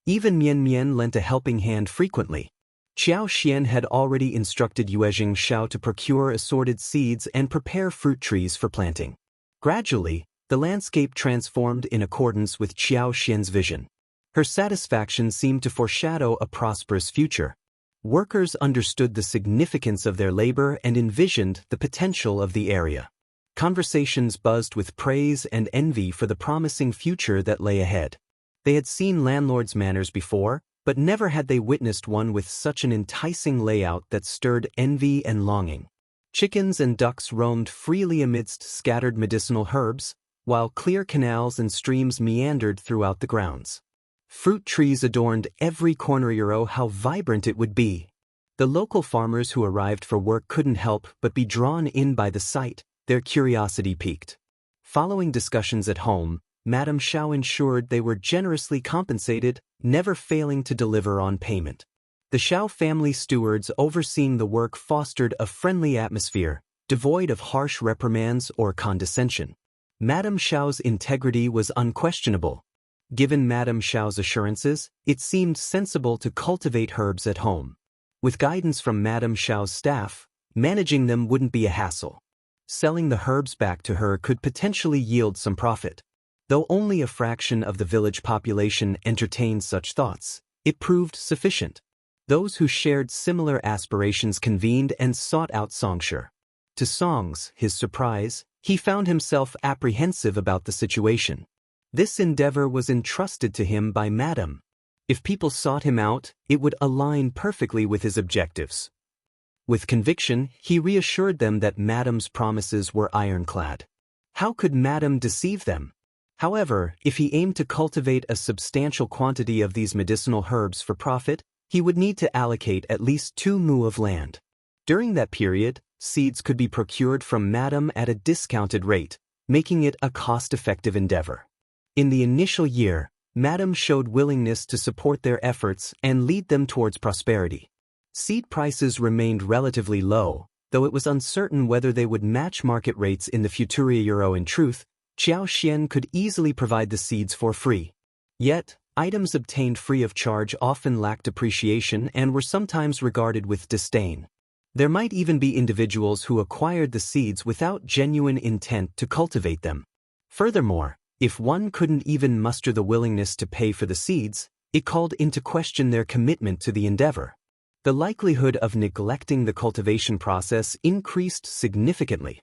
Even Mian Mian lent a helping hand frequently. Qiao Xian had already instructed Yuezhing Xiao to procure assorted seeds and prepare fruit trees for planting. Gradually, the landscape transformed in accordance with Qiao Xian's vision. Her satisfaction seemed to foreshadow a prosperous future. Workers understood the significance of their labor and envisioned the potential of the area. Conversations buzzed with praise and envy for the promising future that lay ahead. They had seen landlords' manors before, but never had they witnessed one with such an enticing layout that stirred envy and longing. Chickens and ducks roamed freely amidst scattered medicinal herbs, while clear canals and streams meandered throughout the grounds. Fruit trees adorned every corner. How vibrant it would be! The local farmers who arrived for work couldn't help but be drawn in by the sight, their curiosity piqued. Following discussions at home, Madame Xiao ensured they were generously compensated, never failing to deliver on payment. The Xiao family stewards overseeing the work fostered a friendly atmosphere, devoid of harsh reprimands or condescension. Madame Xiao's integrity was unquestionable. Given Madame Xiao's assurances, it seemed sensible to cultivate herbs at home. With guidance from Madame Xiao's staff, managing them wouldn't be a hassle. Selling the herbs back to her could potentially yield some profit. Though only a fraction of the village population entertained such thoughts, it proved sufficient. Those who shared similar aspirations convened and sought out Songshi. To Song's surprise, he found himself apprehensive about the situation. This endeavor was entrusted to him by Madame. If people sought him out, it would align perfectly with his objectives. With conviction, he reassured them that Madame's promises were ironclad. How could Madame deceive them? However, if he aimed to cultivate a substantial quantity of these medicinal herbs for profit, he would need to allocate at least 2 mu of land. During that period, seeds could be procured from Madame at a discounted rate, making it a cost-effective endeavor. In the initial year, Madame showed willingness to support their efforts and lead them towards prosperity. Seed prices remained relatively low, though it was uncertain whether they would match market rates in the future. In truth, Qiao Xian could easily provide the seeds for free. Yet, items obtained free of charge often lacked appreciation and were sometimes regarded with disdain. There might even be individuals who acquired the seeds without genuine intent to cultivate them. Furthermore, if one couldn't even muster the willingness to pay for the seeds, it called into question their commitment to the endeavor. The likelihood of neglecting the cultivation process increased significantly.